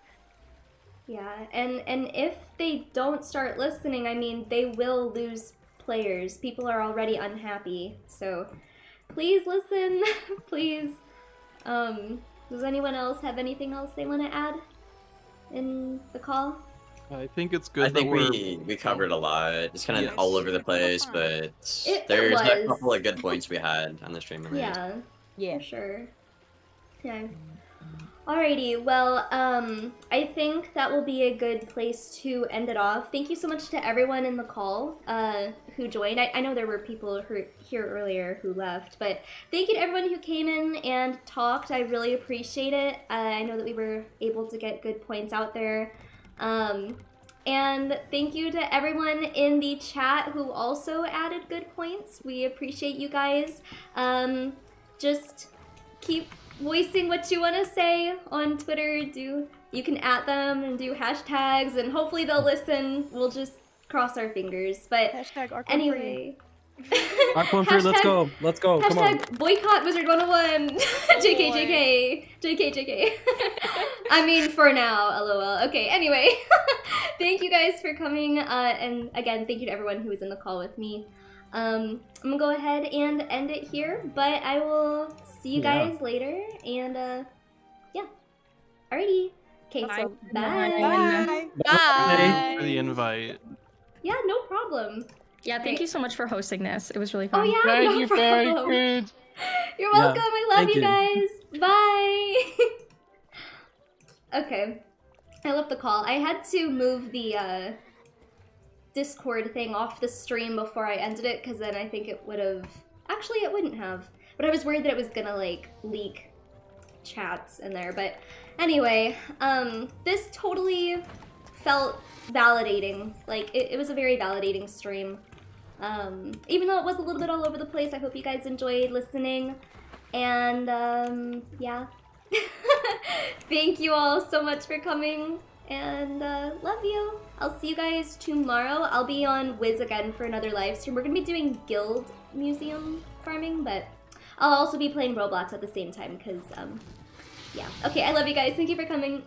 [SPEAKER 3] Yeah, and if they don't start listening, I mean, they will lose players. People are already unhappy, so please listen, please. Does anyone else have anything else they want to add in the call?
[SPEAKER 15] I think it's good
[SPEAKER 5] I think
[SPEAKER 15] that
[SPEAKER 5] we covered a lot. It's kind of
[SPEAKER 15] Yes.
[SPEAKER 5] all over the place, but
[SPEAKER 3] It
[SPEAKER 5] there's a
[SPEAKER 3] was.
[SPEAKER 5] couple of good points we had on the stream at least.
[SPEAKER 3] Yeah, for sure. Yeah. Alrighty, well, I think that will be a good place to end it off. Thank you so much to everyone in the call who joined. I know there were people here earlier who left, but thank you to everyone who came in and talked. I really appreciate it. I know that we were able to get good points out there. And thank you to everyone in the chat who also added good points. We appreciate you guys. Just keep voicing what you want to say on Twitter. You can @ them and do hashtags, and hopefully they'll listen. We'll just cross our fingers. But anyway.
[SPEAKER 6] Arcon free, let's go. Let's go. Come on.
[SPEAKER 3] Hashtag boycott Wizard101. JK, JK. JK, JK. I mean, for now, lol. Okay, anyway. Thank you guys for coming. And again, thank you to everyone who was in the call with me. I'm gonna go ahead and end it here, but I will see you
[SPEAKER 6] Yeah.
[SPEAKER 3] guys later. And yeah. Alrighty. Okay, so bye.
[SPEAKER 9] Bye.
[SPEAKER 15] Thanks for the invite.
[SPEAKER 3] Yeah, no problem.
[SPEAKER 4] Yeah, thank you so much for hosting this. It was really
[SPEAKER 3] Oh
[SPEAKER 4] fun.
[SPEAKER 3] yeah,
[SPEAKER 14] Thank
[SPEAKER 3] no
[SPEAKER 14] you, Fairy
[SPEAKER 3] problem.
[SPEAKER 14] Queens.
[SPEAKER 3] You're
[SPEAKER 6] Yeah,
[SPEAKER 3] welcome. I love
[SPEAKER 6] thank
[SPEAKER 3] you
[SPEAKER 6] you.
[SPEAKER 3] guys. Bye. Okay. I left the call. I had to move the Discord thing off the stream before I ended it, because then I think it would have... Actually, it wouldn't have. But I was worried that it was gonna, like, leak chats in there. But anyway, this totally felt validating. Like, it was a very validating stream. Even though it was a little bit all over the place, I hope you guys enjoyed listening. And, yeah. Thank you all so much for coming, and love you. I'll see you guys tomorrow. I'll be on Wiz again for another live stream. We're gonna be doing guild museum farming, but I'll also be playing Roblox at the same time, because, yeah. Okay, I love you guys. Thank you for coming.